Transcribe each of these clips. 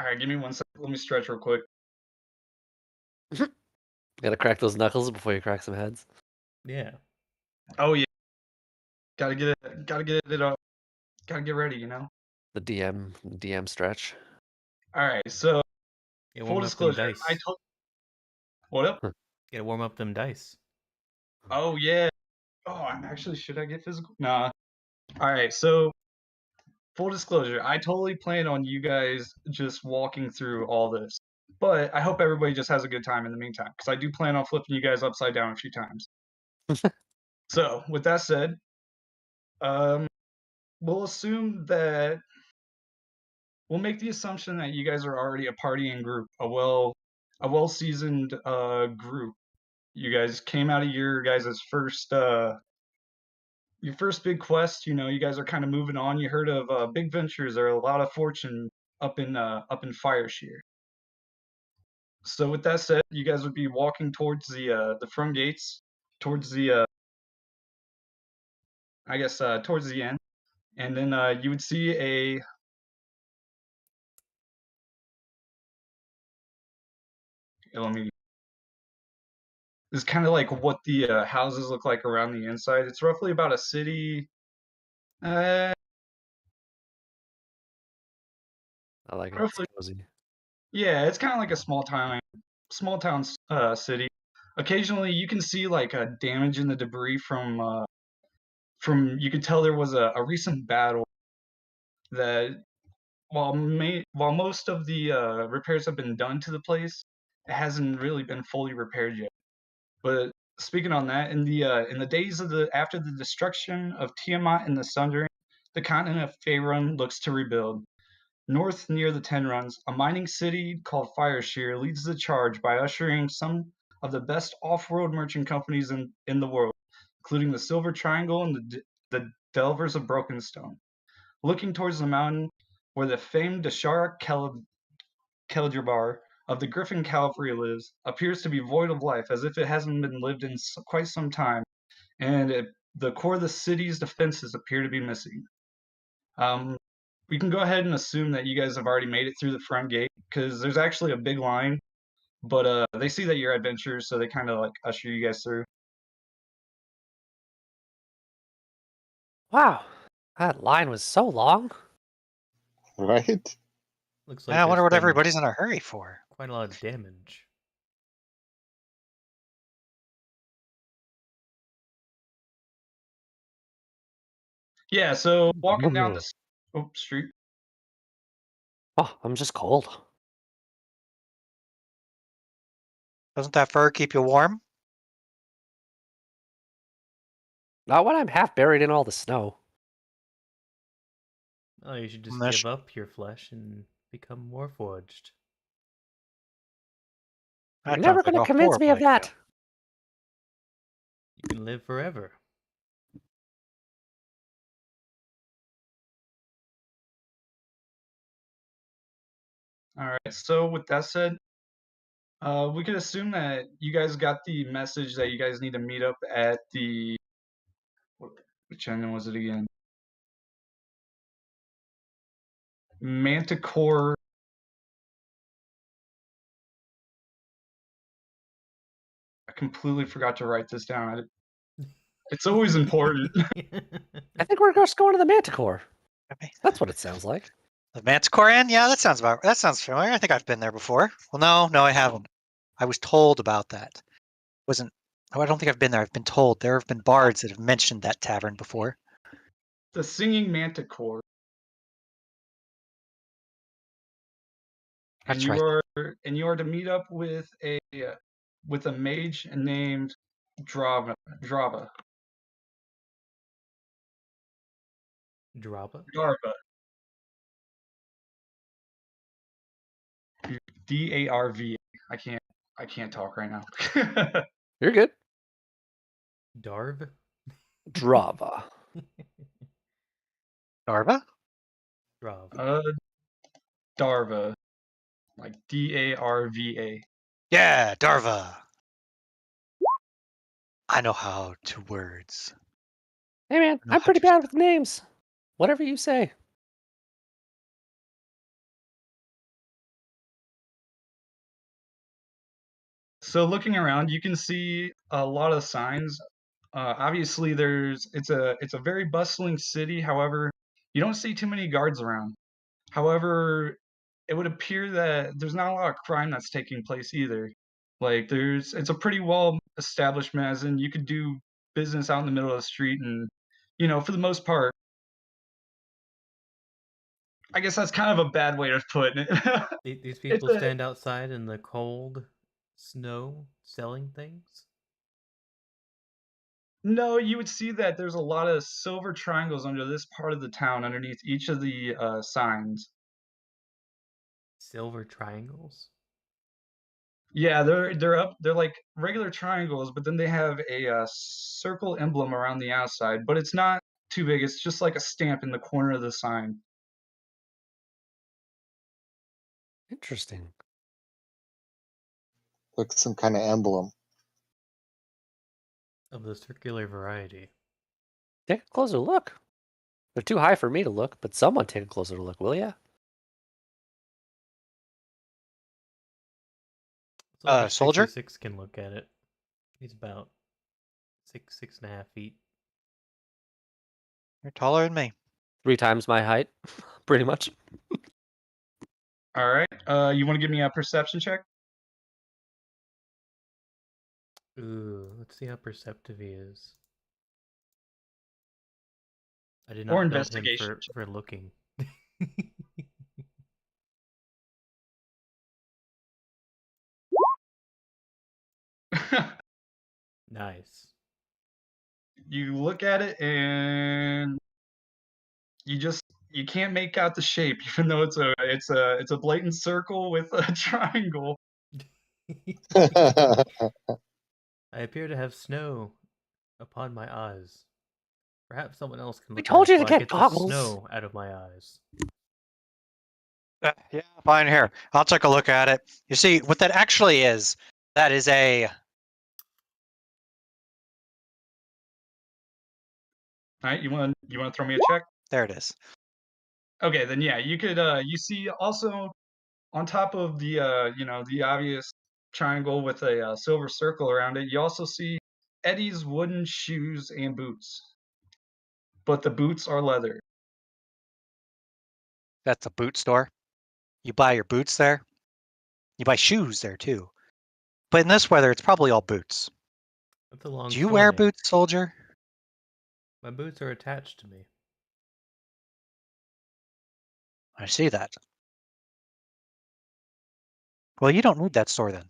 All right, give me 1 second. Let me stretch real quick. Gotta crack those knuckles before you crack some heads. Yeah. Oh yeah, gotta get it up. Gotta get ready, The DM stretch. All right, so Get full warm up them disclosure, I dice. told. What up? Gotta warm up them dice. Oh yeah. Oh, actually, should I get physical? Nah. All right, so full disclosure, I totally plan on you guys just walking through all this, but I hope everybody just has a good time in the meantime, because I do plan on flipping you guys upside down a few times. So, with that said, um, we'll assume that we'll make the assumption that you guys are already a partying group, a well seasoned group. You guys came out of your guys' first your first big quest. You guys are kind of moving on. You heard of big ventures or a lot of fortune up in Fireshire. So with that said, you guys would be walking towards the front gates, towards the I guess towards the end, and then you would see a. Let me. This is kind of like what the houses look like around the inside. It's roughly about a city. Uh, I like it. It's roughly, cozy. yeah, it's kind of like a small town city. Occasionally, you can see like a damage in the debris from. You could tell there was a recent battle that while most of the repairs have been done to the place, it hasn't really been fully repaired yet. But speaking on that, in the days of the after the destruction of Tiamat and the Sundering, the continent of Faerun looks to rebuild. North near the Ten Runs, a mining city called Fireshire leads the charge by ushering some of the best off-world merchant companies in the world, including the Silver Triangle and the Delvers of Brokenstone. Looking towards the mountain where the famed Dashara Keldrabar of the Griffin Cavalry lives, appears to be void of life, as if it hasn't been lived in quite some time, and the core of the city's defenses appear to be missing. Um, we can go ahead and assume that you guys have already made it through the front gate, because there's actually a big line, but they see that you're adventurers, so they kind of like usher you guys through. Wow, that line was so long. Right? Looks Man, like I wonder there's what been everybody's in a hurry for. quite a lot of damage. Yeah, so walking down this street. Oh, I'm just cold. Doesn't that fur keep you warm? Not when I'm half buried in all the snow. Oh, you should just Unless- give up your flesh and become warforged. You're That never sounds like going to a convince me of horrible idea. that. You can live forever. All right, so with that said, we could assume that you guys got the message that you guys need to meet up at the. Which ending was it again? Manticore. I completely forgot to write this down. It's always important. I think we're just going to the Manticore. Okay. That's what it sounds like. The Manticore Inn? Yeah, that sounds familiar. I think I've been there before. Well, no, I haven't. I was told about that. I don't think I've been there. I've been told. There have been bards that have mentioned that tavern before. The singing Manticore. And That's you right. are to meet up with a mage named Drava. Draba. Darva. Darva. I can't talk right now. You're good. Darv? Drava. Darva? Drav. Darva. Like Darva. Yeah, Darva. I know how to words. Hey man, No, I'm pretty I just- bad with names. Whatever you say. So looking around, you can see a lot of signs. Obviously, it's a very bustling city. However, you don't see too many guards around. However, it would appear that there's not a lot of crime that's taking place either. Like it's a pretty well establishment, as in you could do business out in the middle of the street, and for the most part, I guess that's kind of a bad way of putting it. These It's people a stand outside in the cold snow selling things. No, you would see that there's a lot of silver triangles under this part of the town underneath each of the signs. Silver triangles. Yeah, they're like regular triangles, but then they have a circle emblem around the outside, but it's not too big. It's just like a stamp in the corner of the sign. Interesting. Like some kind of emblem. Of the circular variety. Take a closer look. They're too high for me to look, but someone take a closer look, will ya? So Soldier? 6 can look at it. He's about 6.5 feet. You're taller than me. 3 times my height, pretty much. All right. You want to give me a perception check? Ooh, let's see how perceptive he is. I did Or not belt him investigation for looking. Nice. You look at it and you can't make out the shape, even though it's a blatant circle with a triangle. I appear to have snow upon my eyes. Perhaps someone else can We look told at it you so to I get get the goggles. snow out of my eyes. Yeah, fine. Here, I'll take a look at it. You see, what that actually is, that is a. All right, you want to throw me a check? There it is. Okay, then yeah, you could you see also on top of the the obvious triangle with a silver circle around it, you also see Eddie's wooden shoes and boots. But the boots are leather. That's a boot store. You buy your boots there. You buy shoes there too. But in this weather, it's probably all boots. That's a long Do you story. wear boots, soldier? My boots are attached to me. I see that. Well, you don't need that store then.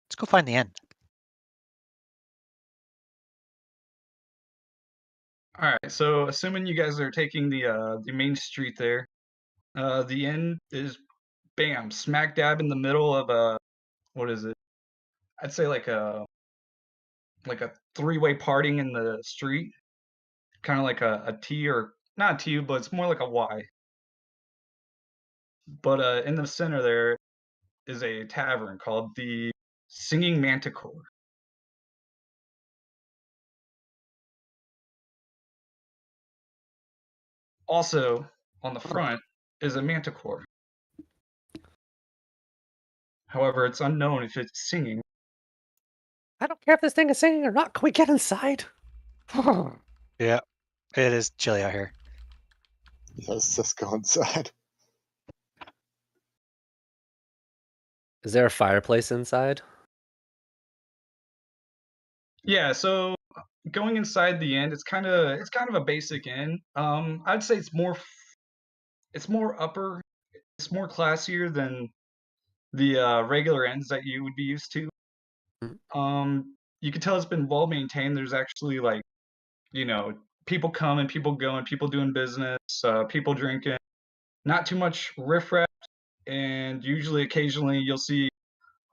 Let's go find the end. All right, so assuming you guys are taking the main street there, the end is bam, smack dab in the middle of a what is it? I'd say like a three-way parting in the street, kind of like a T, or not a T, but it's more like a Y. But in the center there is a tavern called the Singing Manticore. Also, on the front is a manticore. However, it's unknown if it's singing. I don't care if this thing is singing or not. Can we get inside? Yeah, it is chilly out here. Yes, let's go inside. Is there a fireplace inside? Yeah, so going inside the inn, it's kind of a basic inn. I'd say it's more upper, it's more classier than the regular inns that you would be used to. You can tell it's been well maintained. There's actually like, people coming, people going, people doing business, people drinking. Not too much riffraff, and usually, occasionally, you'll see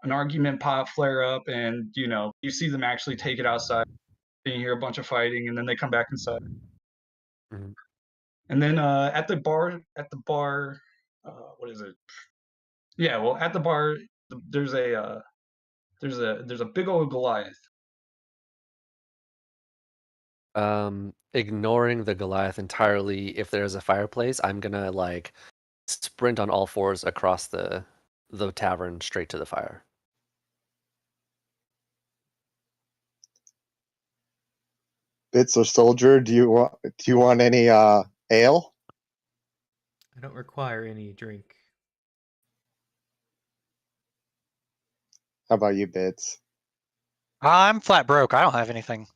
an argument pop flare up, and you see them actually take it outside. And you hear a bunch of fighting, and then they come back inside. Mhm. And then at the bar, what is it? Yeah, well, at the bar, there's a big old Goliath. Ignoring the Goliath entirely, if there's a fireplace, I'm gonna like sprint on all fours across the tavern straight to the fire. Bits or Soldier, do you want any ale? I don't require any drink. How about you, Bits? I'm flat broke. I don't have anything.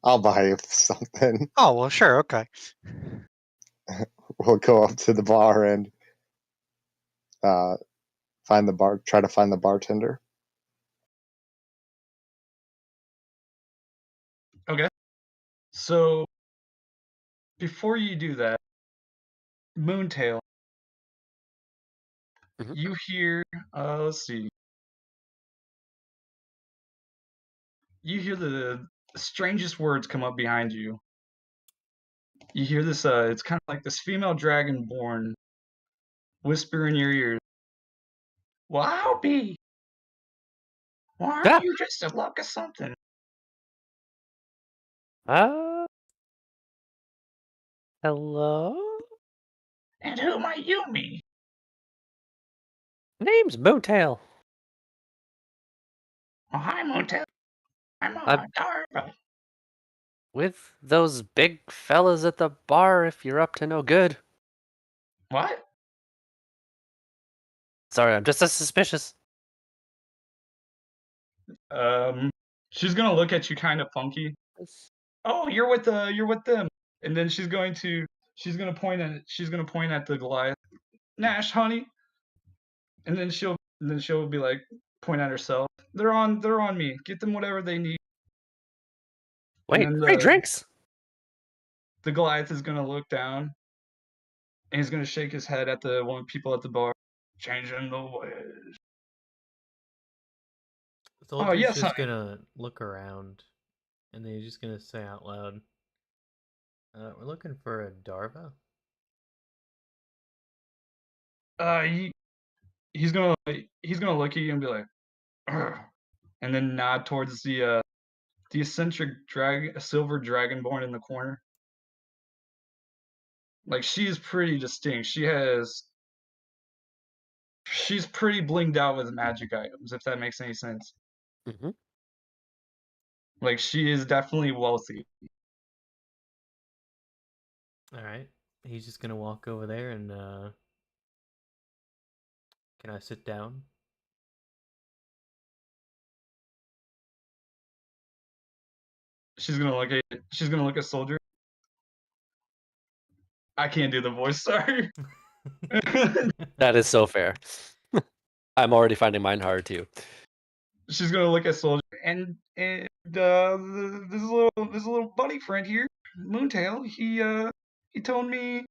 I'll buy you something. Oh, well, sure. Okay. We'll go up to the bar and try to find the bartender. Okay. So before you do that, Moontail, Mhm. you hear, let's see. You hear the strangest words come up behind you. You hear this, it's kind of like this female dragonborn whisper in your ear. Well, I'll be. Why aren't Yeah. you just a luck of something? Hello? And who might you be? Name's Moontail. Well, hi, Moontail. I'm I'm- Darva. With those big fellas at the bar if you're up to no good. What? Sorry, I'm just as suspicious. She's gonna look at you kind of funky. Oh, you're with them. And then she's gonna point at the Goliath. Nash, honey. And then she'll be like, point at herself. They're on me. Get them whatever they need. Wait, And then free drinks? the Goliath is gonna look down, and he's gonna shake his head at the one people at the bar, changing the ways. Soldier's yes, just honey. gonna look around, and then he's just gonna say out loud, "We're looking for a Darva." He's gonna look at you and be like, "Ugh," and then nod towards the eccentric silver dragonborn in the corner. Like, she's pretty distinct. She's pretty blinged out with magic items, if that makes any sense. Mm-hmm. Like, she is definitely wealthy. All right, he's just gonna walk over there and can I sit down? She's gonna look at Soldier. I can't do the voice, sorry. That is so fair. I'm already finding mine hard too. She's gonna look at Soldier and this little buddy friend here, Moontail. He told me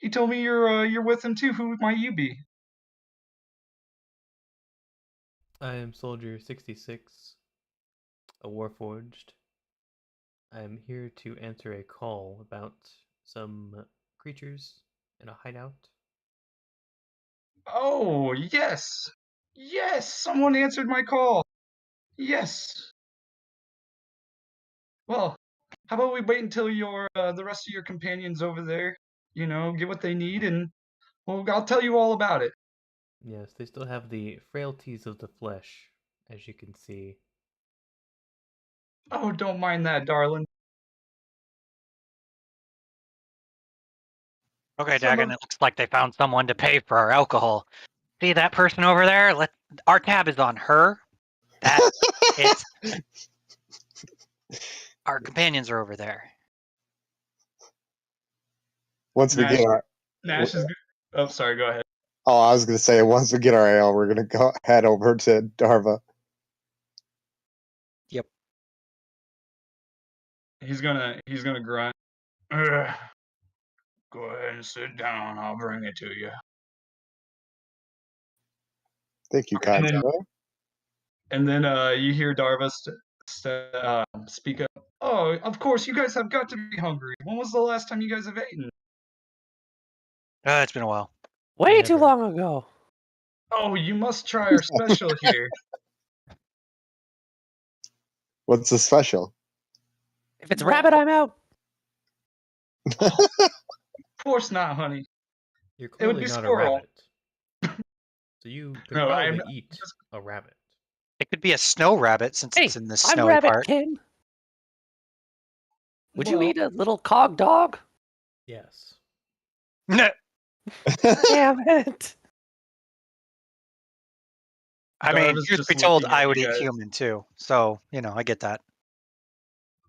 you're with him too. Who might you be? I am Soldier 66, a Warforged. I am here to answer a call about some creatures in a hideout. Oh, yes. Yes, someone answered my call. Yes. Well, how about we wait until the rest of your companions over there, get what they need, and well, I'll tell you all about it. Yes, they still have the frailties of the flesh, as you can see. Oh, don't mind that, darling. Okay, Some Dagon. of- It looks like they found someone to pay for our alcohol. See that person over there? Our tab is on her. It's our companions are over there. Once we get our Nash is. Oh, sorry. Go ahead. Oh, I was gonna say once we get our ale, we're gonna head over to Darva. Yep. He's gonna grunt. Ugh. Go ahead and sit down. I'll bring it to you. Thank you, kind sir. And then you hear Darva speak up. Oh, of course, you guys have got to be hungry. When was the last time you guys have eaten? It's been a while. Way too Never. long ago. Oh, you must try our special here. What's the special? If it's rabbit, I'm out. Of course not, honey. You're It would clearly be not squirrel. a rabbit. So you could No, probably eat a rabbit. It could be a snow rabbit since Hey, it's in the I'm snowy rabbit part. kin. Would you Well, eat a little cog dog? Yes. No, Damn it. I mean, Darva's truth just be told, looking at I you would eat guys. human too. So, I get that.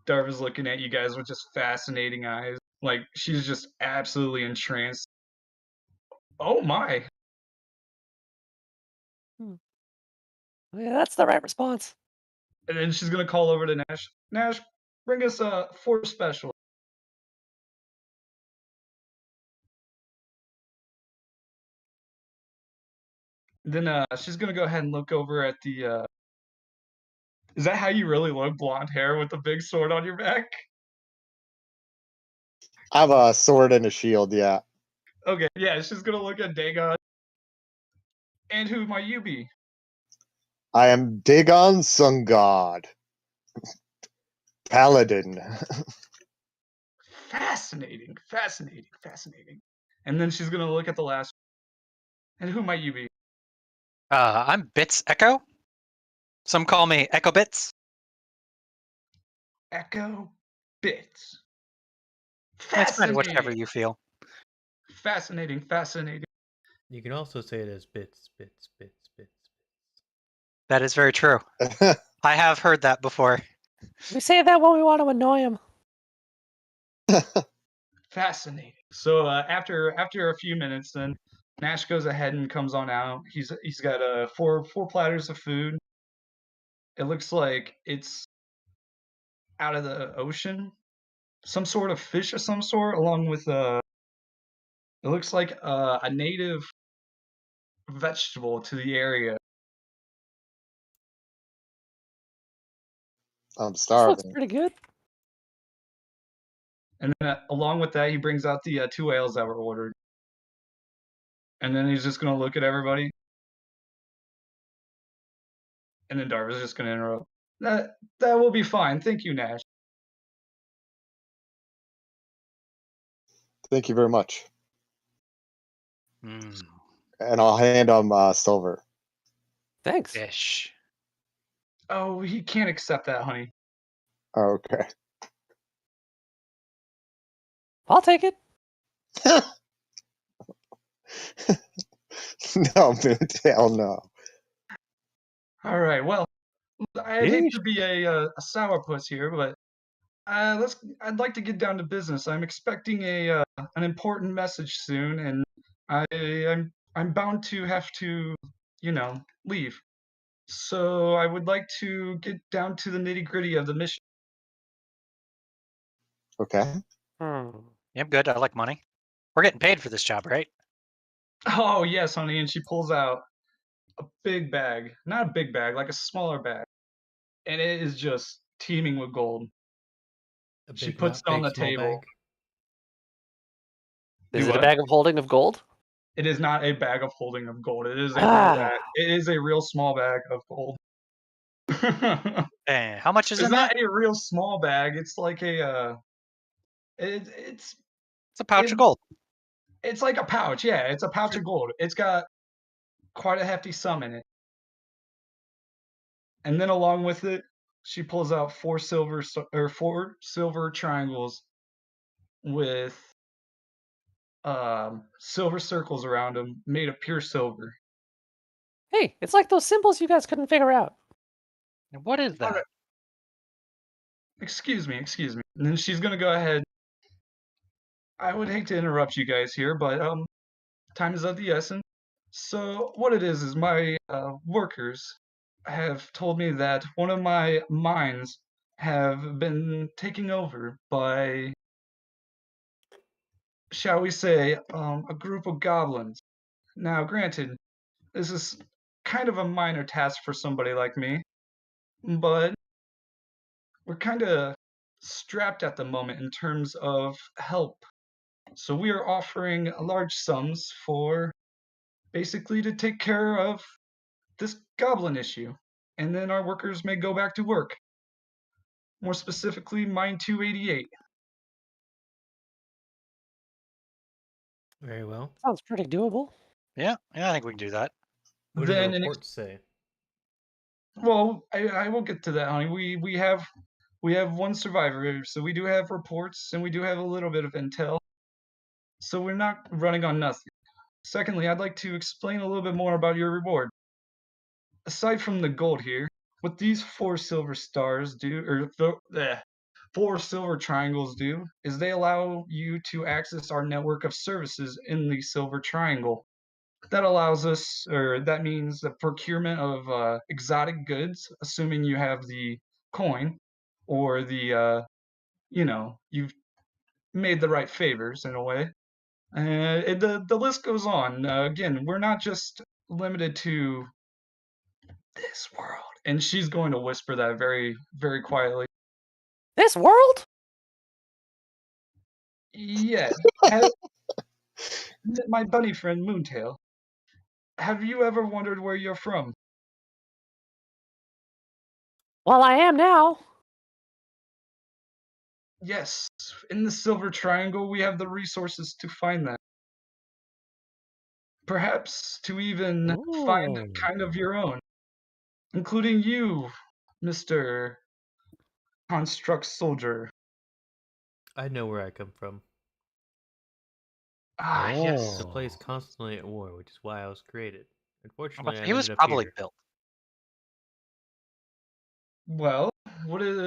Darva's looking at you guys with just fascinating eyes. Like, she's just absolutely entranced. Oh my. Yeah, that's the right response. And then she's gonna call over to Nash. Nash, bring us 4 special. Then she's gonna go ahead and look over at the. Is that how you really look? Blonde hair with a big sword on your back? I have a sword and a shield, yeah. Okay, yeah, she's gonna look at Dagon. And who might you be? I am Dagon Sun God. Paladin. Fascinating, fascinating, fascinating. And then she's gonna look at the last. And who might you be? I'm Bits Echo. Some call me Echo Bits. Echo Bits. It's kind of whichever Fascinating, you feel. fascinating, fascinating. You can also say it as bits, bits, bits, bits. That is very true. I have heard that before. We say that when we want to annoy him. Fascinating. So after a few minutes, then Nash goes ahead and comes on out. He's got four platters of food. It looks like it's out of the ocean, some sort of fish of some sort, along with it looks like a native vegetable to the area. I'm This looks starving. pretty good. And then along with that, he brings out the 2 ales that were ordered. And then he's just gonna look at everybody. And then Darva's just gonna interrupt. That will be fine. Thank you, Nash. Thank you very much. Mm, And I'll hand him silver. Thanks. fish. Oh, he can't accept that, honey. Okay. I'll take it. No, Moontail, no. All right. Well, I hate Yeesh. to be a sourpuss here, but I'd like to get down to business. I'm expecting an important message soon, and I'm bound to have to, leave. So I would like to get down to the nitty-gritty of the mission. Okay. Hmm. Yep, good. I like money. We're getting paid for this job, right? Oh yes, honey, and she pulls out a big bag, not a big bag, like a smaller bag, and it is just teeming with gold. A She big, puts not it on big, the small table. bag. Is Do it a what? bag of holding of gold? It is not a bag of holding of gold. It is a real Ah, bag. It is a real small bag of gold. And how much is It's in that? not a real small bag. It's like it's It's a pouch it, of gold. it's like a pouch. Yeah, it's a pouch of gold. It's got quite a hefty sum in it. And then along with it, she pulls out 4 silver triangles with silver circles around them, made of pure silver. hey, it's like those symbols you guys couldn't figure out. And what is that? Alright. Excuse me, excuse me. And then she's gonna go ahead. I would hate to interrupt you guys here, but time is of the essence. So what it is my workers have told me that one of my mines have been taken over by, shall we say, a group of goblins. Now, granted, this is kind of a minor task for somebody like me, but we're kind of strapped at the moment in terms of help. So we are offering large sums for basically to take care of this goblin issue. And then our workers may go back to work. More specifically, Mine 288. Very well. Sounds pretty doable. Yeah, I think we can do that. What do the Then, reports say? well, I will get to that, honey. We have We have one survivor, so we do have reports and we do have a little bit of intel. So we're not running on nothing. Secondly, I'd like to explain a little bit more about your reward. Aside from the gold here, what these 4 silver stars do, or 4 silver triangles do, is they allow you to access our network of services in the silver triangle. That allows us, or that means the procurement of exotic goods, assuming you have the coin, or you've made the right favors in a way. The list goes on. Again, we're not just limited to this world. And she's going to whisper that very, very quietly. This world? Yeah. My bunny friend Moontail. Have you ever wondered where you're from? Well, I am now. Yes, in the Silver Triangle, we have the resources to find that. Perhaps to even find Ooh. kind of your own, including you, Mr. Construct Soldier. I know where I come from. Ah, yes. The place constantly at war, which is why I was created. Unfortunately, I He was ended up probably here. built. Well, what is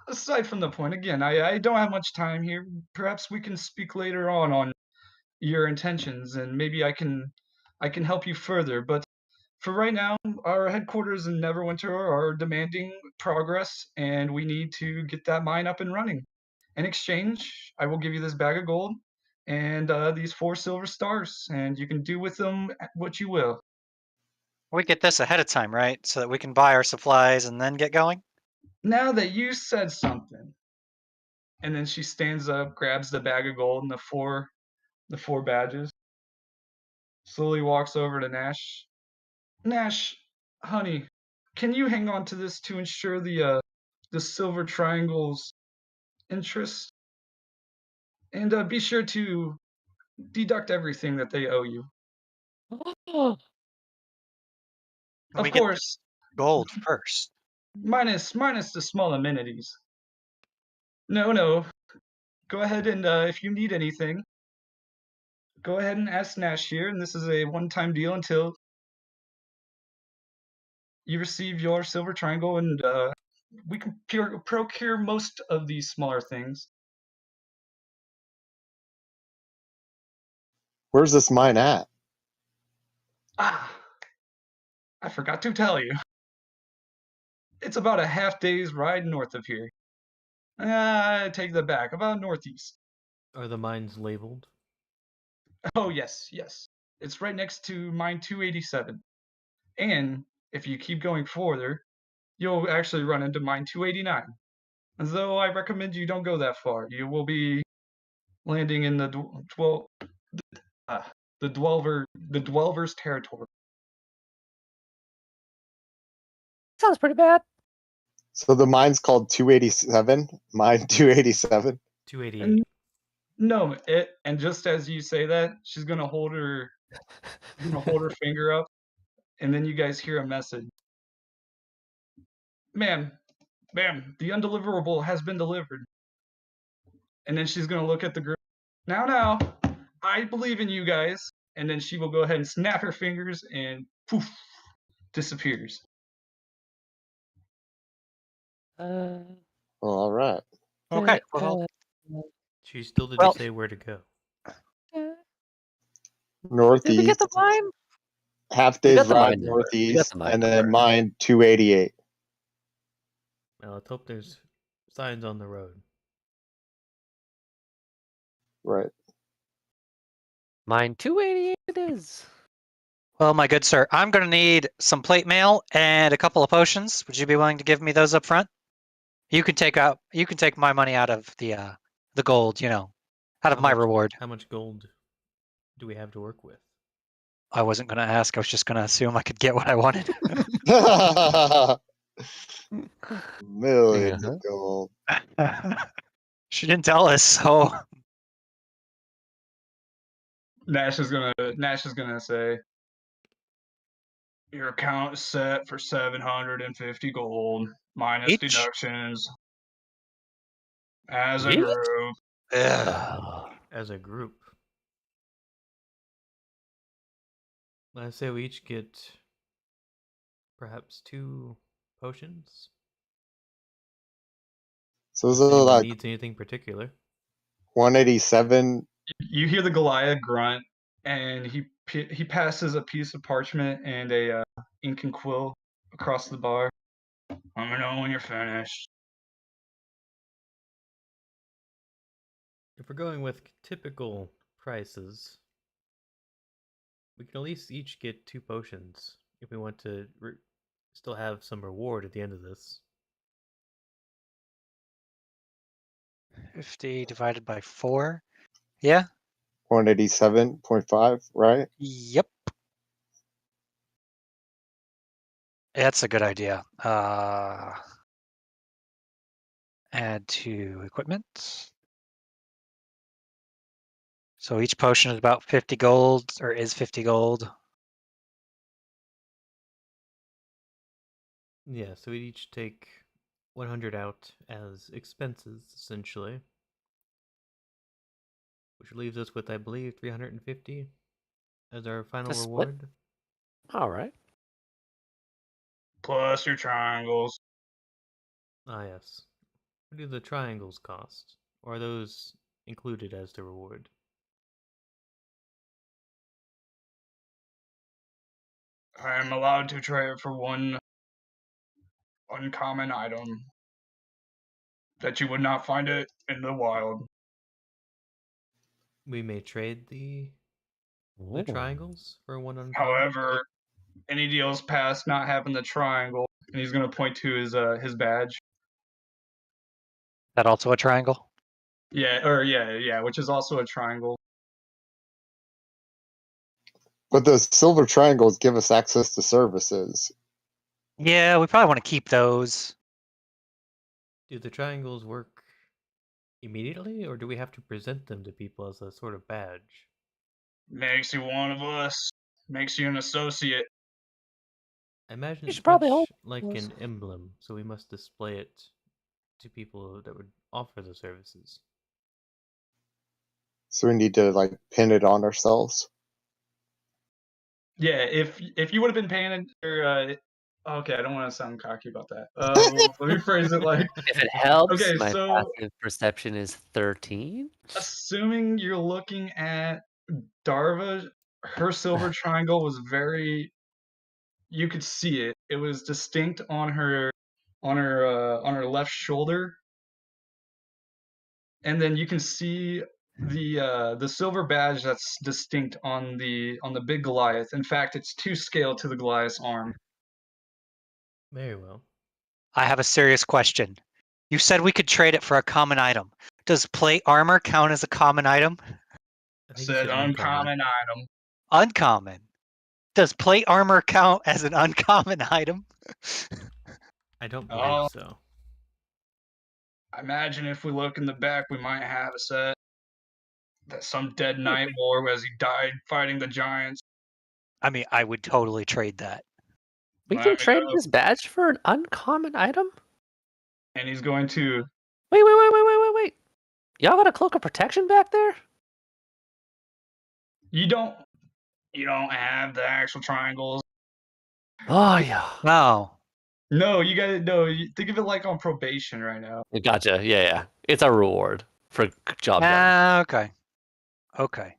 aside from the point? Again, I don't have much time here. Perhaps we can speak later on your intentions, and maybe I can help you further. But for right now, our headquarters in Neverwinter are demanding progress, and we need to get that mine up and running. In exchange, I will give you this bag of gold and these 4 silver stars, and you can do with them what you will. We get this ahead of time, right? So that we can buy our supplies and then get going? Now that you said something, and then she stands up, grabs the bag of gold and the four badges, slowly walks over to Nash. Nash, honey, can you hang on to this to ensure the Silver Triangle's interest? And be sure to deduct everything that they owe you. We Of get the course, gold first. minus the small amenities. No. Go ahead and if you need anything, go ahead and ask Nash here, and this is a one-time deal until you receive your Silver Triangle, and we can procure most of these smaller things. Where's this mine at? Ah, I forgot to tell you. It's about a half day's ride north of here. I take that back, about northeast. Are the mines labeled? Oh, yes. It's right next to mine 287. And if you keep going further, you'll actually run into mine 289. Though I recommend you don't go that far. You will be landing in the Dwelver's territory. Sounds pretty bad. So the mine's called 287. Mine 287. 288. No, and just as you say that, she's gonna hold her finger up, and then you guys hear a message. Ma'am, the undeliverable has been delivered. And then she's gonna look at the group. Now, I believe in you guys. And then she will go ahead and snap her fingers and poof, disappears. All right. Okay. Well, She still didn't say where to go. Northeast. Did we get the mine? Half We day's got the ride mine number. We got northeast, the mine and then number. mine 288. Well, let's hope there's signs on the road. Right. Mine 288 it is. well, my good sir, I'm going to need some plate mail and a couple of potions. Would you be willing to give me those up front? You can take my money out of the gold, out of my reward. How much gold do we have to work with? I wasn't going to ask. I was just going to assume I could get what I wanted. Millions of gold. She didn't tell us, so Nash is gonna say, your account is set for 750 gold minus Each? deductions. As a Really? group. Ugh. As a group. I say we each get perhaps 2 potions. So is Unless it anyone like needs anything particular. 187? You hear the Goliath grunt, and he passes a piece of parchment and a ink and quill across the bar. Let me know when you're finished. If we're going with typical prices, we can at least each get 2 potions if we want to still have some reward at the end of this. 50 divided by 4. Yeah. 187.5, right? Yep. That's a good idea. Add to equipment. So each potion is about 50 gold, or is 50 gold. Yeah, so we'd each take 100 out as expenses, essentially. Which leaves us with, I believe, 350 as our final A split? reward. All right. Plus your triangles. Ah, yes. What do the triangles cost? Or are those included as the reward? I am allowed to trade for one uncommon item that you would not find it in the wild. We may trade the Ooh. triangles for one uncommon. However, any deals past not having the triangle, and he's gonna point to his badge. That also a triangle? Yeah, which is also a triangle. But the silver triangles give us access to services. Yeah, we probably want to keep those. Do the triangles work immediately, or do we have to present them to people as a sort of badge? Makes you one of us. Makes you an associate. I imagine You it's should probably much hold like those. an emblem, so we must display it to people that would offer the services. So we need to like pin it on ourselves. Yeah, if you would have been paying okay, I don't want to sound cocky about that. Let me phrase it like, If it helps, okay, my so passive perception is 13. assuming you're looking at Darva, her silver triangle was very, you could see it. It was distinct on her left shoulder, and then you can see the silver badge that's distinct on the big Goliath. In fact, it's to scale to the Goliath's arm. Very well. I have a serious question. You said we could trade it for a common item. Does plate armor count as a common item? I think Said it's an uncommon item. Uncommon. Does plate armor count as an uncommon item? I don't Oh. believe so. I imagine if we look in the back, we might have a set that some dead knight wore as he died fighting the giants. I mean, I would totally trade that. We Let can me trade know. this badge for an uncommon item? And he's going to. Wait. Y'all got a cloak of protection back there? You don't have the actual triangles. Oh, yeah. No. No, you got to no. Think of it like on probation right now. Gotcha. Yeah. It's a reward for job done. Okay.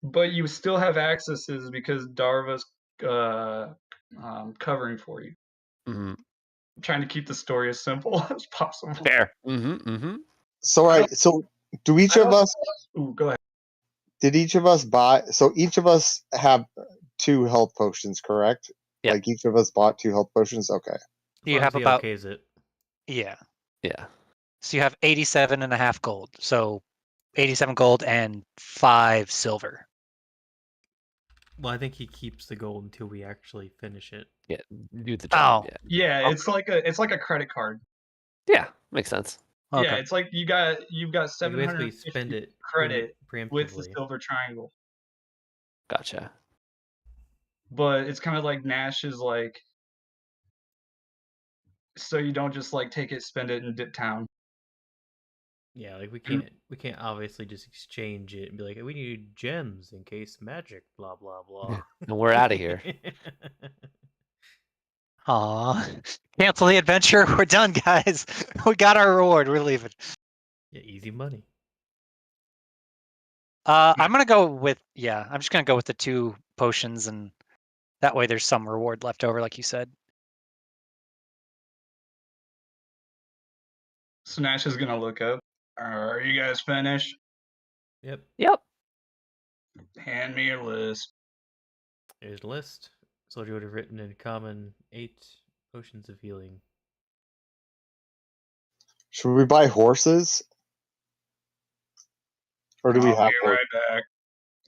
But you still have accesses because Darva's covering for you. Mm-hmm. I'm trying to keep the story as simple as possible. Fair. Mm-hmm. So right, so do each of us Ooh, go ahead. did each of us buy so each of us have 2 health potions, correct? Yeah. Like each of us bought 2 health potions? Okay. You have Fonzie about okays it. yeah. Yeah. So you have 87.5 gold. So 87 gold and 5 silver. Well, I think he keeps the gold until we actually finish it. Yeah. Do the job. Oh. Yeah, Okay. it's like a credit card. Yeah. Makes sense. Okay. Yeah, it's like you've got You basically 750 spend it credit preemptively. with the silver triangle. Gotcha. But it's kind of like Nash is like, so you don't just like take it, spend it, and dip town. Yeah, like we can't obviously just exchange it and be like, we need gems in case magic, blah blah blah. And we're out of here. Aw. Cancel the adventure. We're done, guys. We got our reward. We're leaving. Yeah, easy money. I'm gonna go with I'm just gonna go with the 2 potions, and that way there's some reward left over, like you said. So Nash is gonna look up. Are you guys finished? Yep. Yep. Hand me a list. Here's the list. Soldier would have written in common 8 potions of healing. Should we buy horses? Or do we I'll have be horses? right back.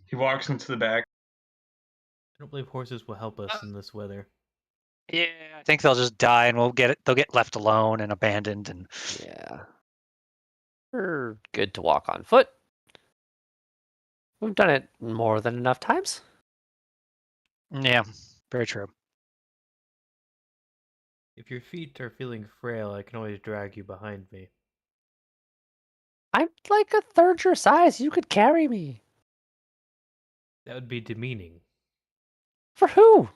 He walks into the back. I don't believe horses will help us in this weather. Yeah, I think they'll just die, and they'll get left alone and abandoned, and Yeah. We're good to walk on foot. We've done it more than enough times. yeah, very true. If your feet are feeling frail, I can always drag you behind me. I'm like a third your size. You could carry me. That would be demeaning For who?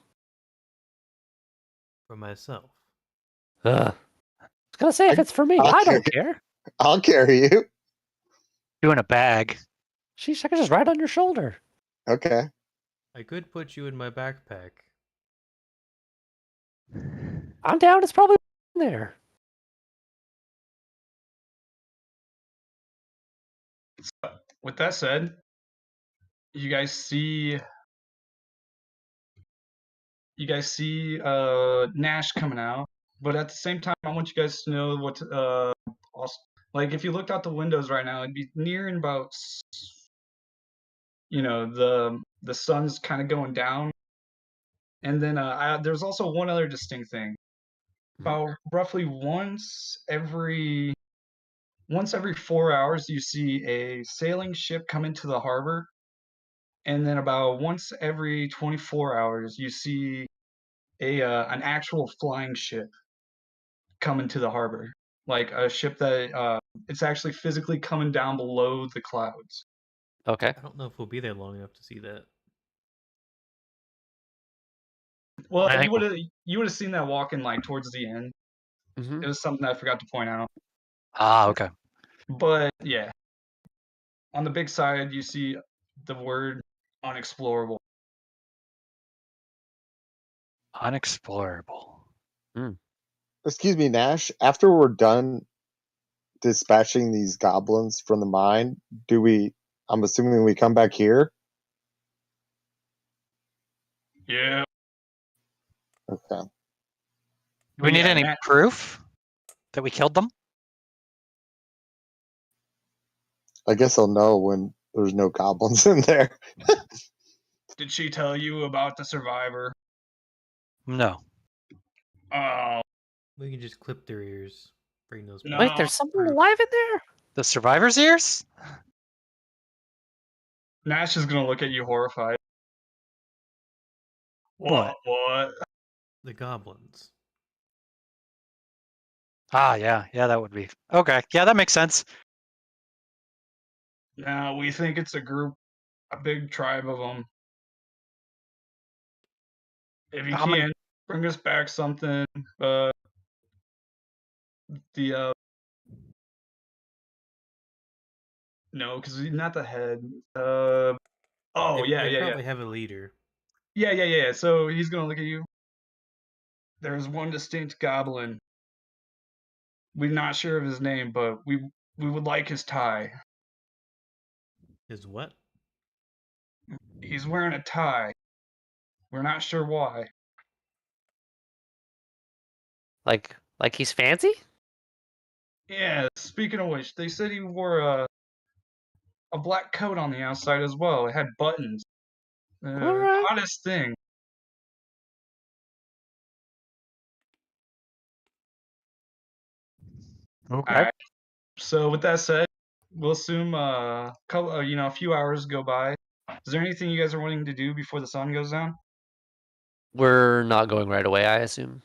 for myself. Ugh. I was gonna say if it's for me, I'll I don't care. I'll carry you. You in a bag. Sheesh, I can just ride on your shoulder. Okay. I could put you in my backpack. I'm down. It's probably in there. With that said, you guys see Nash coming out, but at the same time, I want you guys to know what also, like if you looked out the windows right now, it'd be nearing about the sun's kind of going down, and then there's also one other distinct thing. About roughly once every 4 hours, you see a sailing ship come into the harbor, and then about once every 24 hours, you see an actual flying ship come into the harbor, like a ship that it's actually physically coming down below the clouds. Okay. I don't know if we'll be there long enough to see that. Well, I you think- would have seen that walking like towards the end. Mm-hmm. It was something I forgot to point out. Okay. But yeah, on the big side, you see the word unexplorable. Unexplorable. Excuse me, Nash. After we're done dispatching these goblins from the mine, I'm assuming we come back here? Yeah. Okay. Do we need Yeah, any Nat- proof that we killed them? I guess I'll know when there's no goblins in there. Did she tell you about the survivor? No. Oh, We can just clip their ears. Bring those. No. Wait, there's someone alive in there? The survivor's ears? Nash is gonna look at you horrified. What? The goblins. Yeah, that would be okay. Yeah, that makes sense. No, we think it's a big tribe of them. If you How many- can, bring us back something. The no, because he's not the head. Oh yeah. They probably have a leader. Yeah. So he's gonna look at you. There's one distinct goblin. We're not sure of his name, but we would like his tie. Is what? He's wearing a tie. We're not sure why. Like he's fancy? Yeah. Speaking of which, they said he wore a black coat on the outside as well. It had buttons. Alright. Oddest thing. Okay. Alright. So with that said, we'll assume a few hours go by. Is there anything you guys are wanting to do before the sun goes down? We're not going right away, I assume.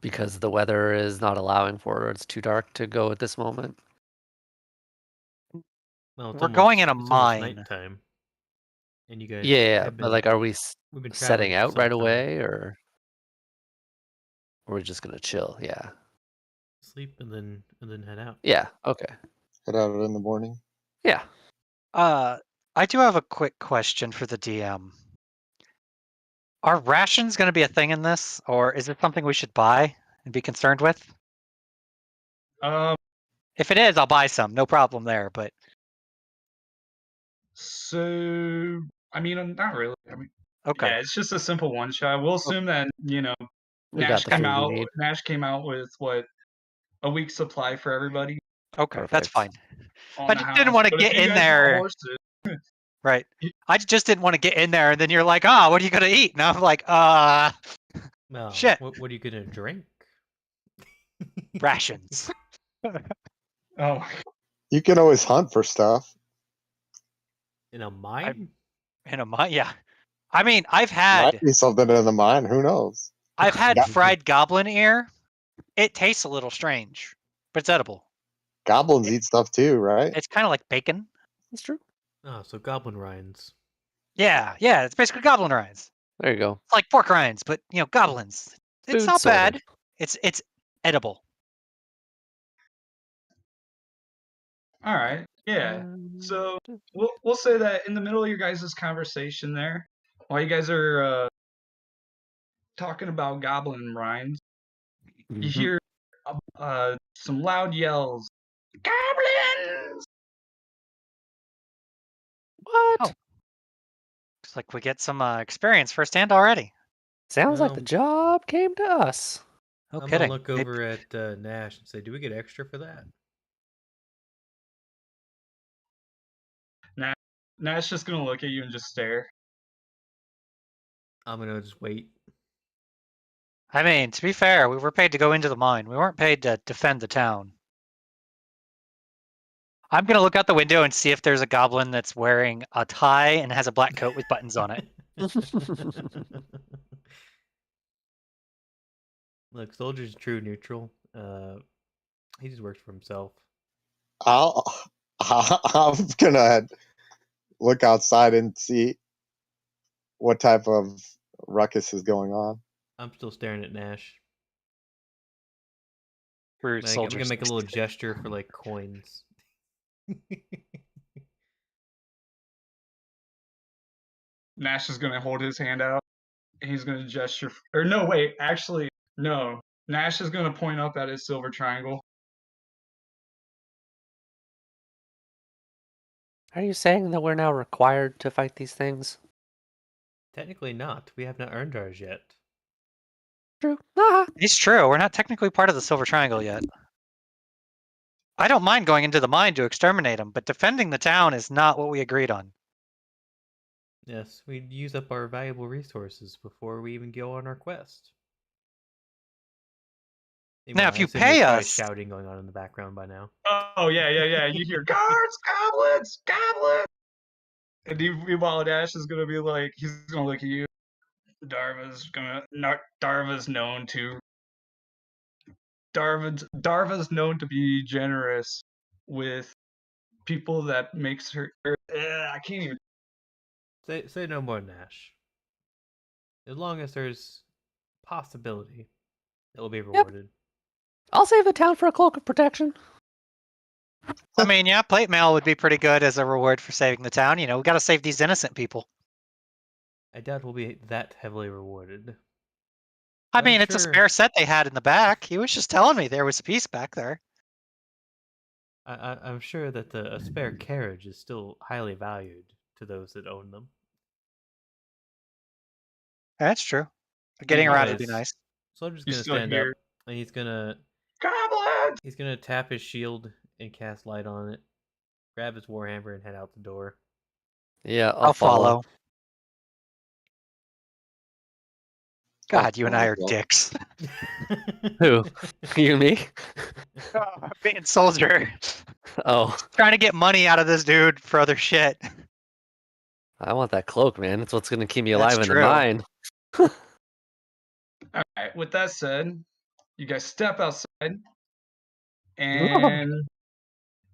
Because the weather is not allowing for it. It's too dark to go at this moment. Well, it's We're going in a it's almost mine. nighttime, and you guys Yeah, have but been. like, are we We've been setting traveling for out some right time. away, or we're just gonna chill? Yeah. Sleep and then head out. Yeah. Okay. Head out in the morning. Yeah. I do have a quick question for the DM. Are rations going to be a thing in this, or is it something we should buy and be concerned with? Um, If it is, I'll buy some. No problem there. But so I mean, not really. I mean, okay, yeah, it's just a simple one shot. We'll assume that We got the food we need. Nash came out with what, a week's supply for everybody okay, that's Perfect. fine. on I the just house. didn't want to But if get you in guys want there. horses, Right. You- I just didn't want to get in there, and then you're like, "Ah, what are you gonna eat?" And I'm like, Well, Shit. What are you gonna drink? rations." oh my You can always hunt for stuff. In a mine? In a mine, yeah. I mean, I've Might had be something in the mine. Who knows? Yeah. fried goblin ear. It tastes a little strange, but it's edible. Goblins eat stuff too, right? It's kind of like bacon. That's true. Oh, so goblin rinds. Yeah, it's basically goblin rinds. There you go. It's like pork rinds, but goblins. It's Food not sorted. bad. It's edible. All right, yeah. So we'll say that in the middle of your guys' conversation there, while you guys are talking about goblin rinds, you Mhm. hear some loud yells. Goblins! What? Oh. Looks like we get some experience firsthand already. Sounds like the Well, job came to us. No I'm kidding. gonna look over at Nash and say, "Do we get extra for that?" Nash just gonna look at you and just stare. I'm gonna just wait. I mean, to be fair, we were paid to go into the mine. We weren't paid to defend the town. I'm gonna look out the window and see if there's a goblin that's wearing a tie and has a black coat with buttons on it. Look, soldier's true neutral. He just works for himself. I'm gonna look outside and see what type of ruckus is going on. I'm still staring at Nash. Rude I'm soldiers. gonna make a little gesture for like coins. Nash is gonna hold his hand out. And he's gonna gesture. Or no, wait. Actually, no. Nash is gonna point up at his silver triangle. Are you saying that we're now required to fight these things? Technically not. We have not earned ours yet. True. Ah. It's true. We're not technically part of the Silver Triangle yet. I don't mind going into the mine to exterminate them, but defending the town is not what we agreed on. Yes, we use up our valuable resources before we even go on our quest. Now, if I you assume pay there's probably us- shouting going on in the background by now. Oh yeah. You hear guards, goblins, goblins. And meanwhile, Nash is gonna be like, he's gonna look at you. Darva's known to be generous with people that makes her. I can't even. Say no more, Nash. As long as there's possibility, it will be rewarded. I'll save the town for a cloak of protection. I mean, yeah, plate mail would be pretty good as a reward for saving the town. We got to save these innocent people. I doubt we'll be that heavily rewarded. I But mean, I'm it's a sure- spare set they had in the back. He was just telling me there was a piece back there. I'm sure that a spare carriage is still highly valued to those that own them. That's true. Getting around would be Anyways, nice. Soldier's You gonna still stand hear- up and he's gonna Goblins! tap his shield and cast light on it, grab his warhammer and head out the door. Yeah, I'll follow. I'll God, you and I are follow. dicks. Who? You and me? Being soldier. Oh, Trying to get money out of this dude for other shit. I want that cloak, man. It's what's gonna keep me That's alive in true. the mine. All right. With that said, you guys step outside, and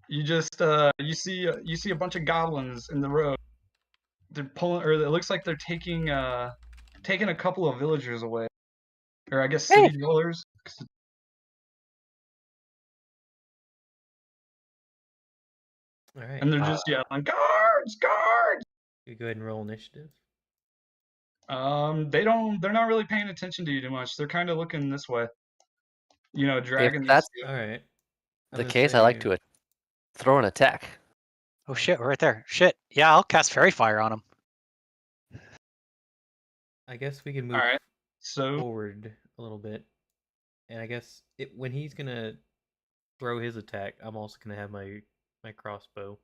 You just you see a bunch of goblins in the road. They're pulling, or it looks like they're taking a couple of villagers away, or I guess city dwellers. All right. And they're just yelling, "Guards! Guards!" You go ahead and roll initiative. They're not really paying attention to you too much. They're kind of looking this way. You know, If dragging these. that's All right. I'm the gonna case, I like say- to throw an attack. Oh shit, we're right there. Shit. Yeah, I'll cast Fairy Fire on him. I guess we can move All right. So forward a little bit, and I guess when he's gonna throw his attack, I'm also gonna have my crossbow.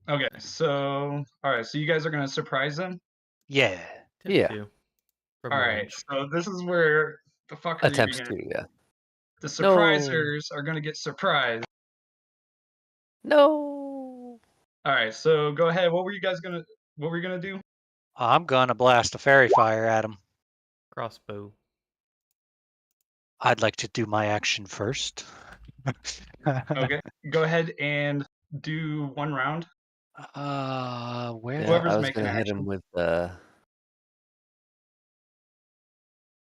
okay. So all right. So you guys are gonna surprise them. Yeah. Attempt Yeah. to, from All right. range. So this is where the fucker Attempts to, yeah. the surprisers are gonna get surprised. No. All right. So go ahead. What were you gonna do? I'm gonna blast a Fairy Fire at him. Crossbow. I'd like to do my action first. Okay. Go ahead and do 1 round. Where? Yeah, Whoever's I was making gonna hit action. him with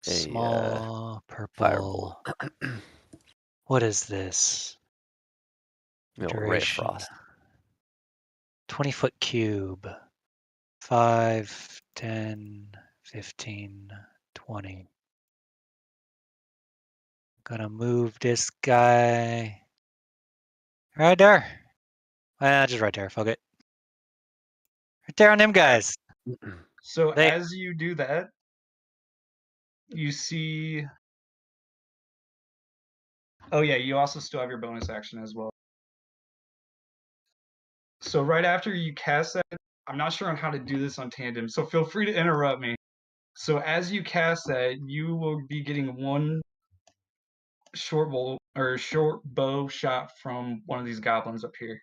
Small purple. firebolt. What is this? Ray of Duration. frost. 20-foot cube. 5, 10, 15, 20. Gonna move this guy right there. Just right there. Fuck it. Right there on them guys. So They- as you do that, you see. Oh yeah, you also still have your bonus action as well. So right after you cast that, I'm not sure on how to do this on tandem, so feel free to interrupt me. So as you cast that, you will be getting 1 short bow shot from one of these goblins up here.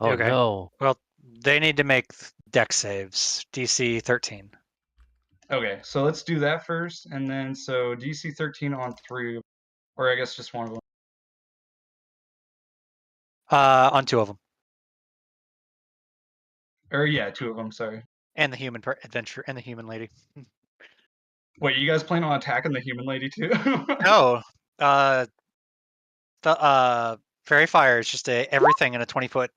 Oh Okay. no. Well, they need to make deck saves. DC 13. Okay, so let's do that first, and then so DC 13 on 3, or I guess just one of them. On 2 of them. Or yeah, 2 of them. Sorry. And the human adventure and the human lady. Wait, you guys plan on attacking the human lady too? No. The Fairy Fire is just everything in a 20-foot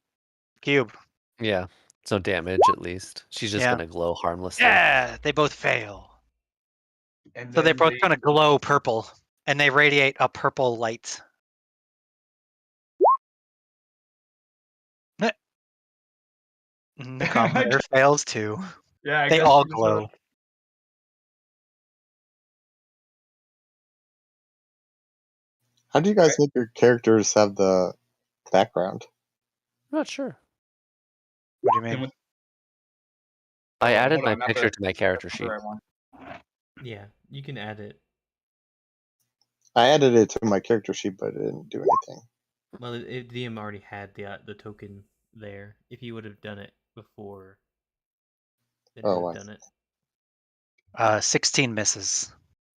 cube. Yeah. So damage at least. She's just Yeah. gonna glow harmlessly. Yeah, they both fail. And So they're then both gonna glow purple, and they radiate a purple light. The commoner fails too. Yeah, I They guess all you just, glow. How do you guys make your characters have the background? I'm not sure. What do you and mean? with- I Oh, added hold my on, not picture the- to my character that's sheet. the right one. Yeah, you can add it. I added it to my character sheet, but it didn't do anything. Well, DM already had the token there. If you would have done it before, then it Oh, would I have done it. 16 misses.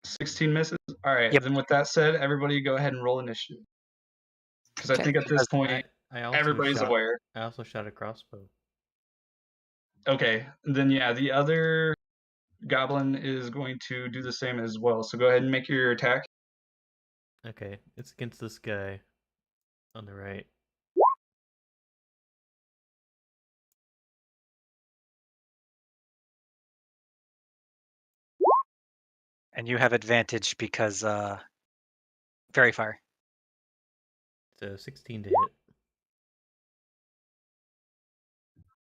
16 misses. All right. Yep. Then with that said, everybody go ahead and roll initiative. Because I Okay. think at this point I also everybody's shot, aware. I also shot a crossbow. Okay. Then yeah, the other goblin is going to do the same as well. So go ahead and make your attack. Okay, it's against this guy on the right. And you have advantage because Fairy Fire. So 16 to hit.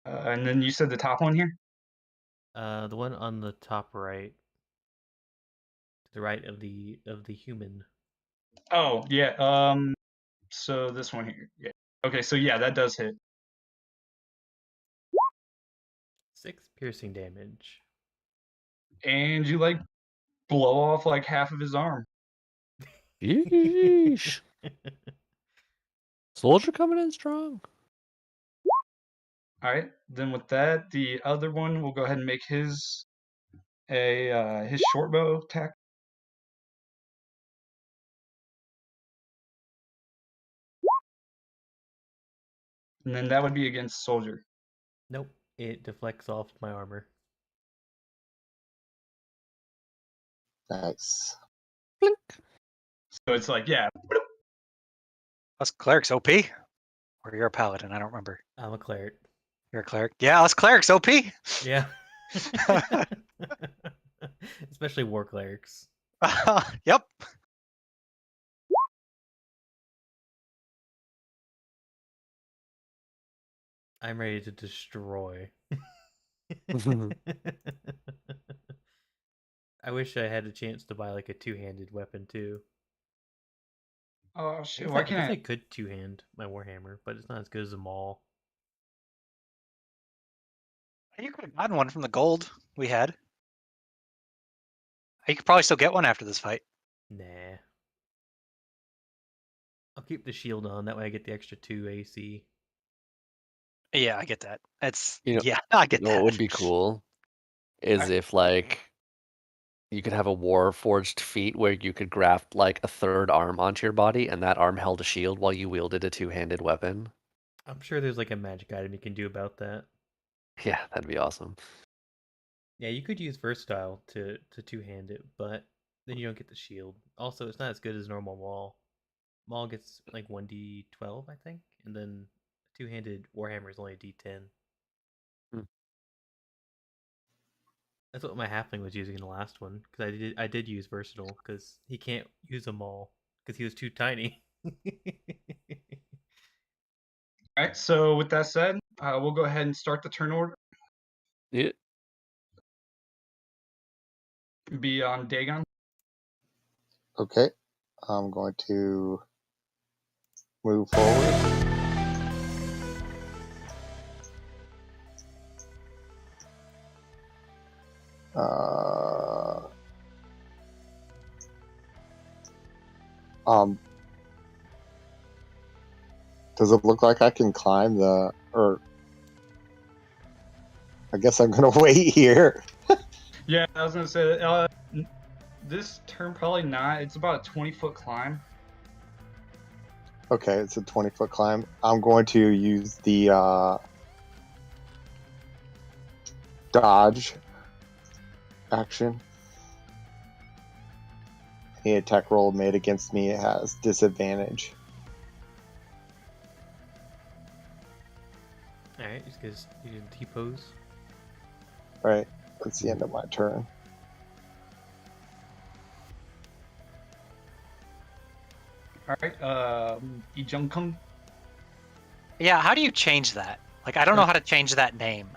And then you said the top one here. The one on the top right, to the right of the human. Oh yeah. So this one here. Yeah. Okay. So yeah, that does hit. 6 piercing damage. And you like blow off like half of his arm. Yeesh. Soldier coming in strong. All right. Then with that, the other one will go ahead and make his his short bow attack. And then that would be against soldier. Nope. It deflects off my armor. Nice. So it's like, yeah. Us clerics OP? Or you're a paladin? I don't remember. I'm a cleric. You're a cleric? Yeah, us clerics OP. Yeah. Especially war clerics. Yep. I'm ready to destroy. I wish I had a chance to buy like a two-handed weapon too. Oh shit! I Why guess can't I I? could two-hand my warhammer, but it's not as good as a maul. You could have gotten one from the gold we had. You could probably still get one after this fight. Nah. I'll keep the shield on. That way I get the extra 2 AC. Yeah, I get that. It's You know- yeah, I get You know that. what would be cool is if like you could have a war forged feat where you could graft like a third arm onto your body and that arm held a shield while you wielded a two-handed weapon. I'm sure there's like a magic item you can do about that. Yeah, that'd be awesome. Yeah, you could use versatile to two-hand it, but then you don't get the shield. Also, it's not as good as normal maul. Maul gets like 1d12, I think, and then two-handed warhammer is only a d10. Hmm. That's what my halfling was using in the last one, because I did use versatile because he can't use a maul because he was too tiny. All right. So with that said, we'll go ahead and start the turn order. Yeah. Be on Dagon. Okay. I'm going to move forward. Does it look like I can climb or I guess I'm gonna wait here. Yeah, I was gonna say this turn probably not. It's about a 20-foot climb. Okay, it's a 20-foot climb. I'm going to use the dodge action. Any attack roll made against me has disadvantage. Alright, just because you did T-pose. Right, that's the end of my turn. All right. Ijunkung. Yeah, how do you change that? Like, I don't know how to change that name.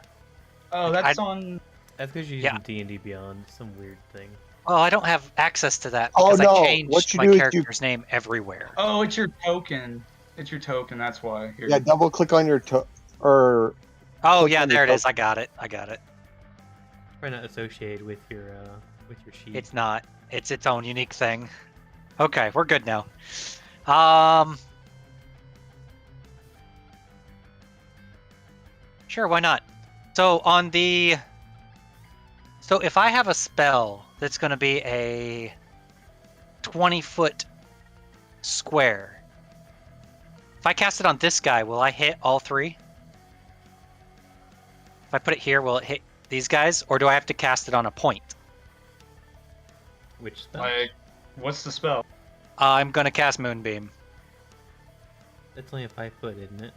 Oh, Like, that's on. That's because you're Yeah. using D&D Beyond, some weird thing. Well, I don't have access to that Oh, because no, I what changed you my do is you- character's name everywhere. Oh, it's your token. It's your token. That's why. Here. Yeah, double click on your or Oh, click yeah, on your there it is. token. I got it. Probably not associated with your sheet. It's not. It's its own unique thing. Okay, we're good now. Sure, why not? So if I have a spell that's going to be a 20-foot square, if I cast it on this guy, will I hit all three? If I put it here, will it hit these guys, or do I have to cast it on a point? Which spell? Like, what's the spell? I'm going to cast Moonbeam. It's only a 5 foot, isn't it?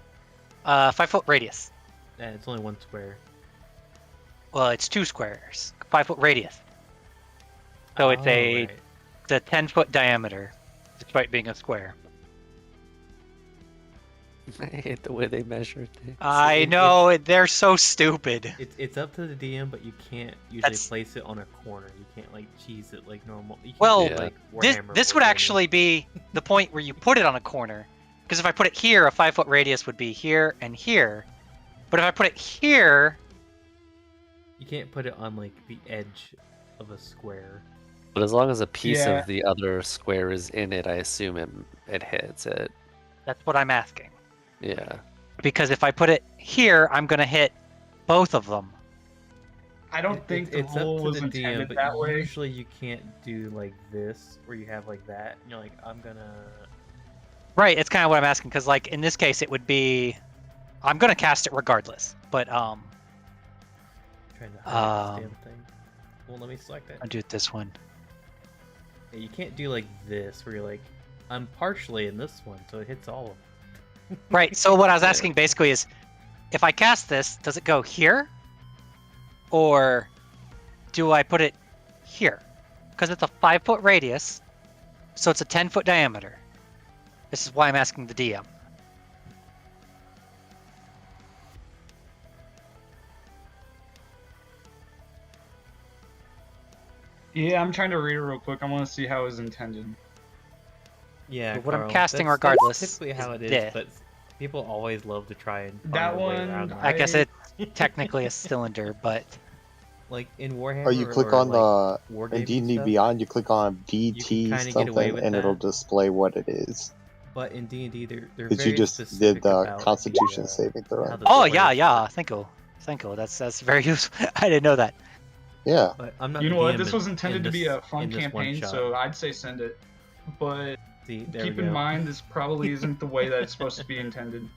5-foot radius. Yeah, it's only 1 square. Well, it's 2 squares. 5-foot radius. So it's right. it's a 10-foot diameter, despite being a square. I hate the way they measure things. I know, they're so stupid. It's up to the DM, but you can't usually That's- place it on a corner. You can't like cheese it like normal. You can't Well, do, like, This, Warhammer this would Wargaming. actually be the point where you put it on a corner. Because if I put it here, a 5-foot radius would be here and here. But if I put it here, You can't put it on like the edge of a square. But as long as a piece Yeah. of the other square is in it, I assume it hits it. that's what I'm asking. Yeah. Because if I put it here, I'm going to hit both of them. I don't think the it's up rule to was the DM, intended but that way. usually you can't do like this, where you have like that, and you're like, I'm gonna. Right, it's kind of what I'm asking, because like in this case, it would be, I'm gonna cast it regardless, but Trying to hide this Um, damn thing. Well, let me select it. I'll do it this one. Yeah, you can't do like this, where you're like, I'm partially in this one, so it hits all of them. Right. So what I was Yeah. asking basically is, if I cast this, does it go here, or do I put it here? Because it's a 5-foot radius, so it's a 10-foot diameter. This is why I'm asking the DM. Yeah, I'm trying to read it real quick. I want to see how it was intended. Yeah, But what I'm Carl, casting that's regardless typically how is it is, this. but people always love to try and find That a way one, around that. I guess it's technically a cylinder, but Like in Warhammer, Or you click or on like the Wargaming in D&D stuff, Beyond, you click on you DT can kinda get away something, with and it'll that. display what it is. but in D&D, they're Because very you just specific did the about Constitution the, saving how throw. the oh players yeah, work. thank you. That's very useful. I didn't know that. Yeah. But I'm not You the know what? DM This was in intended to be this- a fun in this one campaign, shot. so I'd say send it. But See, there keep we in go. mind, this probably isn't the way that it's supposed to be intended.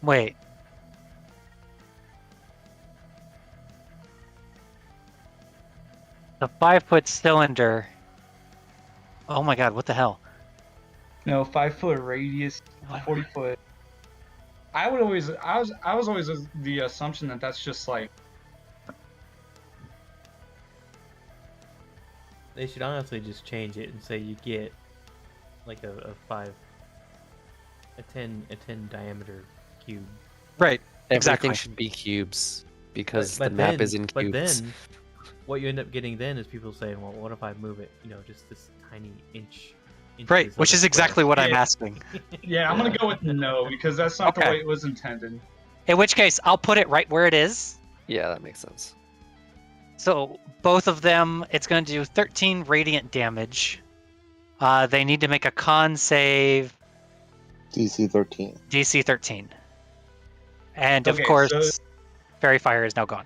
Wait. The 5-foot cylinder. Oh my god, what the hell? No, 5-foot radius, 40 foot. I was always of the assumption that that's just like, They should honestly just change it and say you get like a 10 diameter cube. Right. Everything Exactly. should be cubes because But the map then- is in But cubes. then, what you end up getting then is people saying, "Well, what if I move it? Just this tiny inch." Right, inches which of is the exactly what I'm Yeah. asking. yeah, I'm gonna go with no because that's not the Okay. way it was intended. In which case, I'll put it right where it is. Yeah, that makes sense. So both of them, it's going to do 13 radiant damage. They need to make a con save, DC 13. DC 13. And of Okay, course, so- Fairy Fire is now gone.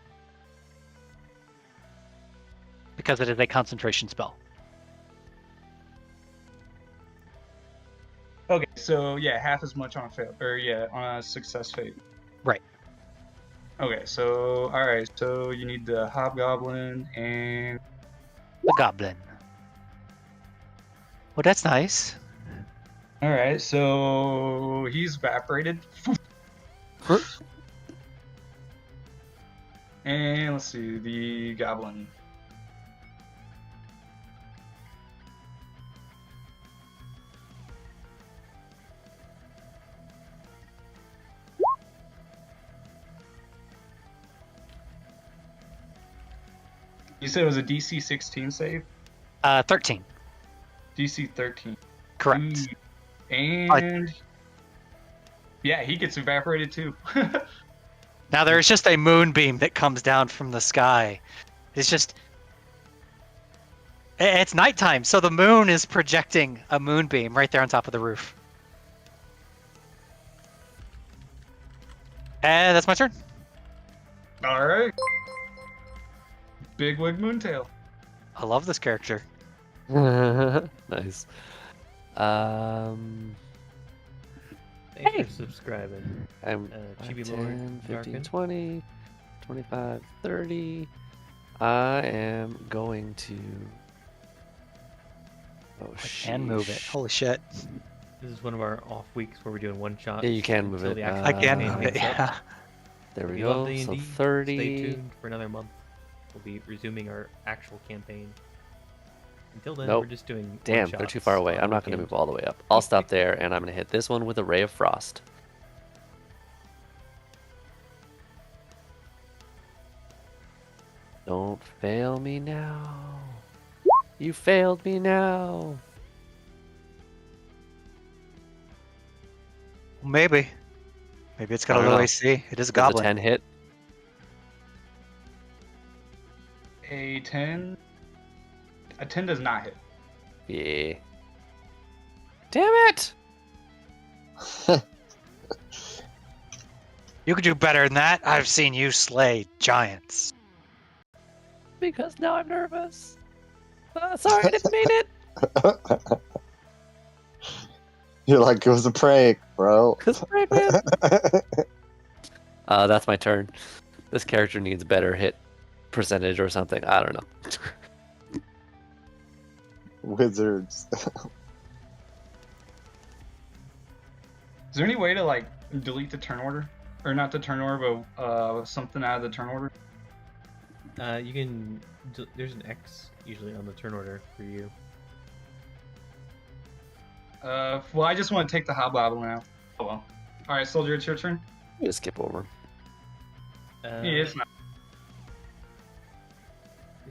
Because it is a concentration spell. Okay, so yeah, half as much on a fail, or yeah, on a success fate. Right. Okay, so alright, so you need the hobgoblin and The Goblin. Well, that's nice. alright, so he's evaporated. And let's see, the goblin. You said it was a DC 16 save? 13. DC 13. Correct. Ooh, and yeah, he gets evaporated too. Now there's just a moonbeam that comes down from the sky. It's just... It's nighttime, so the moon is projecting a moonbeam right there on top of the roof. And that's my turn. Alright. Bigwig Moontail. I love this character. Nice. Thanks Hey. for subscribing. I'm 5, Chibi 10, Lord, 15, Darken. 20, 25, 30. I am going to... Oh, I can move it. sheesh. Holy shit. This is one of our off weeks where we're doing one shots. Yeah, you can move until it. the actual I can campaign move it, picks up. yeah. There If we you love go. So D&D, 30. Stay tuned for another month. We'll be resuming our actual campaign. Until then, Nope. we're just doing Damn, they're too far away. I'm not going to move all the way up. I'll stop there, and I'm going to hit this one with a Ray of Frost. Don't fail me now. You failed me now. Maybe. Maybe it's got I a don't low know. AC. It is a Does a goblin. 10 hit? A 10. A 10 does not hit. Yeah. Damn it! You could do better than that. I've seen you slay giants. Because now I'm nervous. Sorry, I didn't mean it. You're like, it was a prank, bro. That's my turn. This character needs better hit percentage or something. I don't know. Wizards. Is there any way to like delete the turn order, or not the turn order, but something out of the turn order? You can. There's an X usually on the turn order for you. Well, I just want to take the hobgoblin out. Oh well. All right, soldier, it's your turn. Just skip over. Yeah, it's not.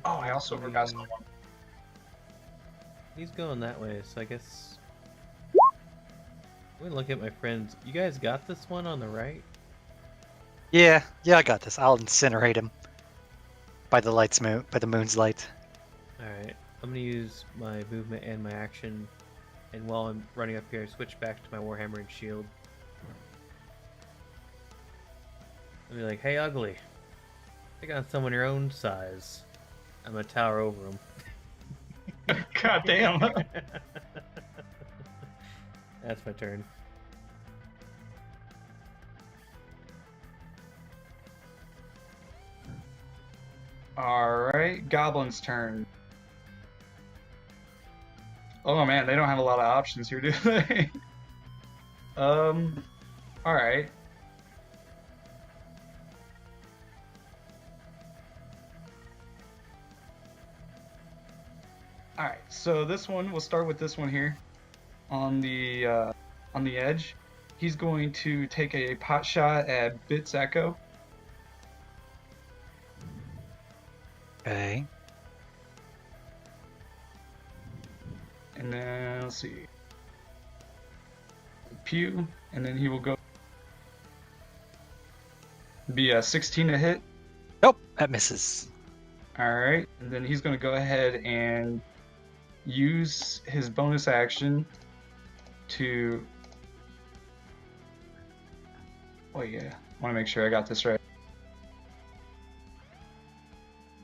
Oh, I also forgot someone. He's going that way, so I guess. Let me look at my friends. You guys got this one on the right? Yeah, I got this. I'll incinerate him by the moon's light. Alright, I'm gonna use my movement and my action, and while I'm running up here, I switch back to my warhammer and shield. I'll be like, hey ugly, take on someone your own size. I'm gonna tower over him. God damn. That's my turn. Alright, Goblin's turn. Oh man, they don't have a lot of options here, do they? Alright. Alright, so this one, we'll start with this one here. On the edge. He's going to take a pot shot at Bit's Echo. Okay. And then, let's see. Pew. And then he will go. Be a 16 to hit. Nope, that misses. Alright. And then he's going to go ahead and use his bonus action to. Oh, yeah. I want to make sure I got this right.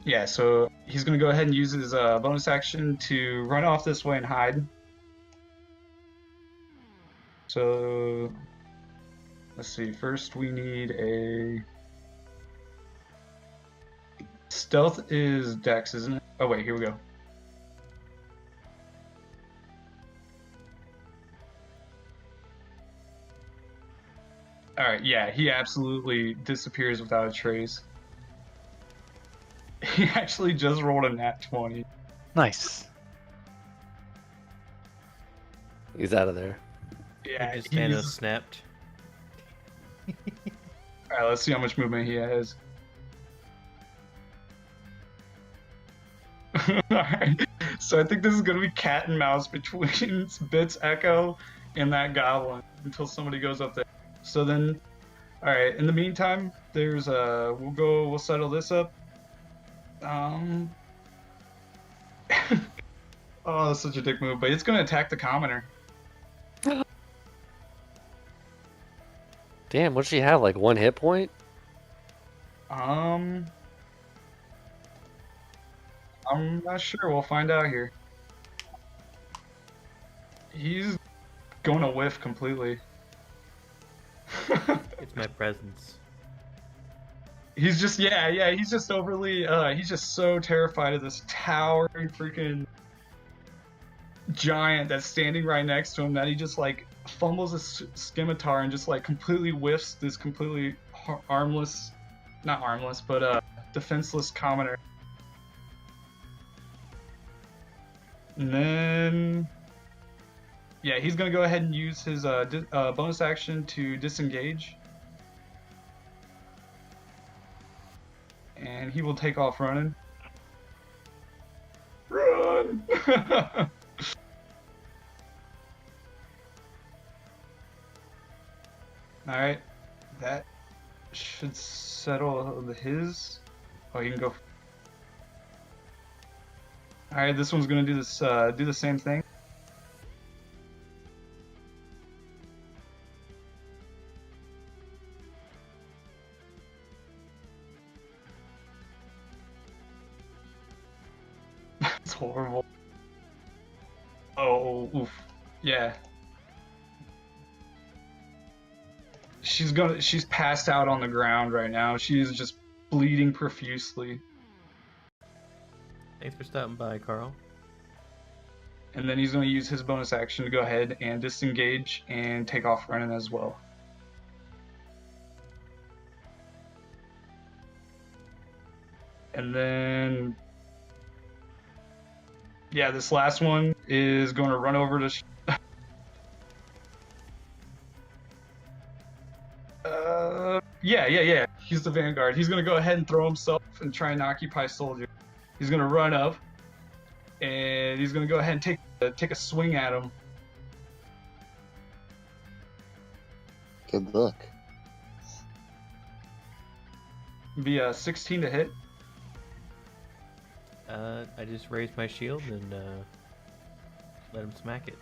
Yeah, so he's going to go ahead and use his bonus action to run off this way and hide. So, let's see. First, we need a... Stealth is Dex, isn't it? Oh, wait, here we go. Alright, yeah, he absolutely disappears without a trace. He actually just rolled a nat 20. Nice. He's out of there. Yeah, His Thanos snapped. Alright, let's see how much movement he has. Alright, so I think this is going to be cat and mouse between Bit's Echo and that goblin until somebody goes up there. So then, alright, in the meantime, there's we'll settle this up. Oh, that's such a dick move, but it's going to attack the commoner. Damn, what does she have? Like 1 hit point? I'm not sure. We'll find out here. He's going to whiff completely. It's my presence. He's just, yeah, he's just overly, he's just so terrified of this towering freaking giant that's standing right next to him that he just, like, fumbles his scimitar and just, like, completely whiffs this completely armless, not armless, but, defenseless commoner. And then, yeah, he's gonna go ahead and use his, bonus action to disengage. And he will take off running. Run! Alright, that should settle his. Oh, you can go. Alright, this one's gonna do this. Do the same thing. horrible. Oh, oof. Yeah. She's passed out on the ground right now. She's just bleeding profusely. Thanks for stopping by, Carl. And then he's going to use his bonus action to go ahead and disengage and take off running as well. And then, yeah, this last one is going to run over to... Yeah. He's the vanguard. He's going to go ahead and throw himself and try and occupy Soldier. He's going to run up, and he's going to go ahead and take a swing at him. Good luck. Be a 16 to hit. I just raised my shield and let him smack it.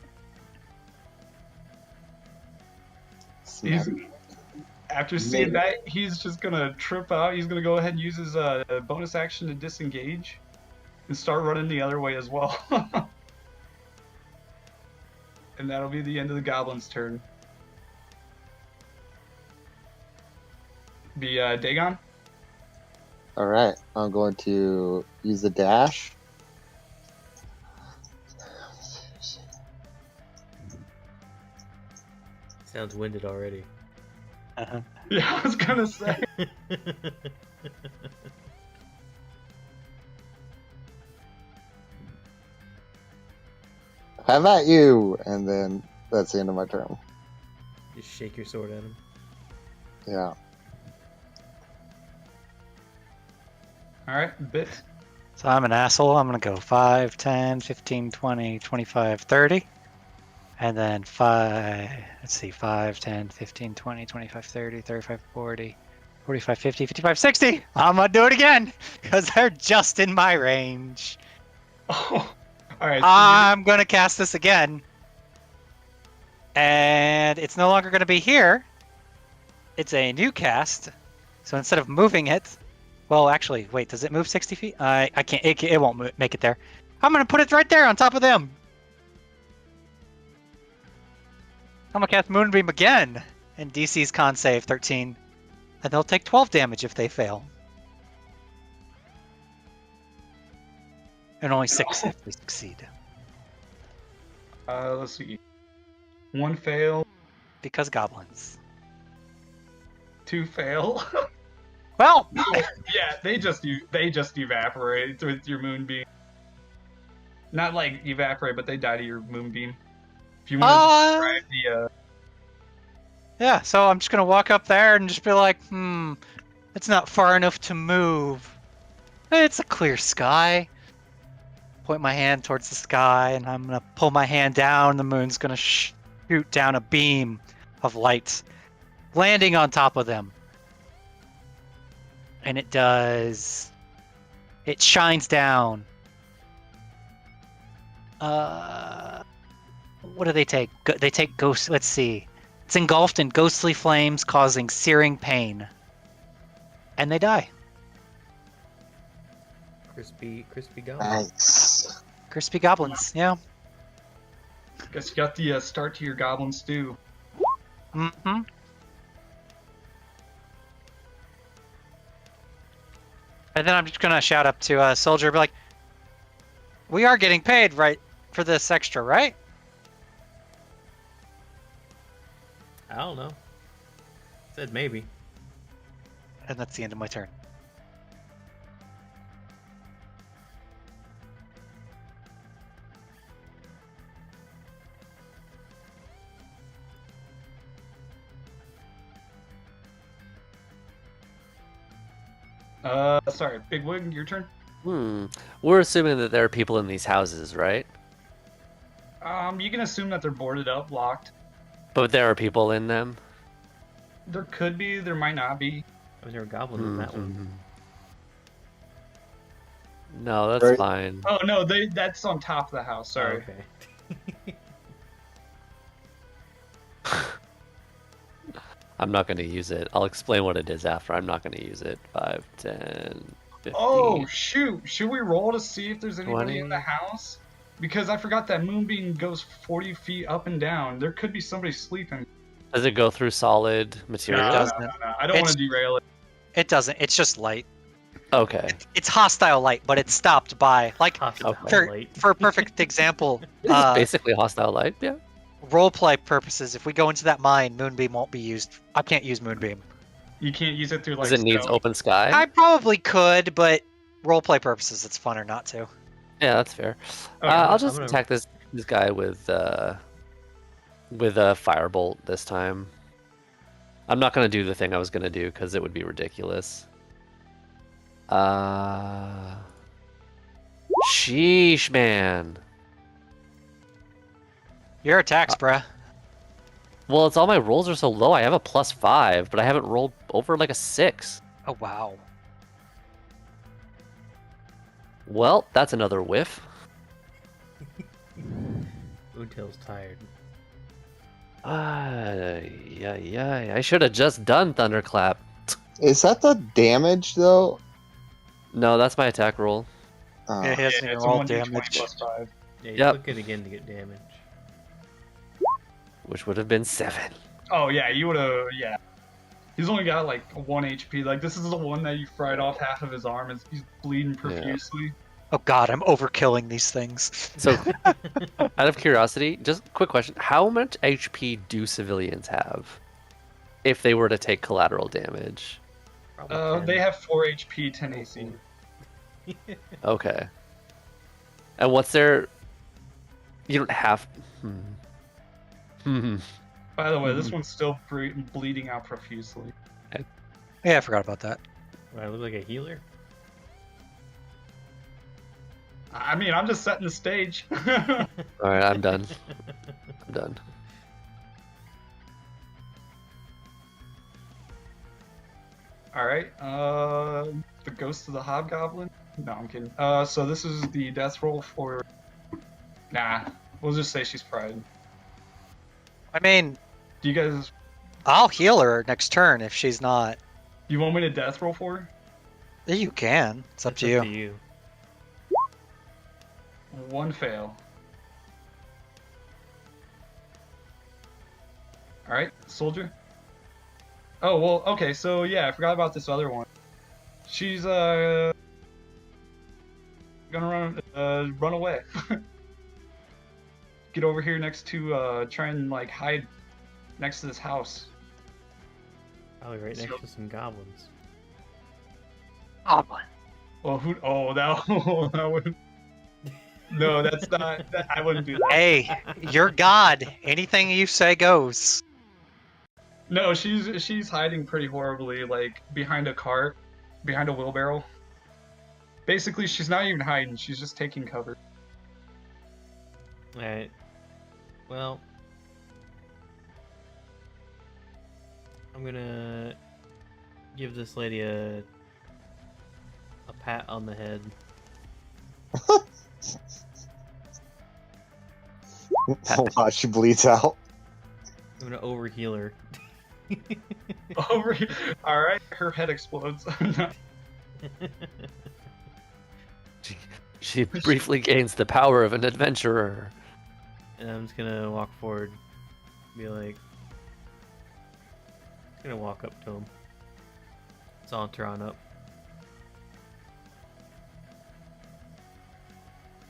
After seeing that, he's just gonna trip out. He's gonna go ahead and use his bonus action to disengage and start running the other way as well. And that'll be the end of the goblin's turn. Be Dagon. All right, I'm going to use the dash. Sounds winded already. Yeah, I was gonna say. Have at you, and then that's the end of my turn. Just shake your sword at him. Yeah. All right, Bit. So I'm an asshole. I'm going to go 5, 10, 15, 20, 25, 30. And then 5, 10, 15, 20, 25, 30, 35, 40, 45, 50, 55, 60. I'm going to do it again because they're just in my range. Oh, all right. I'm going to cast this again. And it's no longer going to be here. It's a new cast. So instead of moving it, well, actually, wait, does it move 60 feet? I can't, it won't make it there. I'm going to put it right there on top of them. I'm going to cast Moonbeam again. And DC's con save 13. And they'll take 12 damage if they fail. And only 6 if they succeed. Let's see. 1 fail, Because goblins. 2 fail. Well, Yeah, they just evaporate with your moonbeam. Not like evaporate, but they die to your moonbeam. If you want to describe the yeah, so I'm just going to walk up there and just be like, it's not far enough to move. It's a clear sky. Point my hand towards the sky, and I'm going to pull my hand down. The moon's going to shoot down a beam of light, landing on top of them. And it does... It shines down. What do they take? They take ghost... Let's see. It's engulfed in ghostly flames, causing searing pain. And they die. Crispy goblin. Nice. Crispy goblins, yeah. guess you got the start to your goblin stew. Mm-hmm. And then I'm just gonna shout up to Soldier, be like, "We are getting paid, right, for this extra, right?" I don't know. Said maybe. And that's the end of my turn. Sorry, Bigwig, your turn. We're assuming that there are people in these houses, right? You can assume that they're boarded up, locked. But there are people in them? There could be, there might not be. I was never goblins in that one. No, that's Right. fine. Oh no, that's on top of the house. Sorry. Okay. I'm not going to use it. I'll explain what it is after. I'm not going to use it. 5, 10, 15, Oh shoot! Should we roll to see if there's anybody in the 20. house? Because I forgot that moonbeam goes 40 feet up and down. There could be somebody sleeping. Does it go through solid No, material? no, doesn't. no, no. I don't want to derail it. It doesn't. It's just light. Okay. It's hostile light, but it's stopped by like Hostile Okay. light. for a perfect example. It's basically hostile light, yeah. Roleplay purposes, if we go into that mine, moonbeam won't be used. I can't use moonbeam. You can't use it through like. Does it needs stealth. open sky? I probably could, but roleplay purposes, it's funner not to. Yeah, that's fair. Okay, I'll I'm just gonna- attack this guy with a firebolt this time. I'm not gonna do the thing I was gonna do because it would be ridiculous. Sheesh, man. Your attacks, bruh. Well, it's all my rolls are so low. I have a +5, but I haven't rolled over like a 6. Oh wow. Well, that's another whiff. Moontail's tired. Yeah. I should have just done Thunderclap. Is that the damage though? No, that's my attack roll. Yeah, he Yeah, doesn't even it's a roll 1d20 damage. plus 5. Yeah, you Yep. click it again to get damage. Which would have been 7. Oh yeah, you would have. Yeah. He's only got like 1 HP. Like this is the one that you fried off half of his arm, and he's bleeding profusely. Oh god, I'm overkilling these things. So, out of curiosity, just quick question: how much HP do civilians have if they were to take collateral damage? Probably They have 4 HP, 10 AC. Okay. And what's their? You don't have. By the way, this one's still bleeding out profusely. Yeah, I forgot about that. I look like a healer. I mean, I'm just setting the stage. All right, I'm done. I'm done. All right. The ghost of the hobgoblin. No, I'm kidding. So this is the death roll for. Nah, we'll just say she's fried. I mean, Do you guys? I'll heal her next turn if she's not. You want me to death roll for her? Yeah, you can. It's up It's to you. 1 fail. All right, soldier. Oh well, okay. So yeah, I forgot about this other one. She's gonna run away. Get over here next to try and like hide next to this house. Probably right next So- to some goblins. Goblin. Well, who? Oh, that would. No, that's not. I wouldn't do that. Hey, you're God. Anything you say goes. No, she's hiding pretty horribly, like behind a cart, behind a wheelbarrow. Basically, she's not even hiding. She's just taking cover. Alright. Well, I'm gonna give this lady a pat on the head. Wow, she bleeds out. I'm gonna overheal her. Over. All right, her head explodes. She briefly gains the power of an adventurer. And I'm just gonna walk forward, be like, gonna walk up to him, saunter on up.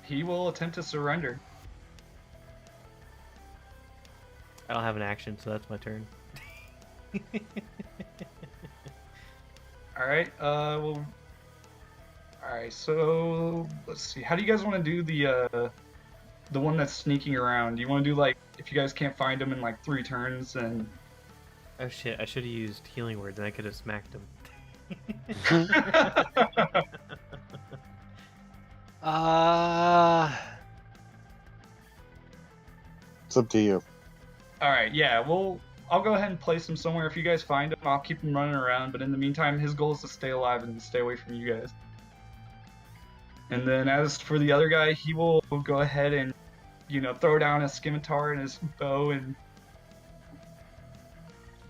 He will attempt to surrender. I don't have an action, so that's my turn. All right. Well. All right. So let's see. How do you guys want to do the one that's sneaking around? Do you want to do like if you guys can't find him in like 3 turns and? Oh shit! I should have used healing words, and I could have smacked him. It's up to you. All right. Yeah. Well, I'll go ahead and place him somewhere. If you guys find him, I'll keep him running around. But in the meantime, his goal is to stay alive and stay away from you guys. And then as for the other guy, he will go ahead and, throw down his scimitar and his bow and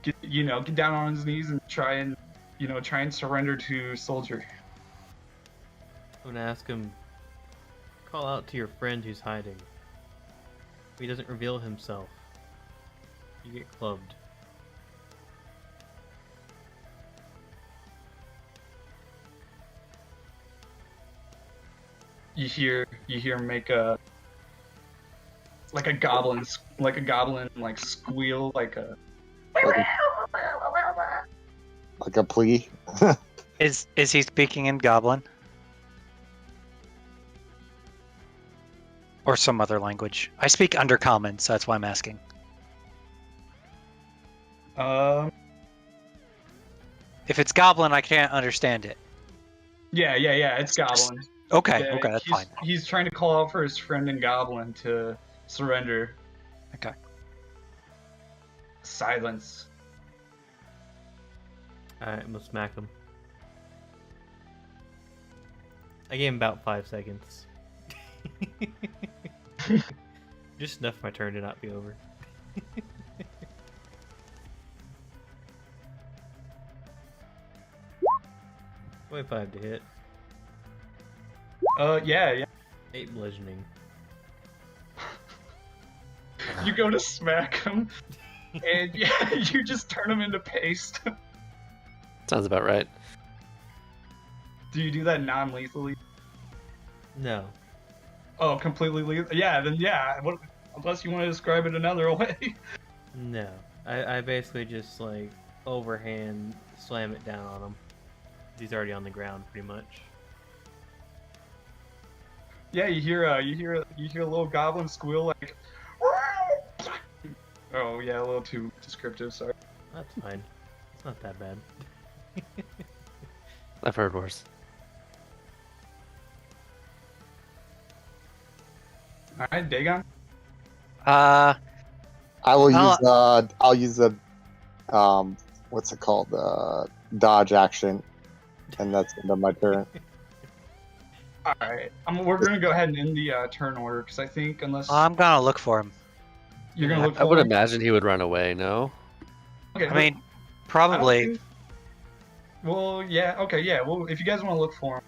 get down on his knees and try and surrender to soldier. I'm gonna ask him, call out to your friend who's hiding. If he doesn't reveal himself, you get clubbed. You hear him make a goblin like squeal like a Like a plea. Is he speaking in Goblin? Or some other language? I speak Undercommon, so that's why I'm asking. If it's Goblin, I can't understand it. yeah, it's goblin. Okay, Yeah, okay, that's fine. He's trying to call out for his friend in goblin to surrender. Okay. Silence. Alright, I'm gonna smack him. I gave him about 5 seconds. Just enough for my turn to not be over. 25 to hit. Yeah. 8 bludgeoning. You go to smack him, and yeah, you just turn him into paste. Sounds about right. Do you do that non-lethally? No. Oh, completely lethal? Yeah, then yeah. What, unless you want to describe it another way. No. I basically just like overhand slam it down on him. He's already on the ground pretty much. Yeah, you hear a little goblin squeal like. Oh yeah, a little too descriptive. Sorry. That's fine. It's not that bad. I've heard worse. All right, Dagon. Uh, I'll use the what's it called? Dodge action, and that's the end of my turn. All right, we're gonna go ahead and end the turn order because I think unless I'm gonna look for him. you're gonna look for I would him? imagine he would run away, no? Okay, I mean, I don't probably. think- Well, yeah. Okay, yeah. Well, if you guys want to look for him,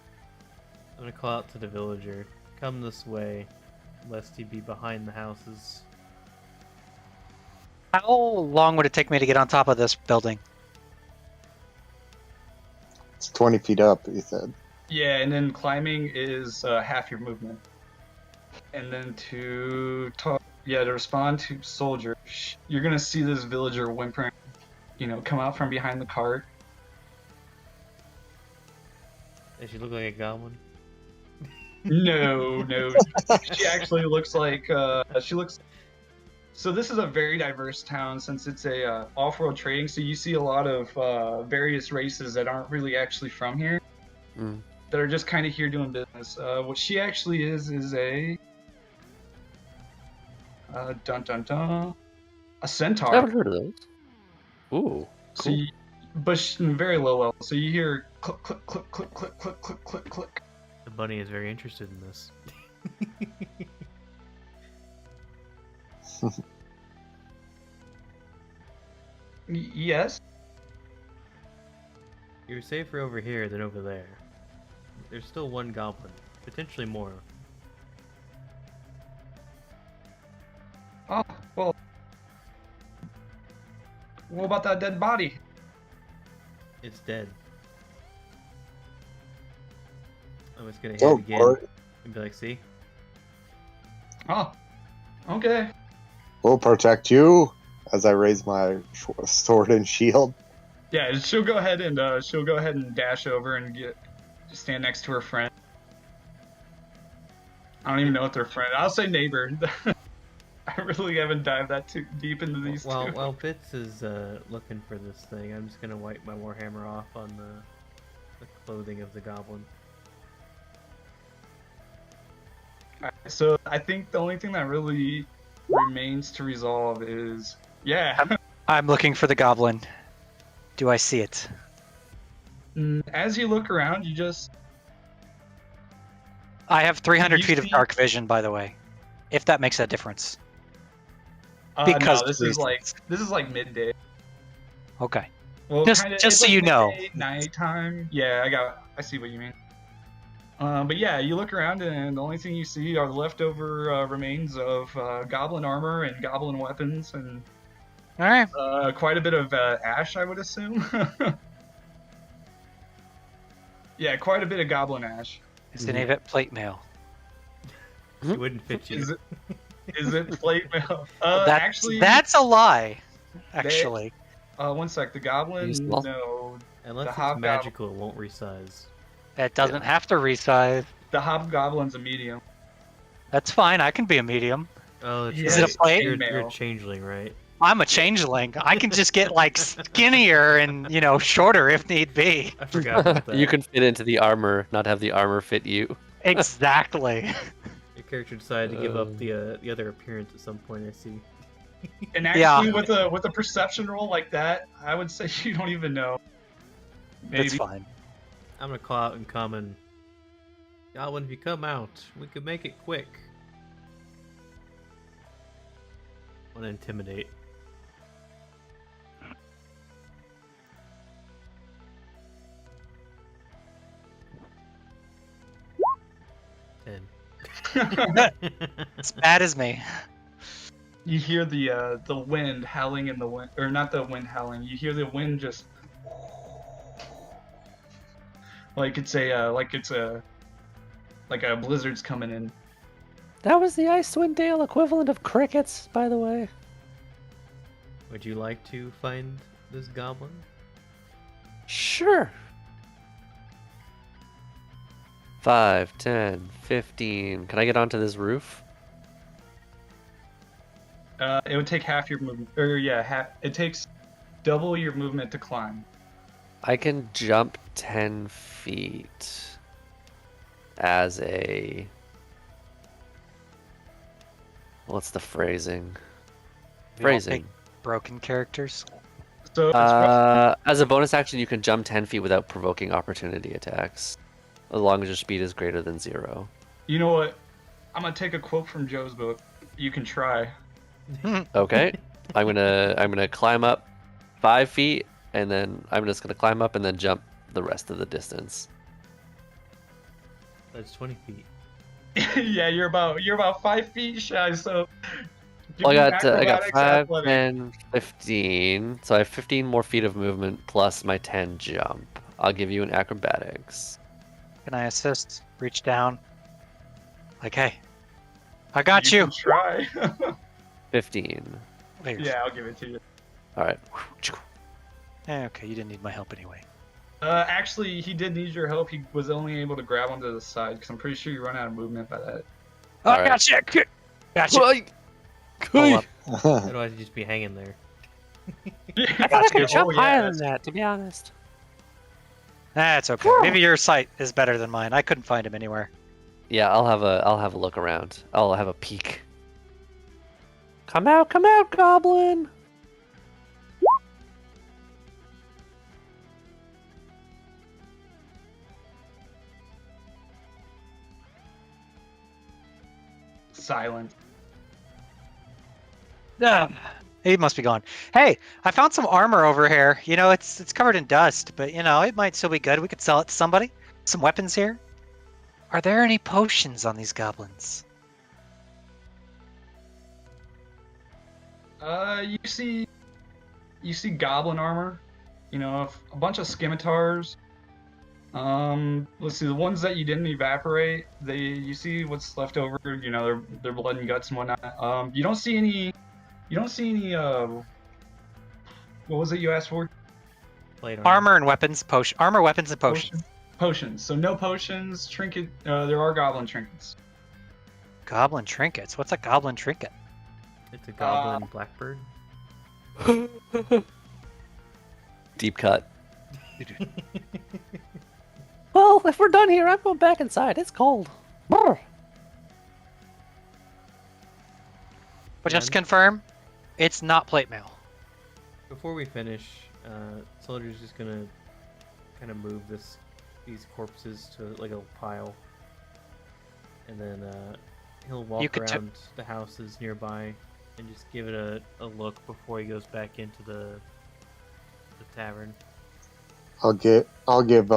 I'm gonna call out to the villager. Come this way, lest he be behind the houses. How long would it take me to get on top of this building? It's 20 feet up, he said. yeah, and then climbing is half your movement, and then to respond to soldier, you're gonna see this villager whimpering, come out from behind the cart. Does she look like a goblin? No. She actually looks like So this is a very diverse town since it's a off-world trading. So you see a lot of various races that aren't really actually from here, that are just kind of here doing business. What she actually is a a centaur. I haven't heard of those. Ooh. So but very low level. So you hear click, click, click, click, click, click, click, click, click. The bunny is very interested in this. Yes. You're safer over here than over there. There's still one goblin, potentially more. Oh, well. What about that dead body? It's dead. I'm just gonna hit Oh, it again Bart. and be like, see? Oh, okay. We'll protect you as I raise my sword and shield. Yeah, she'll go ahead and dash over and stand next to her friend. I don't even know if they're friend. I'll say neighbor. I really haven't dived that too deep into these two. While Fitz is looking for this thing, I'm just gonna wipe my warhammer off on the clothing of the goblin. Alright, so I think the only thing that really remains to resolve is I'm looking for the goblin. Do I see it? as you look around, you just I have 300 You feet of see- dark vision, by the way. If that makes a difference. no, Because this is like midday. Okay. Well, Just kinda, so it's you like know. midday, nighttime. Yeah, I see what you mean. But yeah, you look around and the only thing you see are the leftover remains of goblin armor and goblin weapons and All right. quite a bit of ash, I would assume. Yeah, quite a bit of goblin ash. Is any of it plate mail? It wouldn't fit you. Is it plate mail? Actually, that's a lie. Actually, one sec. The goblin, Useful. no. Unless The it's hobgoblin- magical, it won't resize. it doesn't have to resize. The hobgoblin's a medium. That's fine. I can be a medium. Oh, that's Yeah, Is it a plate? You're Mail. a changeling, right? I'm a changeling. I can just get like skinnier and shorter if need be. I forgot about that. You can fit into the armor, not have the armor fit you. Exactly. Your character decided to give up the other appearance at some point. I see. And actually, with a perception roll like that, I would say you don't even know. Maybe. That's fine. I'm gonna call out in common. Goblin, if you come out, we could make it quick. I want to intimidate. As bad as me. You hear the wind howling in the wind, or not the wind howling. You hear the wind just like it's a blizzard's coming in. That was the Icewind Dale equivalent of crickets, by the way. Would you like to find this goblin? Sure. 5, 10, 15. Can I get onto this roof? It would take half your movement, or yeah, it takes double your movement to climb. I can jump 10 feet as a... What's the phrasing? We don't Phrasing. pick broken characters. So it's As a bonus action, you can jump 10 feet without provoking opportunity attacks, as long as your speed is greater than 0. you know what? I'm gonna take a quote from Joe's book. You can try. Okay, I'm gonna climb up 5 feet, and then I'm just gonna climb up and then jump the rest of the distance. That's 20 feet. Yeah, you're about 5 feet shy. So give Well, me I got acrobatics, 5, athletics. 10, 15. So I have 15 more feet of movement plus my 10 jump. I'll give you an acrobatics. Can I assist? Reach down. Like, hey, I got you. Can try. 15. There. Yeah, I'll give it to you. All right. Okay, you didn't need my help anyway. Actually, he did need your help. He was only able to grab onto the side because I'm pretty sure you run out of movement by that. Oh, All right. gotcha. Gotcha. Pull up. Otherwise, you'd just be hanging there. I thought I could jump Oh, yeah, higher than that, to be honest. That's okay. Maybe your sight is better than mine. I couldn't find him anywhere. Yeah, I'll have a look around. I'll have a peek. Come out, goblin! Silent. He must be gone. Hey, I found some armor over here. It's covered in dust, but it might still be good. We could sell it to somebody. Some weapons here. Are there any potions on these goblins? You see goblin armor. A bunch of scimitars. Let's see, the ones that you didn't evaporate. You see what's left over. Their blood and guts and whatnot. You don't see any. What was it you asked for? Plate Armor and weapons. Armor, weapons, and potions. Potions. So no potions. Trinket. There are goblin trinkets. Goblin trinkets. What's a goblin trinket? It's a goblin blackbird. Deep cut. Well, if we're done here, I'm going back inside. It's cold. Brr. But just to confirm, it's not plate mail. Before we finish, Soldier's just gonna kind of move these corpses to like a pile, and then he'll walk around the houses nearby and just give it a look before he goes back into the tavern. I'll give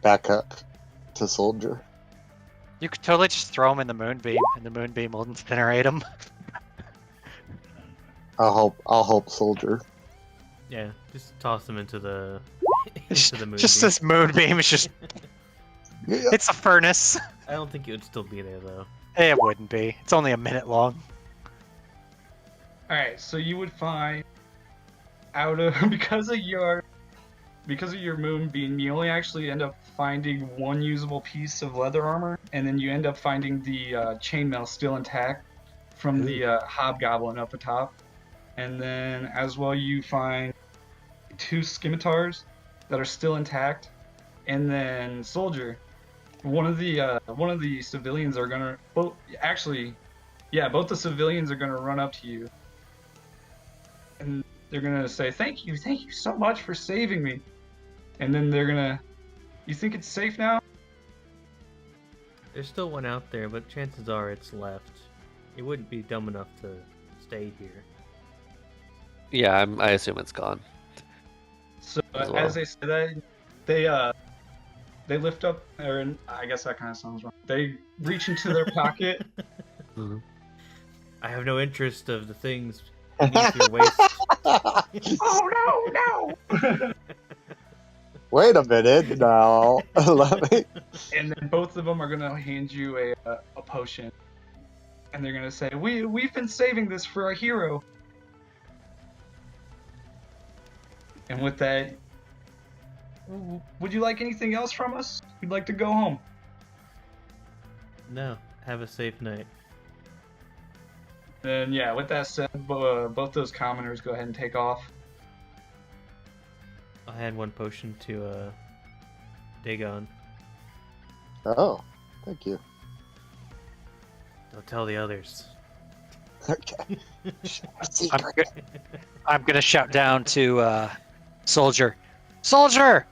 backup to Soldier. You could totally just throw him in the moonbeam, and the moonbeam will incinerate him. I'll help soldier. Yeah, just toss them into the moon. Just this moonbeam is just. Yeah. It's a furnace. I don't think it would still be there though. It wouldn't be. It's only a minute long. All right, so you would find out of because of your moonbeam, you only actually end up finding one usable piece of leather armor, and then you end up finding the chainmail still intact from the hobgoblin up atop, and then as well you find 2 scimitars that are still intact, and then soldier, one of the civilians are gonna both the civilians are gonna run up to you, and they're gonna say thank you so much for saving me. And then they're gonna... You think it's safe now? There's still one out there, but chances are it's left. It wouldn't be dumb enough to stay here. Yeah, I assume it's gone. So As well. as they say that, they lift up, or I guess that kind of sounds wrong. They reach into their pocket. Mhm. I have no interest of the things beneath your waist. Oh no! Wait a minute. No. Let me. And then both of them are gonna hand you a potion, and they're gonna say, "We've been saving this for our hero." And with that, would you like anything else from us? We'd like to go home. No, have a safe night. And yeah, with that said, both those commoners go ahead and take off. I'll hand one potion to Dagon. Oh, thank you. Don't tell the others. Okay. I'm gonna shout down to Soldier. Soldier,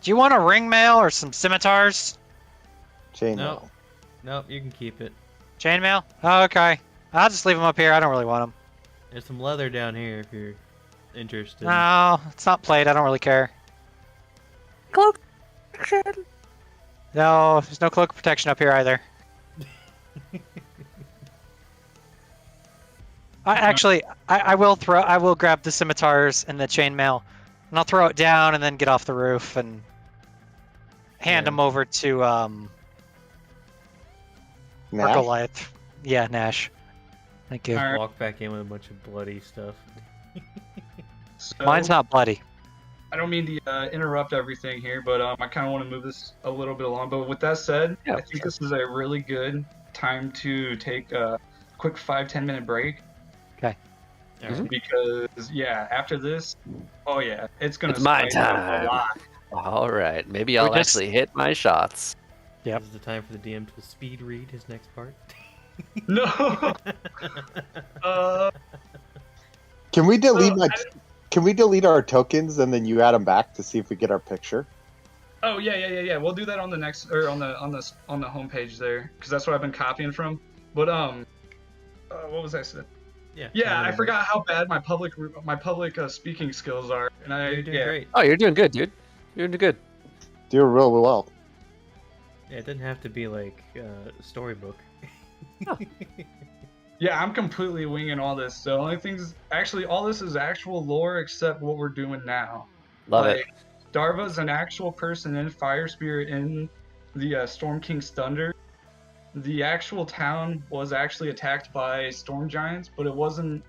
do you want a ring mail or some scimitars? Chainmail. Nope. Nope, you can keep it. Chainmail? Oh, okay. I'll just leave them up here. I don't really want them. There's some leather down here if you're interested. No, it's not plate. I don't really care. Cloak. No, there's no cloak protection up here either. I will grab the scimitars and the chainmail, and I'll throw it down and then get off the roof and hand them over to Nash? Goliath. Yeah, Nash. Thank you. All right. Walk back in with a bunch of bloody stuff. So, Mine's not bloody. I don't mean to interrupt everything here, but I kind of want to move this a little bit along. But with that said, Yeah, I think this is a really good time to take a quick 5-10 minute break. Okay. Alright. Because yeah, after this, oh yeah, it's gonna. It's my spice up time. a lot. All right, maybe I'll just- actually hit my shots. Yep. This is the time for the DM to speed read his next part. No. Can we delete so Can we delete our tokens and then you add them back to see if we get our picture? Oh yeah. We'll do that on the next or on the homepage there, because that's what I've been copying from. But what was I saying? Yeah, I forgot how bad my public speaking skills are, and You're doing great. Oh, you're doing good, dude. You're doing good. Do real well. Yeah, it didn't have to be like storybook. Yeah, I'm completely winging all this. The only things, actually, all this is actual lore except what we're doing now. Love it. Darva's an actual person in Fire Spirit in the Storm King's Thunder. The actual town was actually attacked by storm giants, but it wasn't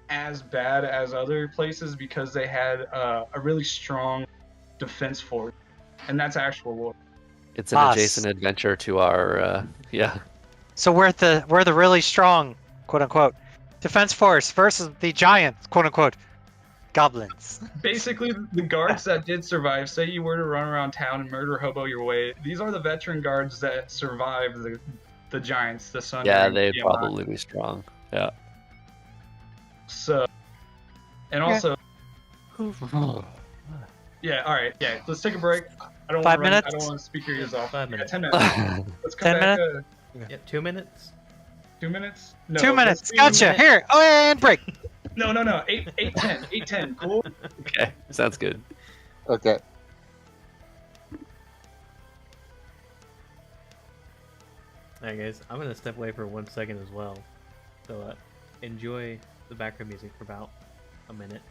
as bad as other places because they had a really strong defense force, and that's actual lore. It's an Us. adjacent adventure to our, yeah. So we're the really strong, quote unquote, defense force versus the giant, quote unquote, goblins. Basically, the guards that did survive, say you were to run around town and murder hobo your way, these are the veteran guards that survived the giants, the sun. Yeah, Ring, they'd Tiamat. probably be strong. Yeah. So, and Okay. also, yeah, all right, yeah, let's take a break. I don't 5 want minutes? I don't want to speak your ears off. 5 minutes. 10 minutes. Let's come 10 back. minutes? Yep, 2 minutes. 2 minutes? No, 2 minutes. let's do- Gotcha. Here. Oh, and break. No. 8:10. Cool. Okay, sounds good. Okay. Alright guys, I'm gonna step away for 1 second as well. So enjoy the background music for about a minute.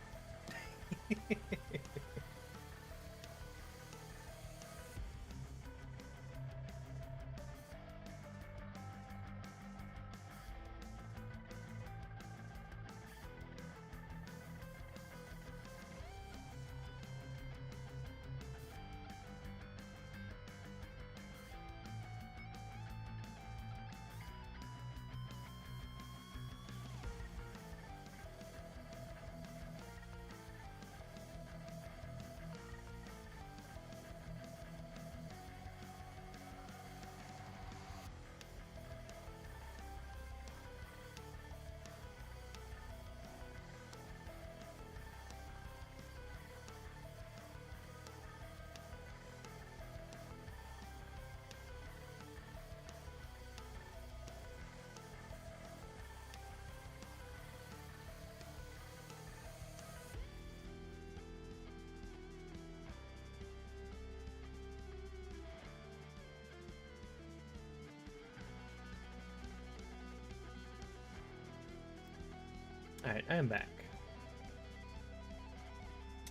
Alright, I am back.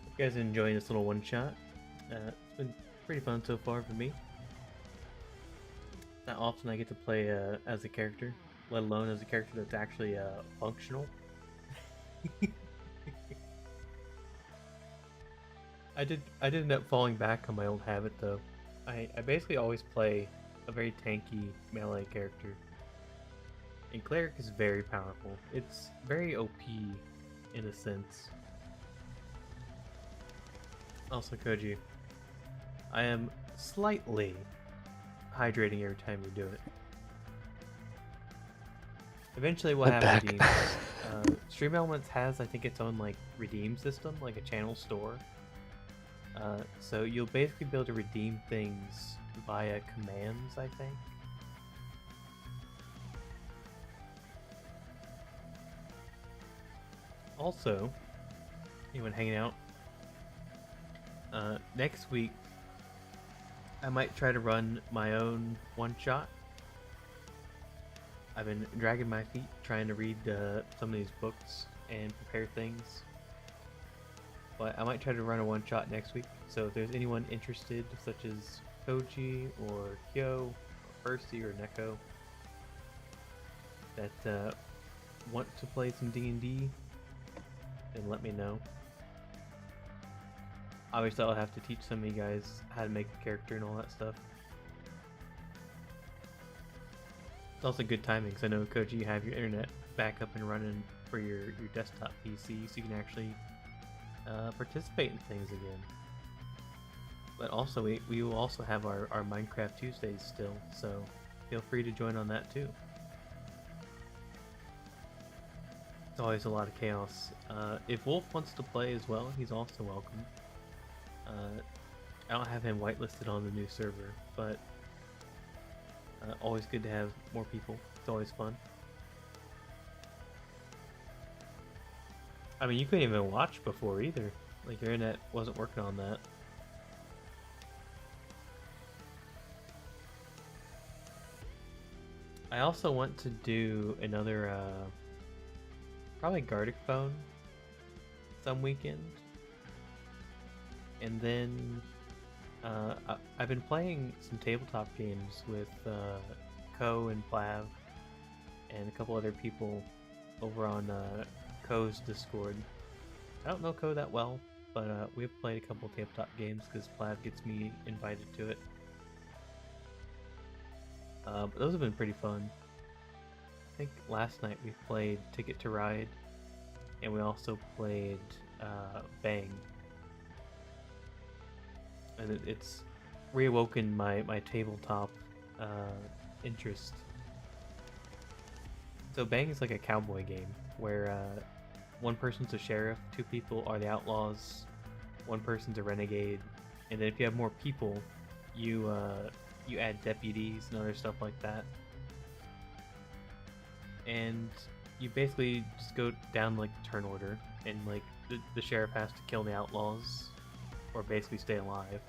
Hope you guys are enjoying this little one-shot. It's been pretty fun so far for me. Not often I get to play as a character, let alone as a character that's actually functional. I did end up falling back on my old habit though. I basically always play a very tanky melee character. And Cleric is very powerful. It's very OP in a sense. Also, Koji, I am slightly hydrating every time you do it. Eventually we'll I'm have back. redeems. Stream Elements has, I think, its own like redeem system, like a channel store. So you'll basically be able to redeem things via commands, I think. Also, anyone hanging out? Next week, I might try to run my own one-shot. I've been dragging my feet trying to read some of these books and prepare things. But I might try to run a one-shot next week. So if there's anyone interested, such as Koji or Kyo, or Percy or Neko, that want to play some D&D, then let me know. Obviously, I'll have to teach some of you guys how to make a character and all that stuff. It's also good timing because I know, Koji, you have your internet back up and running for your desktop PC, so you can actually participate in things again. But also, we will also have our Minecraft Tuesdays still, so feel free to join on that too. It's always a lot of chaos. If Wolf wants to play as well, he's also welcome. I don't have him whitelisted on the new server, but always good to have more people. It's always fun. I mean, you couldn't even watch before either. Like, your internet wasn't working on that. I also want to do another, probably Gardic Phone some weekend. And then, I've been playing some tabletop games with Ko and Plav and a couple other people over on Ko's Discord. I don't know Ko that well, but we've played a couple tabletop games because Plav gets me invited to it. But those have been pretty fun. I think last night we played Ticket to Ride, and we also played Bang. And it's reawoken my tabletop interest. So Bang is like a cowboy game where one person's a sheriff, two people are the outlaws, one person's a renegade, and then if you have more people, you add deputies and other stuff like that. And you basically just go down like the turn order, and like the sheriff has to kill the outlaws or basically stay alive.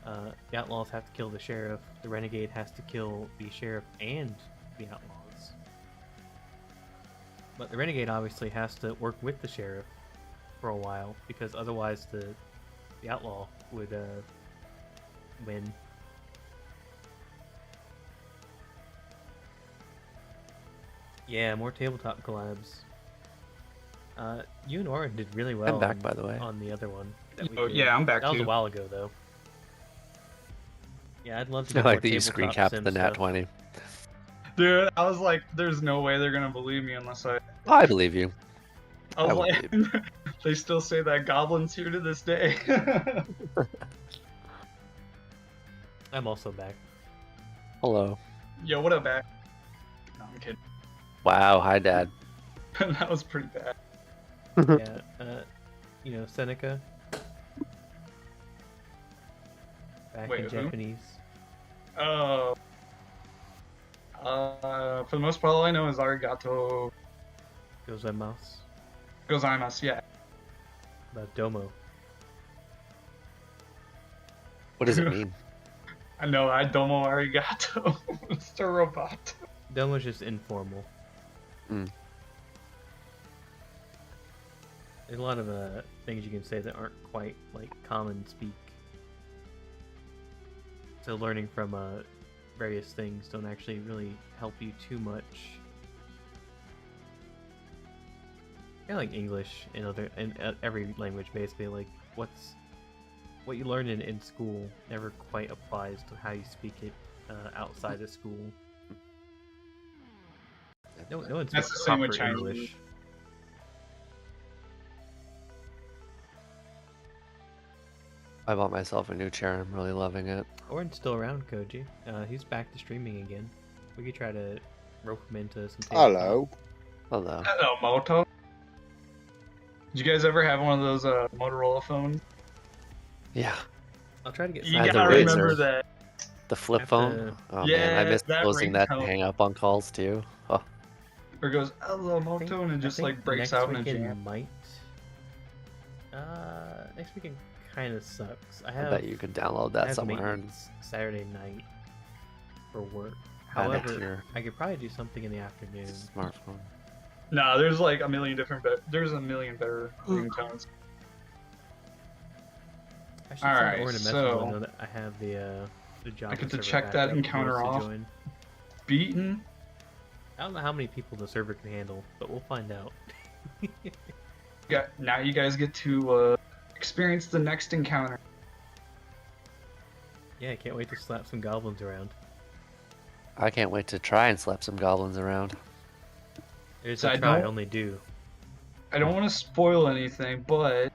The outlaws have to kill the sheriff. The renegade has to kill the sheriff and the outlaws. But the renegade obviously has to work with the sheriff for a while, because otherwise the outlaw would win. Yeah, more tabletop collabs. You and Oren did really well. I'm back, by the way. On the other one. That we Oh, did. yeah, I'm back That was too. a while ago, though. Yeah, I'd love to I get more like that you screen tabletop capped sim the nat stuff. 20. Dude, I was like, there's no way they're gonna believe me unless I. I believe you. I was I would like, they still say that goblin's here to this day. I'm also back. Hello. Yo, what up, back? No, I'm kidding. Wow, hi, Dad. That was pretty bad. Yeah, you know, Seneca. Back Wait, in who? Japanese. For the most part, all I know is arigato Gozaimasu. gozaimasu. Yeah. About Domo. What does it mean? I know. I domo arigato, Mr. Robot. Domo's just informal. Mm. There's a lot of things you can say that aren't quite like common speak. So learning from various things don't actually really help you too much. Kind of like English in every language, basically. Like what you learn in school never quite applies to how you speak it outside of school. No one That's speaks the same with proper Chinese. English. I bought myself a new chair. I'm really loving it. Oren's still around, Koji. He's back to streaming again. We could try to rope him into some tabletop. Hello. Hello. Hello, Moto. Did you guys ever have one of those Motorola phones? Yeah. I'll try to get You I had some. the gotta Razr. remember that. The flip Have phone. to- Oh Yeah, man, I miss that closing that to ringtone. hang up on calls too. Oh, Or it goes hello, I think- Moto, and it just I think like breaks next out in a weekend jam. might. Next weekend kind of sucks. I I have. bet you could download I that have somewhere. And maintenance Saturday night for work. add it to However, your I could probably do something in the afternoon. smartphone. Nah, there's like a million different. There's a million better ringtones. I should All send right, Oren a message so- when I know that I have the job. I get to server check back that up if he encounter wants to off. join. Beaten. I don't know how many people the server can handle, but we'll find out. Now you guys get to experience the next encounter. Yeah, I can't wait to slap some goblins around. I can't wait to try and slap some goblins around. There's So a I try, don't- only do. I don't want to spoil anything, but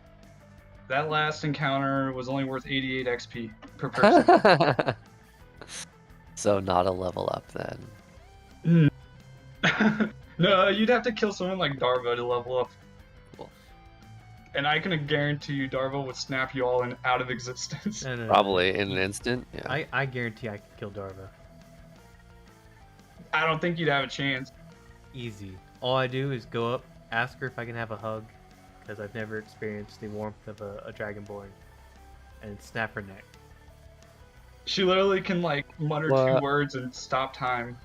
that last encounter was only worth 88 XP per person. So not a level up then. No, you'd have to kill someone like Darva to level up. Cool. And I can guarantee you Darva would snap you all out of existence. No. Probably in an instant. Yeah. I guarantee I could kill Darva. I don't think you'd have a chance. Easy. All I do is go up, ask her if I can have a hug, because I've never experienced the warmth of a Dragonborn, and snap her neck. She literally can like mutter two What? words and stop time.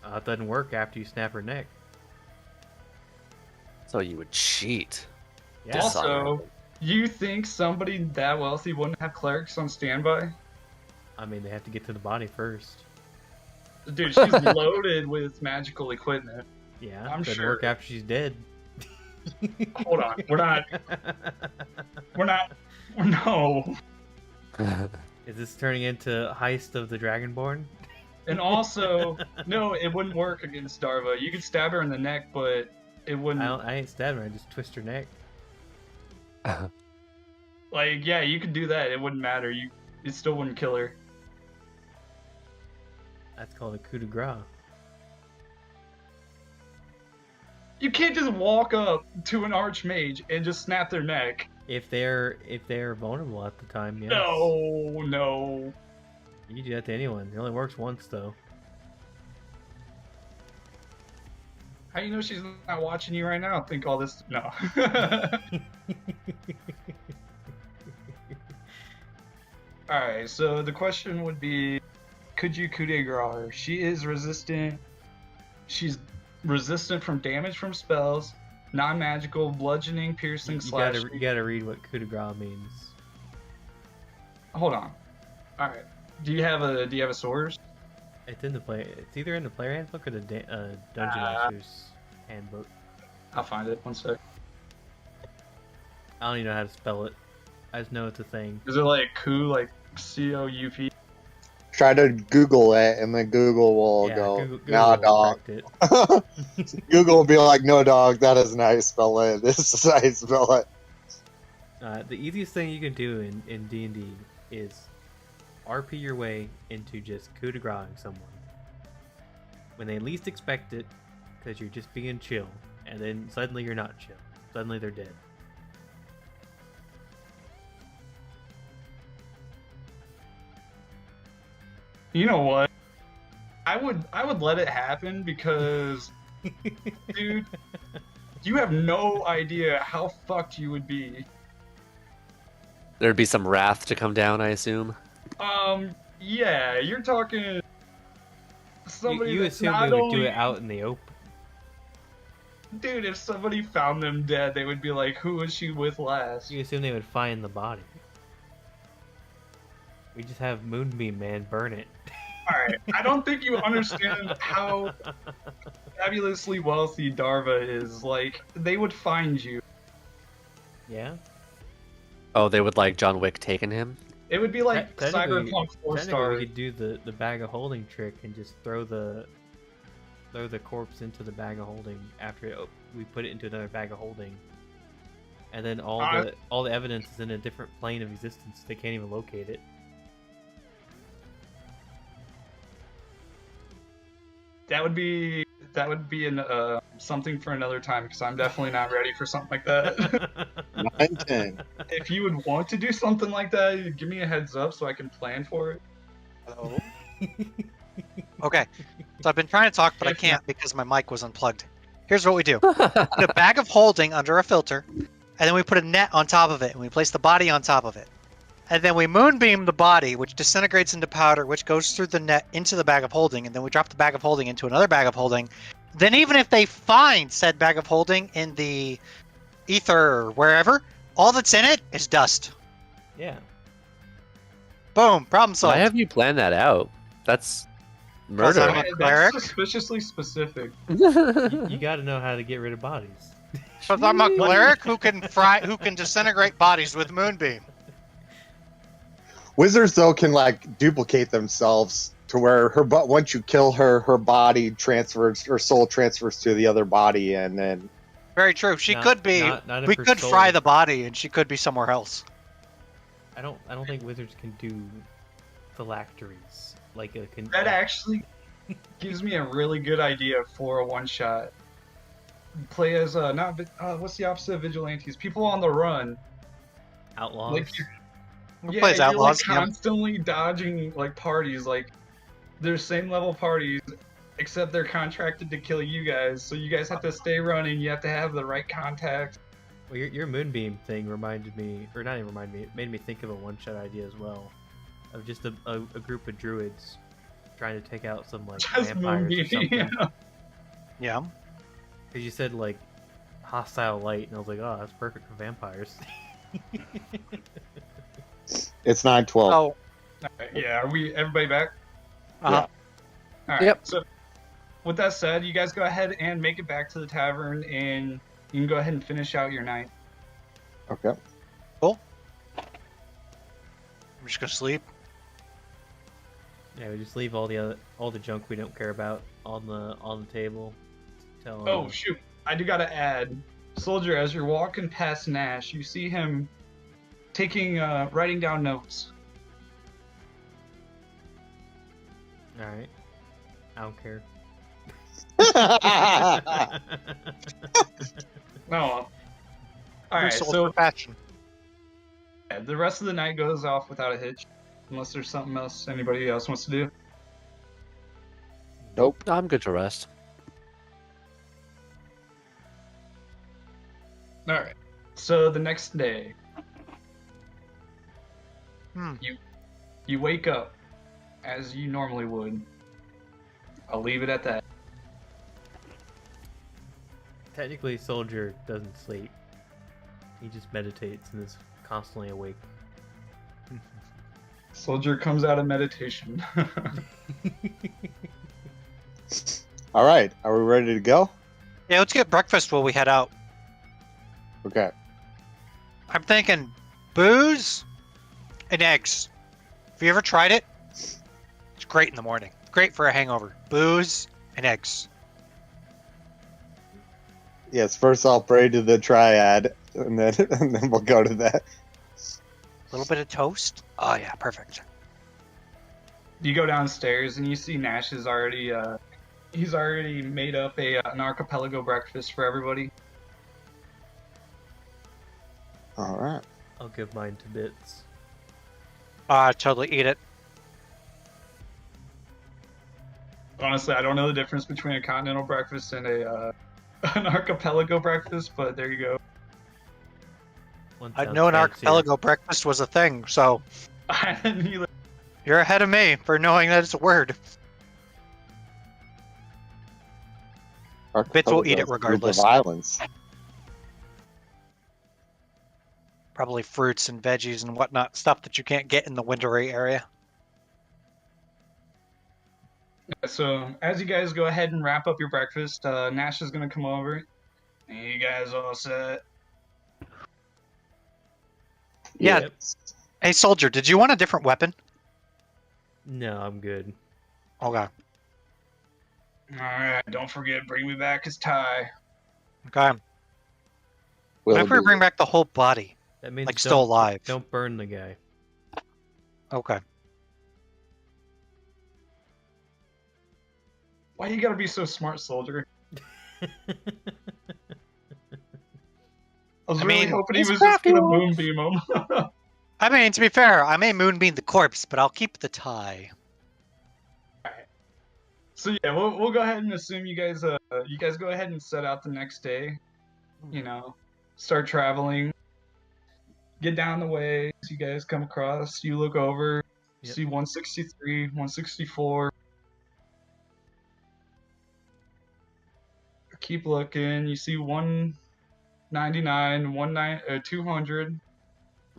It doesn't work after you snap her neck. So you would cheat. Yeah. Also, you think somebody that wealthy wouldn't have clerics on standby? I mean, they have to get to the body first. Dude, she's loaded with magical equipment. Yeah, I'm doesn't sure. work after she's dead. Hold on, no. Is this turning into Heist of the Dragonborn? And also, no, it wouldn't work against Darva. You could stab her in the neck, but it wouldn't. I ain't stabbing her. I just twist her neck. Like, yeah, you could do that. It wouldn't matter. It still wouldn't kill her. That's called a coup de grace. You can't just walk up to an archmage and just snap their neck. If they're vulnerable at the time, yes. No. You can do that to anyone. It only works once though. How you know she's not watching you right now? Think all this? No. Alright, so the question would be, could you coup de grace her? She is resistant. She's resistant from damage from spells, non-magical, bludgeoning, piercing, You slashing. gotta read what coup de grace means. Hold on. Alright. Do you have a source? It's in the play. It's either in the player handbook or the dungeon master's handbook. I'll find it. One sec. I don't even know how to spell it. I just know it's a thing. Is it like coup, like C-O-U-P? Try to Google it, and then Google will Yeah, go, Google nah, will dog. correct it. Google will be like, no, dog, that isn't how you spell it. This is how you spell it. The easiest thing you can do in D&D is RP your way into just coup de grace someone when they least expect it, because you're just being chill, and then suddenly you're not chill. Suddenly they're dead. You know what? I would let it happen because, dude, you have no idea how fucked you would be. There'd be some wrath to come down, I assume. Yeah, you're talking somebody You that's assume not they would only, do it out in the open. dude, if somebody found them dead, they would be like, who was she with last? You assume they would find the body. We just have Moonbeam Man burn it. Alright, I don't think you understand how fabulously wealthy Darva is. Like, they would find you. Yeah? Oh, they would like John Wick taking him? It would be like Technically- Cyberpunk 4 Technically, stars. we could do the bag of holding trick and just throw the corpse into the bag of holding after we put it into another bag of holding, and then all the evidence is in a different plane of existence. They can't even locate it. That would be something for another time because I'm definitely not ready for something like that. 9-10. If you would want to do something like that, give me a heads up so I can plan for it. Hello? Okay, so I've been trying to talk, but I If can't because my mic was unplugged. Here's what we do. Put a bag of holding under a filter, and then we put a net on top of it, and we place the body on top of it. And then we moonbeam the body, which disintegrates into powder, which goes through the net into the bag of holding, and then we drop the bag of holding into another bag of holding. Then even if they find said bag of holding in the ether or wherever, all that's in it is dust. Yeah. Boom, problem solved. Why have you planned that out? That's 'Cause I'm murder. a cleric? That's suspiciously specific. You got to know how to get rid of bodies. Because I'm a cleric who can disintegrate bodies with moonbeam. Wizards, though, can, like, duplicate themselves to where once you kill her, her body transfers, her soul transfers to the other body, and then... Very true. She Not- could be. not if We her could soul- fry the body, and she could be somewhere else. I don't think wizards can do phylacteries like a That actually gives me a really good idea for a one-shot. Play as what's the opposite of vigilantes? People on the run. outlaws. Like, Who yeah, plays you're outlaws? like Yeah. constantly dodging like parties. Like they're same level parties, except they're contracted to kill you guys. So you guys have to stay running. You have to have the right contacts. Well, your moonbeam thing reminded me, or not even reminded me, it made me think of a one-shot idea as well, of just a group of druids trying to take out some like Just vampires or Moonbeam. something. Yeah. Because you said like hostile light, and I was like, oh, that's perfect for vampires. It's 9-12. Oh. Alright, yeah, are everybody back? Uh-huh. Alright, Yep. so with that said, you guys go ahead and make it back to the tavern, and you can go ahead and finish out your night. Okay. I'm just gonna sleep. Yeah, we just leave all the junk we don't care about on the table. Tell Oh shoot, I do gotta add, Soldier, as you're walking past Nash, you see him writing down notes. all right. I don't care. No. Alright, Sold so for fashion. yeah, the rest of the night goes off without a hitch. Unless there's something else anybody else wants to do. Nope. I'm good to rest. Alright. So the next day, Hmm. You wake up as you normally would. I'll leave it at that. Technically, Soldier doesn't sleep. He just meditates and is constantly awake. Soldier comes out of meditation. All right, are we ready to go? Yeah, let's get breakfast while we head out. Okay. I'm thinking booze and eggs. Have you ever tried it? It's great in the morning. Great for a hangover. Booze and eggs. Yes, first I'll pray to the triad, and then we'll go to that. A little bit of toast. Oh yeah, perfect. You go downstairs and you see Nash is already he's already made up an archipelago breakfast for everybody. All right. I'll give mine to Bits. Totally eat it. Honestly, I don't know the difference between a continental breakfast and a an archipelago breakfast, but there you go. One I sounds know an fancier. archipelago breakfast was a thing, so I didn't either. you're ahead of me for knowing that it's a word. Bits will eat it Archipelago's group of regardless. Islands. Probably fruits and veggies and whatnot, stuff that you can't get in the wintry area. So as you guys go ahead and wrap up your breakfast, Nash is gonna come over. And you guys all set? Yeah. Yep. Hey, soldier, did you want a different weapon? No, I'm good. Okay. Alright, don't forget, bring me back his tie. Okay. Will What if we do. bring back the whole body? That means Like still alive. Don't burn the guy. Okay. Why you gotta be so smart, soldier? I was I really mean, hoping he he's was just crafty gonna wolf. moonbeam him. I mean, to be fair, I may moonbeam the corpse, but I'll keep the tie. So yeah, we'll go ahead and assume you guys go ahead and set out the next day. You know, start traveling. Get down the way. You guys come across. You look over. Yep. See 163, 164. Keep looking. You see 199, 200.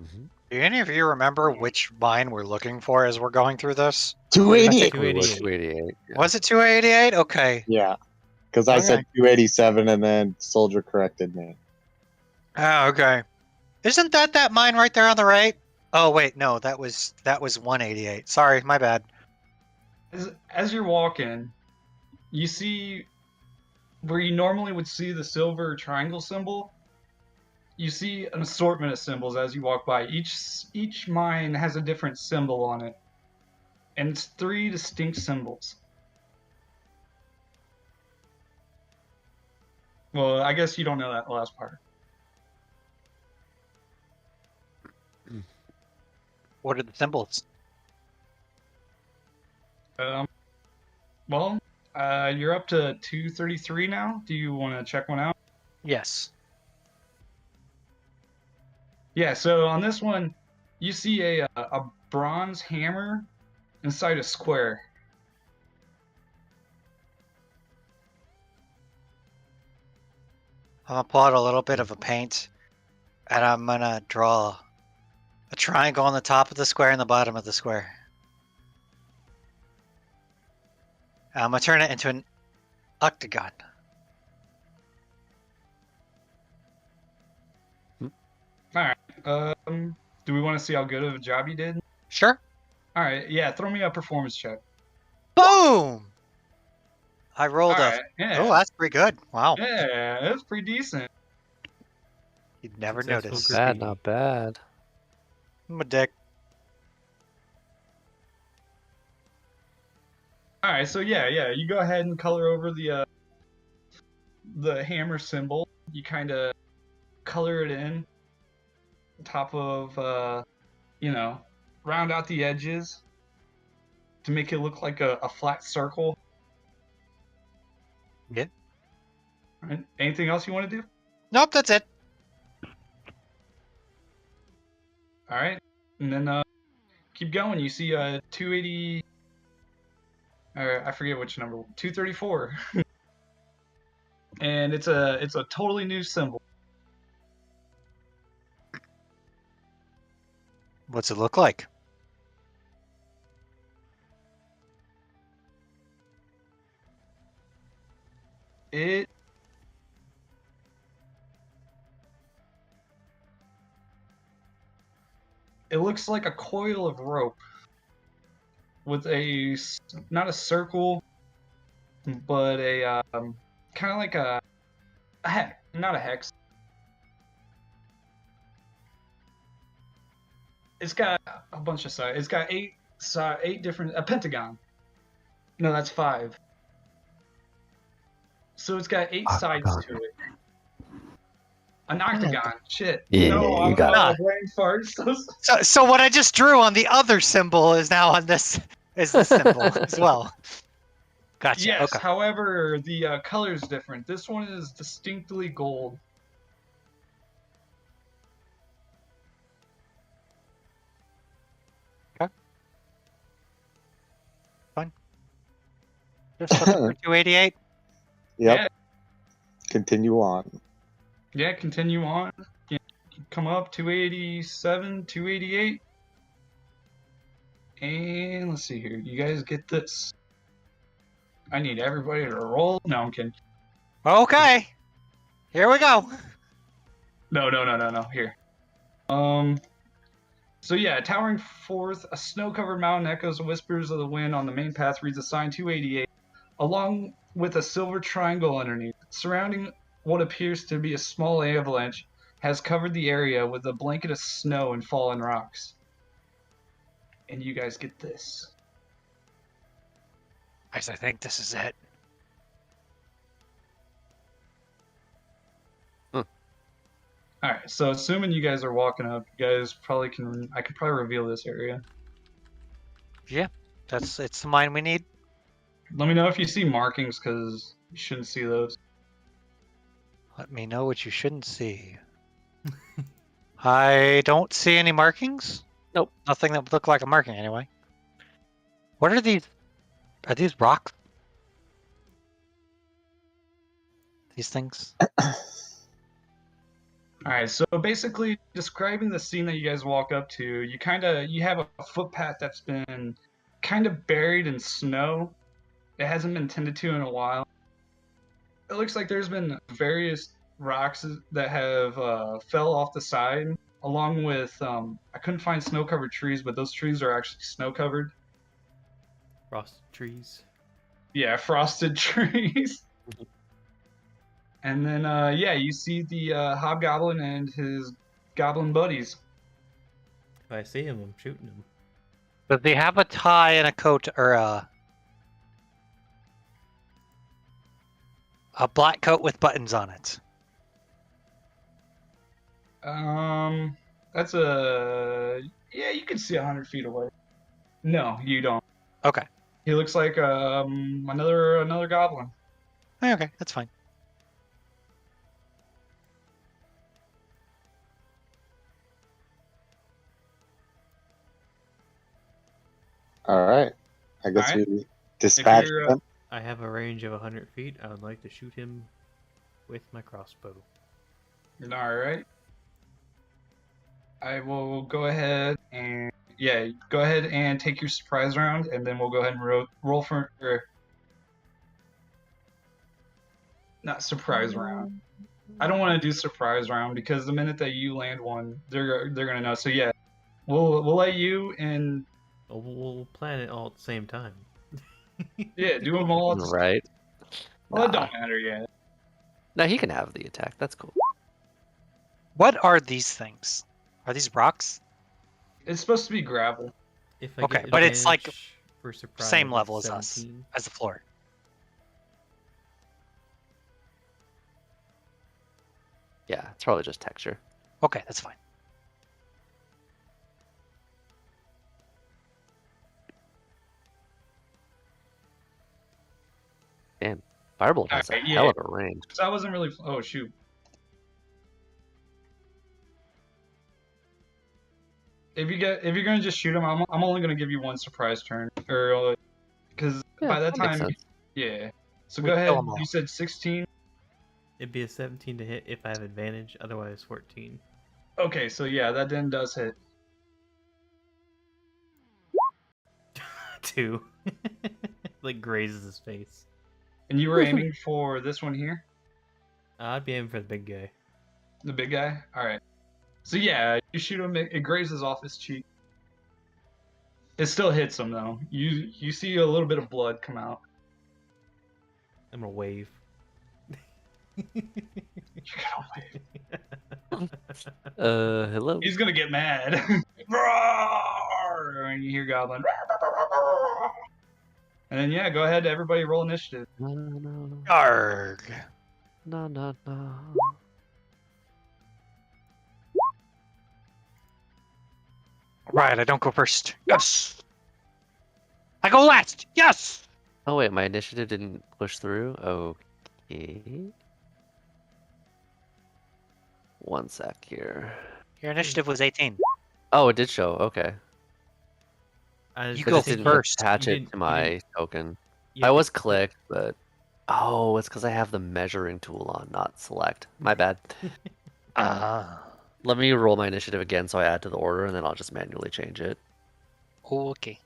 Mm-hmm. Do any of you remember which mine we're looking for as we're going through this? 288. 288. Yeah. Was it 288? Okay. Yeah, because I said Okay. 287, and then Soldier corrected me. Oh, okay. Isn't that mine right there on the right? Oh wait, no, that was 188. Sorry, my bad. As you're walking, you see where you normally would see the silver triangle symbol. You see an assortment of symbols as you walk by. Each mine has a different symbol on it, and it's 3 distinct symbols. Well, I guess you don't know that last part. What are the symbols? Well, you're up to 233 now. Do you want to check one out? Yes. Yeah, so on this one, you see a bronze hammer inside a square. I'm gonna pull out a little bit of a paint, and I'm gonna draw a triangle on the top of the square and the bottom of the square. And I'm gonna turn it into an octagon. Alright, do we want to see how good of a job you did? Sure. Alright, yeah, throw me a performance check. Boom! I rolled Alright, yeah. Oh, that's pretty good. Wow. Yeah, that's pretty decent. You'd never Successful notice. graffiti. Bad, not bad. I'm a dick. Alright, so yeah, you go ahead and color over the hammer symbol. You kind of color it in top of, round out the edges to make it look like a flat circle. Yeah. Alright, anything else you want to do? Nope, that's it. Alright, and then keep going. You see 280. I forget which number. 234. And it's a totally new symbol. What's it look like? It looks like a coil of rope with not a circle, but a kind of like a hex, not a hex. It's got a bunch of sides. It's got eight different, a pentagon. No, that's 5. So it's got 8 sides to it. An octagon. Shit. Yeah, no, you got I'm brain fart. So what I just drew on the other symbol is now on this symbol as well. Gotcha. Yes. Okay. However, the color is different. This one is distinctly gold. Just looking for 288. Yep. Yeah. Continue on. Yeah, continue on. Yeah, come up 287, 288. And let's see here. You guys get this. I need everybody to roll. No, I'm kidding. Okay. Here we go. No. Here. So yeah, towering forth, a snow-covered mountain echoes the whispers of the wind on the main path reads a sign 288, along with a silver triangle underneath. Surrounding what appears to be a small avalanche has covered the area with a blanket of snow and fallen rocks. And you guys get this. I think this is it. Alright, so assuming you guys are walking up, you guys probably can... I can probably reveal this area. Yeah, it's the mine we need. Let me know if you see markings, because you shouldn't see those. Let me know what you shouldn't see. I don't see any markings. Nope. Nothing that would look like a marking anyway. What are these? Are these rocks? These things? Alright, so basically describing the scene that you guys walk up to, you have a footpath that's been kind of buried in snow. It hasn't been tended to in a while. It looks like there's been various rocks that have fell off the side, along with I couldn't find snow-covered trees, but those trees are actually snow-covered. Frosted trees. Yeah, frosted trees. And then, yeah, you see the hobgoblin and his goblin buddies. If I see him, I'm shooting him. Does he have a tie and a coat or a black coat with buttons on it? That's yeah, you can see 100 feet away. No, you don't. Okay. He looks like another goblin. Okay, that's fine. All right. I guess All right. we dispatch you're, them. I have a range of 100 feet. I would like to shoot him with my crossbow. All right. I will go ahead and go ahead and take your surprise round, and then we'll go ahead and roll for not surprise round. I don't want to do surprise round because the minute that you land one, they're gonna know. So yeah, we'll let you and We'll plan it all at the same time. yeah, do them all. Right. Well, it Nah. don't matter yet. No, he can have the attack. That's cool. What are these things? Are these rocks? It's supposed to be gravel. If I Okay, get but it's like advantage for surprise, same it's level as us, 17. as the floor. Yeah, it's probably just texture. Okay, that's fine. Damn, Firebolt has a Alright, hell yeah. of a range. So I wasn't really. Oh shoot. if you're gonna just shoot him, I'm only gonna give you one surprise turn, or because Yeah, by that that makes time, sense. yeah. So We go kill ahead. 'em all. You said 16. It'd be a 17 to hit if I have advantage, otherwise 14. Okay, so yeah, that then does hit. 2. Like grazes his face. And you were aiming for this one here, I'd be aiming for the big guy. the big guy. All right. So yeah, you shoot him. It grazes off his cheek. It still hits him though. You see a little bit of blood come out. I'm gonna wave. You're gonna wave. Hello. He's gonna get mad. Roar! And you hear Goblin. And then yeah, go ahead. Everybody roll initiative. No. Arg. No. Right, I don't go first. Yes. I go last. Yes. Oh wait, my initiative didn't push through. Okay. One sec here. Your initiative was 18. Oh, it did show. Okay. You It go just didn't first. attach You it didn't- to you my didn't- token. You I have to was click. clicked, but oh, it's because I have the measuring tool on, not select. My bad. Let me roll my initiative again so I add to the order, and then I'll just manually change it. Okay.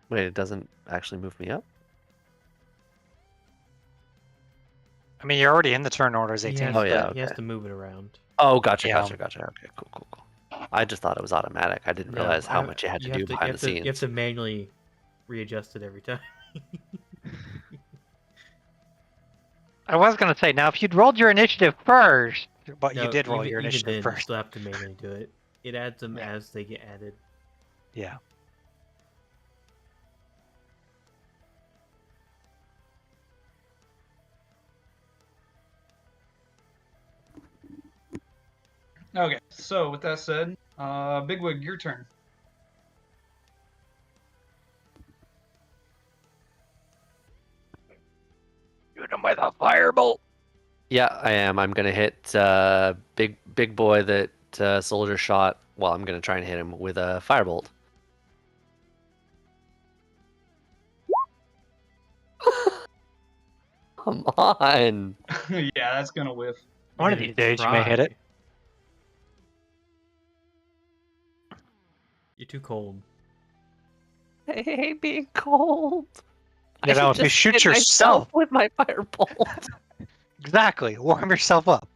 Wait, it doesn't actually move me up? I mean, you're already in the turn order as He 18. has, Oh, to, yeah, he has okay. to move it around. Oh, gotcha. Yeah. Okay, cool. I just thought it was automatic. I didn't No, realize how much you had to do behind the scenes. You have to manually readjust it every time. I was going to say, now if you'd rolled your initiative first, but you No, did roll even- your even initiative then, You first. still have to manually do it. It adds them Yeah. as they get added. Yeah. Okay, so with that said, Bigwig, your turn. Shoot him with a firebolt. Yeah, I am. I'm gonna hit big boy that soldier shot. Well, I'm gonna try and hit him with a firebolt. Come on. Yeah, that's gonna whiff. One You of can these days you may hit it. try. You're too cold. I hate being cold. You know, if you shoot yourself, with my firebolt. exactly, warm yourself up.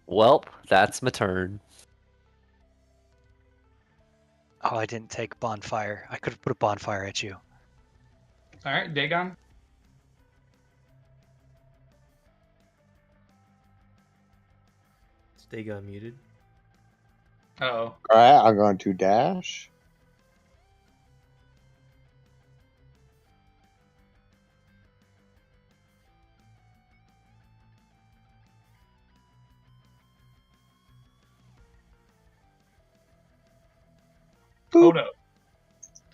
Welp, that's my turn. Oh, I didn't take bonfire. I could have put a bonfire at you. All right, Dagon. Stay unmuted. Uh-oh. All right, I'm going to dash. Hold up.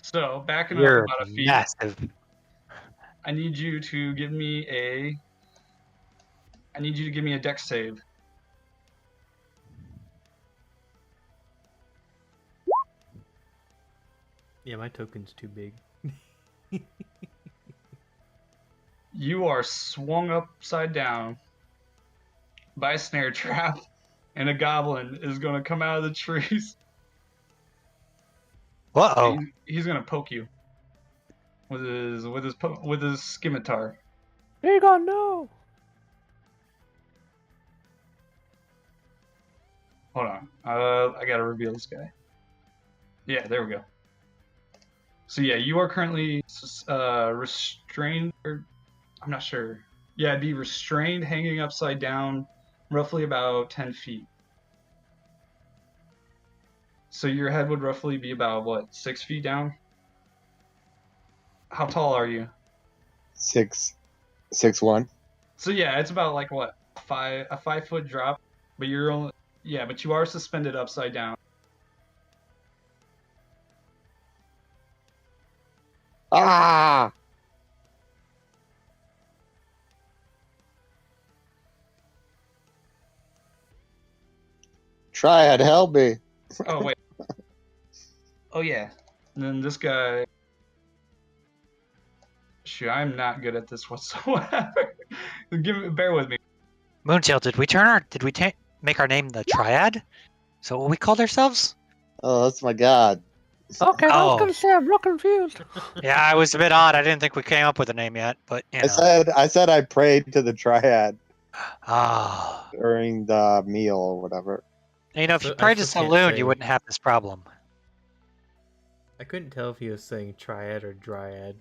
So backing up You're about a feet, massive. I need you to give me a. I need you to give me a dex save. Yeah, my token's too big. You are swung upside down by a snare trap, and a goblin is going to come out of the trees. Uh-oh. He's going to poke you with his scimitar. Dagon, no. Hold on. I gotta reveal this guy. Yeah, there we go. So yeah, you are currently restrained, or I'm not sure. Yeah, be restrained, hanging upside down, roughly about 10 feet. So your head would roughly be about what, 6 feet down? How tall are you? 6'1". So yeah, it's about like what, a 5-foot drop, but you're only. Yeah, but you are suspended upside down. Ah! Triad, help me. Oh wait. Oh yeah. And then this guy. Shoot, I'm not good at this whatsoever. Bear with me. Moontail, did we make our name the Triad? So what we called ourselves? Oh, that's my god. Okay, I was Oh. gonna say I'm real confused. Yeah, I was a bit odd. I didn't think we came up with a name yet, but you know. I said I prayed to the Triad Ah. during the meal or whatever. You know, if you I prayed to still can't Saloon, say- you wouldn't have this problem. I couldn't tell if he was saying triad or dryad.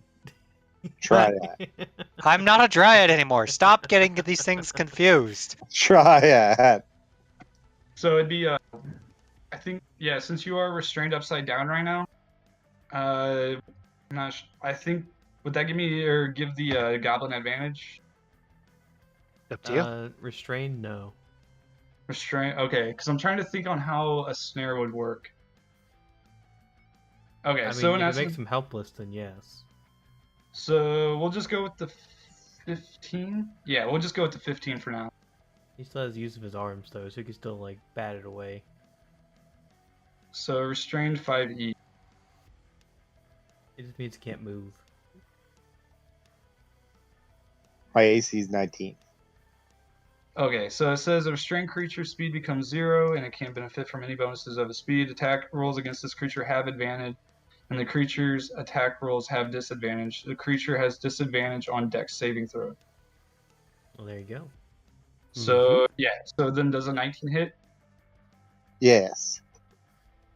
Triad. I'm not a Dryad anymore. Stop getting these things confused. Triad. So it'd be I think yeah, since you are restrained upside down right now, I'm not. I think would that give me or give the goblin advantage? Up to you. Restrained? No. Restrain. Okay, because I'm trying to think on how a snare would work. Okay, I so mean, in if it essence, makes him helpless, then yes. so we'll just go with the 15. Yeah, we'll just go with the 15 for now. He still has use of his arms though, so he can still like bat it away. So restrained 5e. It just means he can't move. My AC is 19. Okay, so it says a restrained creature's speed becomes 0, and it can't benefit from any bonuses of its speed. Attack rolls against this creature have advantage, and the creature's attack rolls have disadvantage. The creature has disadvantage on Dex saving throw. Well, there you go. So yeah, so then does a 19 hit? Yes.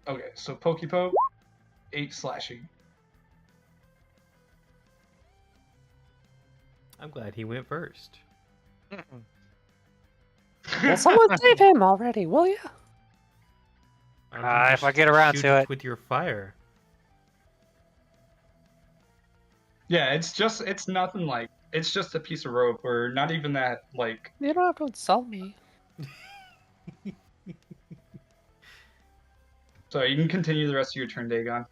Okay, so Pokey Poke, 8 slashing. I'm glad he went first. Will someone save him already, will ya? If I get around Shoot to it. with your fire. Yeah, it's nothing like, it's just a piece of rope, or not even that, like, You don't have to insult me. so you can continue the rest of your turn, Dagon.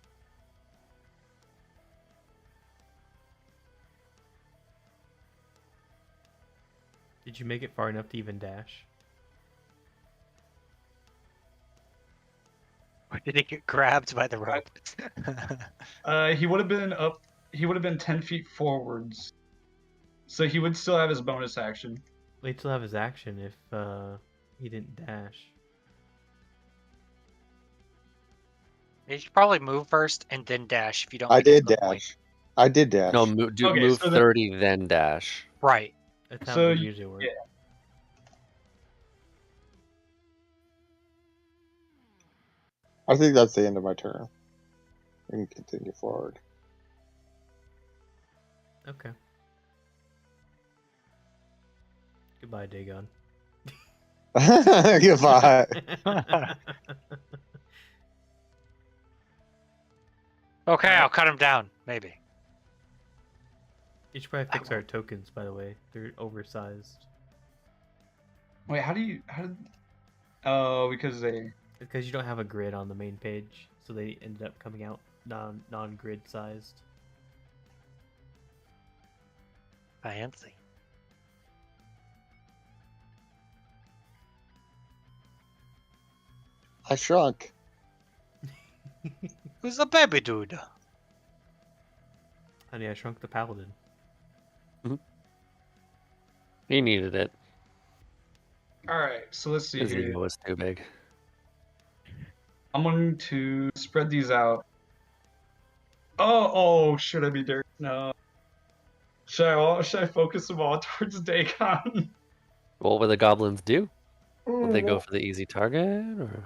Did you make it far enough to even dash? Or did he get grabbed by the rope? He would have been 10 feet forwards. So he would still have his bonus action. He'd still have his action if he didn't dash. You should probably move first and then dash if you don't. I make it did to the point. dash. I did dash. No, move Okay, so then- 30, then dash. Right. That's how So it you- usually works. yeah. I think that's the end of my turn. We can continue forward. Okay. Goodbye, Dagon. Goodbye. Okay, I'll cut him down. Maybe. You should probably fix our tokens, by the way. They're oversized. Wait, oh, because Because you don't have a grid on the main page, so they ended up coming out non-grid sized. Fancy. I shrunk. Who's the baby dude? Honey, I shrunk the paladin. He needed it. Alright, so let's see His here. ego was too big. I'm going to spread these out. Oh, should I be dirt? No. Should I focus them all towards Dagon? What would the goblins do? Would they go for the easy target, or?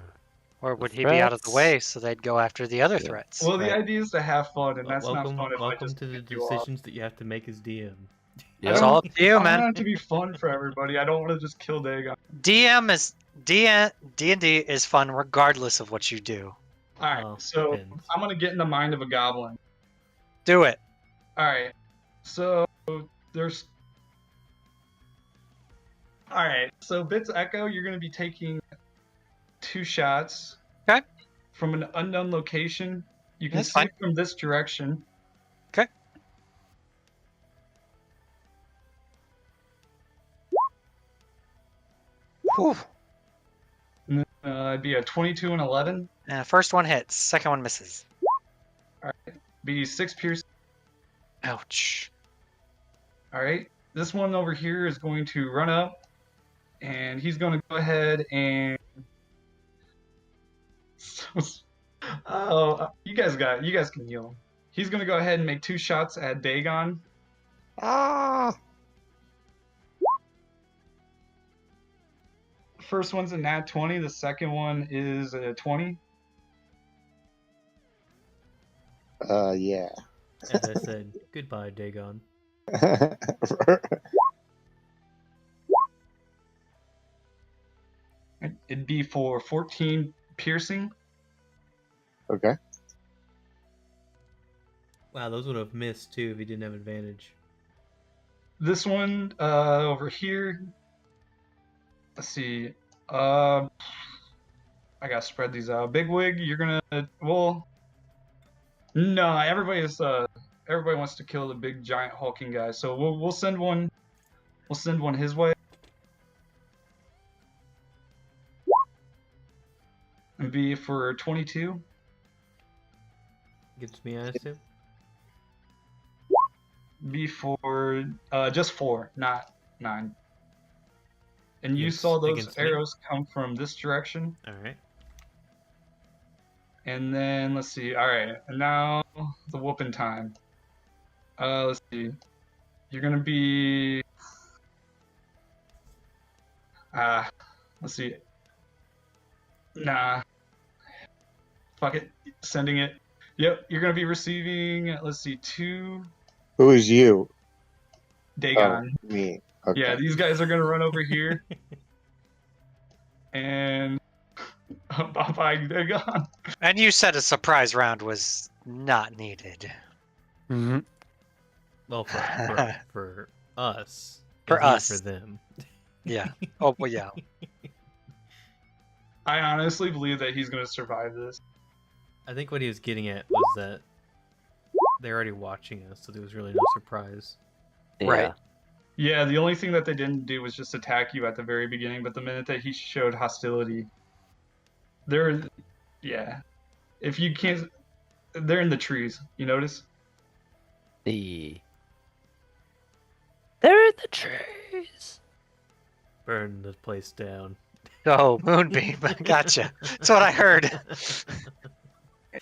Or would he be out of the Threats? way so they'd go after the other Yeah. threats? Well, the Right. idea is to have fun, and that's welcome, not fun if I welcome just to the pick you off. decisions that you have to make as DM. Yeah. It's all up to you, I want man. it to be fun for everybody. I don't want to just kill Dagon. D&D is fun regardless of what you do. Alright, Oh, so depends. I'm going to get in the mind of a goblin. Do it. Alright, so there's... Alright, so Bits Echo, you're going to be taking 2 shots. Okay. From an unknown location. You can That's see fine. it from this direction. Okay. It'd be a 22 and 11. First one hits, second one misses. Be 6 piercing. Ouch. All right. This one over here is going to run up, and he's going to go ahead and. Oh, you guys can heal him. He's going to go ahead and make 2 shots at Dagon. Ah! First one's a nat 20. The second one is a 20. Yeah. As I said, goodbye, Dagon. It'd be for 14 piercing. Okay. Wow, those would have missed too if he didn't have advantage. This one over here. Let's see. I gotta spread these out. Bigwig, you're gonna. Well, no. Everybody wants to kill the big giant hulking guy. So we'll send one. We'll send one his way. And be for 22. Gets me, I assume. Be for just 4, not 9. And you Yes, saw those against me. arrows come from this direction. All right. And then let's see. All right, and now the whooping time. Let's see. You're gonna be. Let's see. Nah. Fuck it. Sending it. Yep. You're gonna be receiving. Let's see. 2 Who is you? Dagon. Oh, me. Okay. Yeah, these guys are gonna run over here. And. Bye, Dagon. And you said a surprise round was not needed. Mm-hmm. Well, for us. For indeed us. For them. Yeah. Oh, well, yeah. I honestly believe that he's gonna survive this. I think what he was getting at was that they're already watching us, so there was really no surprise. Yeah. Right. Yeah, the only thing that they didn't do was just attack you at the very beginning, but the minute that he showed hostility, yeah. If you can't, they're in the trees, you notice? They're in the trees. Burn the place down. Oh, Moonbeam. Gotcha. That's what I heard.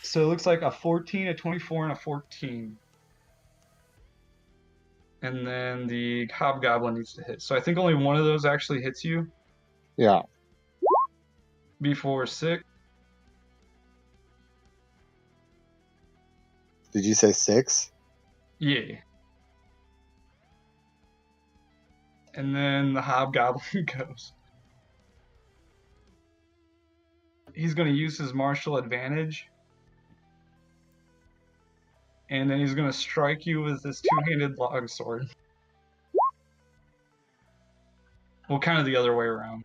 So it looks like a 14, a 24, and a 14. And then the Hobgoblin needs to hit. So I think only one of those actually hits you. Yeah. Before 6. Did you say 6? Yeah. And then the Hobgoblin goes. He's going to use his martial advantage. And then he's going to strike you with this two-handed longsword. Well, kind of the other way around.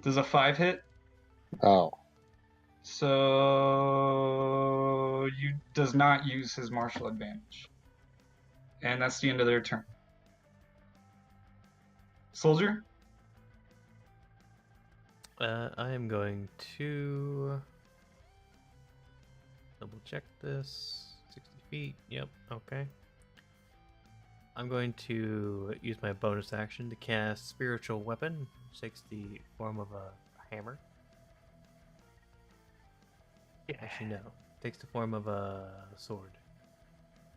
Does a 5 hit? Oh. So you does not use his martial advantage. And that's the end of their turn. Soldier? I am going to double check this. 60 feet. Yep. Okay. I'm going to use my bonus action to cast Spiritual Weapon, which takes the form of a hammer. Actually, no. It takes the form of a sword.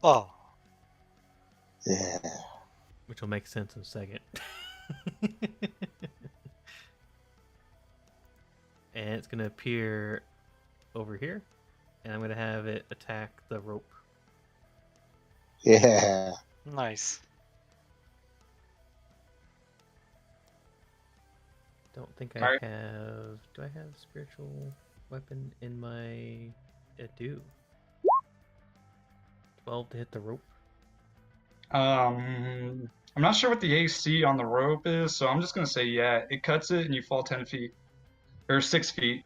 Oh. Yeah. Which will make sense in a second. And it's going to appear over here. And I'm going to have it attack the rope. Yeah. Nice. Don't think I Alright. have... Do I have Spiritual Weapon in my... I do. 12 to hit the rope. I'm not sure what the AC on the rope is, so I'm just going to say yeah. It cuts it and you fall 10 feet. Or 6 feet.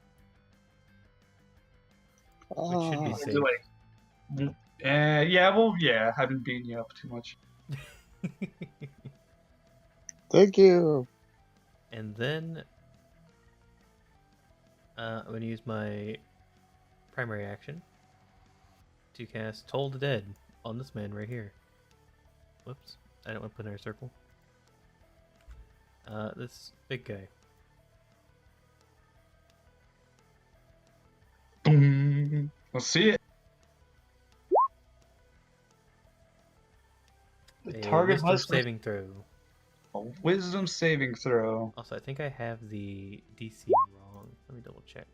Which should be Oh. safe. Yeah, well, yeah. I haven't beaten you up too much. Thank you. And then I'm going to use my primary action to cast Toll the Dead on this man right here. Whoops, I don't want to put in our circle. This big guy. Boom. Let's see it. The target wisdom must saving throw. a wisdom saving throw. Also, I think I have the DC wrong. Let me double check.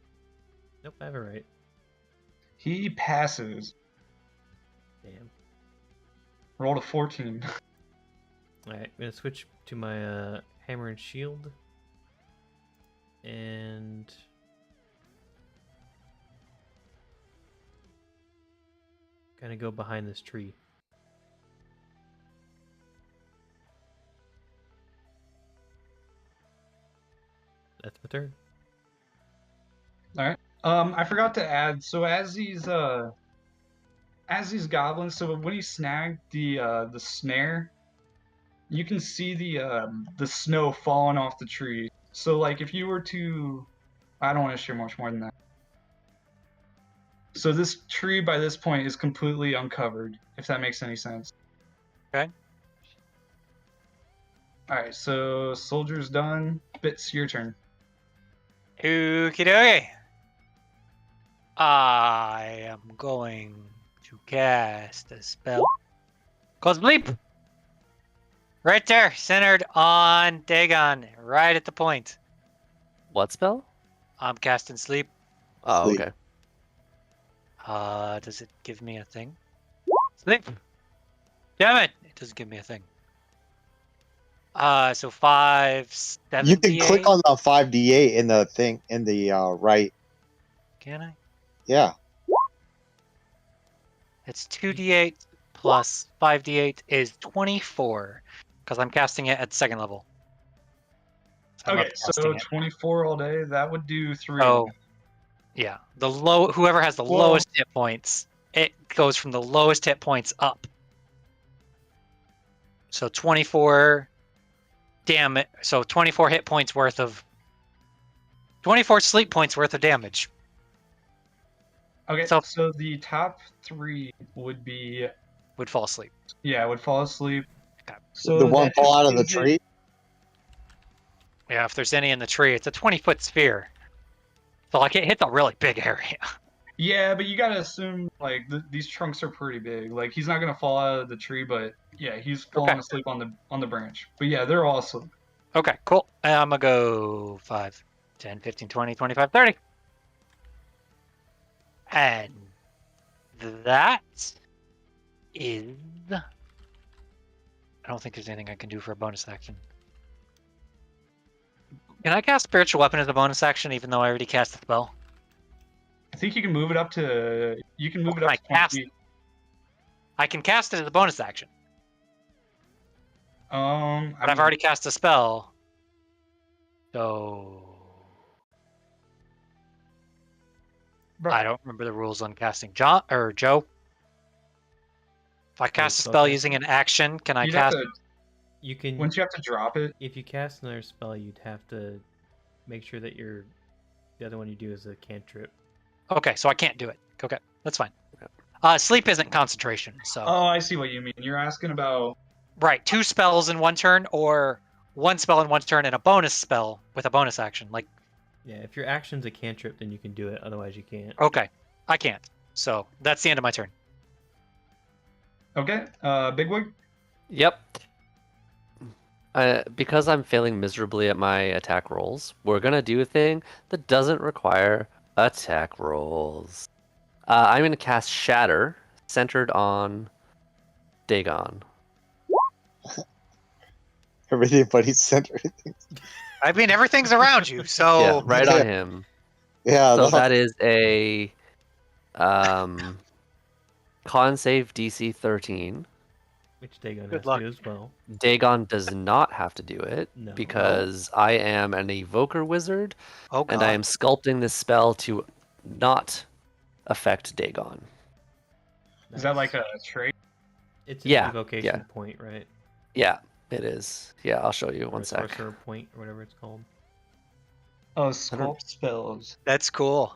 Nope, I have it right. He passes. Damn. Rolled a 14. Alright, I'm gonna switch to my hammer and shield. And kind of go behind this tree. That's my turn. All right. I forgot to add. So as these goblins, so when he snagged the snare, you can see the snow falling off the tree. So like if you were to, I don't want to share much more than that. So this tree by this point is completely uncovered, if that makes any sense. Okay. All right. So soldier's done. Bits, your turn. Okie dokie. I am going to cast a spell called Bleep. Right there, centered on Dagon, right at the point. What spell? I'm casting Sleep. Oh, Sleep. okay. Does it give me a thing? Sleep. Damn it! It doesn't give me a thing. So 5, 7. You can click on the 5d8 in the thing in the right. Can I? Yeah. It's 2d8 plus 5d8 is 24 because I'm casting it at second level. So I'm Okay, so upcasting it. 24 all day. That would do 3. Oh, yeah. Whoever has the lowest hit points, it goes from the lowest hit points up. So 24 damage. So 24 hit points worth of 24 sleep points worth of damage. Okay, So- so the top 3 would be, Would fall asleep. yeah, would fall asleep. Okay. So The one that fall just out of the means it- tree. Yeah, if there's any in the tree, it's a 20-foot sphere. So like it hits a really big area. Yeah, but you gotta assume like these trunks are pretty big. Like he's not gonna fall out of the tree, but yeah, he's falling Okay. asleep on the branch. But yeah, they're all asleep. Okay, cool. I'm going to go 5, 10, 15, 20, 25, 30. And that is... I don't think there's anything I can do for a bonus action. Can I cast Spiritual Weapon as a bonus action, even though I already cast the spell? I think you can move it up to. You can move it Can up I to 20 cast- feet. I can cast it as a bonus action, I but I've mean, already cast a spell. So... bro, I don't remember the rules on casting. Joe? If I cast a spell spell casting? using an action, can I you'd have cast... to. You can. Wouldn't you have to drop it? If you cast another spell, you'd have to make sure that the other one you do is a cantrip. Okay, so I can't do it. Okay, that's fine. Sleep isn't concentration, so... Oh, I see what you mean. You're asking about. Right, 2 spells in one turn, or 1 spell in one turn and a bonus spell with a bonus action. Like, Yeah, if your action's a cantrip, then you can do it. Otherwise, you can't. okay, I can't. So that's the end of my turn. Okay, Bigwig. Yep. Because I'm failing miserably at my attack rolls, we're gonna do a thing that doesn't require attack rolls. I'm gonna cast Shatter, centered on Dagon. Everybody's centered. I mean, everything's around you, so... Yeah, right Yeah. on him. Yeah. So that is a con save DC 13. Which Dagon Good has luck. to as well. Dagon does not have to do it No. because I am an evoker wizard Oh, God. and I am sculpting this spell to not affect Dagon. Is that like Nice. a trait? It's an Yeah, evocation yeah. point, right? Yeah. It is. Yeah, I'll show you Or one sec. sorcerer point or whatever it's called. Oh, sculpt spells. That's cool.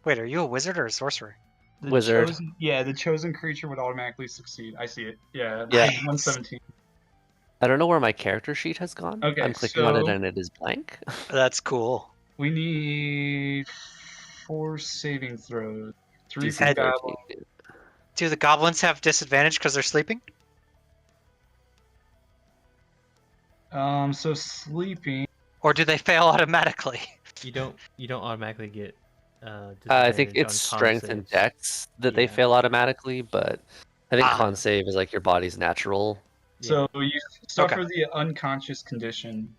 Wait, are you a wizard or a sorcerer? The Wizard. chosen, yeah, the chosen creature would automatically succeed. I see it. Yeah, Yeah. page 117. I don't know where my character sheet has gone. Okay, I'm clicking on it so- and it is blank. That's cool. We need 4 saving throws. 3 DC for Had- goblin. 13. Do the goblins have disadvantage because they're sleeping? So sleeping. Or do they fail automatically? You don't automatically get I think disadvantage it's on con strength and saves. dex that they Yeah. fail automatically, but I think Ah. con save is like your body's natural. So you suffer Okay. the unconscious condition.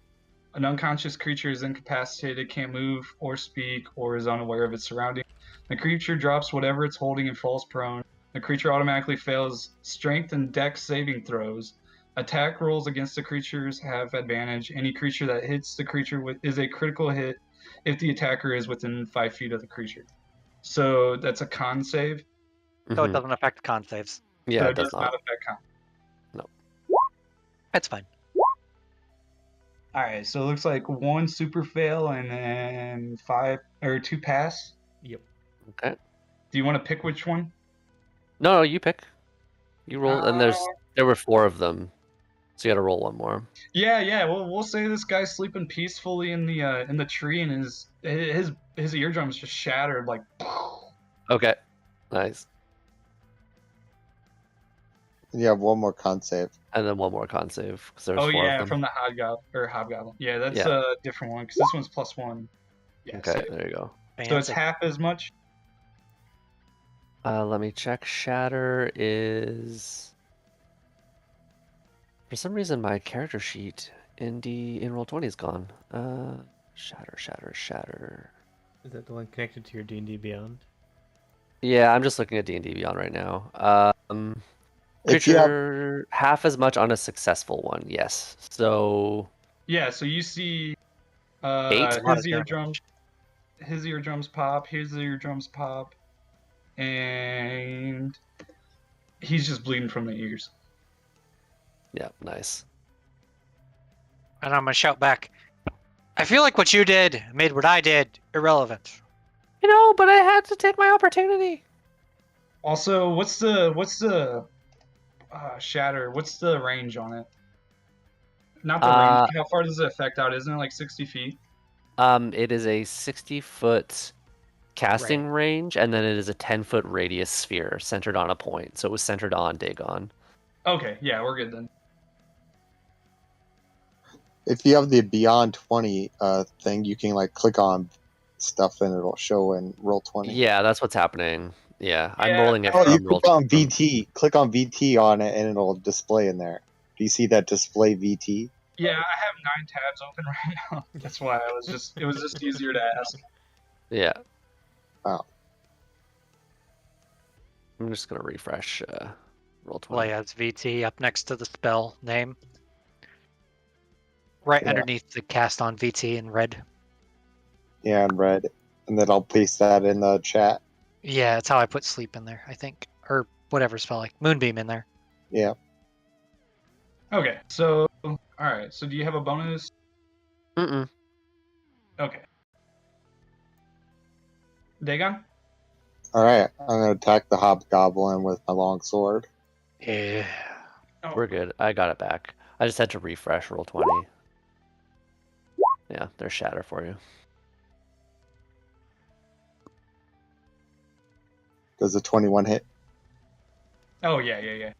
An unconscious creature is incapacitated, can't move or speak, or is unaware of its surroundings. The creature drops whatever it's holding and falls prone. The creature automatically fails strength and dex saving throws. Attack rolls against the creatures have advantage. Any creature that hits the creature is a critical hit if the attacker is within 5 feet of the creature. So that's a con save. So it Mhm. doesn't affect con saves. Yeah, so it it does does not affect con. That's fine. All right, so it looks like 1 super fail and then 2 pass. Yep. Okay. Do you want to pick which one? No, you pick. You roll, and there were 4 of them, so you got to roll one more. Yeah. Well, we'll say this guy's sleeping peacefully in the tree, and his eardrums just shattered like. Okay. Nice. And you have one more con save. And then one more con save because there's Oh 4 yeah, of them. from the hobgoblin. Yeah, that's Yeah. a different one because this one's +1. Yeah. Okay, save. there you go. So it's Fancy. half as much. Let me check. Shatter is. For some reason, my character sheet in Roll20 is gone. Shatter. Is that the one connected to your D&D Beyond? Yeah, I'm just looking at D&D Beyond right now. If you have, Creature half as much on a successful one. Yes. So Yeah. So you see, 8? lot of his eardrums pop. His eardrums pop, and he's just bleeding from the ears. Yeah, nice. And I'm gonna shout back. I feel like what you did made what I did irrelevant. But I had to take my opportunity. Also, what's the shatter? What's the range on it? Not the range. How far does it affect out? Isn't it like 60 feet? It is a 60-foot casting range, and then it is a 10-foot radius sphere centered on a point. So it was centered on Dagon. Okay, yeah, we're good then. if you have the Beyond 20 thing, you can like click on stuff and it'll show in Roll20. Yeah, that's what's happening. Yeah, I'm Yeah. rolling it Oh, you from roll. click on VT. Click on VT on it, and it'll display in there. Do you see that display VT? Yeah, I have 9 tabs open right now. That's why it was just easier to ask. Yeah. Oh. I'm just gonna refresh Roll20. Well, yeah, it's VT up next to the spell name. Right Yeah. underneath the cast on VT in red. Yeah, in red. And then I'll paste that in the chat. Yeah, that's how I put sleep in there, I think. Or whatever spell, like Moonbeam in there. Yeah. Okay, so alright, so do you have a bonus? Mm-mm. Okay. Dagon? All right. I'm going to attack the hobgoblin with my longsword. Yeah. Oh, We're good. I got it back. I just had to refresh Roll20. Yeah, there's Shatter for you. Does a 21 hit? Oh yeah.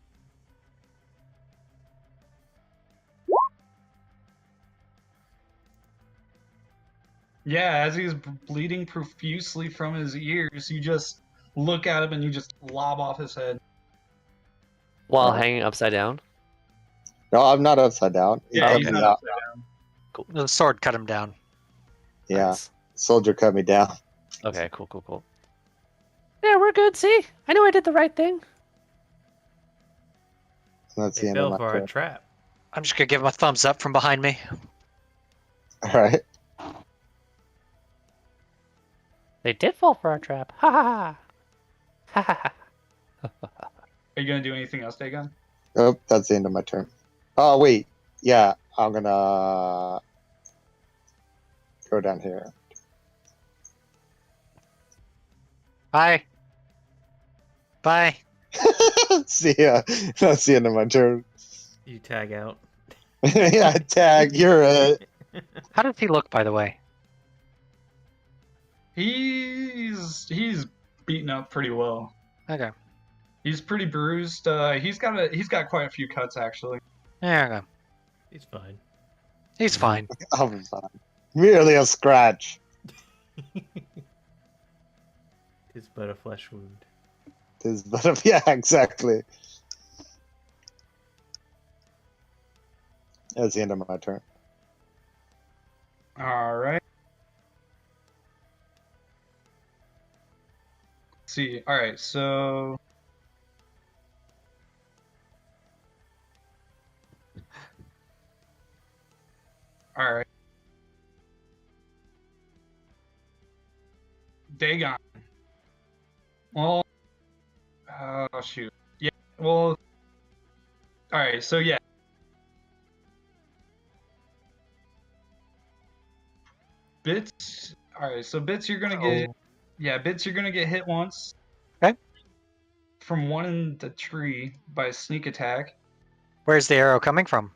Yeah, as he's bleeding profusely from his ears, you just look at him and you just lob off his head. While Alright. hanging upside down? No, I'm not upside down. He Yeah, cut he's me not out. upside down. The sword cut him down. Yeah. Nice. Soldier cut me down. Okay, cool. Yeah, we're good, see? I knew I did the right thing. And that's the They end of fell my for our turn. trap. I'm just gonna give him a thumbs up from behind me. All right. They did fall for our trap. Ha ha ha. Ha ha ha. Are you gonna do anything else, Dagon? Oh, that's the end of my turn. Oh wait, yeah, I'm gonna go down here. Bye. Bye. See ya. That's the end of my turn. You tag out. Yeah, tag. You're it. How does he look, by the way? He's beaten up pretty well. Okay. He's pretty bruised. He's got quite a few cuts actually. There we go. He's fine. He's fine. I'll be fine. Merely a scratch. Tis but a flesh wound. Yeah, exactly. That's the end of my turn. All right. Let's see. All right. So. All right. Dagon. Well, oh shoot. Yeah. Well. All right. So yeah. Bits. All right. So bits, you're gonna get. Yeah, bits, you're gonna get hit once. Okay. From one in the tree by a sneak attack. Where's the arrow coming from?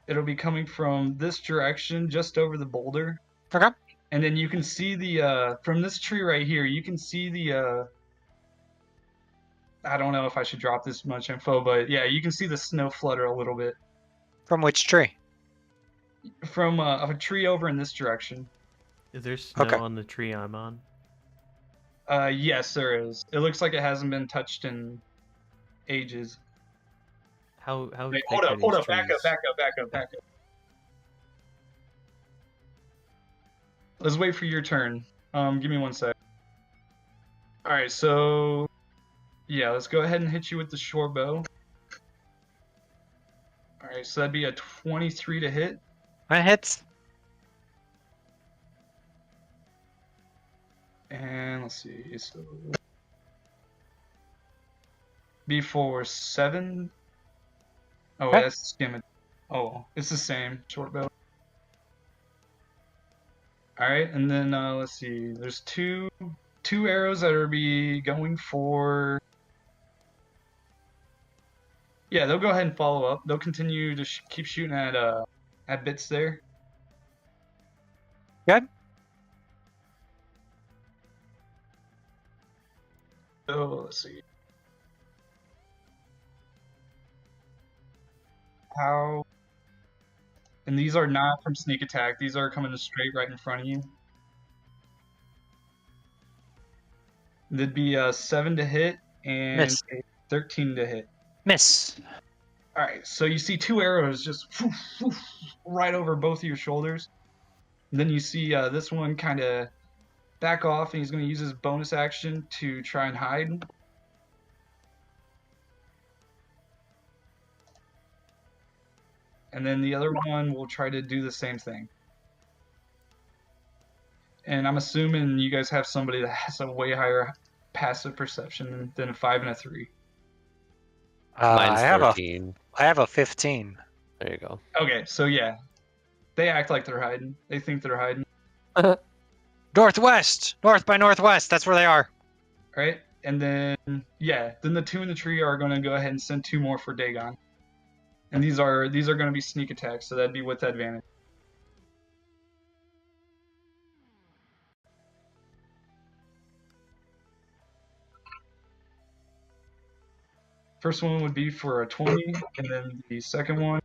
It'll be coming from this direction, just over the boulder. Okay. And then you can see the from this tree right here. You can see the. I don't know if I should drop this much info, but yeah, you can see the snow flutter a little bit From which tree? from a tree over in this direction. Is there snow Okay. on the tree I'm on? Yes, there is. It looks like it hasn't been touched in ages. How Wait, thick are hold these up, back trees? up. Let's wait for your turn. Give me 1 sec. All right, so yeah, let's go ahead and hit you with the short bow. All right, so that'd be a 23 to hit. That hits. And let's see, so before 7. Oh, Okay. that's skim. Oh, it's the same short bow. All right, and then let's see. There's two arrows that are be going for. Yeah, they'll go ahead and follow up. They'll continue to keep shooting at bits there. Good. So let's see. How? And these are not from sneak attack. These are coming straight right in front of you. There'd be a 7 to hit and Miss. a 13 to hit. Miss. All right, so you see 2 arrows just right over both of your shoulders. And then you see this one kind of back off, and he's going to use his bonus action to try and hide. And then the other one will try to do the same thing. And I'm assuming you guys have somebody that has a way higher passive perception than a 5 and a 3. Mine's I have 13. I have a 15. There you go. Okay, so yeah, they act like they're hiding. They think they're hiding. Northwest. North by northwest. That's where they are. Right? And then, yeah, then the 2 in the tree are going to go ahead and send 2 more for Dagon. And these are going to be sneak attacks, so that'd be with advantage. First one would be for a 20, and then the second one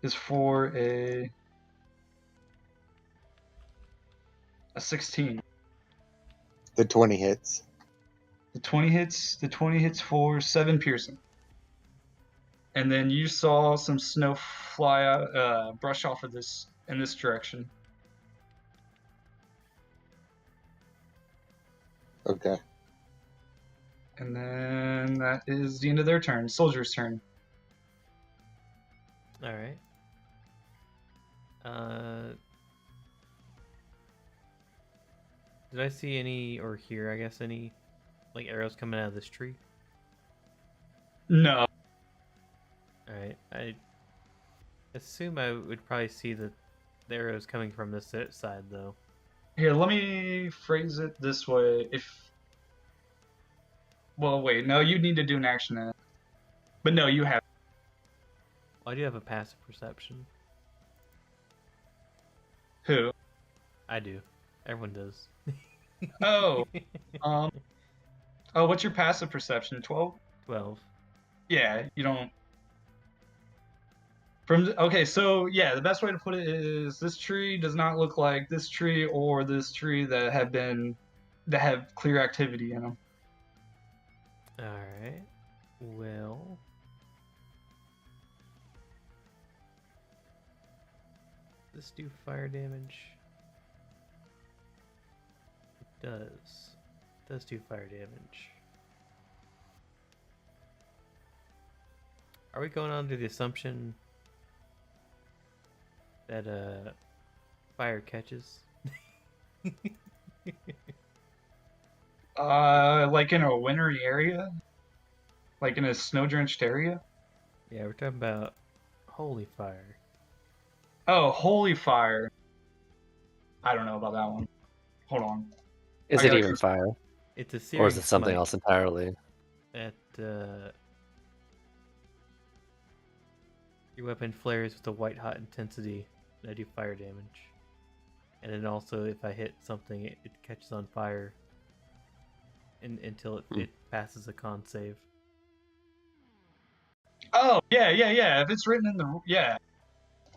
is for a 16. The 20 hits. The 20 hits for 7 piercing. And then you saw some snow fly out, brush off of this in this direction. Okay. And then that is the end of their turn. Soldier's turn. All right. Did I see any, or hear, I guess, any, like, arrows coming out of this tree? No. All right. Alright, I assume I would probably see the arrows coming from this side, though. Here, let me phrase it this way. Well, wait, no, you need to do an action in it. But no, you have. Well, I do have a passive perception. Who? I do. Everyone does. Oh, oh, what's your passive perception? 12? 12. Yeah, you don't. Okay, so yeah, the best way to put it is this tree does not look like this tree or this tree that have clear activity in them. Alright. Well. Does this do fire damage? It does. It does do fire damage. Are we going under the assumption that fire catches? Like in a wintry area? Like in a snow-drenched area? Yeah, we're talking about holy fire. Oh, holy fire. I don't know about that one. Hold on. Is I it gotta even go- fire? It's a Or searing is it something smite else entirely? at your weapon flares with a white hot intensity and I do fire damage. And then also if I hit something it catches on fire until it passes a con save. Oh, yeah. If it's written in the... Yeah.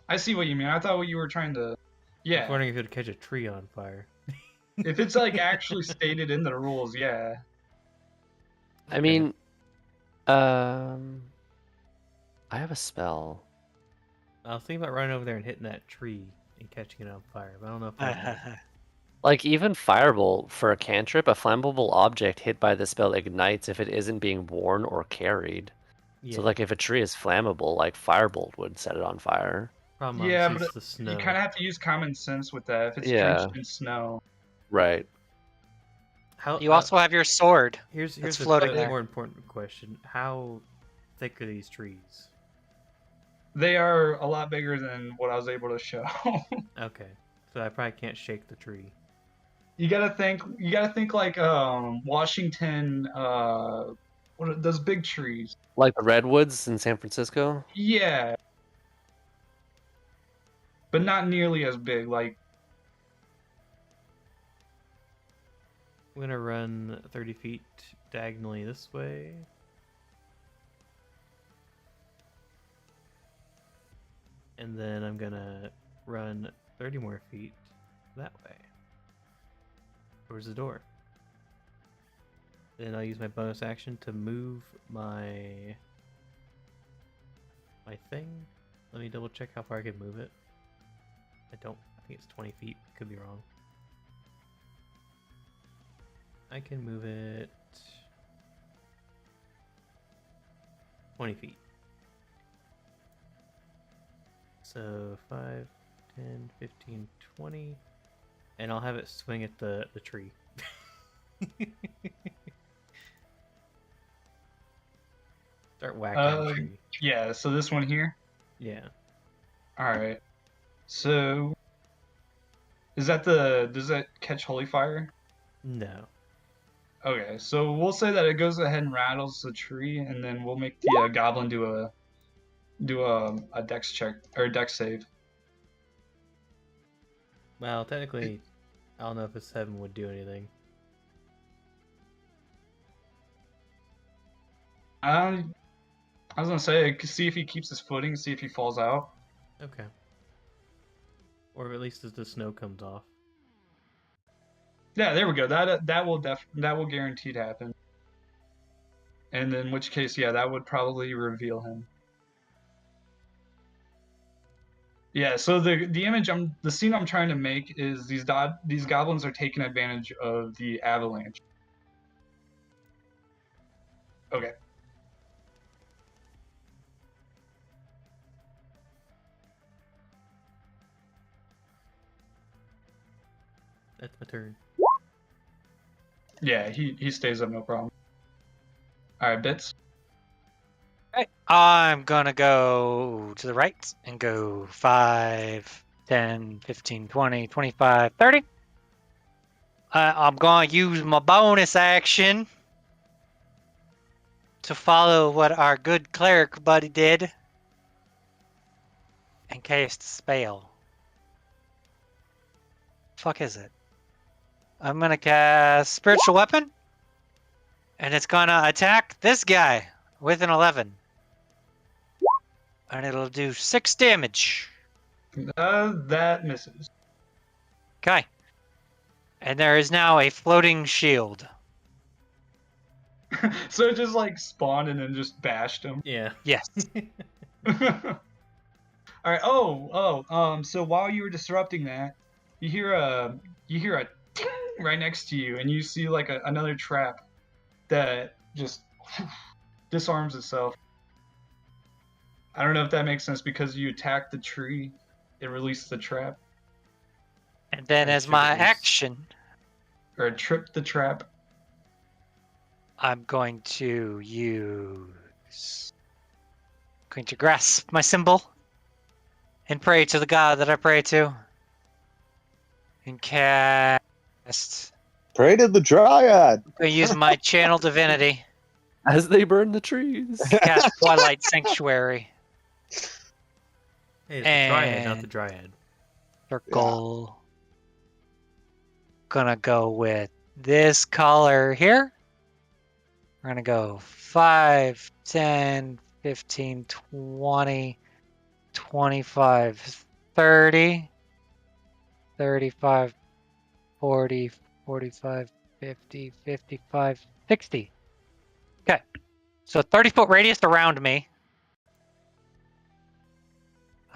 I see what you mean. I thought what you were trying to... I was Yeah. wondering if it would catch a tree on fire. If it's like actually stated in the rules, yeah. I mean, I have a spell. I was thinking about running over there and hitting that tree and catching it on fire, but I don't know if I Like, even Firebolt, for a cantrip, a flammable object hit by the spell ignites if it isn't being worn or carried. yeah. So, like, if a tree is flammable, like, Firebolt would set it on fire. Problem Yeah, obviously but is the snow. you kind of have to use common sense with that. If it's Yeah. drenched in snow. Right. How, You also have your sword. here's that's a floating slightly there. more important question. How thick are these trees? They are a lot bigger than what I was able to show. Okay. So I probably can't shake the tree. You gotta think like Washington, what are those big trees? Like the redwoods in San Francisco? Yeah. But not nearly as big, like I'm gonna run 30 feet diagonally this way. And then I'm gonna run 30 more feet that way. Towards the door. Then I'll use my bonus action to move my thing. Let me double check how far I can move it. I think it's 20 feet, could be wrong. I can move it 20 feet. So 5, 10, 15, 20. And I'll have it swing at the tree. Start whacking the tree. yeah, so this one here. Yeah. Alright. So does that catch holy fire? No. Okay, so we'll say that it goes ahead and rattles the tree, and then we'll make the goblin do a dex check or a dex save. Well, technically, I don't know if a 7 would do anything. I was gonna say, see if he keeps his footing, see if he falls out. Okay. Or at least as the snow comes off. Yeah, there we go. That will guaranteed happen. And in which case, yeah, that would probably reveal him. Yeah, so the scene I'm trying to make is these goblins are taking advantage of the avalanche. Okay. That's my turn. Yeah, he stays up, no problem. All right, Bits. I'm gonna go to the right and go 5, 10, 15, 20, 25, 30. I'm gonna use my bonus action to follow what our good cleric buddy did and cast a spell. Fuck is it? I'm gonna cast Spiritual Weapon, and it's gonna attack this guy with an 11. And it'll do 6 damage. That misses. Okay. And there is now a floating shield. So it just like spawned and then just bashed him. Yeah. Yes. All right. So while you were disrupting that, you hear a ting right next to you, and you see like another trap that just disarms itself. I don't know if that makes sense because you attacked the tree, it released the trap, And then as my action, or it tripped the trap. I'm going to grasp my symbol and pray to the god that I pray to. And cast. Pray to the Dryad. I'm going to use my channel divinity. As they burn the trees. Cast Twilight Sanctuary. Hey, it's the Dryad, not the Dryad. Circle. Gonna go with this color here. We're gonna go 5, 10, 15, 20, 25, 30, 35, 40, 45, 50, 55, 60. Okay. So 30-foot radius around me.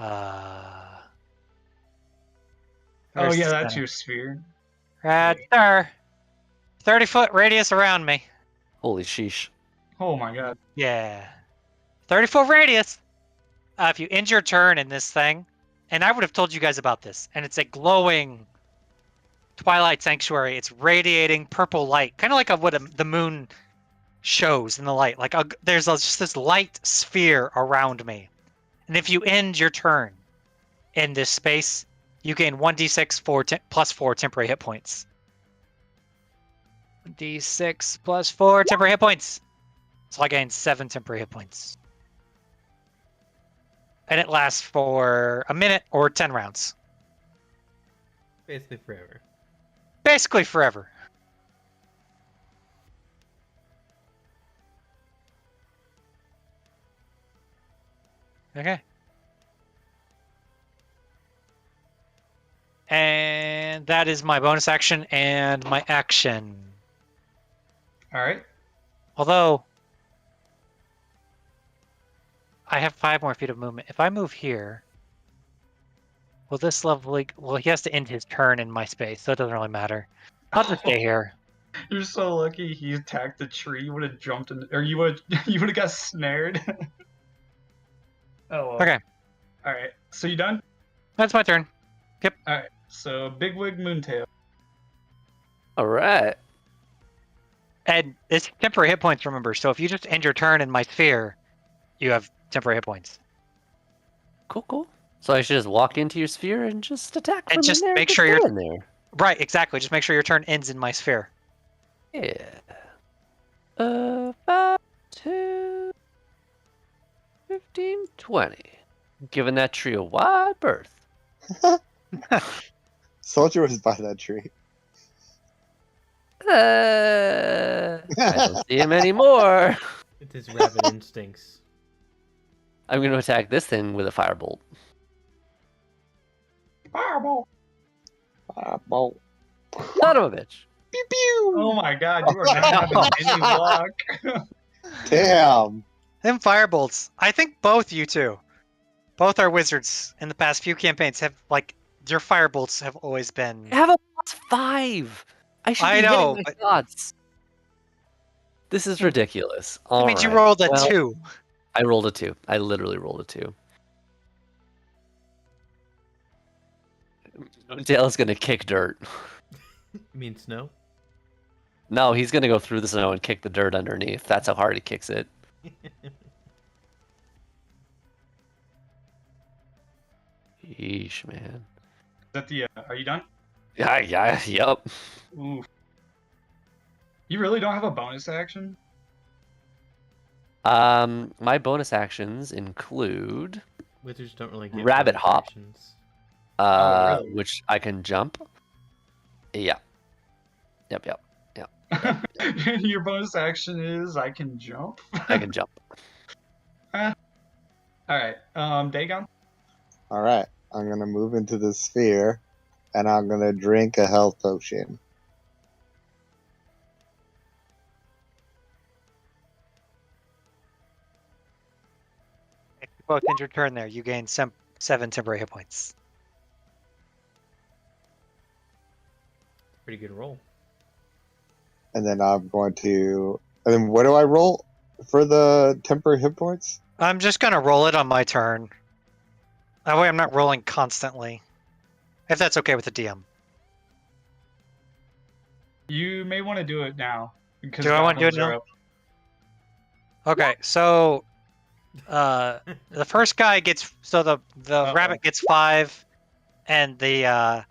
Oh Where's yeah, the that's center? your sphere. Right there. 30-foot radius around me. Holy sheesh. Oh my god. Yeah. 30-foot radius. If you end your turn in this thing, and I would have told you guys about this, and it's a glowing Twilight Sanctuary. It's radiating purple light, kind of like the moon shows in the light. Like there's just this light sphere around me. And if you end your turn in this space, you gain 1d6 plus 4 temporary hit points. D6 plus 4 temporary hit points. So I gained 7 temporary hit points. And it lasts for a minute or 10 rounds. Basically forever. Basically forever. Okay. And that is my bonus action and my action. All right. Although I have 5 more feet of movement. If I move here, will this lovely... Well, he has to end his turn in my space, so it doesn't really matter. I'll just stay here. You're so lucky he attacked the tree. You would have jumped in, or you would have got snared. Oh well. Okay. All right. So you done? That's my turn. All right. So Bigwig Moontail. All right. And it's temporary hit points, remember. So if you just end your turn in my sphere, you have temporary hit points. Cool, cool. So I should just walk into your sphere and just attack from And just in there. make just sure you're- go in there. Right, exactly. Just make sure your turn ends in my sphere. Yeah. 5, 10, 15, 20. Giving that tree a wide berth. Soldier was by that tree. I don't see him anymore. It's his rabid instincts. I'm going to attack this thing with a firebolt. Fireball. Fireball. Son of a bitch. Pew pew. Oh my god, you are not having any luck. Damn. Them firebolts. I think both you two. Both our wizards in the past few campaigns have, like, their firebolts have always been... I have a +5. I should I be know, hitting my but- shots. This is ridiculous. I mean, you Alright, rolled a well, 2. I rolled a 2. I literally rolled a 2. Dale's gonna kick dirt. You mean snow? No, he's gonna go through the snow and kick the dirt underneath. That's how hard he kicks it. Sheesh, man. Is that the? Are you done? Yeah, yep. Oof. You really don't have a bonus action? My bonus actions include Wizards don't really get Rabbit bonus hop. actions. Really? Which I can jump. Yeah. Yep. Your bonus action is I can jump. I can jump. All right. Dagon. All right, I'm gonna move into the sphere, and I'm gonna drink a health potion. If you both end your turn there, you gain 7 temporary hit points. Pretty good roll. And then I'm going to. And then what do I roll for the temporary hit points? I'm just gonna roll it on my turn. That way I'm not rolling constantly. If that's okay with the DM. You may want to do it now because Do I wanna do it goblins are now? up. Okay, so the first guy gets the Uh-oh. rabbit gets 5, and the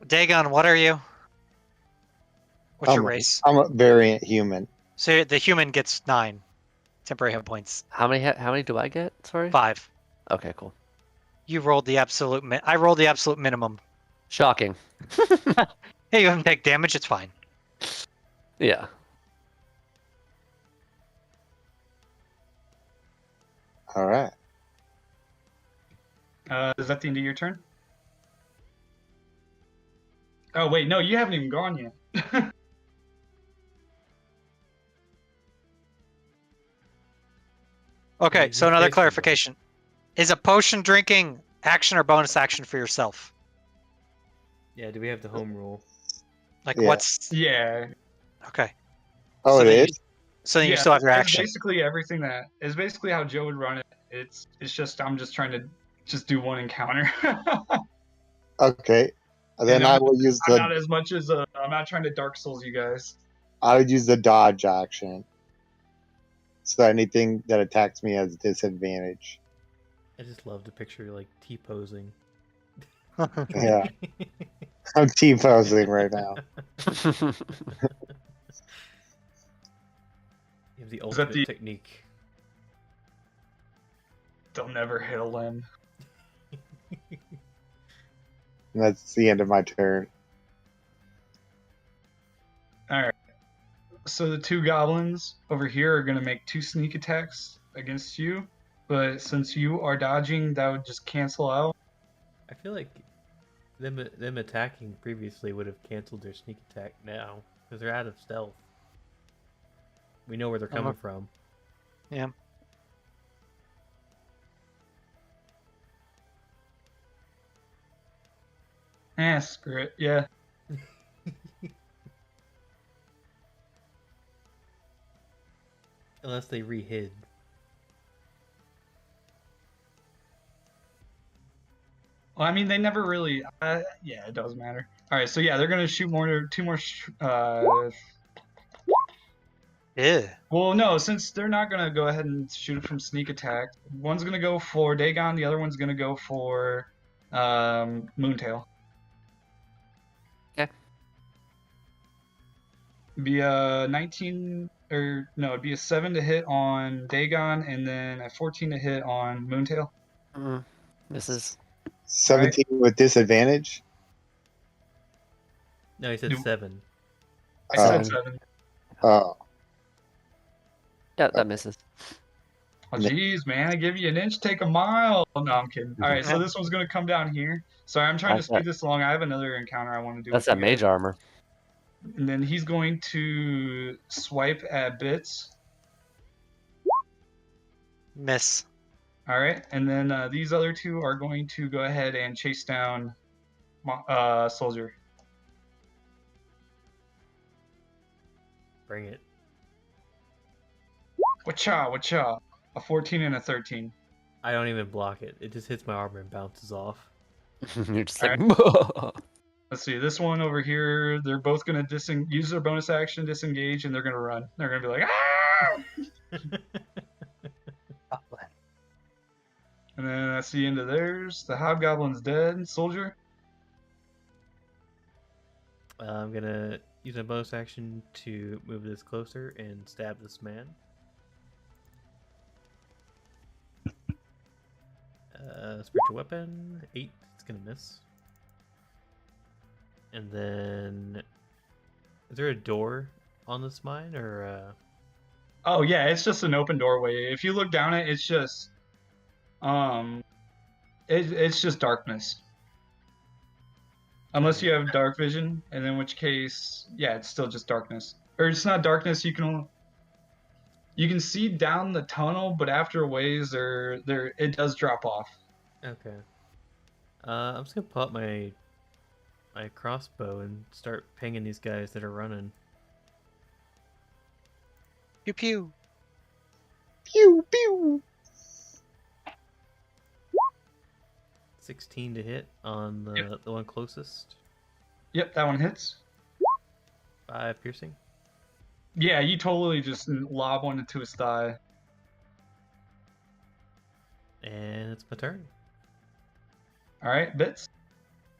Dagon, what are you? What's your race? I'm a variant human. So the human gets 9 temporary hit points. How many do I get? Sorry. 5. Okay, cool. You rolled the absolute. I rolled the absolute minimum. Shocking. Hey, you haven't take damage. It's fine. Yeah. All right. Is that the end of your turn? Oh wait, no, you haven't even gone yet. Okay, You so another fixed it, though. clarification: is a potion drinking action or bonus action for yourself? Yeah, do we have the home rule? Like Yeah. what's Yeah. okay? Oh, So it then you- is? So then you Yeah, still have your it's action. basically everything that is basically how Joe would run it. It's just I'm just trying to just do one encounter. Okay. Then I will use I'm the. not as much as I'm not trying to Dark Souls you guys. I would use the dodge action. So anything that attacks me has disadvantage. I just love to picture like T-posing. Yeah. I'm T-posing right now. You have the Is that ultimate the- technique. They'll never hit a limb. And that's the end of my turn. All right. So the two goblins over here are gonna make 2 sneak attacks against you, but since you are dodging, that would just cancel out. I feel like them attacking previously would have canceled their sneak attack now because they're out of stealth. We know where they're coming from. Yeah. Screw it. Yeah. Unless they re-hid. Well, I mean, they never really. Yeah, it does matter. All right, so yeah, they're gonna shoot two more. Yeah. Well, no, since they're not gonna go ahead and shoot it from sneak attack, one's gonna go for Dagon, the other one's gonna go for Moontail. Okay. Be a 19 or no, it'd be a 7 to hit on Dagon, and then a 14 to hit on Moontail. Misses. 17 with disadvantage. No, he said 7. I said 7. 7. Oh. Yeah, that misses. Oh, jeez, man, I give you an inch, take a mile. No, I'm kidding. All right, so this one's gonna come down here. Sorry, I'm trying to That's speed that- this along. I have another encounter I want to do. That's with that you guys. mage armor. And then he's going to swipe at Bits. Miss. All right, and then these other two are going to go ahead and chase down Soldier. Bring it. Wacha, wacha. A 14 and a 13. I don't even block it. It just hits my armor and bounces off. You're just All like, Let's see, this one over here, they're both going to use their bonus action, disengage, and they're going to run. They're going to be like, ah! And then that's the end of theirs. The hobgoblin's dead. Soldier. I'm gonna use a bonus action to move this closer and stab this man. Spiritual weapon, 8. It's gonna miss. And then, is there a door on this mine, or? Oh yeah, it's just an open doorway. If you look down it, it's just, it's just darkness. Unless you have dark vision, and in which case, yeah, it's still just darkness. Or it's not darkness. You can see down the tunnel, but after a ways, it does drop off. Okay. I'm just gonna pull out my crossbow and start pinging these guys that are running. Pew pew. Pew pew. 16 to hit on the one closest. Yep, that one hits. 5 piercing. Yeah, you totally just lob one into his thigh. And it's my turn. All right, Bits.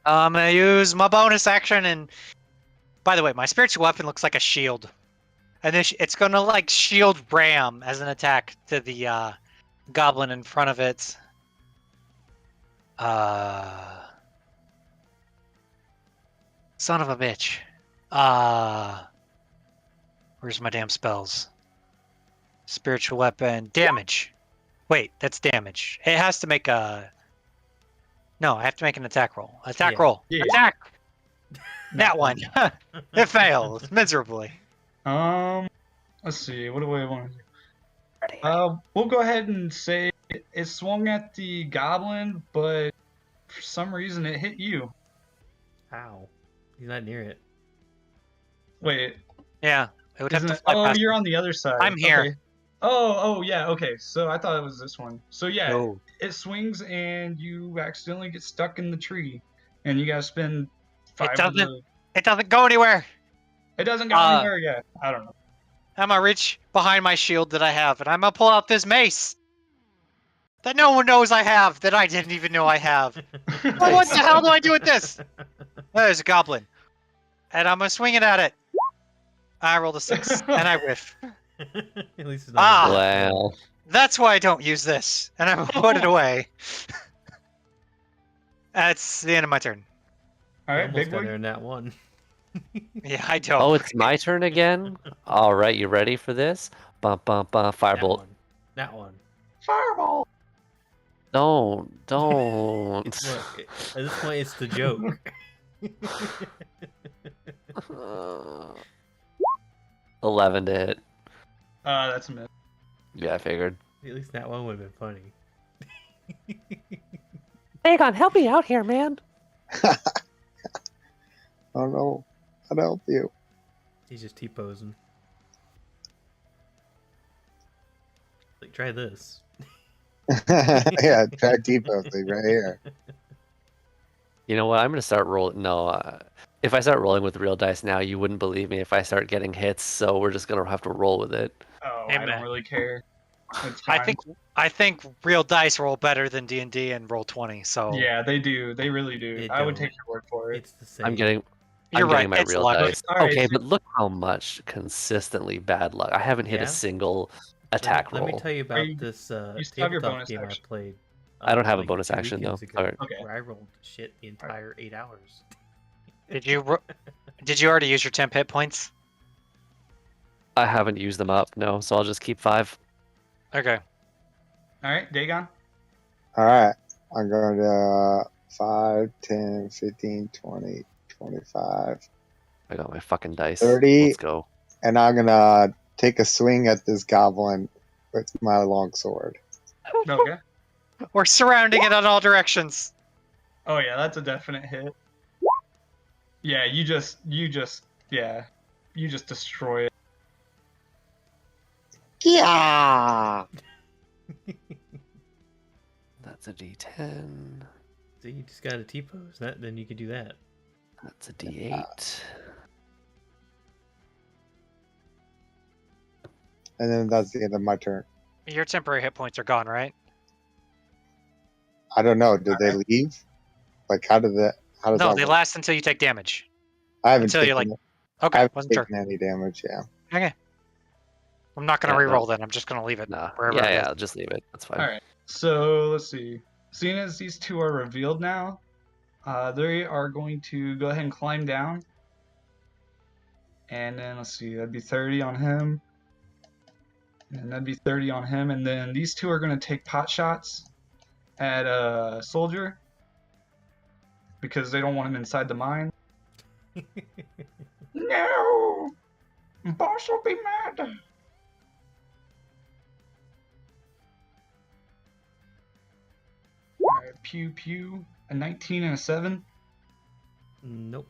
I'm gonna use my bonus action, and by the way, my spiritual weapon looks like a shield, and it's gonna like shield ram as an attack to the goblin in front of it. Son of a bitch. Where's my damn spells? Spiritual weapon damage. Wait, that's damage. It has to make a. No, I have to make an attack roll. Attack roll. Yeah. Attack. That one. It fails miserably. Let's see. What do I want to do? We'll go ahead and say it swung at the goblin, but for some reason it hit you. Ow. He's not near it. Wait. Yeah, it would have Isn't to it? fly Oh, past. you're on the other side. I'm here. Okay. Oh, yeah. Okay. So I thought it was this one. So yeah, No. it swings and you accidentally get stuck in the tree, and you gotta spend 5. It doesn't go anywhere. It doesn't go anywhere yet. I don't know. I'm gonna reach behind my shield that I have, and I'm gonna pull out this mace that no one knows I have, that I didn't even know I have. What the hell do I do with this? There's a goblin, and I'm gonna swing it at it. I rolled a 6, and I whiff. At least it's not. Wow. That's why I don't use this, and I'm gonna put it away. That's the end of my turn. All right, Almost big got boy. there in that one. Yeah, I don't. Oh, it's my turn again? All right, you ready for this? Bum, bum, bum, firebolt. That one. Fireball. Don't. Look, at this point, it's the joke. 11 to hit. That's a miss. Yeah, I figured. At least that one would have been funny. Dagon, help me out here, man. Oh no, I'd help you. He's just T-posing. Like, try this. Yeah, try T-posing right here. You know what? I'm gonna start rolling. No, if I start rolling with real dice now, you wouldn't believe me if I start getting hits. So we're just gonna have to roll with it. Oh, Hey, I don't man. really care. It's I fine. think real dice roll better than D&D and roll 20. So Yeah, they do. They really do. They I would don't. take your word for it. It's the same. I'm getting you're right. my It's real luck. dice. All right, Okay, so- but look how much consistently bad luck. I haven't hit Yeah? a single attack Let me roll. tell you about you- this you still have your tabletop bonus game action. I played. I don't have a like bonus 2 action, though. weekends ago, Alright. Okay. Where I rolled shit the entire 8 hours. Did you already use your temp hit points? I haven't used them up, no, so I'll just keep 5. Okay. All right, Dagon. All right, I'm going to 5, 10, 15, 20, 25, I got my fucking dice. 30. Let's go. and I'm gonna take a swing at this goblin with my longsword. Okay. We're surrounding it on all directions. Oh yeah, that's a definite hit. Yeah, you just destroy it. Yeah. That's a D10. So you just got a T-pose. Then you could do that. That's a D8. And then that's the end of my turn. Your temporary hit points are gone, right? I don't know. Did they leave? Like, how does No, that they work? last until you take damage. I haven't until you're taken, I Okay, haven't wasn't sure. taken any damage. Yeah. Okay. I'm not gonna Yeah, re-roll no. then. I'm just gonna leave it Nah. wherever Yeah, it is. yeah. Just leave it. That's fine. All right. So let's see. Seeing as these two are revealed now, they are going to go ahead and climb down. And then let's see, that'd be 30 on him. And that'd be 30 on him. And then these two are going to take pot shots at a soldier because they don't want him inside the mine. No! Boss will be mad. Alright, pew pew. A 19 and a 7. Nope.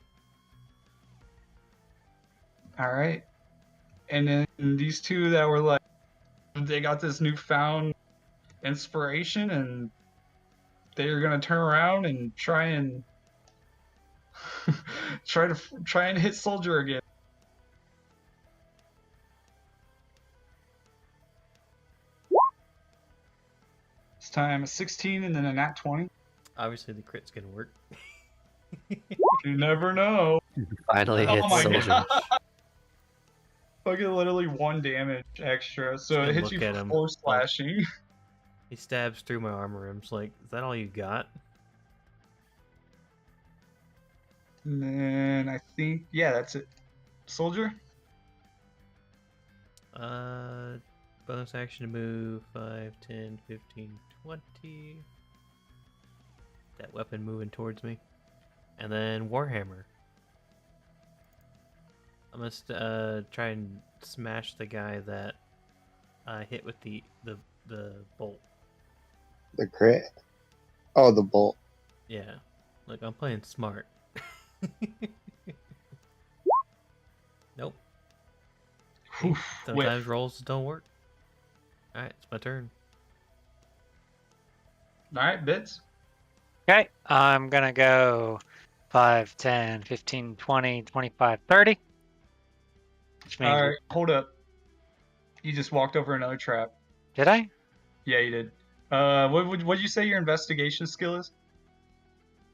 Alright. And then these two that were like, they got this newfound inspiration and they're gonna turn around and try and try and hit soldier again. This time a 16 and then a nat 20. Obviously, the crit's gonna work. You never know. Finally Oh hit my soldier. God. Fucking literally 1 damage extra, so it hits you Look at for him. 4 slashing. He stabs through my armor. I'm just like, is that all you got? And then I think, yeah, that's it. Soldier? Bonus action to move 5, 10, 15, 20. That weapon moving towards me. And then Warhammer. I'm gonna try and smash the guy that I hit with the bolt. The crit. Oh, the bolt. Yeah. Look, I'm playing smart. Nope. Oof, Sometimes rolls don't work. Alright, it's my turn. Alright, Bits. Okay, I'm gonna go 5, 10, 15, 20, 25, 30. Which means, Alright, hold up. You just walked over another trap. did I? Yeah, you did. What'd you say your investigation skill is?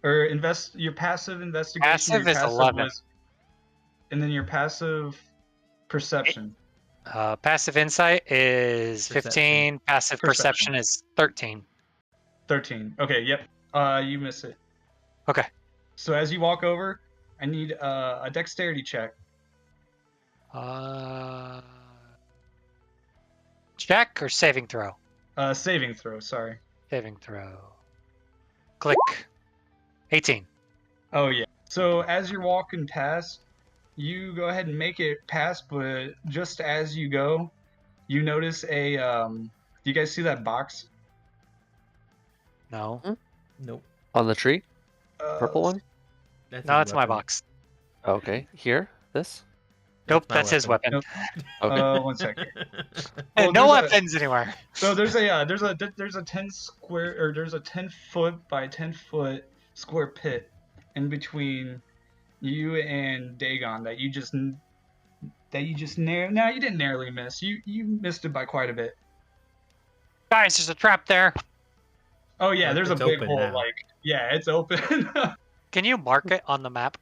Or your passive investigation? Passive your is 11. Was, and then your passive perception. Passive insight is Perception. 15. Passive perception is 13. 13. Okay, yep. You miss it. Okay. So as you walk over, I need a dexterity check. Check or saving throw? Saving throw, sorry. Saving throw. Click. 18. Oh, yeah. So as you're walking past, you go ahead and make it past, but just as you go, you notice a, do you guys see that box? No. Nope. On the tree? Purple one? That's No, his it's my weapon. box. Okay. Here? This? Nope, my that's his weapon. Nope. Okay. 1 second. Hey, Oh, no there's weapons anywhere. So there's a 10 square, or there's a 10-foot by 10-foot square pit in between you and Dagon that you just no, you didn't narrowly miss. You missed it by quite a bit. Guys, there's a trap there. Oh yeah, Well, there's a it's big open hole. now. Like yeah, it's open. Can you mark it on the map?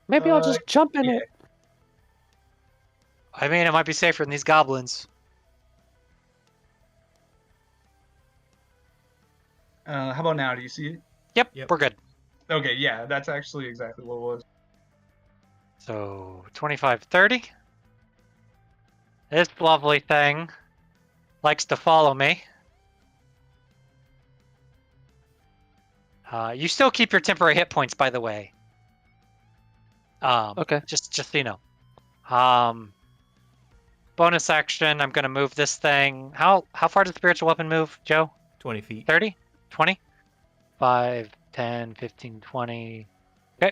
Maybe I'll just jump in yeah. it. I mean, it might be safer than these goblins. How about now? Do you see it? Yep, Yep. we're good. Okay, yeah, that's actually exactly what it was. So 25, 30. This lovely thing likes to follow me. You still keep your temporary hit points, by the way. Okay. Just so you know. Bonus action. I'm gonna move this thing. How far does spiritual weapon move, Joe? 20 feet. 30? 20? 5, 10, 15, 20. Okay.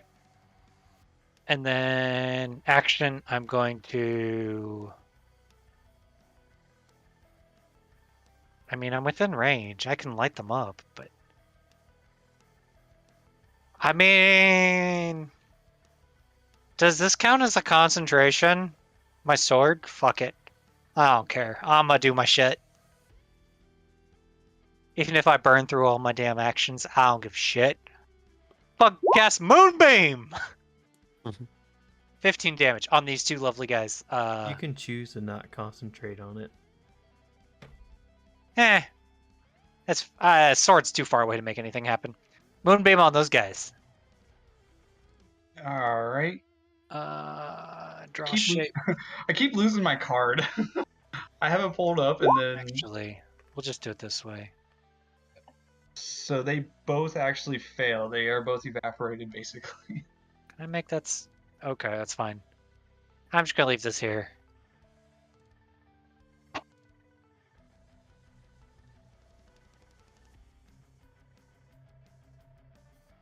And then action, I'm going to... I mean, I'm within range. I can light them up, but... I mean... Does this count as a concentration? My sword? Fuck it. I don't care. I'm gonna do my shit. Even if I burn through all my damn actions, I don't give a shit. Fuck gas moonbeam. Mhm. 15 damage on these two lovely guys. You can choose to not concentrate on it. That's sword's too far away to make anything happen. Moonbeam on those guys. All right. Draw Keep lo- shape. I keep losing my card. I have it pulled up, and then Actually, we'll just do it this way. so they both actually fail. They are both evaporated, basically. Can I make that? Okay, that's fine. I'm just gonna leave this here.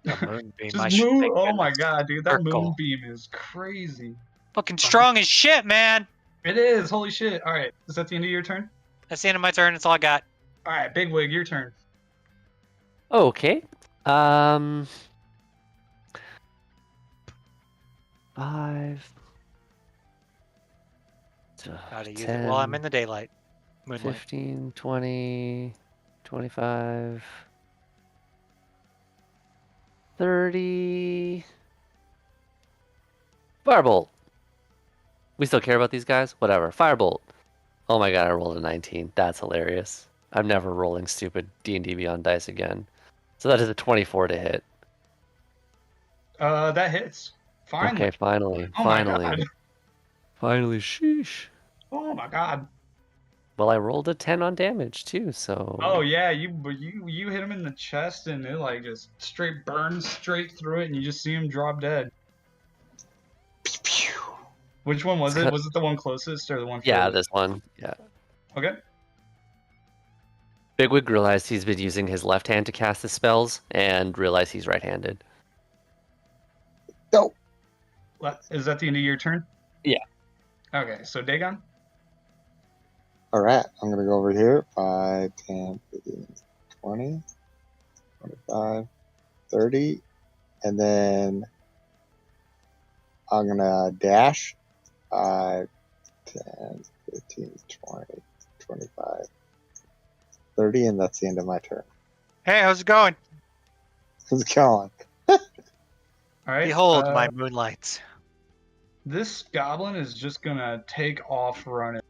The moonbeam. I Just should move. think Oh in my a god, dude, that circle. moonbeam is crazy. Fucking strong as shit, man. It is. Holy shit. All right, is that the end of your turn? That's the end of my turn. That's all I got. All right, Bigwig, your turn. Okay. 5, Gotta use it 10, while I'm in the daylight. Moonlight. 15, 20, 25, 30. Firebolt. We still care about these guys? Whatever. Firebolt. Oh my god, I rolled a 19. That's hilarious. I'm never rolling stupid D&D Beyond dice again. So that is a 24 to hit. That hits. Finally. Okay, finally. Oh my god. Finally, sheesh. Oh my god. Well, I rolled a 10 on damage too, so... Oh yeah, you hit him in the chest and it like just straight burns straight through it, and you just see him drop dead. Which one was it? Was it the one closest or the one? Yeah, furthest? this one. Yeah. Okay. Bigwig realized he's been using his left hand to cast his spells and realized he's right-handed. No. Is that the end of your turn? Yeah. Okay, so Dagon? All right, I'm going to go over here. 5, 10, 15, 20, 25, 30. And then I'm going to dash. 5, 10, 15, 20, 25, 30. And that's the end of my turn. Hey, how's it going? How's it going? All right. Behold my moonlights. This goblin is just gonna take off running.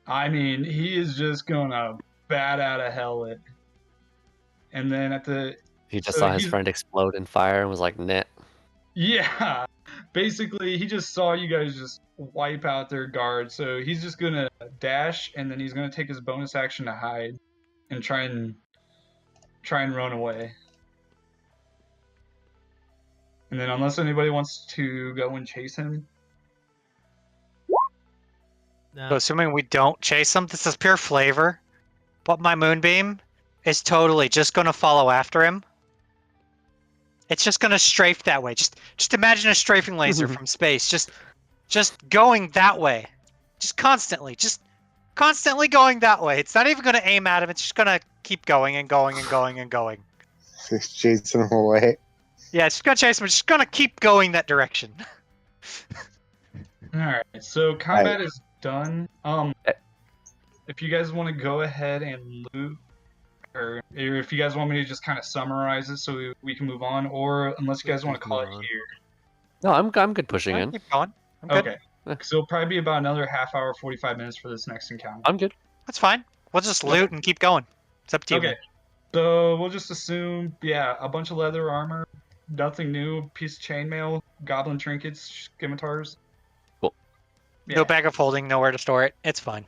I mean, he is just gonna bat out of hell it. And then at the He just So saw his he's- friend explode in fire and was like, "Net." yeah, basically he just saw you guys just wipe out their guard. So he's just gonna dash, and then he's gonna take his bonus action to hide and try and run away. And then unless anybody wants to go and chase him, Nah, So assuming we don't chase him, this is pure flavor. But my moonbeam is totally just gonna follow after him. It's just gonna strafe that way. Just imagine a strafing laser from space, just going that way, just constantly going that way. It's not even gonna aim at him. It's just gonna keep going and going and going and going. Just chasing him away. Yeah, it's just gonna chase him. It's just gonna keep going that direction. all right. So combat is done. If you guys want to go ahead and loot, or if you guys want me to just kind of summarize it so we can move on, or unless you guys want to Just call it move on. here. No, I'm good pushing in. Keep going. I'm good. Okay. So it'll probably be about another half hour, 45 minutes for this next encounter. I'm good. That's fine. We'll just loot and keep going. It's up to you. Okay. So we'll just assume, yeah, a bunch of leather armor, nothing new, piece of chainmail, goblin trinkets, scimitars. Cool. Yeah. No bag of holding, nowhere to store it. It's fine.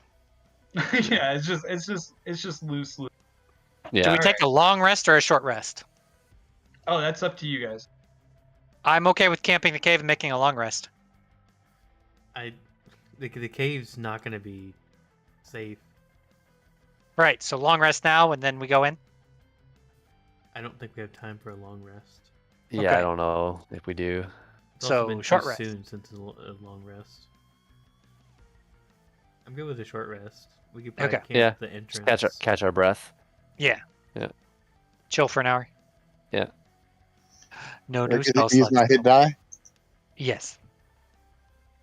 Yeah, it's just loose. Do Yeah. we take a long rest or a short rest? Oh, that's up to you guys. I'm okay with camping the cave and making a long rest. the cave's not gonna be safe. Right, so long rest now and then we go in. I don't think we have time for a long rest. Yeah, Okay. I don't know if we do. It's So, also been short too rest. soon since a long rest. I'm good with a short rest. We could probably Okay. camp Yeah, at the Just entrance. catch our breath. Yeah. Yeah. Chill for an hour. Yeah. No I new can spell use slots. my hit die. Yes.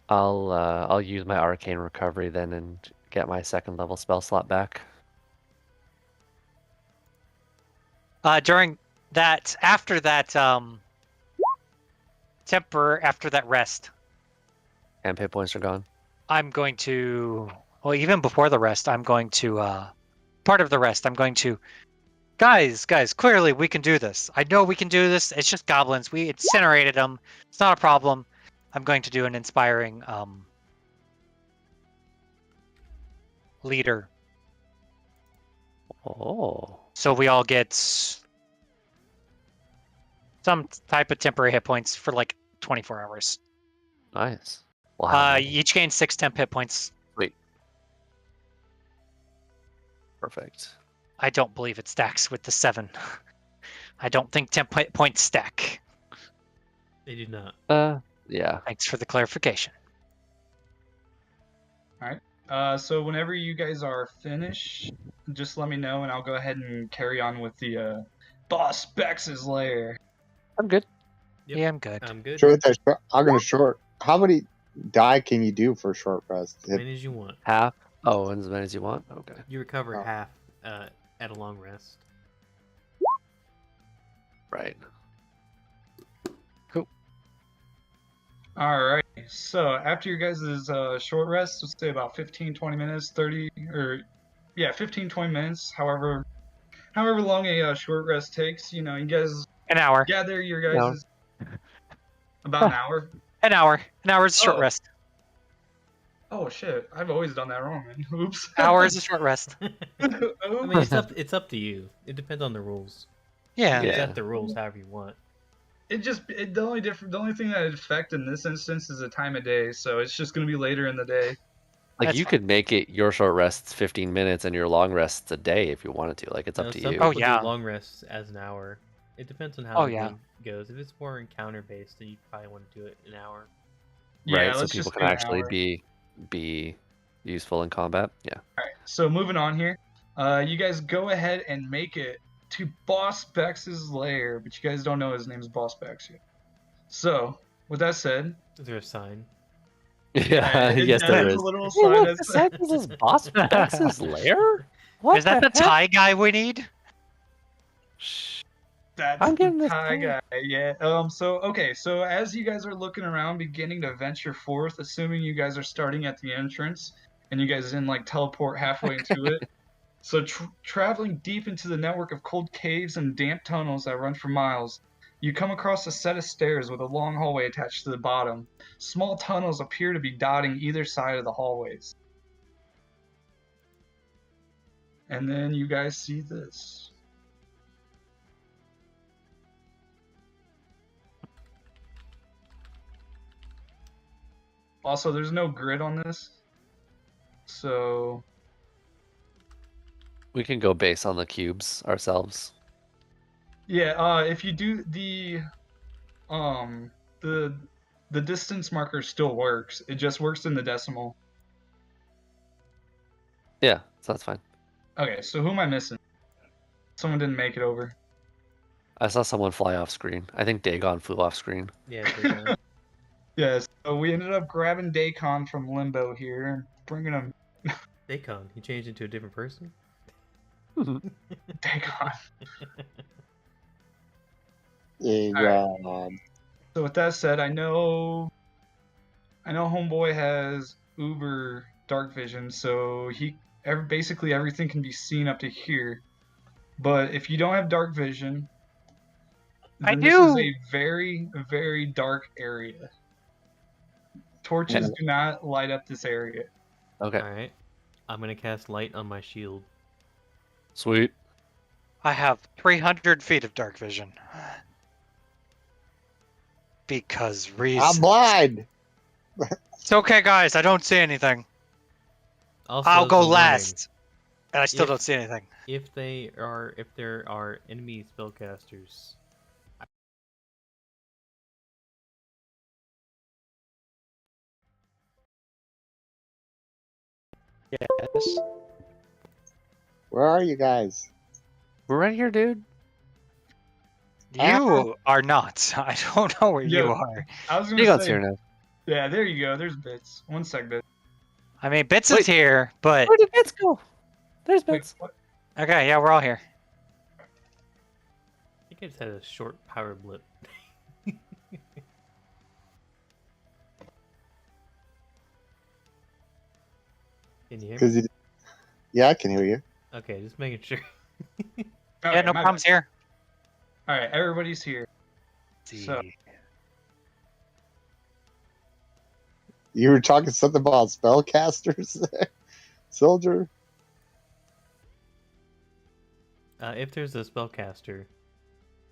I'll use my arcane recovery then and get my second level spell slot back. During that, after that after that rest, And hit points are gone. I'm going to, well, even before the rest, I'm going to, part of the rest, I'm going to, guys, clearly we can do this. I know we can do this. It's just goblins. We incinerated them. It's not a problem. I'm going to do an inspiring leader. Oh. So we all get some type of temporary hit points for like 24 hours. Nice. Wow. You each gain 6 temp hit points. Sweet. Perfect. I don't believe it stacks with the 7. I don't think temp hit points stack. They do not. Yeah. Thanks for the clarification. So whenever you guys are finished, just let me know, and I'll go ahead and carry on with the Boss Bex's lair. I'm good. Yep. Yeah, I'm good. I'm good. I'm gonna short. How many die can you do for a short rest? As many as you want. Half. Oh, and as many as you want? Okay. You recover Oh. half at a long rest. Right. All right. So after your guys' short rest, let's say about 15, 20 minutes, 30, or yeah, 15, 20 minutes, however long a short rest takes. You know, you guys An hour. gather your No. guys' about an hour. An hour. An hour is a short Oh. rest. Oh shit! I've always done that wrong, man. Oops. Hour is a short rest. I mean, it's up to you. It depends on the rules. Yeah. You Yeah. set the rules however you want. The only thing that would affect in this instance is the time of day, so it's just gonna be later in the day. Like That's you fine. could make it your short rests 15 minutes and your long rests a day if you wanted to. Like it's You up know, to some you. Oh, people yeah. do long rests as an hour. It depends on how Oh, the yeah. game goes. If it's more encounter based, then you probably want to do it an hour. Yeah, Right, so let's people just can do an actually hour. be useful in combat. Yeah. Alright, so moving on here. You guys go ahead and make it to Boss Bex's lair, but you guys don't know his name is Boss Bex yet. So, with that said, Is there a sign? Yeah, yes there there's is. a little Hey, sign look, that the says- sign says Boss Bex's lair? What Is that the heck? Thai guy we need? Shh. That's I'm the getting this Thai thing. guy, yeah. So as you guys are looking around, beginning to venture forth, assuming you guys are starting at the entrance, and you guys didn't like teleport halfway into it. So traveling deep into the network of cold caves and damp tunnels that run for miles, you come across a set of stairs with a long hallway attached to the bottom. Small tunnels appear to be dotting either side of the hallways. And then you guys see this. Also, there's no grid on this. So, We can go base on the cubes ourselves. yeah, if you do the distance marker still works. It just works in the decimal. Yeah, so that's fine. Okay, so who am I missing? Someone didn't make it over. I saw someone fly off screen. I think Dagon flew off screen. Yeah, Dagon. Yeah, so we ended up grabbing Dacon from Limbo here and bringing him. Dacon. He changed into a different person? Dacon. Yeah. So with that said, I know Homeboy has uber dark vision, so basically everything can be seen up to here. But if you don't have dark vision, I then this is do. a very, very dark area. Torches do not light up this area. Okay, Alright. I'm gonna cast light on my shield. sweet. I have 300 feet of dark vision. Because I'm reason. blind. It's okay, guys. I don't see anything. Also, I'll as go a warning, last. And I still If- don't see anything. If there are enemy spellcasters, Yes. Where are you guys? We're right here, dude. You are not. I don't know where Yeah. you are. I was gonna Dagon's say, here now. yeah, there you go. There's Bits. One sec, Bits. I mean, Bits Wait. is here, but Where did Bits go? There's Wait, Bits. what? okay, yeah, we're all here. I just had a short power blip. Can you hear me? Because you. Yeah, I can hear you. Okay, just making sure. Yeah, Okay, no my problems bad. here. All right, everybody's here. Let's So- see. You were talking something about spellcasters there, soldier. If there's a spellcaster,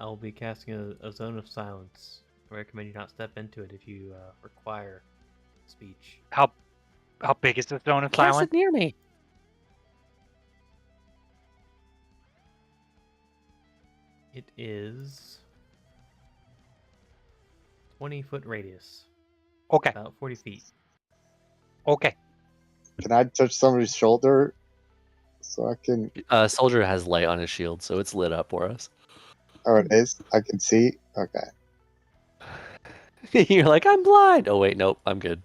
I'll be casting a zone of silence. I recommend you not step into it if you require speech. How big is the zone of Cast silence? it near me. It is 20-foot radius, Okay. about 40 feet. Okay. Can I touch somebody's shoulder so I can? Soldier has light on his shield, so it's lit up for us. Oh, it is. I can see. Okay. You're like, I'm blind. Oh wait, nope, I'm good.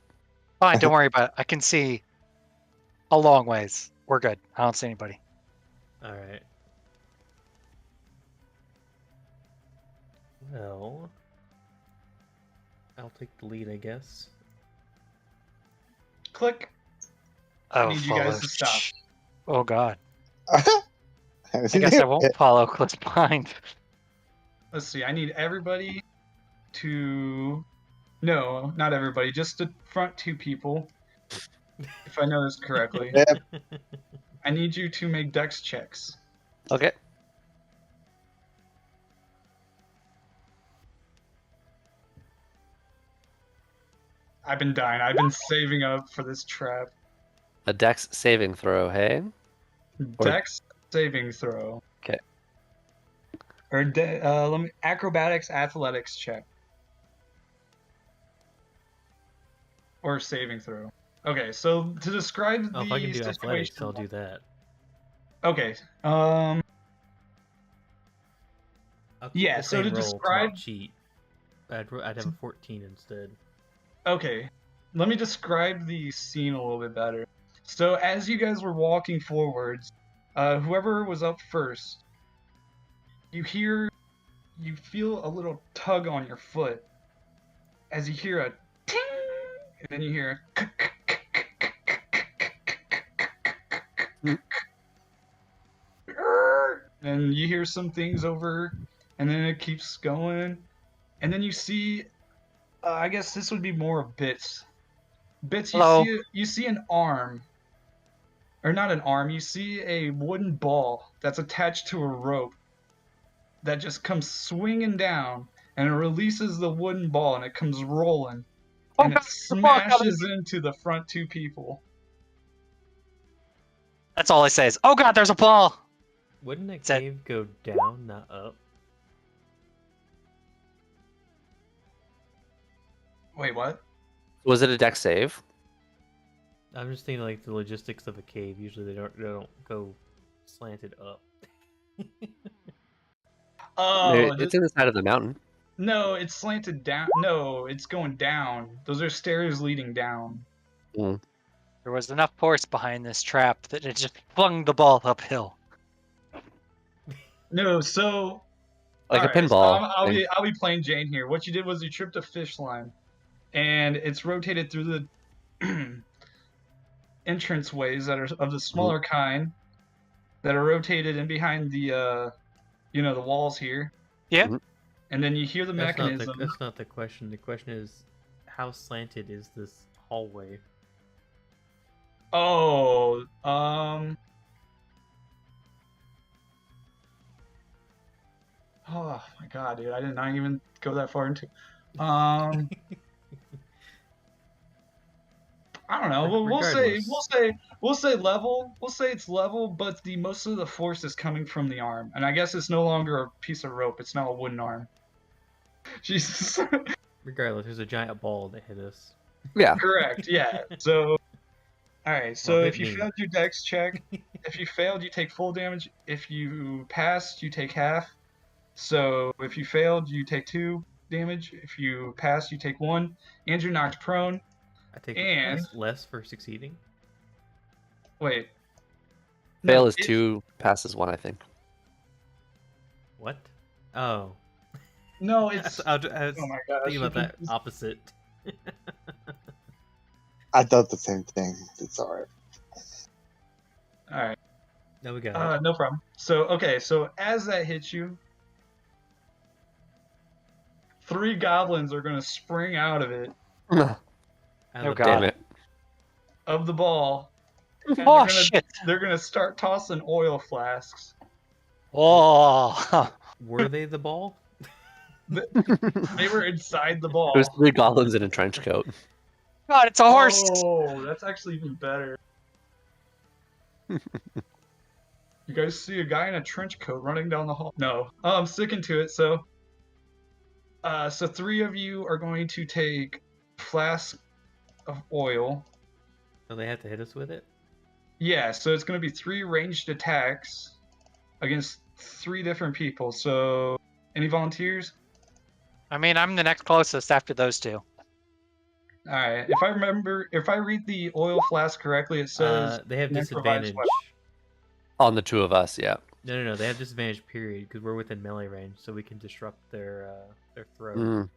Fine. Don't worry about it. I can see a long ways. We're good. I don't see anybody. All right. Well, I'll take the lead, I guess. Click. Oh, need you guys follow. to stop. Oh God. I I guess I won't follow close behind. Let's see. I need everybody to. No, not everybody. Just the front two people. If I know this correctly. I need you to make dex checks. Okay. I've been dying. I've been saving up for this trap. A dex saving throw, hey? Or- Dex saving throw. Okay. Or let me acrobatics athletics check. Or saving throw. Okay, so to describe Oh, the if I can do situation. athletics, I'll do that. Okay. I'll keep Yeah, the so same to roll describe- not cheat. I'd have a 14 instead. Okay, let me describe the scene a little bit better. So as you guys were walking forwards, whoever was up first, you feel a little tug on your foot as you hear a ting, and then you hear a and you hear some things over, and then it keeps going, and then you see, I guess this would be more of Bits. Bits, Hello. you see an arm, or not an arm. You see a wooden ball that's attached to a rope that just comes swinging down, and it releases the wooden ball, and it comes rolling, and it the ball coming. smashes into the front two people. That's all I say is, oh God, there's a ball. Wouldn't a Is that- cave go down, not up? Wait, what? Was it a dex save? I'm just thinking like the logistics of a cave. Usually they don't go slanted up. Oh, It's in the side of the mountain. no, it's slanted down. No, it's going down. Those are stairs leading down. There was enough force behind this trap that it just flung the ball uphill. No, so Like a alright, so pinball. I'll thing. be plain Jane here. What you did was you tripped a fish line, and it's rotated through the entrance ways that are of the smaller kind, that are rotated in behind the the walls here. Yeah. Mhm. And then you hear the That's mechanism. That's not the question. The question is, how slanted is this hallway? Oh, oh my god, dude! I did not even go that far into. I don't know. We'll say level. We'll say it's level, but the most of the force is coming from the arm, and I guess it's no longer a piece of rope. It's now a wooden arm. Jesus. Regardless, there's a giant ball that hit us. Yeah. Correct. Yeah. So, all right. So Well, if hit you me. failed your dex check, if you failed, you take full damage. If you passed, you take half. So if you failed, you take 2 damage. If you passed, you take 1, and you're knocked prone. I take And- less for succeeding. Wait. Fail No, is 2, pass is 1, I think. What? Oh. No, it's. I was Oh my gosh! thinking you about can that just- opposite. I thought the same thing. It's alright. All right. No, we got it. No problem. So okay, so as that hits you, 3 goblins are gonna spring out of it Out Oh, of the God. Damn ball. it. of the ball, and Oh, shit. they're gonna start tossing oil flasks. Oh. Were they the ball? They were inside the ball. There's 3 goblins in a trench coat. God, it's a horse. Oh, that's actually even better. You guys see a guy in a trench coat running down the hall? No, I'm sticking to it. So 3 of you are going to take flask of oil. So they have to hit us with it? Yeah, so it's going to be 3 ranged attacks against 3 different people. So, any volunteers? I mean, I'm the next closest after those two. All right. If I read the oil flask correctly, it says They have an improvised disadvantage. weapon. On the 2 of us, yeah. No. They have disadvantage period because we're within melee range, so we can disrupt their throw. Mm.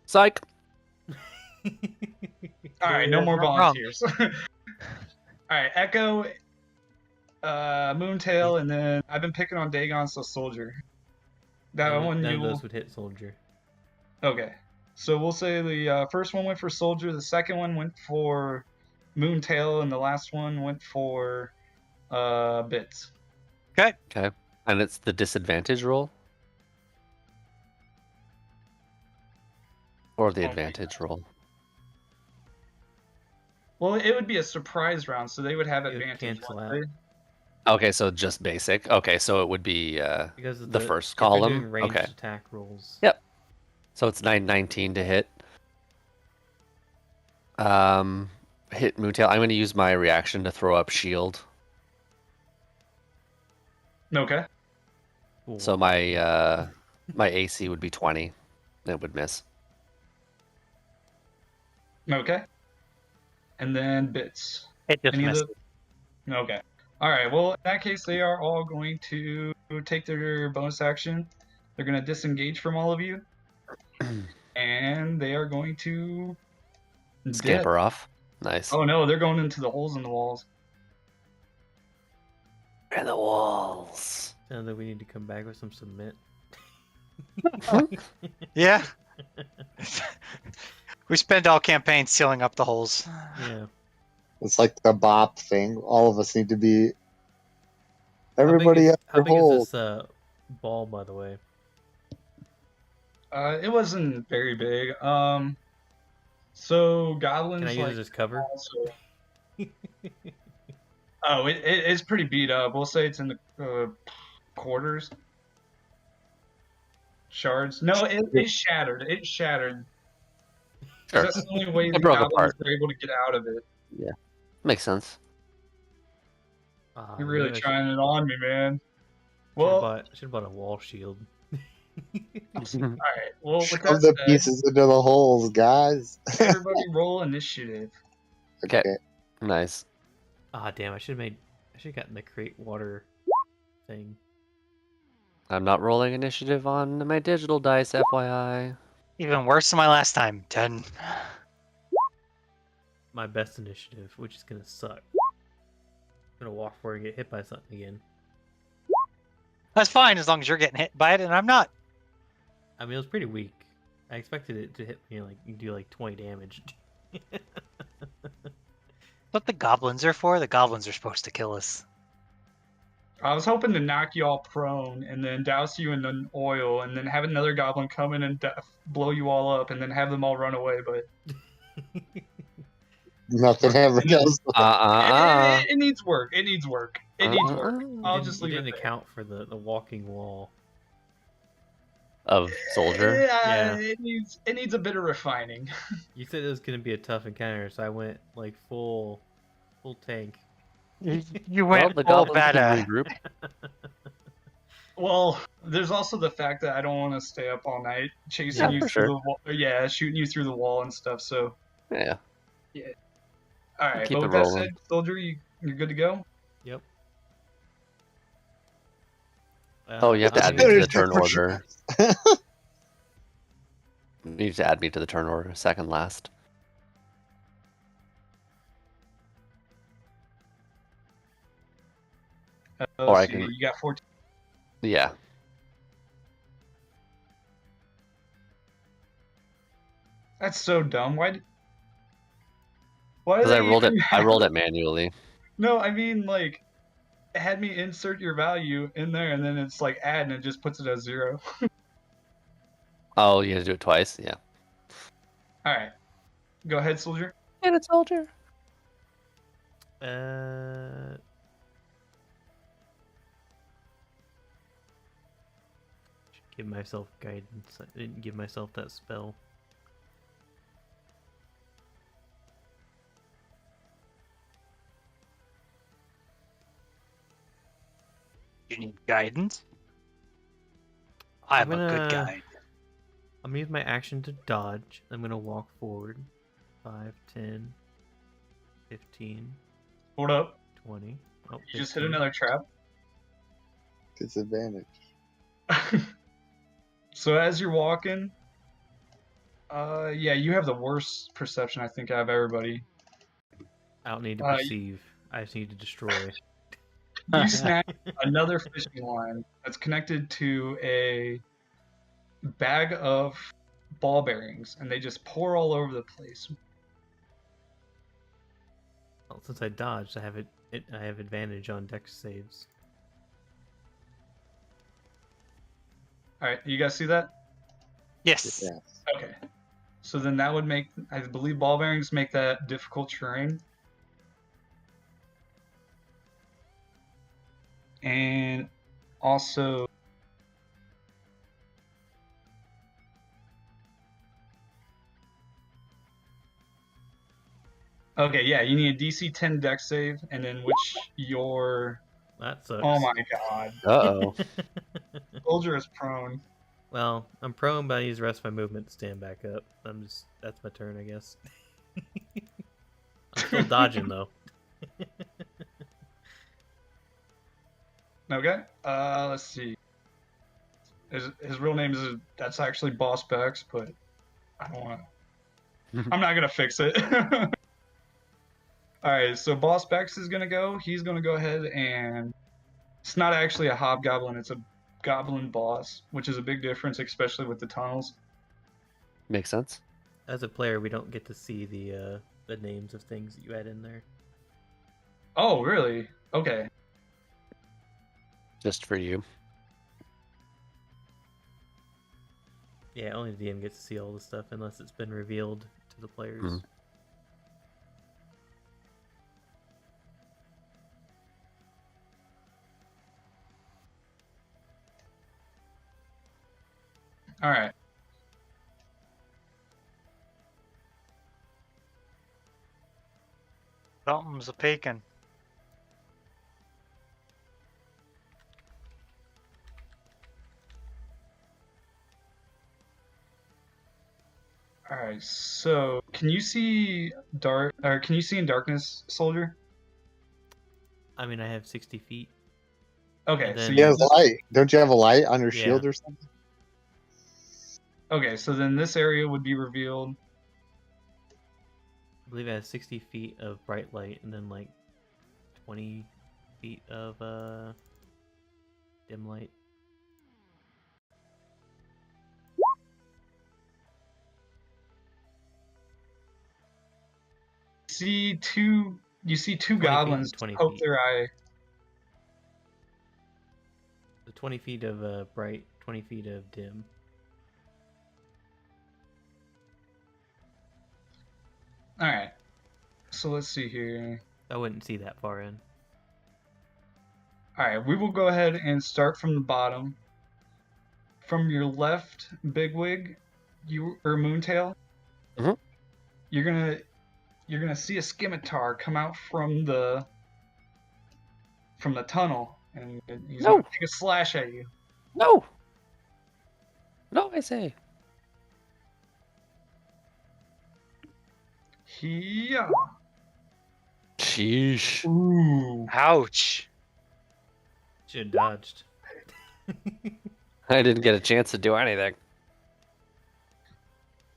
Psych. All right, no You're more wrong. volunteers. All right, Echo, Moontail, and then I've been picking on Dagon, so Soldier. That one None you of those would hit soldier. Okay. So we'll say the first one went for Soldier, the second one went for Moontail, and the last one went for Bits. Okay. Okay. And it's the disadvantage roll? Or the Oh my advantage roll? Well, it would be a surprise round, so they would have It would advantage. cancel wouldn't Okay, so just basic. Okay, so it would be Because of the first if they're column. doing ranged Okay. attack rolls. Yep. So it's 19 to hit. Hit Moontail. I'm going to use my reaction to throw up shield. they? Okay. So my my AC would be 20. It would miss. Okay. And then Bits. It just Any of missed. the... Okay. All right. Well, in that case, they are all going to take their bonus action. They're going to disengage from all of you, and they are going to dip. Scamper off. Nice. Oh no, they're going into the holes in the walls. And the walls. Sounds like we need to come back with some submit. Yeah. We spend all campaign sealing up the holes. Yeah. It's like the bop thing. All of us need to be. Everybody at How their big is hole. this ball, by the way? It wasn't very big. So goblins Can I use like it as cover? also... Oh, it's pretty beat up. We'll say it's in the quarters. Shards. No, it shattered. It shattered. 'Cause Sure. that's the only way It the broke goblins apart. were able to get out of it. Makes sense. You're really maybe I trying it on me, man. should Well, have bought a wall shield. all right. Well, with Shove that the said, pieces into the holes, guys. everybody roll initiative. Okay. Nice. Damn! I should have gotten the create water thing. I'm not rolling initiative on my digital dice, FYI. Even worse than my last time. 10. My best initiative, which is gonna suck. I'm gonna walk forward and get hit by something again. That's fine as long as you're getting hit by it and I'm not. I mean, it was pretty weak. I expected it to hit me like you do like 20 damage. What the goblins are for? The goblins are supposed to kill us. I was hoping to knock you all prone and then douse you in the oil and then have another goblin come in and blow you all up and then have them all run away, but Nothing ever goes. it needs work. It needs work. It needs work. I'll You just didn't- leave you it didn't there. account for the walking wall. Of soldier. Yeah. It needs a bit of refining. You said it was gonna be a tough encounter, so I went like full tank. You Well, went the full goblins can beta. regroup. Well, there's also the fact that I don't want to stay up all night chasing Yeah, you for through sure. the wall. Yeah, shooting you through the wall and stuff. So, Yeah. all right. Keep But it with that rolling. said, Soldier, you're good to go. Yep. Oh, you have to I'll add do me to it. the turn order. You need to add me to the turn order, second last. Or I Let's see, can- you got 14. Yeah. That's so dumb. Why? Because did I rolled it. even I have- rolled it manually. No, I mean like, it had me insert your value in there, and then it's like add, and it just puts it as 0. Oh, you had to do it twice. Yeah. All right, go ahead, soldier. And a soldier. Should give myself guidance. I didn't give myself that spell. You need guidance? I'm a good gonna- guide. I'm gonna use my action to dodge. I'm gonna walk forward. 5, 10, 15, Hold up. 20. Oh, You just hit 15. another trap. Disadvantage. So as you're walking, yeah, you have the worst perception I think out of everybody. I don't need to Uh, perceive. I just need to destroy. You snag another fishing line that's connected to a bag of ball bearings, and they just pour all over the place. Well, since I dodged, I have I have advantage on dex saves. All right, you guys see that? Yes. Yeah. Okay. So then that would make, I believe, ball bearings make that difficult terrain. And also, okay, yeah, you need a DC 10 dex save, and then which your, That sucks. oh my god, Uh-oh. soldier is prone. Well, I'm prone, but I use the rest of my movement to stand back up. That's my turn, I guess. I'm still dodging though. Okay, let's see. His real name is, that's actually Boss Bex, but I don't want to, I'm not going to fix it. Alright, so Boss Bex is going to go. He's going to go ahead and, it's not actually a hobgoblin, it's a goblin boss, which is a big difference, especially with the tunnels. Makes sense. As a player, we don't get to see the names of things that you add in there. Oh, really? Okay. Just for you. Yeah, only the DM gets to see all the stuff unless it's been revealed to the players. Mhm. Alright. Something's a peeking. Alright, so can you see can you see in darkness, soldier? I mean, I have 60 feet. Okay, And so then- He you has light. Don't you have a light on your Yeah. shield or something? okay, so then this area would be revealed. I believe I have 60 feet of bright light and then like 20 feet of dim light. You see two 20 feet goblins and 20 poke feet. their eye. The 20 feet of bright, 20 feet of dim. Alright. So let's see here. I wouldn't see that far in. Alright, we will go ahead and start from the bottom. From your left, Bigwig, or Moontail, Mhm. you're gonna see a scimitar come out from the tunnel, and he's No. gonna take a slash at you. No! No, I say. Yeah. Sheesh. Ooh. Ouch. Should have dodged. I didn't get a chance to do anything.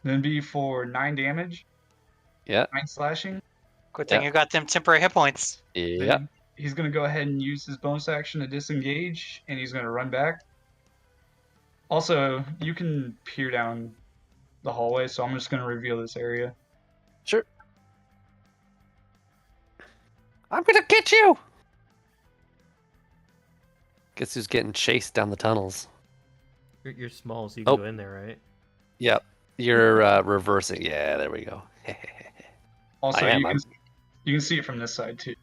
Then be for 9 damage, Yeah. 9 slashing. Good thing Yeah. you got them temporary hit points. Yeah. Then he's going to go ahead and use his bonus action to disengage, and he's going to run back. Also, you can peer down the hallway, so I'm just going to reveal this area. Sure. I'm gonna get you! Guess who's getting chased down the tunnels? You're small, so you Oh. can go in there, right? Yep. You're reversing. Yeah, there we go. Also, I am. you can see it from this side, too.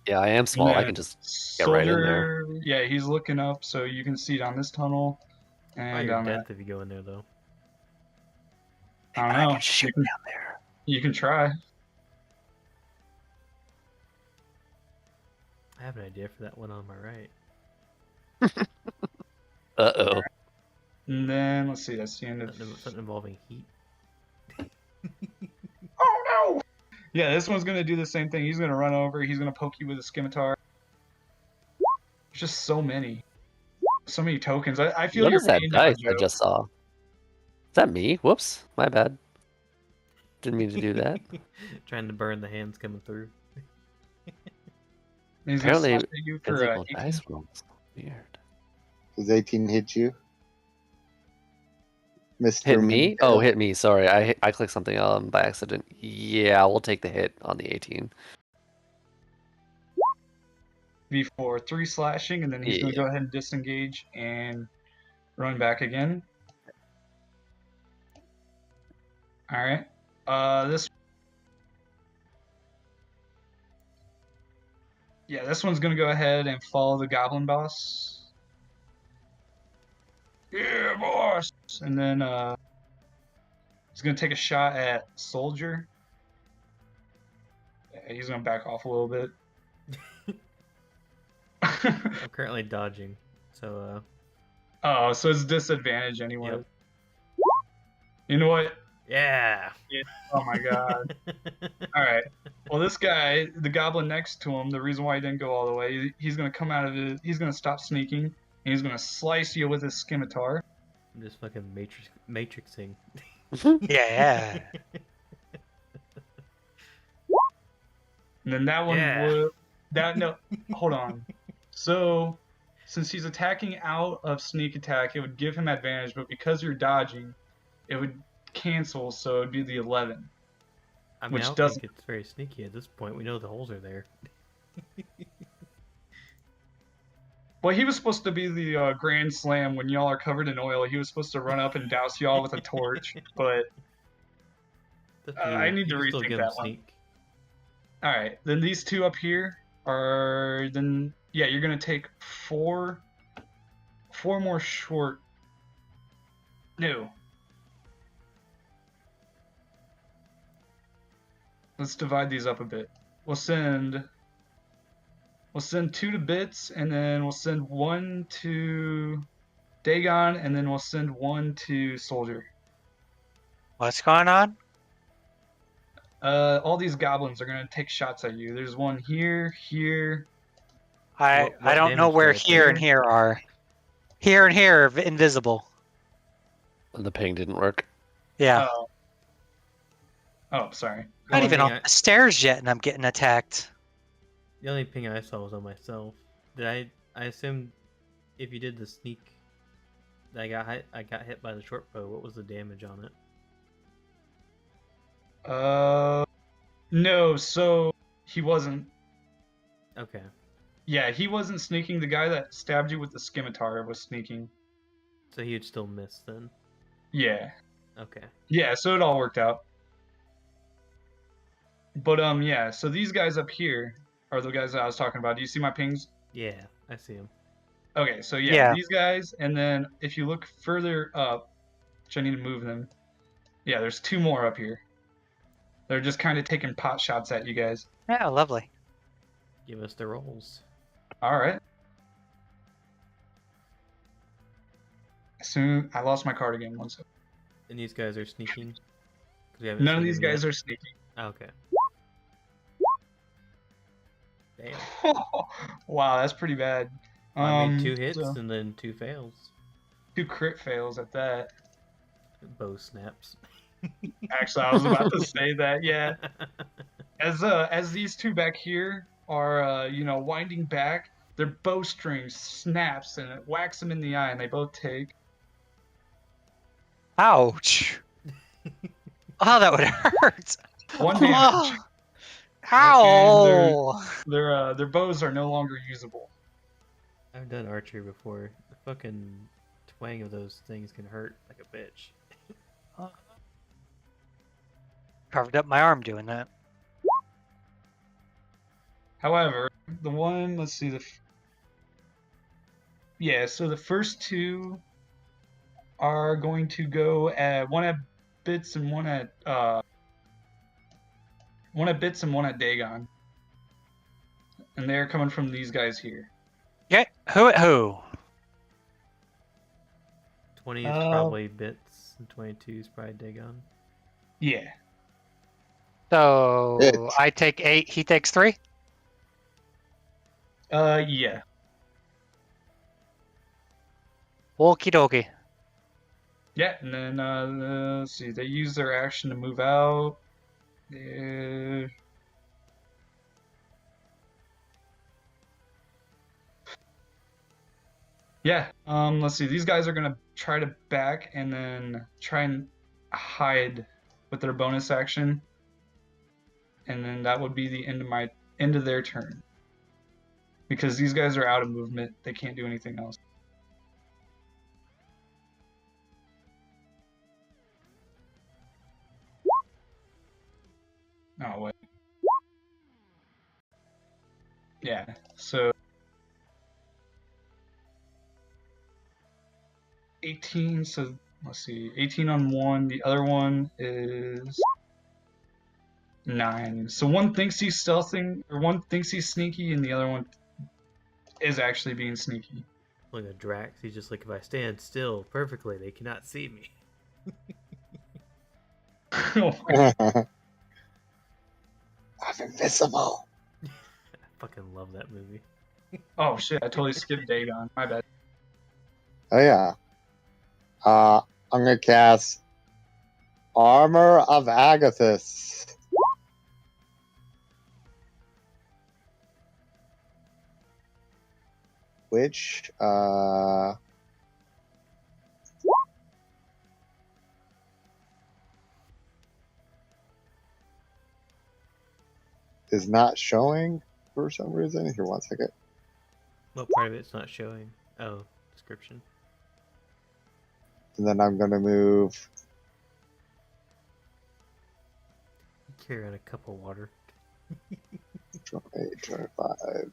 Yeah, I am And small. I then can just get right in there. Soldier, yeah, he's looking up, so you can see down this tunnel. Oh, And you're down dead that. if you go in there, though. I don't I know. can shoot down there. You can try. I have an idea for that one on my right. Uh-oh. And then, let's see, that's the end of... Something involving heat. Oh, no! Yeah, this one's going to do the same thing. He's going to run over. He's going to poke you with a scimitar. There's just so many. So many tokens. I feel What you're is that paying down, dice I Joe. just saw? Is that me? Whoops. My bad. Didn't mean to do that. Trying to burn the hands coming through. And he's gonna Apparently, slash at you for physical 18. dice rolls. Weird. Does 18 hit you? Mr. Hit me? Manticore? Oh, hit me. Sorry, I clicked something by accident. Yeah, we'll take the hit on the 18. Before 3 slashing, and then he's going to Yeah. go ahead and disengage and run back again. Alright. This... Yeah, this one's going to go ahead and follow the goblin boss. Yeah, boss! And then, he's going to take a shot at Soldier. Yeah, he's going to back off a little bit. I'm currently dodging, so Oh, so it's disadvantage anyway. Yep. You know what? yeah. Oh my god. Alright. Well, this guy, the goblin next to him, the reason why he didn't go all the way, he's going to come out of it, he's going to stop sneaking, and he's going to slice you with his scimitar. I'm just fucking matrixing. Yeah. And then that one Yeah. would... No, hold on. So, since he's attacking out of sneak attack, it would give him advantage, but because you're dodging, it would cancel, so it would be the 11. I mean, Which I don't doesn't- think it's very sneaky at this point. We know the holes are there. Well, he was supposed to be the Grand Slam when y'all are covered in oil. He was supposed to run up and douse y'all with a torch, but... I need to You can still rethink give that him one. sneak. Alright, then these two up here are... Then, yeah, you're going to take 4 more short... No. Let's divide these up a bit. We'll send 2 to Bits, and then we'll send 1 to Dagon, and then we'll send 1 to Soldier. What's going on? All these goblins are gonna take shots at you. There's one here, here. I What don't know damage where do I here and take? here are. Here and here are invisible. The ping didn't work. Yeah. Oh, sorry. Not The even only on thing the stairs yet, and I'm getting attacked. The only ping I saw was on myself. I assumed if you did the sneak, that I got hit by the short bow. What was the damage on it? No. So he wasn't. Okay. Yeah, he wasn't sneaking. The guy that stabbed you with the scimitar was sneaking. So he would still miss then. Yeah. Okay. Yeah. So it all worked out. But yeah. So these guys up here are the guys that I was talking about. Do you see my pings? Yeah, I see him. Okay, so Yeah. these guys, and then if you look further up, which I need to move them, yeah, there's 2 more up here. They're just kind of taking pot shots at you guys. Yeah, lovely. Give us the rolls. All right. Soon, I lost my card again. 1 second. And these guys are sneaking. 'Cause we haven't None of seen these them guys yet. are sneaking. Oh, okay. Damn. Wow, that's pretty bad. I made 2 hits so and then 2 fails. 2 crit fails at that. Bow snaps. Actually, I was about to say that. Yeah, as these two back here are winding back, their bowstring snaps and it whacks them in the eye, and they both take. Ouch! Oh, that would hurt. 1 damage. Ow! Their bows are no longer usable. I've done archery before. The fucking twang of those things can hurt like a bitch. Carved up my arm doing that. However, the one, let's see, so the first 2 are going to go at one at Bits and one at Dagon, and they're coming from these guys here. Yeah, who at who? 20 is probably Bits, and 22 is probably Dagon. Yeah. So It's- I take 8, he takes 3? Yeah. Okie dokie. Yeah, and then let's see, they use their action to move out. Yeah, let's see. These guys are gonna try to back and then try and hide with their bonus action, and then that would be the end of their turn. Because these guys are out of movement, they can't do anything else. Oh wait. Yeah. So 18, so let's see, 18 on one, the other one is 9. So one thinks he's stealthing, or one thinks he's sneaky, and the other one is actually being sneaky. Like a Drax, he's just like, if I stand still perfectly, they cannot see me. I'm invisible. I fucking love that movie. Oh shit, I totally skipped Dagon. My bad. Oh yeah. I'm gonna cast Armor of Agathis. Which is not showing for some reason. Here, 1 second. What part of it's not showing? Oh, description. And then I'm gonna move. Carry on a cup of water. 28, 25,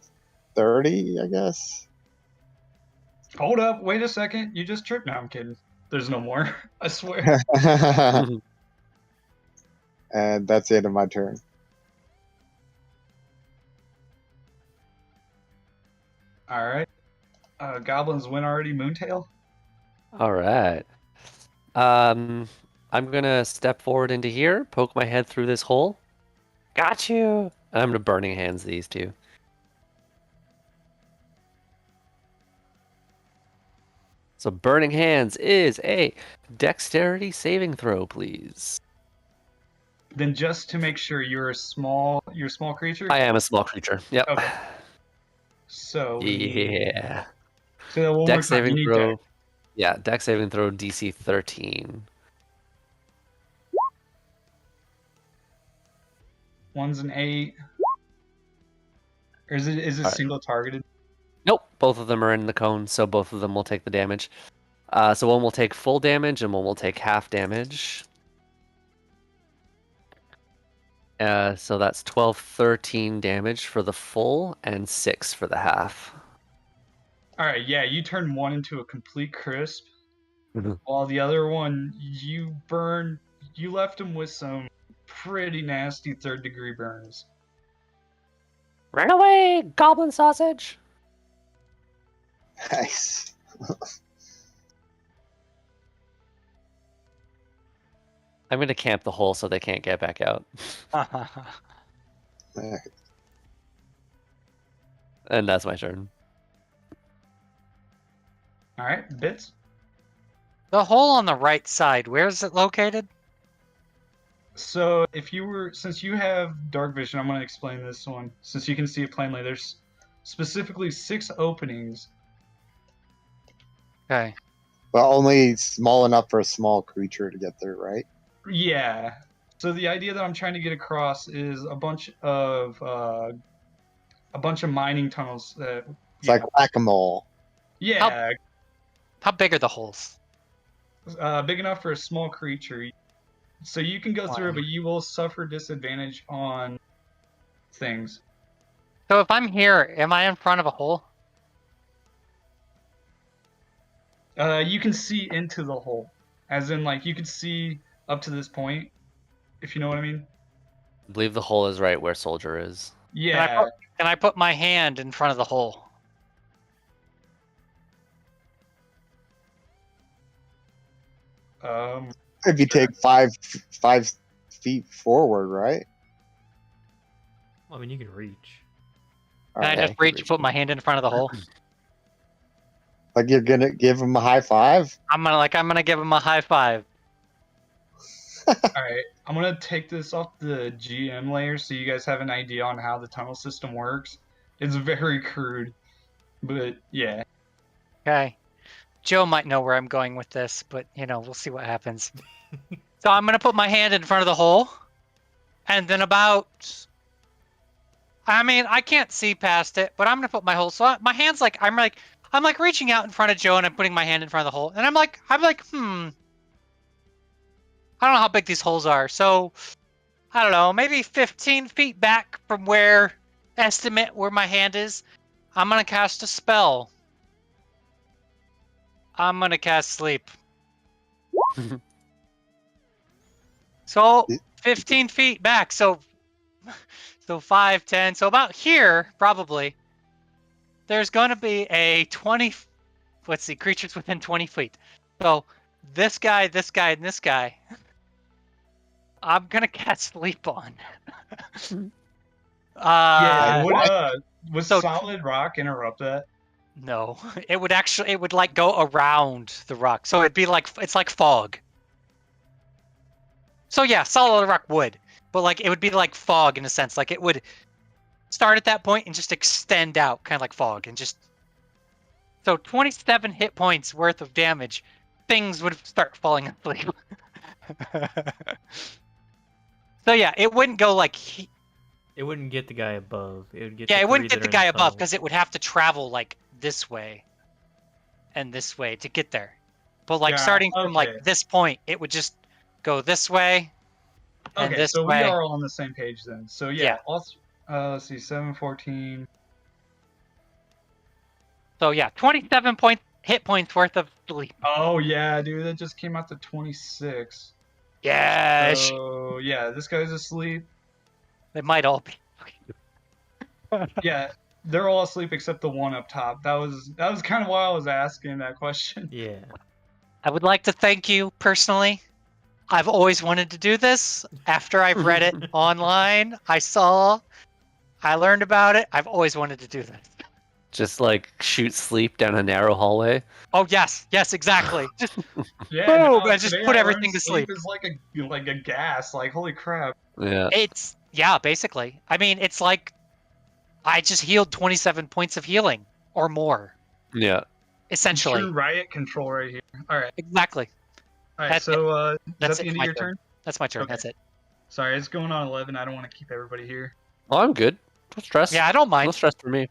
30, I guess. Hold up, wait a second. You just tripped. No, I'm kidding. There's no more. I swear. And that's the end of my turn. All right. Goblins win already. Moontail. All right. I'm gonna step forward into here, poke my head through this hole. Got you. And I'm gonna burning hands these 2. So burning hands is a dexterity saving throw, please. Then just to make sure, you're a small creature. I am a small creature. Yep. Okay. So we need- Yeah. say that one more Dex time. You saving need throw. dex. Yeah, dex saving throw DC 13. One's an 8. Or is it Alright. single targeted? Nope, both of them are in the cone, so both of them will take the damage. So one will take full damage and one will take half damage. So that's 12, 13 damage for the full and 6 for the half. All right, yeah, you turn one into a complete crisp, Mhm. while the other one you left him with some pretty nasty 3rd-degree burns. Run away, goblin sausage! Nice. I'm gonna camp the hole so they can't get back out. And that's my turn. All right, Bits. The hole on the right side, where is it located? So since you have dark vision, I'm going to explain this one. Since you can see it plainly, there's specifically 6 openings. Okay. But only small enough for a small creature to get there, right? Yeah. So the idea that I'm trying to get across is a bunch of mining tunnels that. It's like whack-a-mole. Yeah, How big are the holes? big enough for a small creature. So you can go through, Wow. but you will suffer disadvantage on things. So if I'm here, am I in front of a hole? You can see into the hole, as in like you can see up to this point, if you know what I mean. I believe the hole is right where Soldier is. Yeah. Can I put my hand in front of the hole? If you take 5 feet forward, right? Well, I mean, you can reach. Can I Alright. just reach and put my hand in front of the hole? Like you're gonna give him a high five? I'm gonna give him a high five. All right. I'm gonna take this off the GM layer so you guys have an idea on how the tunnel system works. It's very crude, but yeah. Okay. Joe might know where I'm going with this, but we'll see what happens. So I'm gonna put my hand in front of the hole, and then I can't see past it, but I'm gonna put my hole. So my hand's I'm reaching out in front of Joe, and I'm putting my hand in front of the hole, and I'm like, I don't know how big these holes are, so I don't know, maybe 15 feet back from where my hand is. I'm gonna cast a spell. I'm gonna cast sleep. So 15 feet back, so 5, 10, so about here probably. There's gonna be a 20. Let's see, creatures within 20 feet. So this guy, and this guy. I'm gonna cast sleep on. Would so- solid rock interrupt that? No, it would go around the rock, so it'd be it's like fog. So yeah, solid rock would, but it would be like fog in a sense. Like it would start at that point and just extend out, kind of like fog, and just. So 27 hit points worth of damage, things would start falling asleep. So yeah, it wouldn't go It wouldn't get the guy above. It would get. Yeah, the it wouldn't three get that the are in guy above tunnel. because it would have to travel this way and this way to get there. But Yeah, starting from okay. this point, it would just go this way and Okay, this so way. we are all on the same page then. So Yeah. let's see, 7, 14. So yeah, 27 hit points worth of sleep. Oh yeah, dude, that just came out to 26. Yes. So yeah, this guy's asleep. They might all be. Yeah, they're all asleep except the one up top. That was kind of why I was asking that question. Yeah. I would like to thank you personally. I've always wanted to do this. After I've read it online, I learned about it. I've always wanted to do this. Just shoot sleep down a narrow hallway. Oh yes, exactly. Just Yeah, boom, no, and just today put I everything learned to sleep. Is like a gas. Like holy crap. Yeah. Basically. I mean, it's like I just healed 27 points of healing or more. Yeah. Essentially. True riot control right here. All right. Exactly. All right. That's So is That's that the it end for of my your turn. turn? That's my turn. Okay. That's it. Sorry, it's going on 11. I don't want to keep everybody here. Oh, I'm good. Don't stress. Yeah, I don't No mind. stress for me.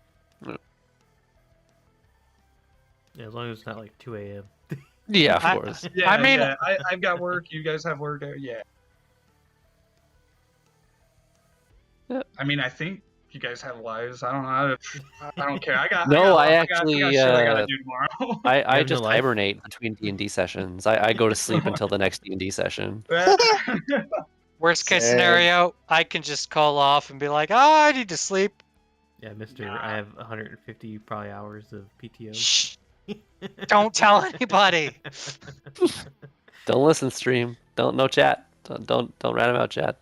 Yeah, as long as it's not 2 a.m. Yeah, of I- course. Yeah, I mean- yeah, I've got work. You guys have work. Yeah. Yeah. I mean, I think you guys have lives. I don't know. I don't care. I got. No, I I got actually, shit I gotta do tomorrow. I have no just life? hibernate between D&D sessions. I go to sleep until the next D&D session. Worst case Sad. scenario, I can just call off and be like, "Oh, I need to sleep." Yeah, Mister. I have 150 probably hours of PTO. Shh. Don't tell anybody. Don't listen, stream. No chat. Don't rat him out, chat.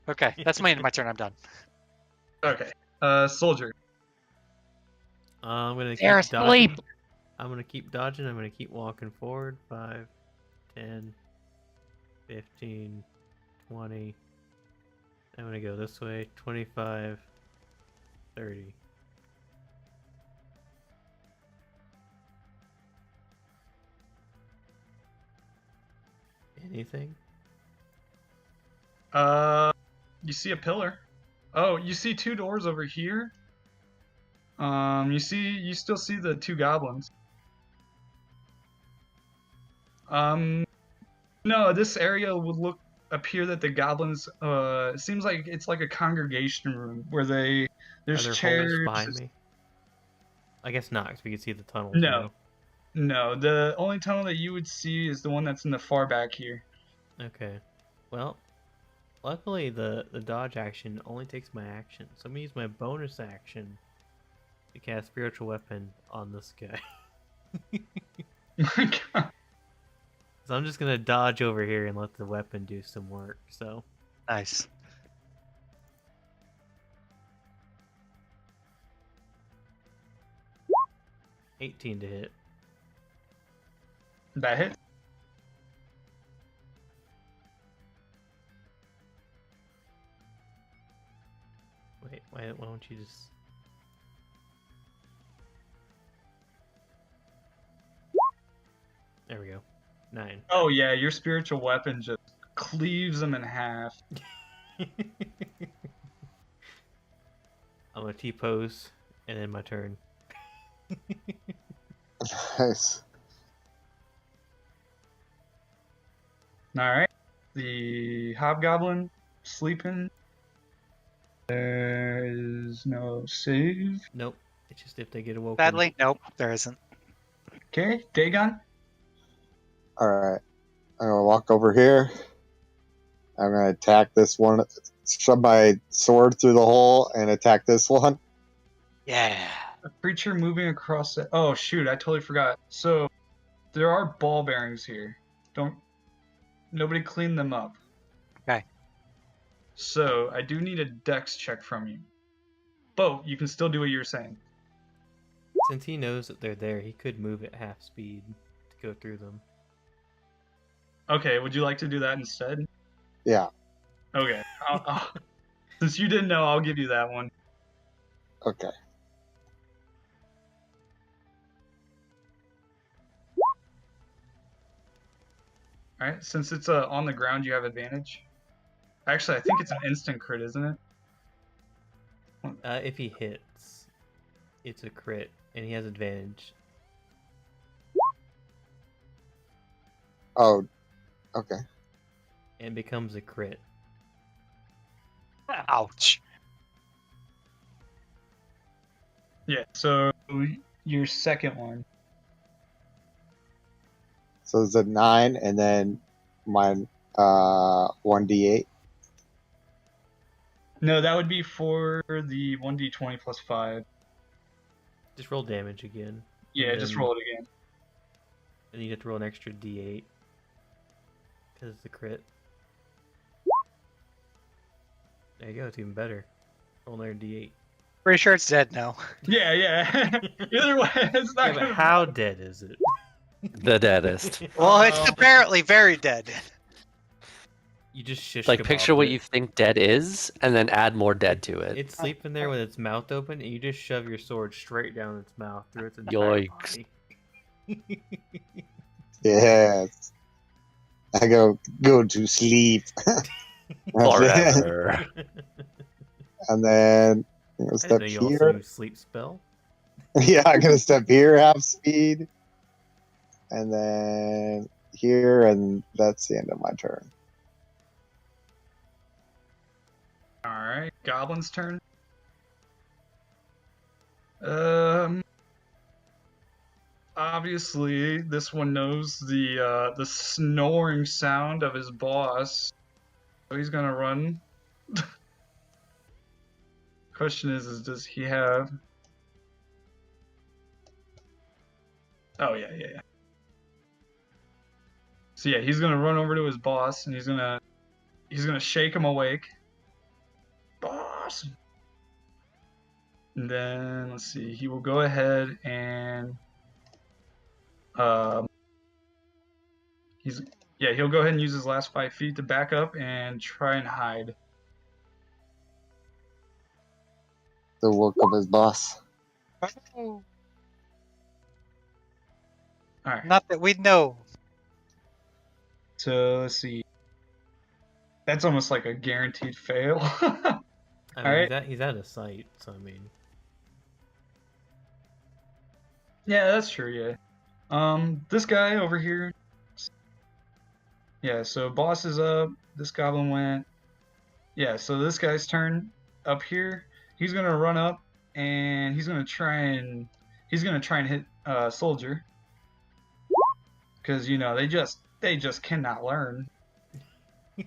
Okay, that's my turn. I'm done. Okay. Soldier. I'm gonna They're keep dodging. asleep. I'm gonna keep dodging. I'm gonna keep walking forward. 5, 10, 15, 20. I'm gonna go this way. 25, 30. Anything? You see a pillar. Oh, you see 2 doors over here. You still see the 2 goblins. No, this area would appear that the goblins, it seems like it's like a congregation room where Are there's there chairs. holes behind me? I guess not, because we can see the tunnels. No. No, the only tunnel that you would see is the one that's in the far back here. Okay. Well, luckily the dodge action only takes my action, so I'm gonna use my bonus action to cast spiritual weapon on this guy. My God. So I'm just gonna dodge over here and let the weapon do some work. So Nice. $18 to hit. That hit. Wait, why don't you just? There we go. 9. Oh yeah, your spiritual weapon just cleaves them in half. I'm gonna T-pose and then my turn. Nice. Alright. The hobgoblin sleeping. There is no save. Nope. It's just if they get awoken. Sadly, nope, there isn't. Okay, Dagon. Alright. I'm gonna walk over here. I'm gonna attack this one. Shove my sword through the hole and attack this one. Yeah. A creature moving across the... Oh shoot, I totally forgot. So, there are ball bearings here. Nobody clean them up. Okay. So, I do need a dex check from you. But you can still do what you're saying. Since he knows that they're there, he could move at half speed to go through them. Okay, would you like to do that instead? Yeah. Okay. Since you didn't know, I'll give you that one. Okay. Alright, since it's on the ground, you have advantage. Actually, I think it's an instant crit, isn't it? If he hits, it's a crit, and he has advantage. Oh, okay. And becomes a crit. Ouch. Yeah, so your second one. So it's a 9 and then my 1d8. No, that would be for the 1d20 plus 5. Just roll damage again. Yeah, And just then- roll it again. And you get to roll an extra d8. Because it's a crit. There you go, it's even better. Roll another d8. Pretty sure it's dead now. Yeah, yeah. Either way, it's not Yeah, but gonna... how dead is it? The deadest. Well, it's apparently very dead. You just shish Like, picture what kebabbed you it. think dead is, and then add more dead to it. It's sleeping there with its mouth open, and you just shove your sword straight down its mouth through its entire Yikes. body. Yes. I go to sleep. Forever. And then I'm gonna I step didn't know you also here. use sleep spell. Yeah, I'm gonna step here, half speed. And then here, and that's the end of my turn. Alright, Goblin's turn. Obviously, this one knows the snoring sound of his boss, so he's gonna run. Question is does he have? Oh yeah. So yeah, he's gonna run over to his boss, and he's gonna shake him awake. Boss. And then let's see, he will go ahead and He'll go ahead and use his last 5 feet to back up and try and hide. The work of his boss. Oh, All right. not that we know. So let's see. That's almost like a guaranteed fail. I mean, Alright. he's out of sight, so I mean, Yeah, that's true. Yeah. This guy over here. Yeah. So boss is up. This goblin went. Yeah. So this guy's turn up here. He's gonna run up and he's gonna try and hit soldier. Because they just cannot learn. And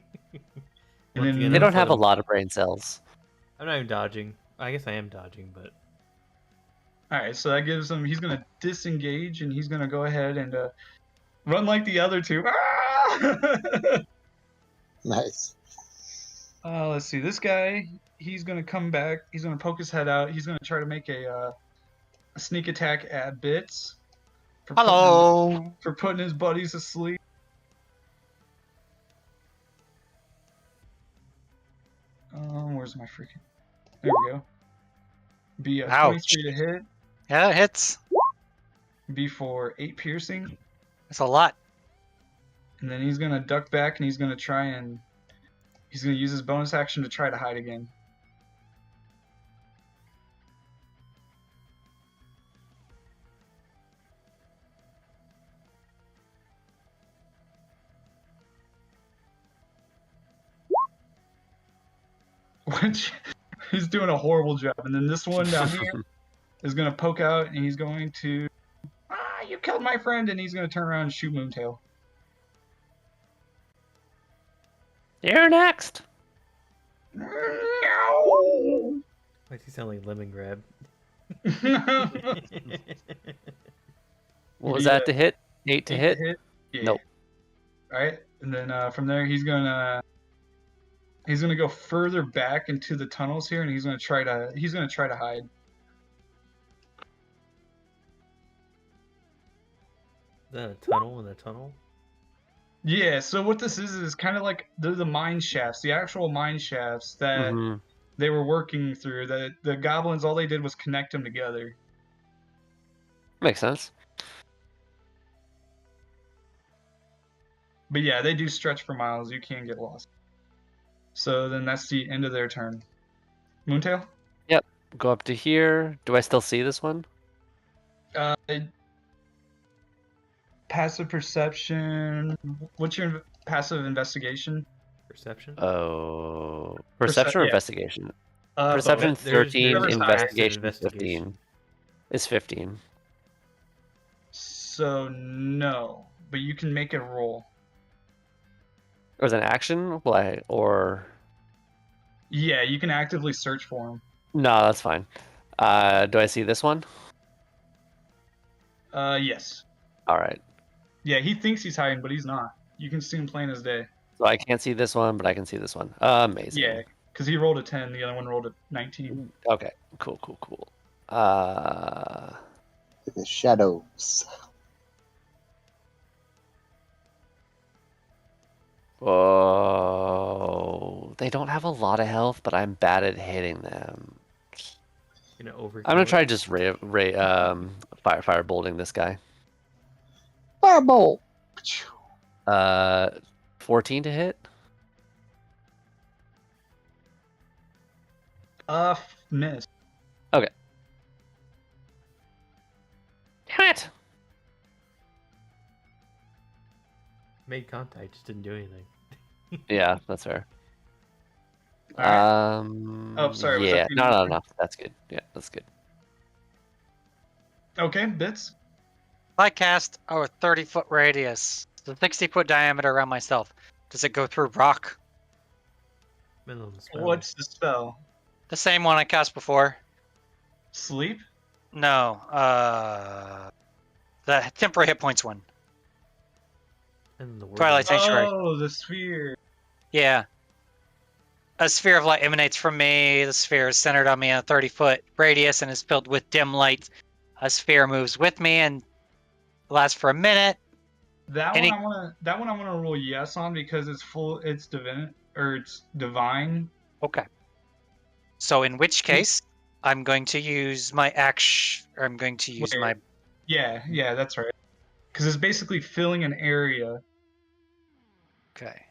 once then again, They I'm don't have a sort of- lot of brain cells. I'm not even dodging. I guess I am dodging, but All right, so that gives him. He's gonna disengage, and he's gonna go ahead and run like the other two. Ah! Nice. Let's see. This guy, he's gonna come back. He's gonna poke his head out. He's gonna try to make a sneak attack at Bits. Hello. For putting his buddies asleep. Where's my freaking? There we go. Be a Ouch. 23 to hit. Yeah, it hits. Be for 8 piercing. That's a lot. And then he's gonna duck back and he's gonna use his bonus action to try to hide again. Which he's doing a horrible job. And then this one down here is gonna poke out and he's going to you killed my friend, and he's gonna turn around and shoot Moontail. You're next. No. makes he sound like lemon grab. What was Yeah. that to hit? 8 to hit? Yeah. Nope. All right, and then from there he's gonna go further back into the tunnels here, and he's gonna try to hide. Is that a tunnel in a tunnel? Yeah. So what this is kind of like they're the mine shafts, the actual mine shafts that Mhm. they were working through. The goblins, all they did was connect them together. Makes sense. But yeah, they do stretch for miles. You can get lost. So then that's the end of their turn. Moontail? Go up to here. Do I still see this one? Passive perception. What's your passive investigation? Perception? Oh. Perception or yeah. investigation? Both. Perception there's 13, passive investigation investigation. 15. Is 15. So no, but you can make it roll. Or is it an action? Or Yeah, you can actively search for him. no, that's fine. Do I see this one? Yes. All right. Yeah, he thinks he's hiding, but he's not. You can see him plain as day. So I can't see this one, but I can see this one. Amazing. Yeah, because he rolled a 10, the other one rolled a 19. Okay. Cool. The shadows. Oh, they don't have a lot of health, but I'm bad at hitting them. You know, over. I'm gonna try just fire bolting this guy. Firebolt. 14 to hit. Miss. Damn it! Made contact, just didn't do anything. Yeah, that's fair. All right. Oh, sorry, was Yeah, that no. That's good. Yeah, that's good. Okay, Bits. I cast a 30-foot radius, the 60-foot diameter around myself. Does it go through rock? Depends on the spell. What's the spell? The same one I cast before. Sleep? No, the temporary hit points one. And the word Twilight Sanctuary. Oh, the sphere. Yeah. A sphere of light emanates from me. The sphere is centered on me in a 30-foot radius and is filled with dim light. A sphere moves with me and Last for a minute. That Any- one I wanna roll yes on because it's divine. Okay. So in which case, I'm going to use my action. Or I'm going to use Wait. my. Yeah, that's right. Because it's basically filling an area. Okay.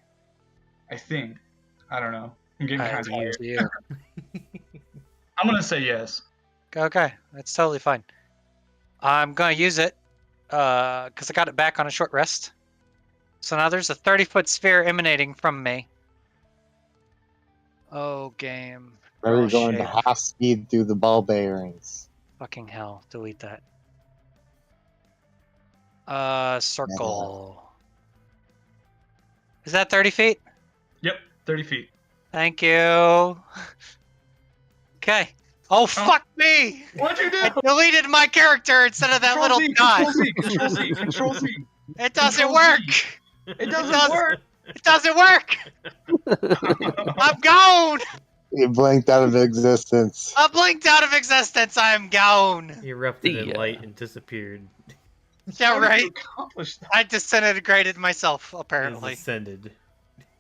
I think. I don't know. I'm getting kind of tired. You. I'm gonna say yes. Okay, that's totally fine. I'm gonna use it because I got it back on a short rest. So now there's a 30-foot sphere emanating from me. Oh, game. Where are Roll you going shape. to half speed through the ball bearings? Fucking hell. Delete that. Circle. Is that 30 feet? Yep, 30 feet. Thank you. Okay. Oh, fuck me! What'd you do? I deleted my character instead of that little dot. Control Z, Control Z. It doesn't Control work! Z. It doesn't doesn't- work. It doesn't work! I'm gone! You blinked out of existence. I blinked out of existence. I'm gone. He erupted in Yeah. light and disappeared. Yeah, How did right. you accomplish that? I disintegrated myself, apparently. He's ascended.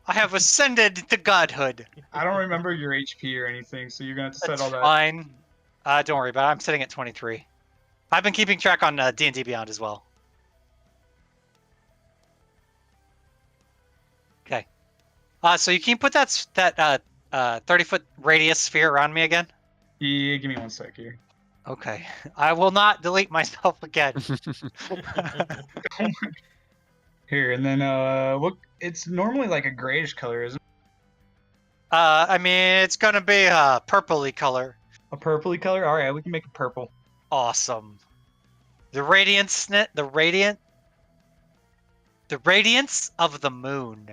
I have ascended to godhood. I don't remember your HP or anything, so you're gonna have to set That's all that. fine. Don't worry about it. I'm sitting at 23. I've been keeping track on D&D Beyond as well. Okay. So you can put that 30-foot radius sphere around me again? Yeah, give me 1 sec here. Okay. I will not delete myself again. Here, and then what? It's normally like a grayish color, isn't it? I mean, it's gonna be a purpley color. A purpley color. All right, we can make it purple. Awesome. The radiance of the moon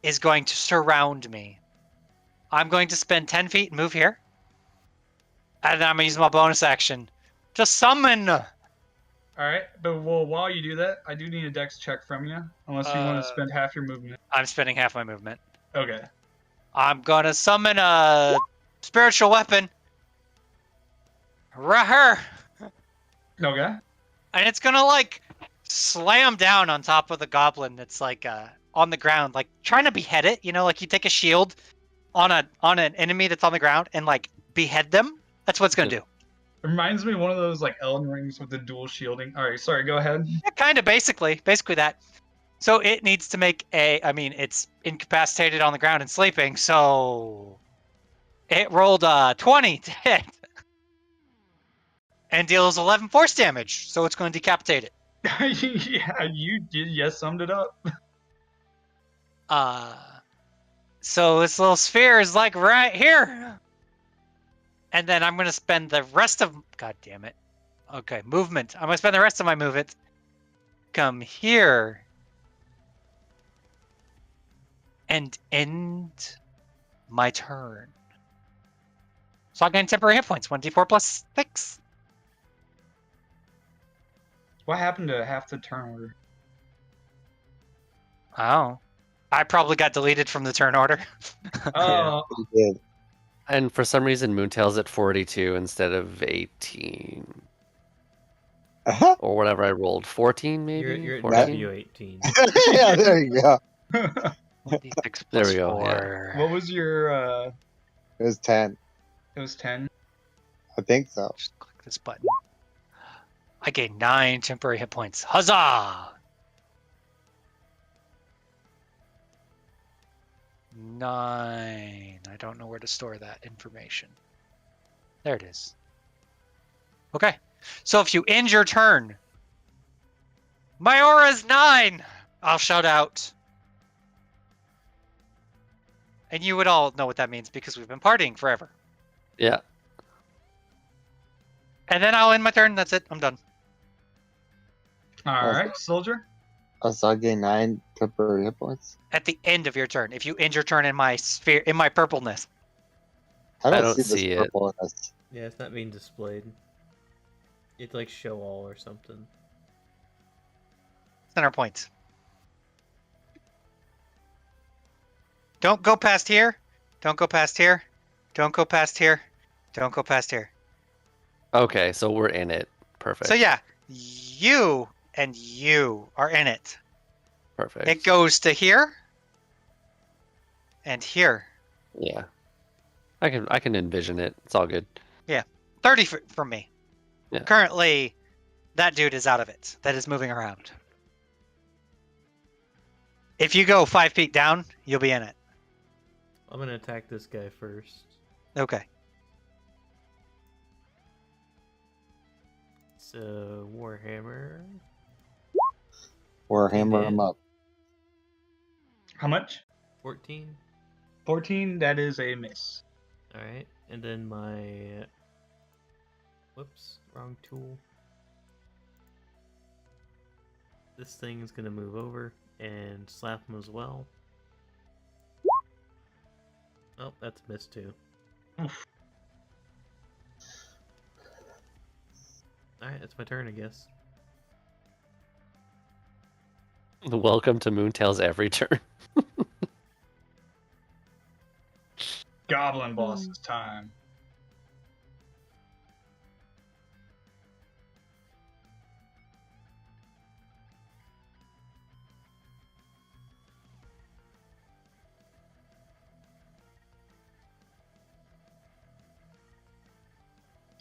is going to surround me. I'm going to spend 10 feet and move here. And then I'm going to use my bonus action to summon. All right, but well, while you do that, I do need a dex check from you, unless you want to spend half your movement. I'm spending half my movement. Okay. I'm going to summon a spiritual weapon. Right here. Okay. And it's going to like slam down on top of the goblin that's like on the ground, like trying to behead it. You know, like you take a shield on an enemy that's on the ground and like behead them. That's what it's going to do. It reminds me of one of those like Elden Rings with the dual shielding. All right, sorry, go ahead. Yeah, kind of, basically that. So it needs to make it's incapacitated on the ground and sleeping, so it rolled 20 to hit. And deals 11 force damage, so it's going to decapitate it. Yeah, you summed it up. So this little sphere is like right here. And then I'm going to spend the rest of... God damn it. Okay, movement. I'm going to spend the rest of my movement. Come here. And end my turn. So I gain temporary hit points. 1d4 plus 6. What happened to half the turn order? Oh. I probably got deleted from the turn order. Oh, You did. And for some reason, Moontail's at 42 instead of 18. Or whatever I rolled. 14, maybe? You're at 14? W18. Yeah, there you go. 1d6 There plus we go, yeah. 4. what was your? It was 10. It was 10. I think so. Just click this button. I gained 9 temporary hit points. Huzzah! 9. I don't know where to store that information. There it is. Okay. So if you end your turn, my aura is 9! I'll shout out. And you would all know what that means because we've been partying forever. Yeah. And then I'll end my turn. That's it. I'm done. All right, soldier. Oh, so I gained 9 temporary hit points. At the end of your turn, if you end your turn in my sphere, in my purpleness. I don't, don't see see this it. purple in this. Yeah, it's not being displayed. It's like show all or something. Center point. Don't go past here. Don't go past here. Don't go past here. Don't go past here. Okay, so we're in it. Perfect. So yeah, you and you are in it. Perfect. It goes to here and here. Yeah. I can envision it. It's all good. 30 from me. Yeah. Currently, that dude is out of it. That is moving around. If you go 5 feet down, you'll be in it. I'm gonna attack this guy first. Okay. So Warhammer. Or hammer him hit. up. How much? 14. 14. That is a miss. All right, and then my. Whoops, wrong tool. This thing is gonna move over and slap him as well. Oh, that's a miss too. Oof. Alright, it's my turn, I guess. Welcome to Moontail's every turn. Goblin boss's time.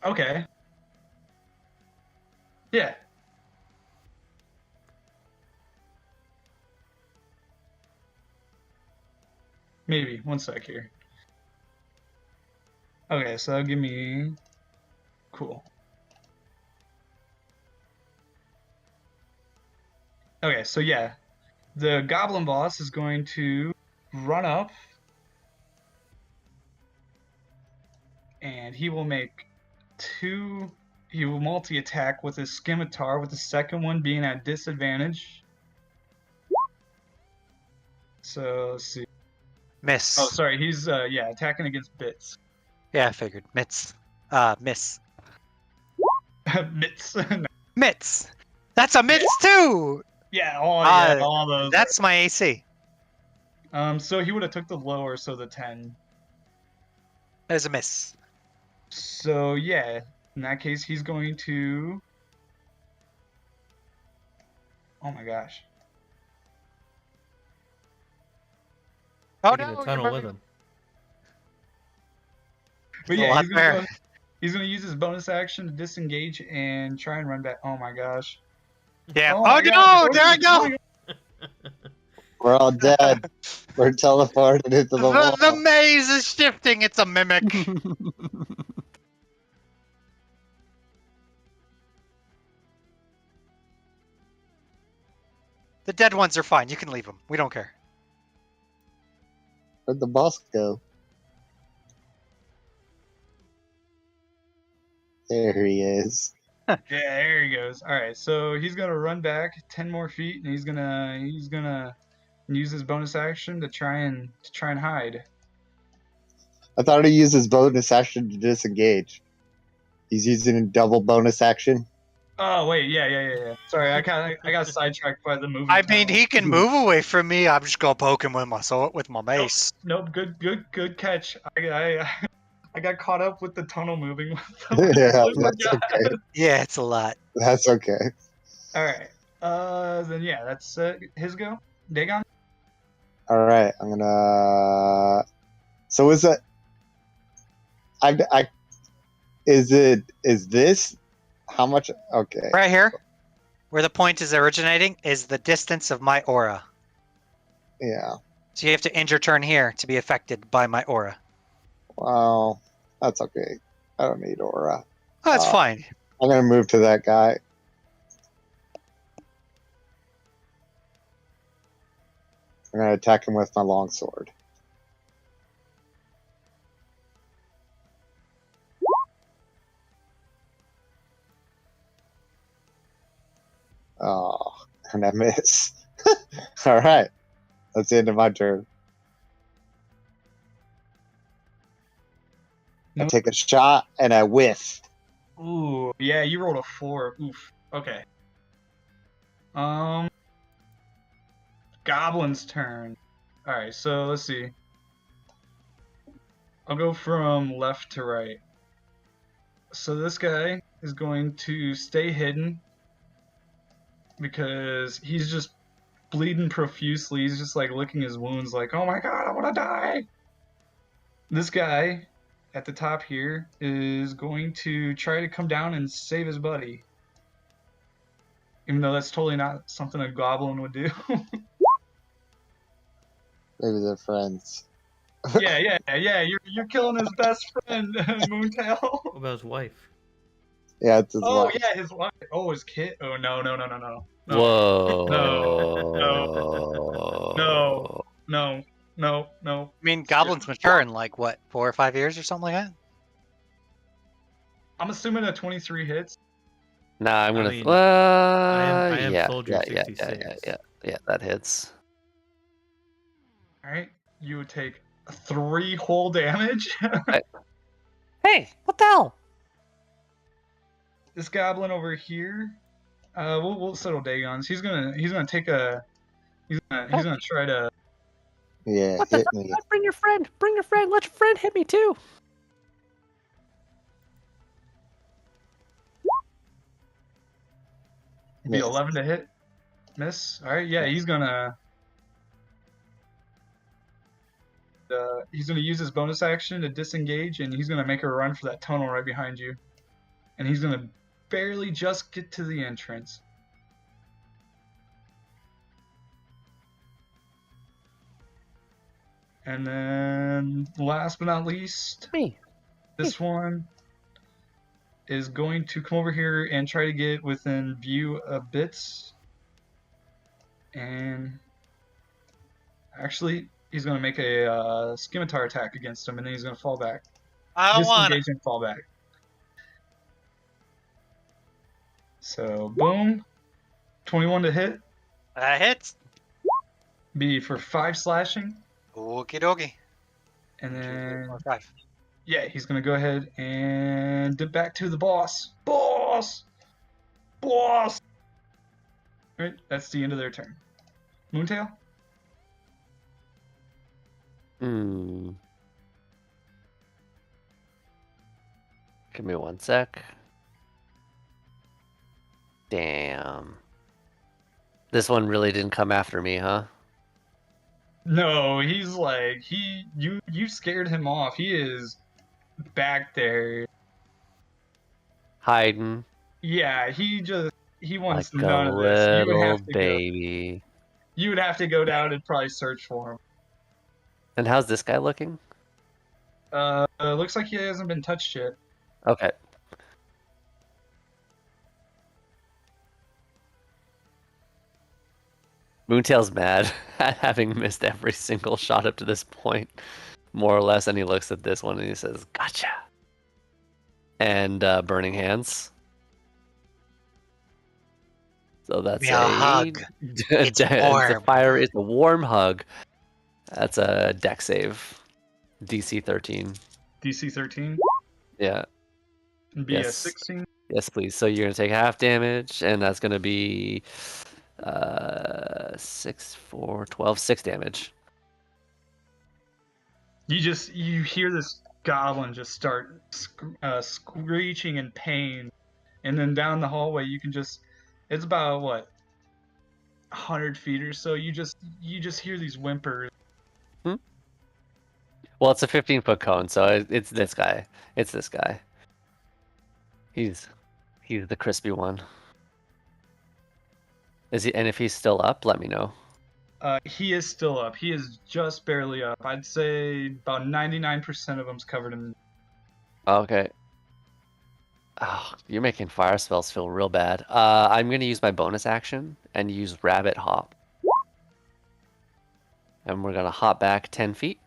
Okay. Yeah. Maybe. One sec here. Okay, so that'll give me... Cool. Okay, so yeah. The goblin boss is going to run up. And he will make 2... He will multi-attack with his scimitar, with the second one being at disadvantage. So, let's see. Miss. Oh, sorry, he's, yeah, attacking against bits. Yeah, I figured. Miss. Miss. Bits. Mitts. That's a Mitts too. Yeah, all those. That's my AC. So he would have took the lower, so the 10. There's a miss. So yeah, in that case, he's going to. Oh my gosh. Oh Taking no, a tunnel you're with him. But a yeah, lot there. he's gonna use his bonus action to disengage and try and run back. Oh my gosh. Yeah. Oh Oh, my no, gosh. there I go. We're all dead. We're teleported into the wall. The maze is shifting. It's a mimic. The dead ones are fine. You can leave them. We don't care. Where'd the boss go? There he is. Yeah, there he goes. All right, so he's gonna run back 10 more feet, and he's gonna use his bonus action to try and hide. I thought he used his bonus action to disengage. He's using a double bonus action. Oh wait, yeah. Sorry, I got sidetracked by the movie. I mean, he can move away from me. I'm just gonna poke him with my sword, with my mace. Nope. Good catch. I got caught up with the tunnel moving. Yeah, that's okay. Yeah, it's a lot. That's okay. All right. Then yeah, that's his go. Dagon. All right, I'm gonna. So is it? Is this? How much? Okay. Right here, where the point is originating, is the distance of my aura. Yeah. So you have to end your turn here to be affected by my aura. Well, that's okay. I don't need aura. Oh, that's fine. I'm gonna move to that guy. I'm gonna attack him with my longsword. Oh, and I miss. All right, that's the end of my turn. I Nope. take a shot and I whiff. Ooh, yeah, you rolled a 4. Oof. Okay. Goblin's turn. All right, so let's see. I'll go from left to right. So this guy is going to stay hidden. because he's just bleeding profusely. He's just like licking his wounds, like, "Oh my god, I want to die." This guy at the top here is going to try to come down and save his buddy, even though that's totally not something a goblin would do. Maybe they're friends. Yeah. You're killing his best friend, Moontail. What about his wife? Yeah, it's his Oh wife. yeah, his wife. Oh, his kid. Oh no. No. I mean, goblins mature in like what, 4 or 5 years or something like that. I'm assuming a 23 hits. Nah, I'm gonna. mean, I am yeah, soldier yeah, 66. yeah, that hits. All right, you would take 3 whole damage. Hey, what the hell? This goblin over here, we'll settle Dagon's. He's gonna take a. He's gonna try to. Yeah, What the hit fuck? me. Bring your friend. Bring your friend. Let your friend hit me too. Be Miss. 11 to hit. Miss. All right, yeah, he's gonna use his bonus action to disengage, and he's gonna make a run for that tunnel right behind you, and he's gonna barely just get to the entrance. And then, last but not least, Me. this one is going to come over here and try to get within view of bits. And actually, he's going to make a scimitar attack against him, and then he's going to fall back. I don't want it. Disengage and fall back. So, boom. 21 to hit. That hits. Be for 5 slashing. Okie dokie. And 2, 3, then, 4, 5. yeah, he's going to go ahead and dip back to the boss. Boss! Boss! Alright, that's the end of their turn. Moontail? Give me 1 sec. Damn. This one really didn't come after me, huh? No, he's like, you scared him off. He is back there. Hiding Yeah, he wants like none a of this. little baby. You would have to go down and probably search for him. And how's this guy looking? Looks like he hasn't been touched yet. Okay. Moontail's mad at having missed every single shot up to this point, more or less, and he looks at this one and he says, "Gotcha." And burning hands. So that's Give me a hug. It's warm. It's a warm hug. That's a deck save. DC 13. DC 13. Yeah. And be a Yes. 16. Yes, please. So you're gonna take half damage, and that's gonna be 6, 4, 12, 6 damage. You hear this goblin just start screeching in pain, and then down the hallway it's about what 100 feet or so. You just hear these whimpers. Well, it's a 15-foot cone, so it's this guy. It's this guy. He's the crispy one. Is he? And if he's still up, let me know. He is still up. He is just barely up. I'd say about 99% of him's covered in. Okay. Oh, you're making fire spells feel real bad. I'm gonna use my bonus action and use Rabbit Hop, and we're gonna hop back 10 feet.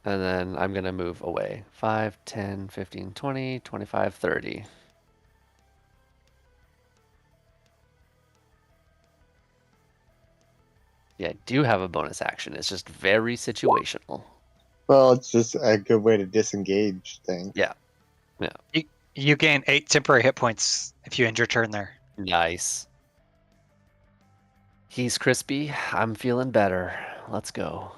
And then I'm going to move away. 5, 10, 15, 20, 25, 30. Yeah, I do have a bonus action. It's just very situational. Well, it's just a good way to disengage things. Yeah. You gain 8 temporary hit points if you end your turn there. Nice. He's crispy. I'm feeling better. Let's go.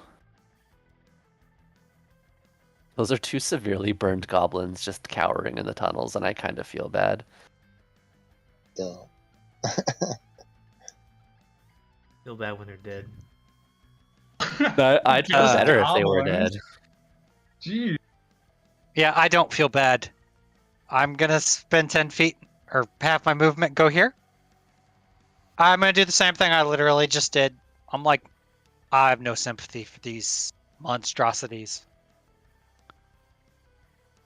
Those are 2 severely burned goblins just cowering in the tunnels, and I kind of feel bad. Dumb. Feel bad when they're dead. I'd feel Just better if they were goblins. dead. Jeez. Yeah, I don't feel bad. I'm gonna spend 10 feet or half my movement go here. I'm gonna do the same thing I literally just did. I'm like, I have no sympathy for these monstrosities.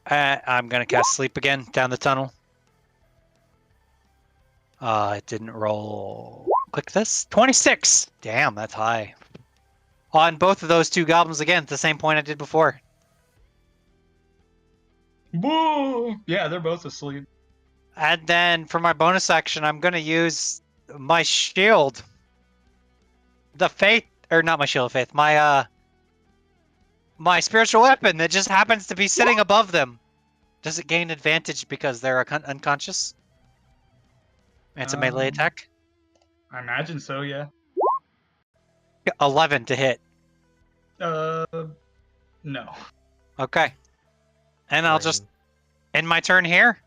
I'm gonna cast sleep again down the tunnel. It didn't roll. Click this. 26. Damn, that's high. On both of those two goblins again at the same point I did before. Whoa. Yeah, they're both asleep. And then for my bonus action, I'm gonna use my shield. The faith, or not my shield of faith, my spiritual weapon that just happens to be sitting above them. Does it gain advantage because they're unconscious? It's a melee attack. I imagine so, yeah. 11 to hit. No. Okay. And I'll just end my turn here.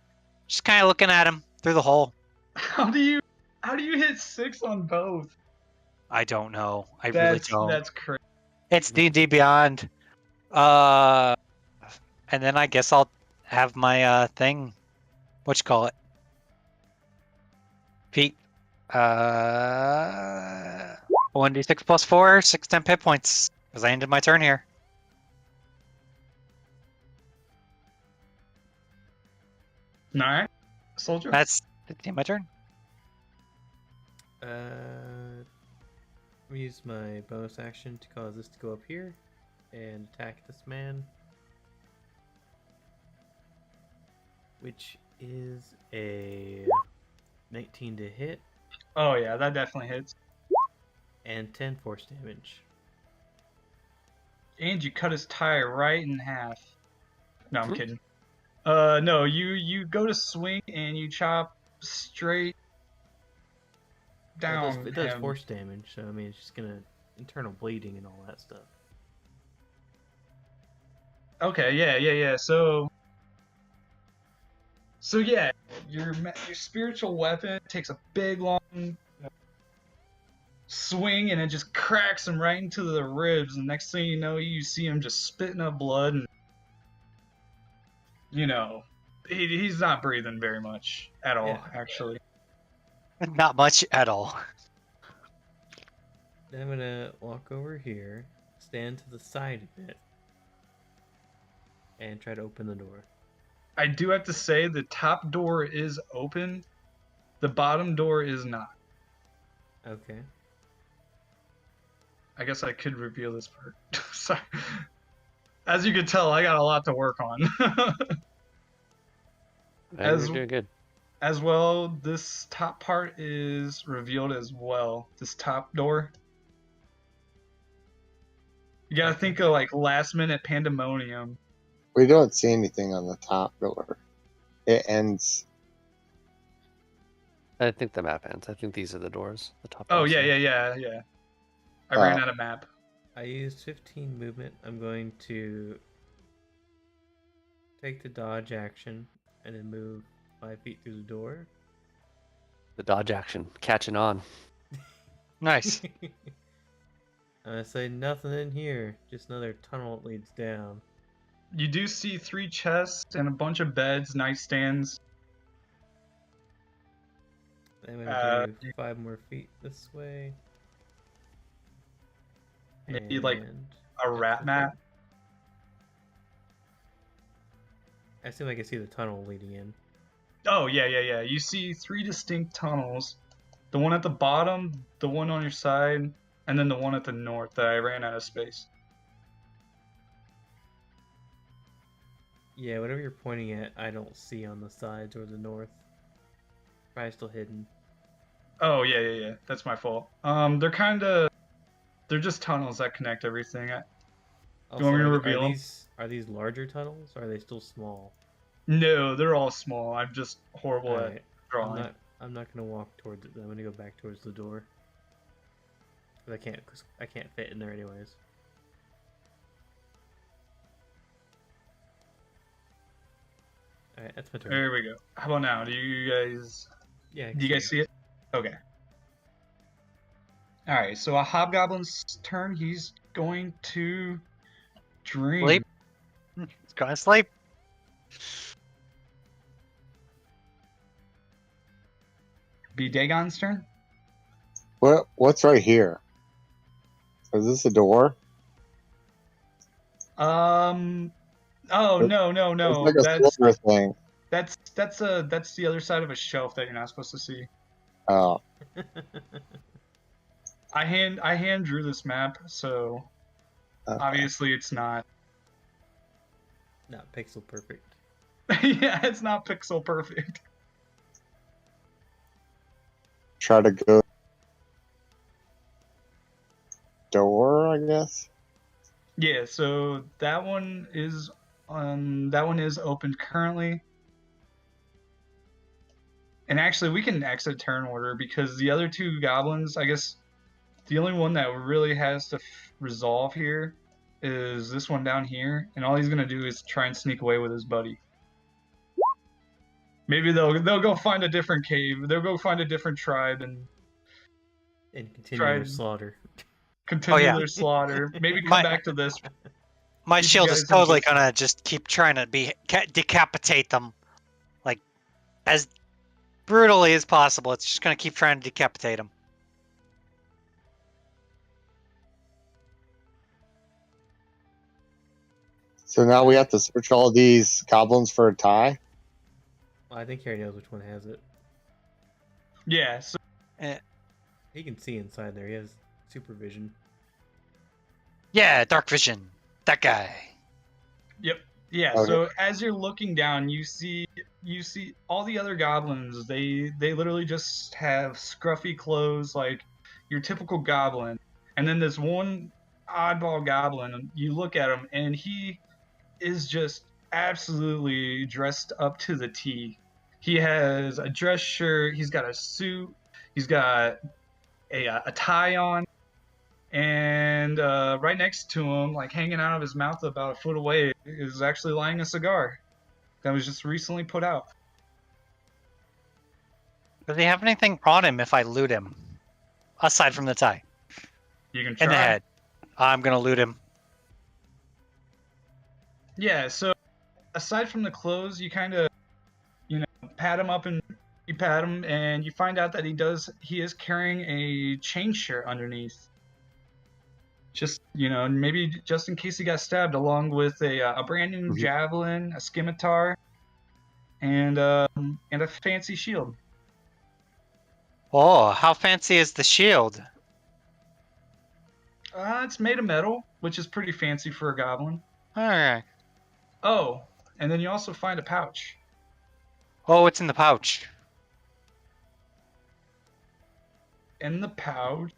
Just kind of looking at him through the hole. How do you hit 6 on both? I don't know. I really don't. That's crazy. It's D&D Beyond. And then I guess I'll have my thing. What you call it? Pete. 1d6 plus 4, 6 temp hit points. Because I ended my turn here. Alright. Soldier. That's my turn. I'm gonna use my bonus action to cause this to go up here and attack this man, which is a 19 to hit Oh yeah, that definitely hits. and 10 force damage. And you cut his tire right in half. No, I'm kidding. No, you go to swing and you chop straight down. It does him. force damage, so I mean it's just gonna internal bleeding and all that stuff. Okay, yeah. So yeah, your spiritual weapon takes a big long swing and it just cracks him right into the ribs. And next thing you know, you see him just spitting up blood, and you know he's not breathing very much at all, actually. Not much at all. Then I'm gonna walk over here, stand to the side of it, and try to open the door. I do have to say the top door is open, the bottom door is not. Okay. I guess I could reveal this part. Sorry. As you can tell, I got a lot to work on. You're doing good. As well, this top part is revealed as well. This top door. You gotta think of like last minute pandemonium. We don't see anything on the top door. It ends. I think the map ends. I think these are the doors. The top. Oh doors. yeah. I ran out of map. I used 15 movement. I'm going to take the dodge action and then move 5 feet through the door. The dodge action, catching on. Nice. I say nothing in here, just another tunnel that leads down. You do see 3 chests and a bunch of beds, nightstands. I'm gonna do 5 more feet this way. Maybe like And a rat mat. I seem like I see the tunnel leading in. Oh yeah. You see 3 distinct tunnels. The one at the bottom, the one on your side, and then the one at the north that I ran out of space. Yeah, whatever you're pointing at, I don't see on the sides or the north. Probably still hidden. Oh yeah. That's my fault. They're just tunnels that connect everything. Also, want me to reveal them? Are these larger tunnels, or are they still small? No, they're all small. I'm just horrible at Alright, drawing. I'm not gonna walk towards it. I'm gonna go back towards the door. Cause I can't fit in there anyways. Alright, that's my turn. There we go. How about now? Do you guys Yeah. I Do you guys see it? Okay. All right. So a hobgoblin's turn. He's going to dream. Sleep. It's going to sleep. Be Dagon's turn. What's right here? Is this a door? Oh no. It's like a silver thing. That's the other side of a shelf that you're not supposed to see. Oh, I hand drew this map, so okay. obviously it's not. Not pixel perfect. Yeah, it's not pixel perfect. Try to go door, I guess. Yeah, so that one is open currently. And actually, we can exit turn order because the other two goblins, I guess, the only one that really has to resolve here is this one down here, and all he's gonna do is try and sneak away with his buddy. Maybe they'll go find a different cave. They'll go find a different tribe and continue their slaughter. Continue their slaughter. Maybe come back to this. My shield is totally gonna just keep trying to decapitate them, like as brutally as possible. It's just gonna keep trying to decapitate them. So now we have to search all these goblins for a tie? Well, I think he already knows which one has it. Yeah, so he can see inside there. He has supervision. Yeah, dark vision. That guy. Yep. Yeah, Okay. So as you're looking down, you see all the other goblins. They literally just have scruffy clothes like your typical goblin. And then this one oddball goblin, you look at him and he is just absolutely dressed up to the T. He has a dress shirt, he's got a suit, he's got a tie on, and right next to him, like hanging out of his mouth about a foot away, is actually lying a cigar that was just recently put out. Does he have anything on him if I loot him? Aside from the tie. You can try. In the head. I'm gonna loot him. Yeah, so aside from the clothes, you kind of, pat him up and you pat him, and you find out that he is carrying a chain shirt underneath. Just, maybe just in case he got stabbed, along with a brand new javelin, a scimitar, and a fancy shield. Oh, how fancy is the shield? It's made of metal, which is pretty fancy for a goblin. Alright. Oh, and then you also find a pouch. Oh, it's in the pouch. In the pouch.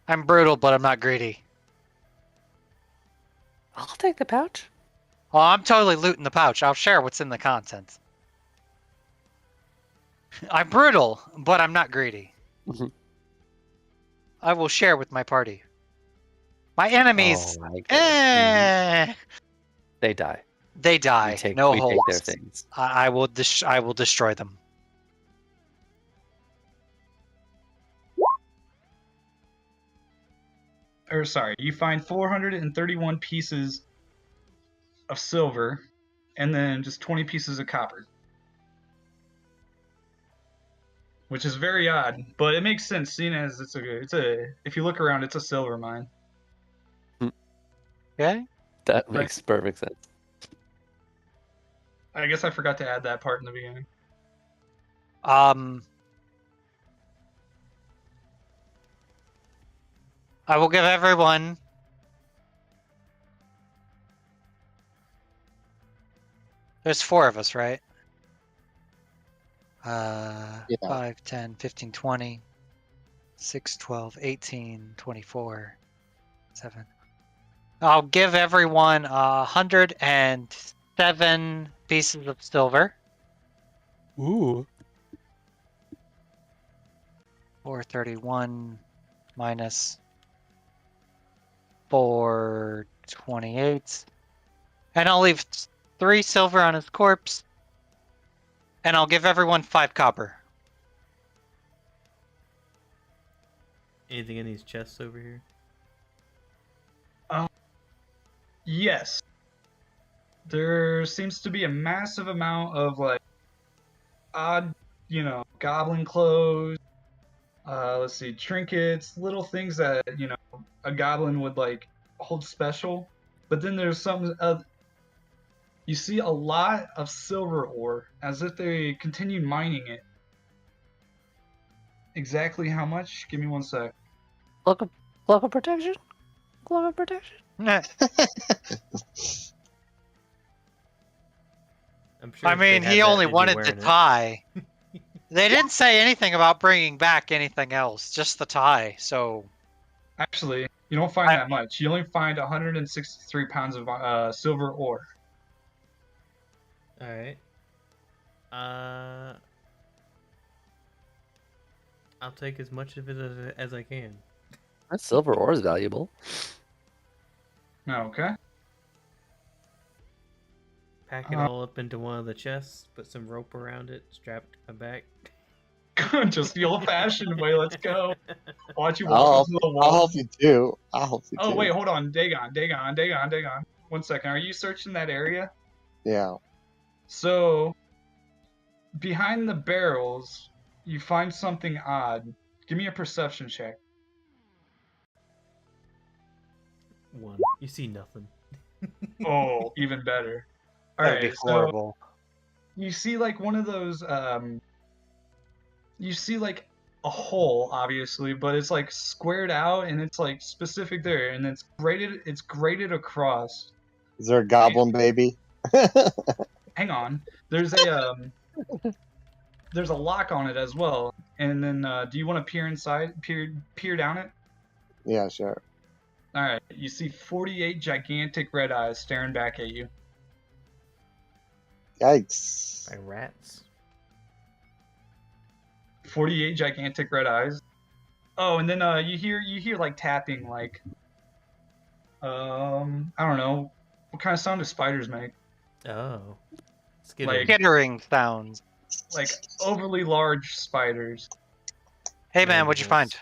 I'm brutal, but I'm not greedy. I'll take the pouch. Oh, I'm totally looting the pouch. I'll share what's in the contents. I'm brutal, but I'm not greedy. I will share with my party. My enemies, Oh my God. They die. They die. We take no their holds. things. I will destroy them. Or sorry, you find 431 pieces of silver, and then just 20 pieces of copper. Which is very odd, but it makes sense, seeing as if you look around, it's a silver mine. Okay. That makes perfect sense. I guess I forgot to add that part in the beginning. I will give everyone there's 4 of us, right? 5, 10, 15, 20, 6, 12, 18, 24, 7. I'll give everyone 107 pieces of silver. Ooh. 431 minus 428. And I'll leave 3 silver on his corpse. And I'll give everyone 5 copper. Anything in these chests over here? Yes. There seems to be a massive amount of like odd, goblin clothes. Let's see, trinkets, little things that a goblin would like hold special. But then there's some. You see a lot of silver ore, as if they continued mining it. Exactly how much? Give me one sec. Cloak of protection. Cloak of protection. I'm sure. I if they mean, had he that, only they'd be wanted the wearing it. tie. They didn't say anything about bringing back anything else, just the tie. So Actually, you don't find that much. You only find 163 pounds of silver ore. All right. I'll take as much of it as I can. That silver ore is valuable. Okay. Pack it all up into one of the chests, put some rope around it, strap it to my back. Just the old-fashioned way. Let's go. Watch you I'll walk help, up to the I'll wall. help you too. I'll help you Oh too. wait, hold on. Dagon. 1 second. Are you searching that area? Yeah. So, behind the barrels, you find something odd. Give me a perception check. 1. You see nothing. Oh, even better. All that'd be right, horrible. so you see like one of those. You see like a hole, obviously, but it's like squared out and it's like specific there, and it's graded. It's graded across. Is there a goblin baby? Hang on. There's a there's a lock on it as well. And then, do you want to peer inside? Peer down it? Yeah, sure. All right. You see 48 gigantic red eyes staring back at you. Yikes. By rats. 48 gigantic red eyes. Oh, and then you hear like tapping, like I don't know, what kind of sound do spiders make? Oh. Like- Skittering sounds. Like overly large spiders. Hey man, what'd you find?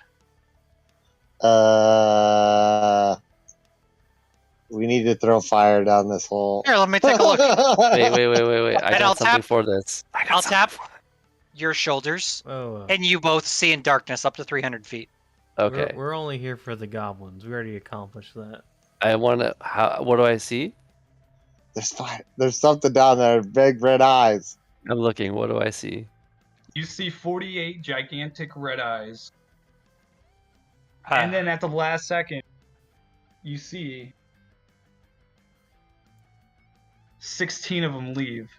We need to throw fire down this hole. Here, let me take a look. Wait. I And got I'll something tap- for this. I'll tap your shoulders, Oh. and you both see in darkness up to 300 feet. Okay. We're only here for the goblins. We already accomplished that. I want to. What do I see? There's fire. There's something down there. Big red eyes. I'm looking. What do I see? You see 48 gigantic red eyes. And then at the last second, you see 16 of them leave.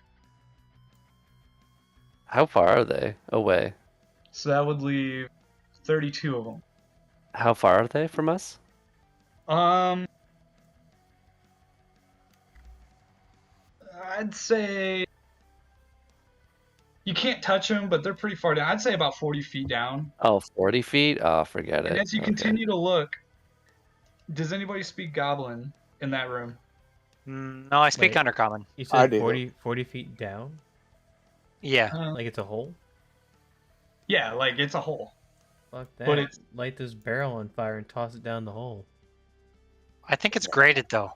How far are they away? So that would leave 32 of them. How far are they from us? I'd say you can't touch them, but they're pretty far down. I'd say about 40 feet down. Oh, 40 feet? Oh, forget it. And as you Okay. continue to look, does anybody speak Goblin in that room? No, I speak Wait. Undercommon. You I said do. 40 feet down? Yeah. Like it's a hole? Yeah, like it's a hole. Fuck that. But it's- Light this barrel on fire and toss it down the hole. I think it's graded though.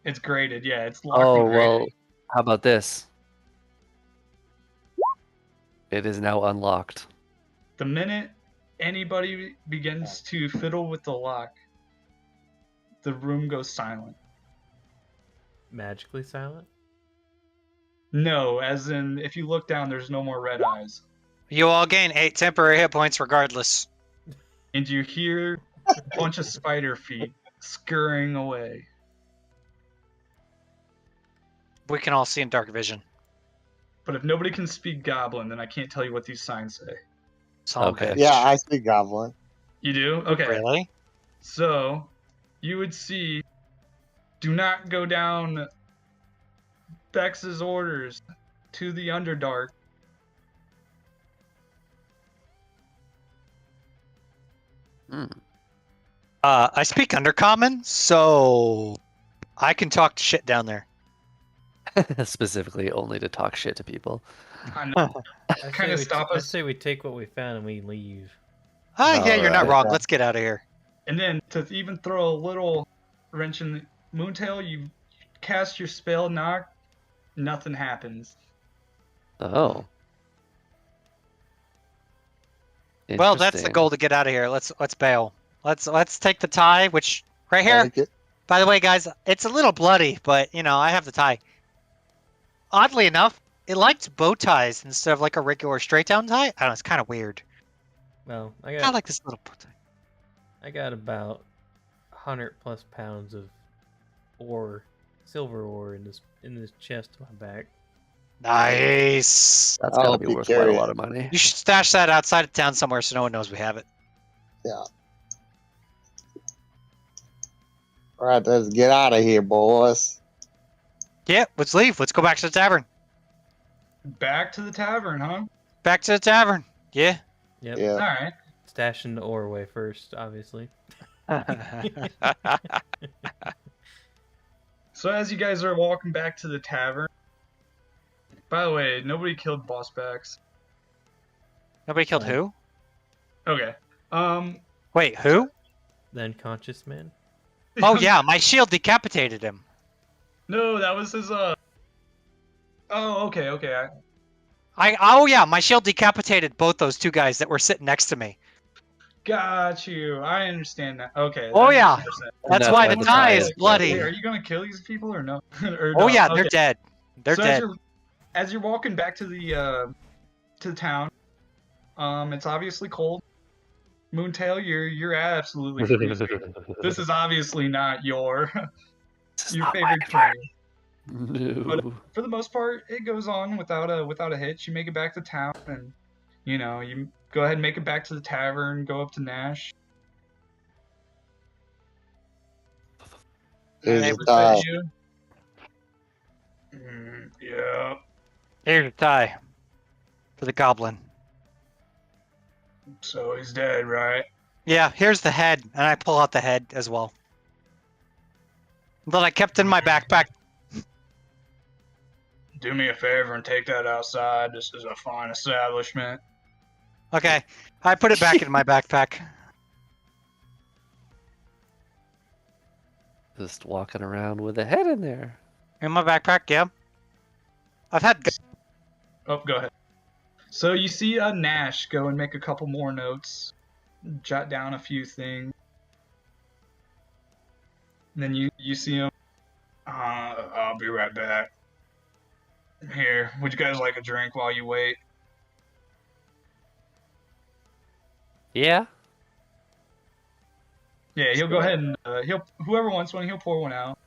It's graded, yeah. It's locked Oh, and graded. well, how about this? It is now unlocked. The minute anybody begins to fiddle with the lock, the room goes silent. Magically silent? No, as in, if you look down, there's no more red eyes. You all gain 8 temporary hit points regardless. And you hear a bunch of spider feet scurrying away. We can all see in dark vision. But if nobody can speak Goblin, then I can't tell you what these signs say. Son of a Okay. bitch. Yeah, I speak goblin. You do? Okay. Really? So, you would see, do not go down Bex's orders to the Underdark. Hmm. I speak Undercommon, so I can talk shit down there. Specifically, only to talk shit to people. I know. I Kinda stop I us. say we take what we found and we leave. Yeah, you're not Alright. wrong. Yeah. Let's get out of here. And then to even throw a little wrench in the Moontail, you cast your spell knock, nothing happens. Oh. Well, that's the Interesting. goal to get out of here. Let's bail. Let's take the tie, which right I here. like it. By the way, guys, it's a little bloody, but you know I have the tie. Oddly enough, it liked bow ties instead of like a regular straight down tie. I don't know. It's kind of weird. Well, I like this little bow tie. I got about 100+ pounds of ore, silver ore in this chest on my back. Nice. That's I'll gotta help be you worth quite carry a it. lot of money. You should stash that outside of town somewhere so no one knows we have it. Yeah. All right, let's get out of here, boys. Yeah, let's leave. Let's go back to the tavern. Back to the tavern, huh? Back to the tavern. Yeah. Yep. Yeah. Alright. Stashing the ore away first, obviously. So as you guys are walking back to the tavern, by the way, nobody killed Bossbacks. Nobody killed who? Okay. Wait, who? The unconscious man. Oh yeah, my shield decapitated him. No, that was his, Oh, okay. Oh yeah, my shield decapitated both those two guys that were sitting next to me. Got you. I understand that. Okay. Oh that yeah, makes more sense. that's That's why why the the tie tie is is bloody. Wait, are you gonna kill these people or no? Or Oh no? yeah, they're Okay. dead. They're So dead. as you're walking back to the town, it's obviously cold. Moontail, you're absolutely freezing. This is obviously not your This is your not my favorite guitar. terrain. But No. for the most part, it goes on without a hitch. You make it back to town, and you go ahead and make it back to the tavern. Go up to Nash. Here's Nash the looks tie. at you. Yeah. Here's the tie for the goblin. So he's dead, right? Yeah, here's the head, and I pull out the head as well. That I kept in my backpack. Do me a favor and take that outside. This is a fine establishment. Okay, I put it back in my backpack. Just walking around with a head in there. In my backpack, yeah. I've had. Oh, go ahead. So you see Nash go and make a couple more notes, jot down a few things. And then you see him. I'll be right back. Here, would you guys like a drink while you wait? Yeah. Yeah, he'll go ahead and whoever wants one, he'll pour one out.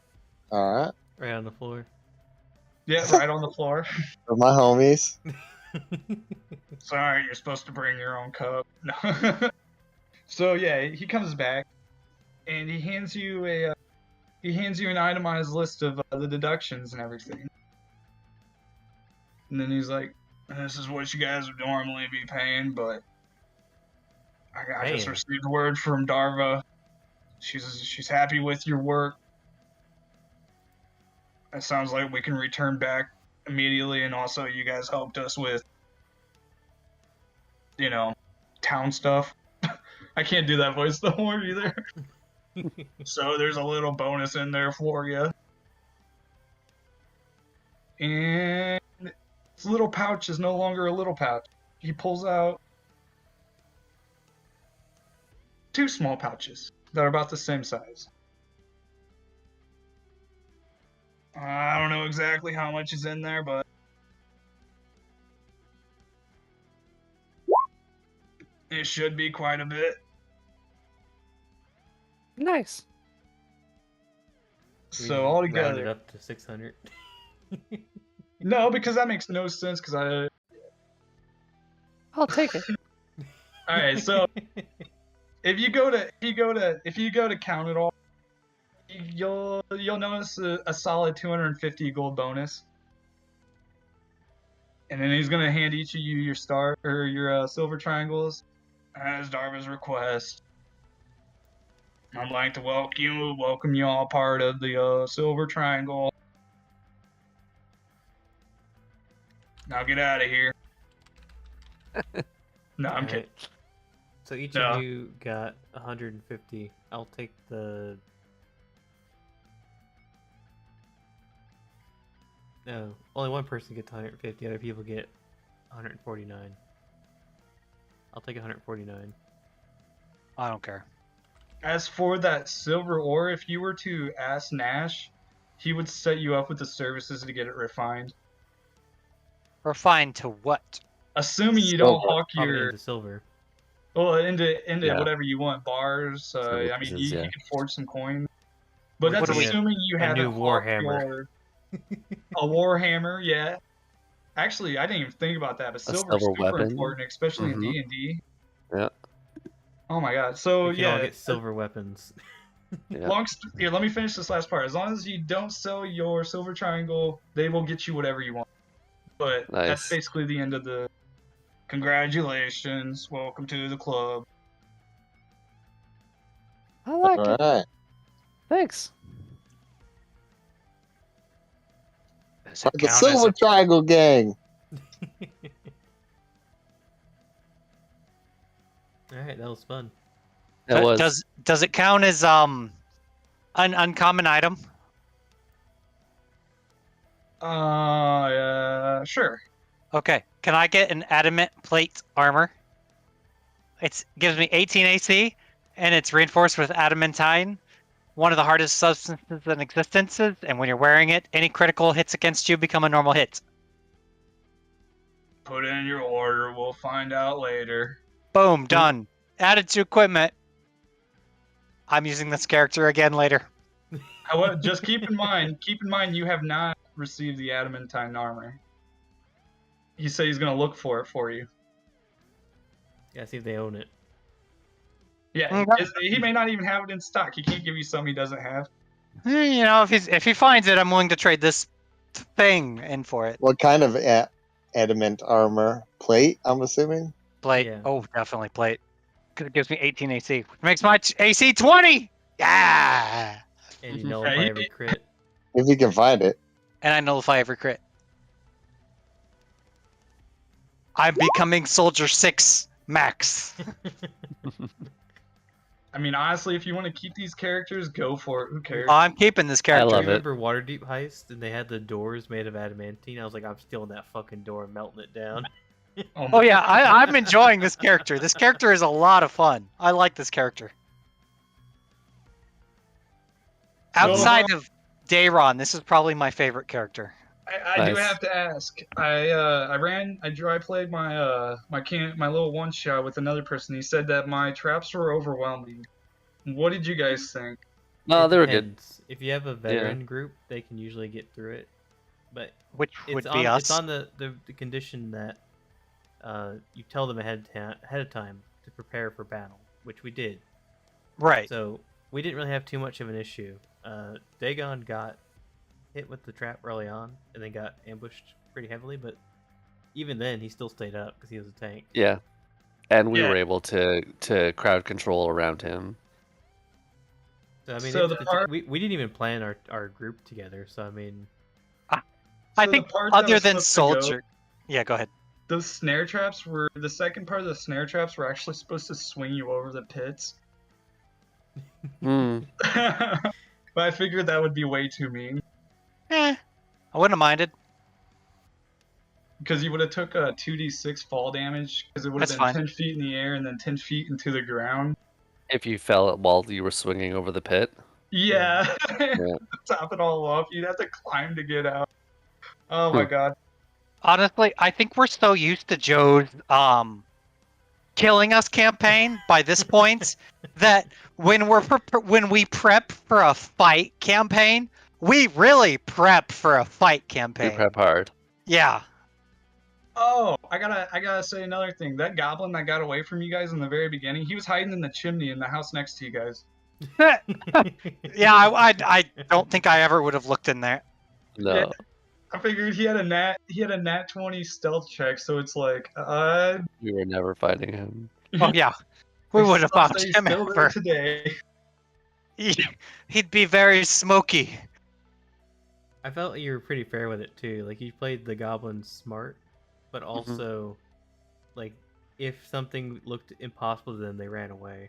All right. Right on the floor. Yeah, right on the floor. For my homies. Sorry, you're supposed to bring your own cup. No. So yeah, he comes back, and he hands you an itemized list of the deductions and everything. And then he's like, "This is what you guys would normally be paying, but I just Man. received word from Darva. She's happy with your work. It sounds like we can return back immediately, and also you guys helped us with, town stuff." I can't do that voice no more either. So there's a little bonus in there for you. And this little pouch is no longer a little pouch. He pulls out 2 small pouches that are about the same size. I don't know exactly how much is in there, but it should be quite a bit. Nice. So Round it altogether, up to 600. no, because that makes no sense. Because I'll take it. all right. So if you go to count it all, you'll notice a solid 250 gold bonus. And then he's gonna hand each of you your star or your silver triangles as Darva's request. I'd like to welcome you all part of the silver triangle. Now get out of here. No, I'm kidding. Alright. So each No. of you got 150. I'll take the... No, only one person gets 150. Other people get 149. I'll take 149. I don't care. As for that silver ore, if you were to ask Nash, he would set you up with the services to get it refined. Refined to what? Assuming you don't Silver. hawk Probably your into silver. well into Yeah. whatever you want, bars. Silver I mean, pieces, you yeah. can forge some coins, but We're that's getting assuming you a haven't new hawked Warhammer. a warhammer. Yeah, actually, I didn't even think about that, but silver is silver super weapon? important, especially Mhm. in D&D. Yeah. Oh my god! So We can all yeah, get silver weapons. Yeah. Here, let me finish this last part. As long as you don't sell your silver triangle, they will get you whatever you want. But that's Nice. basically the end of the. Congratulations, welcome to the club. I like All it. right. Thanks. Does Part it of the count as Silver a, Triangle Gang. Alright, that was fun. It was. does it count as an uncommon item? Sure. Okay. Can I get an adamant plate armor? It gives me 18 AC, and it's reinforced with adamantine, one of the hardest substances in existence. And when you're wearing it, any critical hits against you become a normal hit. Put in your order. We'll find out later. Boom, done. Added to equipment. I'm using this character again later. However, just keep in mind, you have not received the adamantine armor. He said he's gonna look for it for you. Yeah, see if they own it. Yeah, Okay. he may not even have it in stock. He can't give you something he doesn't have. You know, if he finds it, I'm willing to trade this thing in for it. What kind of adamant armor? Plate, I'm assuming? Plate. Yeah. Oh, definitely plate. Because it gives me 18 AC, which makes my AC 20! Yeah! And you Mhm. nullify Yeah, every crit. If you can find it. And I nullify every crit. I'm becoming Soldier 6 Max. I mean, honestly, if you want to keep these characters, go for it. Who cares? Oh, I'm keeping this character. love it. Remember Waterdeep Heist and they had the doors made of adamantine? I was like, I'm stealing that fucking door and melting it down. Oh yeah, I'm enjoying this character. This character is a lot of fun. I like this character. Outside of Dayron, this is probably my favorite character. I do Nice. have to ask. I dry played my my little one shot with another person. He said that my traps were overwhelming. What did you guys think? No, It they were good. depends. If you have a veteran group, they can usually get through it. But Which would it's be on, us. it's on the condition that you tell them ahead of time to prepare for battle, which we did. Right. So we didn't really have too much of an issue. Dagon got hit with the trap early on and then got ambushed pretty heavily, but even then he still stayed up because he was a tank. Yeah. And we Yeah. were able to crowd control around him. So I mean, So the part- we didn't even plan our group together. So I mean, I So think the part that other was than supposed to go- Soldier. Yeah, go ahead. Those snare traps were the second part of the snare traps were actually supposed to swing you over the pits. Hmm. But I figured that would be way too mean I wouldn't have minded. because you would have took a 2d6 fall damage because it would have That's been fine. 10 feet in the air and then 10 feet into the ground. If you fell while you were swinging over the pit. Yeah. Yeah. To top it all off, you'd have to climb to get out. Oh my god. Honestly, I think we're so used to Joe's killing us campaign by this point that when we prep for a fight campaign, we really prep for a fight We campaign. prep hard. Yeah. Oh, I gotta say another thing. That goblin that got away from you guys in the very beginning, he was hiding in the chimney in the house next to you guys. Yeah, I don't think I ever would have looked in there. No. Yeah. I figured he had a nat 20 stealth check, so it's like, We were never fighting him. Oh yeah, we would have I'll found say him still there ever. today. He'd be very smoky. I felt you were pretty fair with it too. Like you played the goblin smart, but also, like, if something looked impossible to them, they ran away.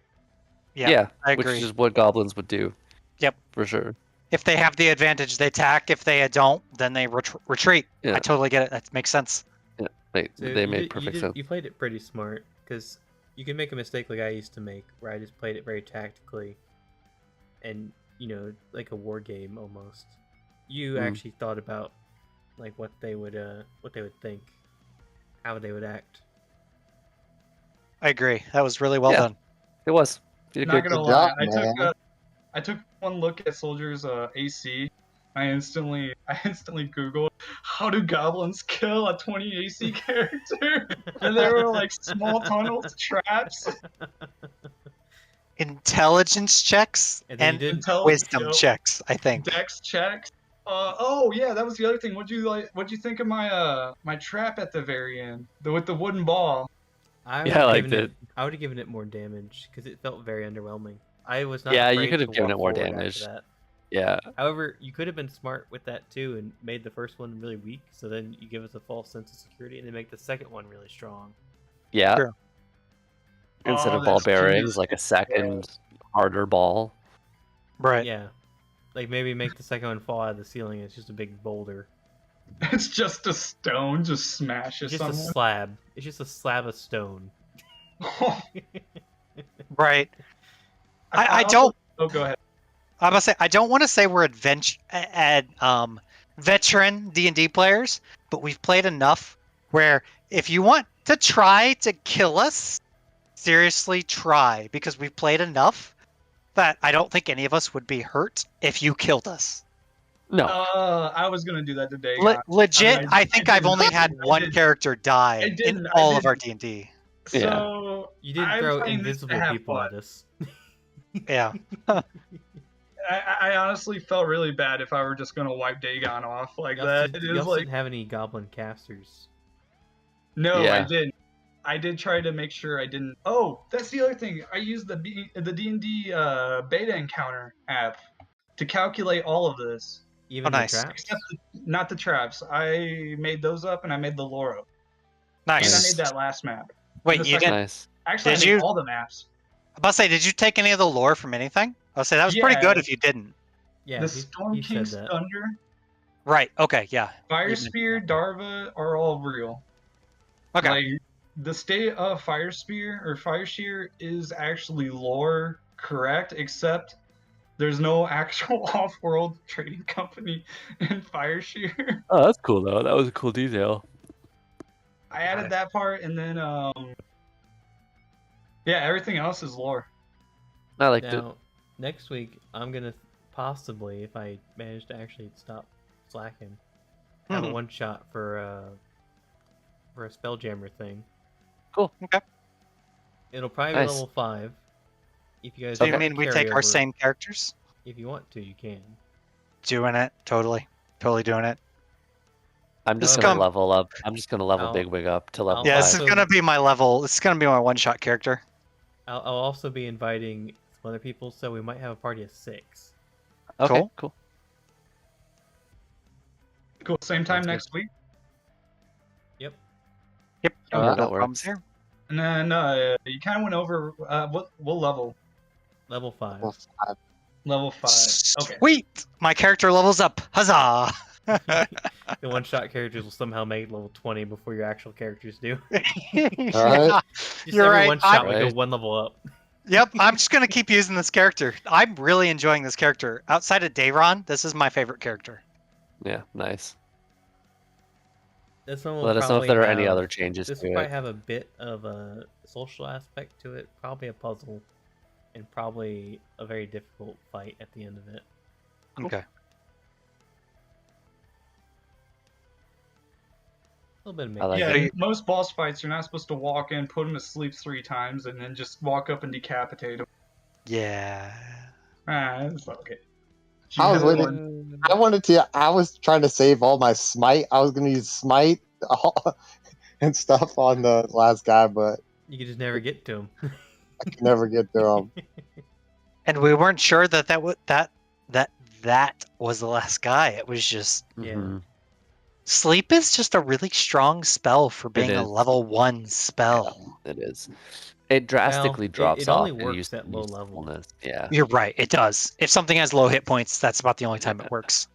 Yeah, I which agree. is what goblins would do. Yep. For sure. If they have the advantage, they attack. If they don't, then they retreat. Yeah. I totally get it. That makes sense. Yeah, So they made perfect sense. You played it pretty smart, because you can make a mistake like I used to make, where I just played it very tactically, and like a war game almost. You actually thought about like what they would think, how they would act. I agree. That was really well Yeah. done. It was. You did Not good. gonna Good lie, job, I took one look at Soldier's AC. I instantly Googled how do goblins kill a 20 AC character, and there were like small tunnels, traps, Intelligence checks And then and you did wisdom checks, I think. dex checks. Oh yeah, that was the other thing. What'd you think of my my trap at the very end, with the wooden ball? I Yeah, I would liked given it. I would have given it more damage because it felt very underwhelming. I was not. Yeah, you afraid could have to given walk it more forward damage. after that. Yeah. However, you could have been smart with that too and made the first one really weak, so then you give us a false sense of security, and then make the second one really strong. Yeah. True. Instead Oh, of ball that's bearings, genius. like a second harder ball. Right. Yeah, like maybe make the second one fall out of the ceiling. It's just a big boulder. It's just a stone, just It's smashes just a someone. slab. It's just a slab of stone. Right. I don't. Oh, go ahead. I'm gonna say I don't want to say we're veteran D&D players, but we've played enough where if you want to try to kill us, seriously try, because we've played enough that I don't think any of us would be hurt if you killed us. No. I was gonna do that today. Legit, I mean, I think I I've only didn't. had I one didn't. character die I in didn't. all of our D&D. So You didn't I'm throw playing this to invisible have people fun. at us. Yeah. I honestly felt really bad if I were just gonna wipe Dagon off like that. It You is also like, didn't have any goblin casters. no, I Yeah. didn't. I did try to make sure I didn't. Oh, that's the other thing. I used the D&D beta encounter app to calculate all of this, Even nice. the traps. except not the traps. I made those up, and I made the lore up, Nice. and I made that last map. Wait, the you second- didn't? Nice. Actually, Did I made you? all the maps. I'm about to say, did you take any of the lore from anything? I'll say that was pretty Yeah. good if you didn't. Yeah, The he Storm said King's that. Thunder, Right. Okay. Yeah. Fire mentioned Spear, Darva are all real. Okay. Like, the state of Fire Spear or Fire Shear is actually lore correct, except there's no actual off-world trading company in Fire Shear. Oh, that's cool though. That was a cool detail. I added that part, and then yeah, everything else is lore. I liked it. Now, next week I'm gonna possibly, if I manage to actually stop slacking, have a one shot for a Spelljammer thing. Cool. Okay. It'll probably Nice. be level 5. If you guys So you want mean we carry take our over, same characters? If you want to, you can. Doing it. Totally doing it. I'm just This gonna come- level up. I'm just gonna level I'll- Bigwig up to level Yeah, 5. this is Also- gonna be my level. This is gonna be my one-shot character. I'll also be inviting some other people, so we might have a party of 6. Okay, cool. cool. Cool. Same time Sounds good. next week. Yep. Yep. Oh, No that problems works. here. And then you kind of went over what level? Level 5. Well, Level 5. Okay. Sweet. My character levels up. Huzzah! The one shot characters will somehow make level 20 before your actual characters do. Yeah. Just You're every right. one shot we go Right. one level up. Yep. I'm just gonna keep using this character. I'm really enjoying this character. Outside of Dayron, this is my favorite character. Yeah, nice. This one will Let us know if probably there are any have- other changes This to will probably it. have a bit of a social aspect to it, probably a puzzle, and probably a very difficult fight at the end of it. Okay. A little bit of I like Yeah, it. most boss fights you're not supposed to walk in, put them to sleep 3 times, and then just walk up and decapitate them. Yeah. It's okay. I was You had waiting- one- I was trying to save all my smite. I was going to use smite and stuff on the last guy, but You could just never get to him. I could never get to him. And we weren't sure that was the last guy. It was just Yeah. Mhm. Sleep is just a really strong spell for being a is. level 1 spell. It is. It drastically drops it only off in works at low level. usefulness. Yeah. You're right, it does. If something has low hit points, that's about the only time Yeah. it works.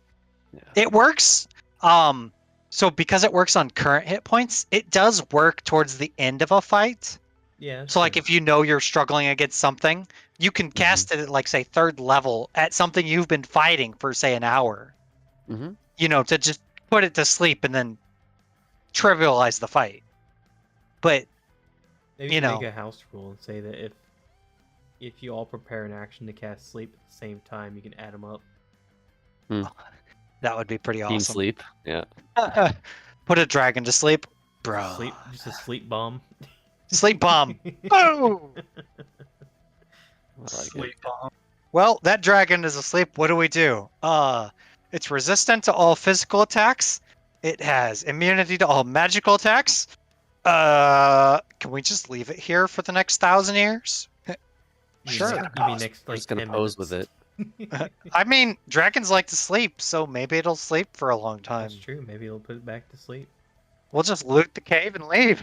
Yeah. It works. So because it works on current hit points, it does work towards the end of a fight. Yeah. So like if you know you're struggling against something, you can cast it at like say 3rd level at something you've been fighting for say an hour. Mm-hmm. You know, to just put it to sleep and then trivialize the fight. But maybe you make know. a house rule and say that if you all prepare an action to cast sleep at the same time, you can add them up. That would be pretty Team awesome. sleep. Yeah. Put a dragon to sleep, bro. Just a sleep bomb. Sleep bomb. Boom. I like Sleep it. bomb. Well, that dragon is asleep. What do we do? It's resistant to all physical attacks. It has immunity to all magical attacks. Can we just leave it here for the next 1,000 years? Sure. You mean next We're like just gonna 10 pose minutes. with it. I mean, dragons like to sleep, so maybe it'll sleep for a long time. That's true. Maybe it'll put it back to sleep. We'll just loot the cave and leave.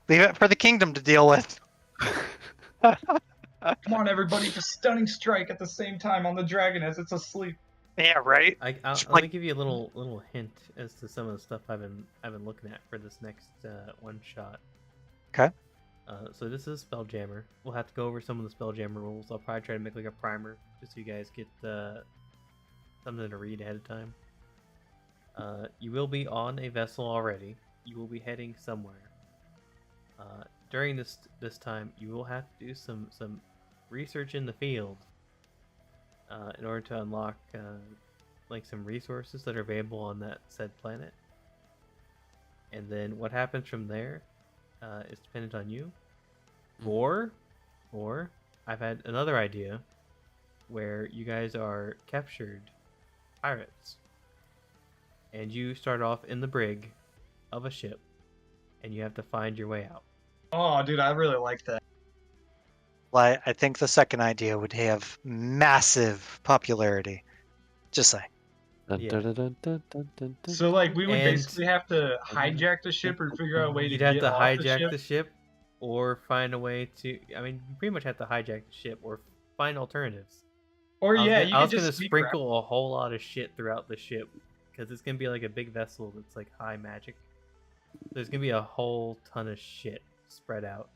Leave it for the kingdom to deal with. Come on, everybody, just stunning strike at the same time on the dragon as it's asleep. Yeah, right. Let me give you a little hint as to some of the stuff I've been looking at for this next one shot. Okay. So this is Spelljammer. We'll have to go over some of the Spelljammer rules. I'll probably try to make like a primer just so you guys get something to read ahead of time. You will be on a vessel already. You will be heading somewhere. During this time, you will have to do some research in the field in order to unlock like some resources that are available on that said planet. And then what happens from there is dependent on you. Or I've had another idea where you guys are captured pirates. And you start off in the brig of a ship and you have to find your way out. Oh, dude, I really like that. Well, I think the second idea would have massive popularity. Just saying. Dun, Yeah. dun, dun, dun, dun, dun, dun, dun. So, like, we would And- basically have to hijack the ship or figure out a way to You'd get have to off the hijack ship. the ship or find a way to... I mean, you pretty much have to hijack the ship or find alternatives. Or yeah, I was you could gonna just sneak sprinkle a whole lot of shit throughout the ship because it's gonna be like a big vessel that's like high magic. There's gonna be a whole ton of shit spread out.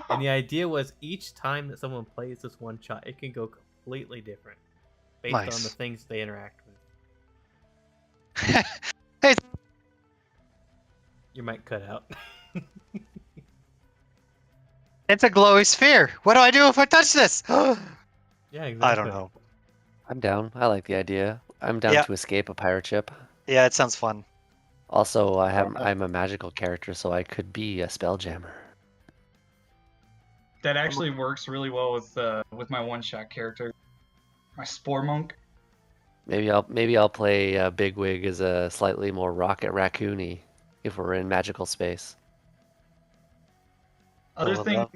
And the idea was each time that someone plays this one shot, it can go completely different based on Nice. the things they interact with. Hey, Your mic cut out. it's a glowy sphere. What do I do if I touch this? Yeah, exactly. I don't know. I'm down. I like the idea. I'm down Yeah. to escape a pirate ship. Yeah, it sounds fun. Also, I'm a magical character, so I could be a spelljammer. That actually works really well with my one-shot character, my Spore Monk. Maybe I'll play Bigwig as a slightly more Rocket Raccoon-y if we're in magical space. Other Well, thing,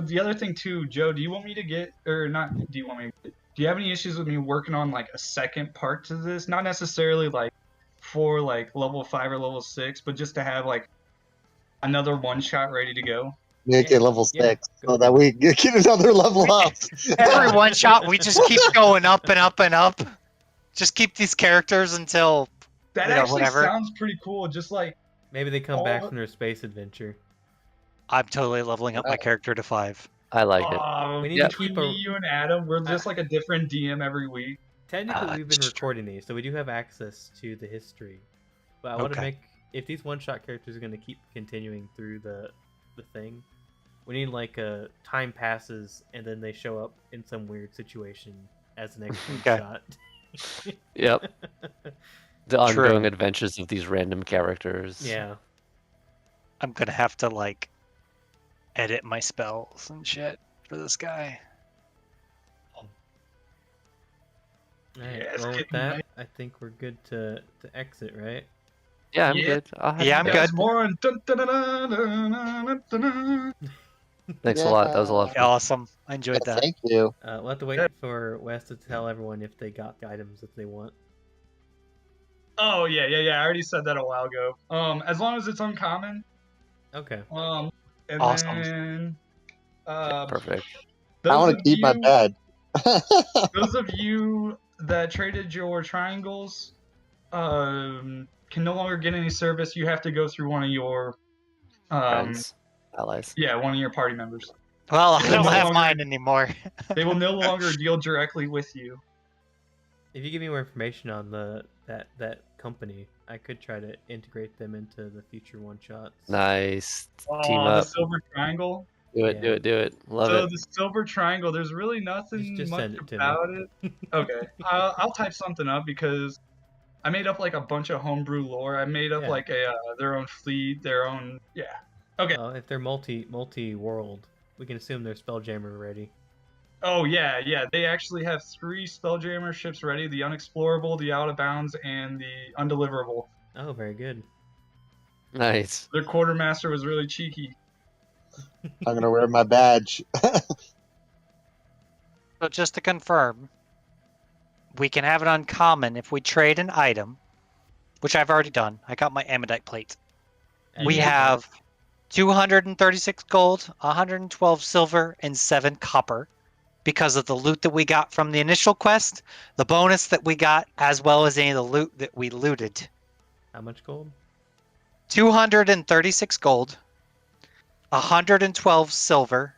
the other thing too, Joe. Do you want me to get, or not? Do you want me? Do you have any issues with me working on like a second part to this? Not necessarily like for like level 5 or level 6, but just to have like another one-shot ready to go. Make it level Yeah, 6 go so that for we get another level up. Every one shot, we just keep going up and up and up. Just keep these characters until That You know, actually whatever. sounds pretty cool. Just like Maybe they come All back the- from their space adventure. I'm totally leveling up my character to 5. I like it. We need Yeah. to keep between me, you, and Adam, we're just I- like a different DM every week. Technically, we've been it's true. recording these, so we do have access to the history. But I want to Okay. make if these one-shot characters are going to keep continuing through the thing, we need like a time passes and then they show up in some weird situation as the next Okay. one-shot. Yep. The ongoing adventures of these random characters. Yeah. I'm gonna have to like edit my spells and shit for this guy. Alright, Yeah, it's well, with getting that, nice. I think we're good to exit, right? Yeah, I'm Yeah. good. I'll have Yeah, you I'm guys. good. There's more on dun, dun, dun, dun, dun, dun, dun, dun. Thanks a lot. That was a lot of fun. Awesome. I enjoyed that. Thank you. We'll have to wait Yeah. for Wes to tell everyone if they got the items that they want. Oh yeah. I already said that a while ago. As long as it's uncommon. Okay. And Awesome. then Perfect. I those want of to keep my you, bed. those of you that traded your triangles, can no longer get any service. You have to go through one of your, Friends, allies. one of your party members. Well, I They will don't no have longer- mine anymore. They will no longer deal directly with you. If you give me more information on that company, I could try to integrate them into the future one shots. Nice. Team Oh, the up. Silver Triangle. Do it. Yeah. Do it. Do it. Love So it. the Silver Triangle, there's really nothing Just much send it to me. about it. Okay, I'll type something up because I made up like a bunch of homebrew lore. I made up Yeah. like a their own fleet, their own Okay. If they're multi-world, we can assume they're Spelljammer ready. Oh yeah. They actually have 3 Spelljammer ships ready: the Unexplorable, the Out of Bounds, and the Undeliverable. Oh, very good. Nice. Their quartermaster was really cheeky. I'm gonna wear my badge. So just to confirm, we can have it uncommon if we trade an item, which I've already done. I got my ammonite plate. And We you have 236 gold, 112 silver, and 7 copper because of the loot that we got from the initial quest, the bonus that we got, as well as any of the loot that we looted. how much gold? 236 gold, 112 silver,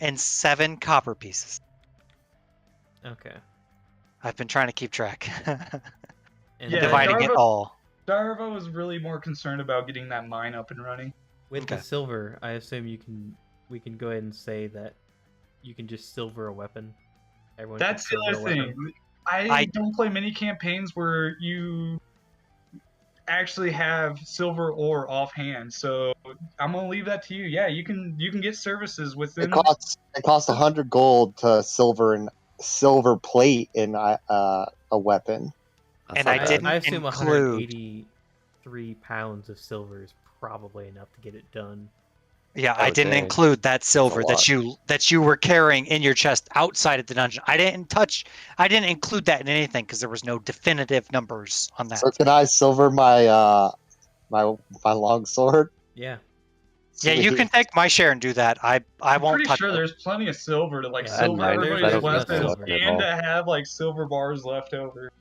and 7 copper pieces. Okay. I've been trying to keep track. And Yeah, then Dividing it Darvo- all. Darvo was really more concerned about getting that mine up and running. with Okay. the silver, I assume we can go ahead and say that you can just silver a weapon. Everyone can That's the silver other a weapon. thing. I don't play many campaigns where you actually have silver ore offhand, so I'm gonna leave that to you. Yeah, you can get services within. It costs 100 gold to silver plate in a weapon. That's And not I bad. didn't I assume include- 183 pounds of silver is probably enough to get it done. Yeah, I I would didn't say include that silver lot. that you were carrying in your chest outside of the dungeon. I didn't include that in anything because there was no definitive numbers on that. So can I silver my my long sword? Yeah. Yeah, you Sweet. can take my share and do that. I I'm won't pretty touch sure it. there's plenty of silver to Yeah, silver I everybody's don't weapons think so. and to have like silver bars left over.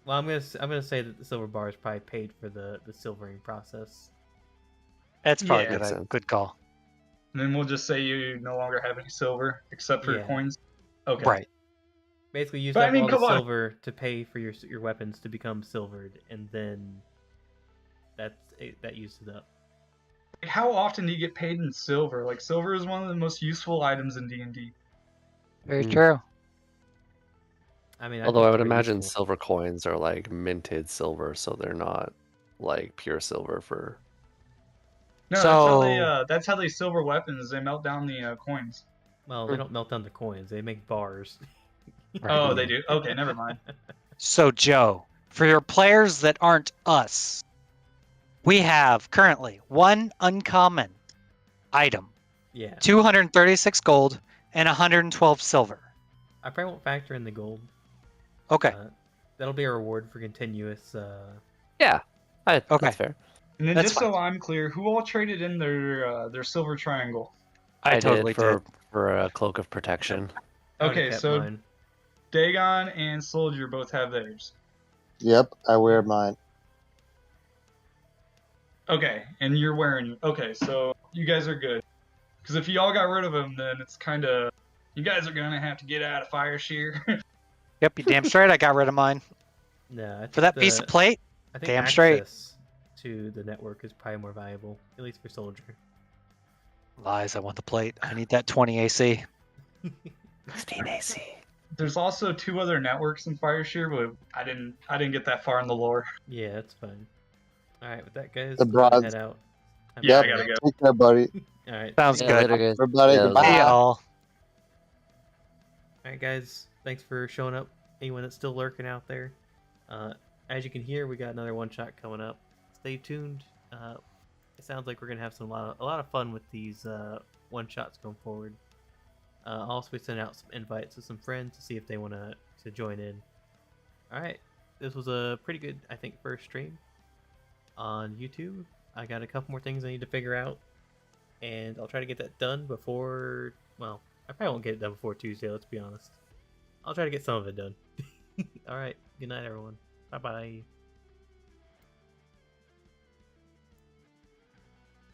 Well, I'm gonna say that the silver bar is probably paid for the silvering process. That's probably Yeah. Makes good. sense. Good call. And then we'll just say you no longer have any silver except for Yeah. coins. Okay. Right. Basically, use But I up mean, all the come on. silver to pay for your weapons to become silvered, and then that uses it up. Like, how often do you get paid in silver? Like silver is one of the most useful items in D&D. Very Mm. true. I mean, Although think I it's would pretty imagine useful. silver coins are like minted silver, so they're not like pure silver for. No, So- that's how they silver weapons. They melt down the coins. Well, they don't melt down the coins; they make bars. Oh, they do. Okay, never mind. So, Joe, for your players that aren't us, we have currently 1 uncommon item, Yeah, 236 gold, and 112 silver. I probably won't factor in the gold. Okay. That'll be a reward for continuous. Yeah, Okay. that's fair. And then That's just so I'm clear, who all traded in their silver triangle? I totally did for a cloak of protection. I would've Okay, kept so mine. Dagon and Soldier both have theirs. Yep, I wear mine. Okay, and you're wearing. Okay, so you guys are good. Because if y'all got rid of them, then it's kind of. You guys are gonna have to get out of Fire Shear. Yep, you damn straight. I got rid of mine No, I think for that piece of plate. I think damn straight. access to the network is probably more valuable, at least for Soldier. Lies. I want the plate. I need that 20 AC. 15 AC. There's also 2 other networks in Fire Shear, but I didn't get that far in the lore. Yeah, that's fine. All right, with that, guys, The go ahead and bronze. head out. Yeah, I Yep, gotta go. take care, buddy. All right, Sounds Yeah, good. later, guys. Everybody, Yeah, goodbye. See y'all. all right, guys. Thanks for showing up. Anyone that's still lurking out there. As you can hear, we got another one shot coming up. Stay tuned. It sounds like we're gonna have a lot of fun with these one shots going forward. Also, we sent out some invites to some friends to see if they want to join in. All right, this was a pretty good, I think, first stream on YouTube. I got a couple more things I need to figure out, and I'll try to get that done before. Well, I probably won't get it done before Tuesday. Let's be honest. I'll try to get some of it done. All right. Good night, everyone. Bye bye.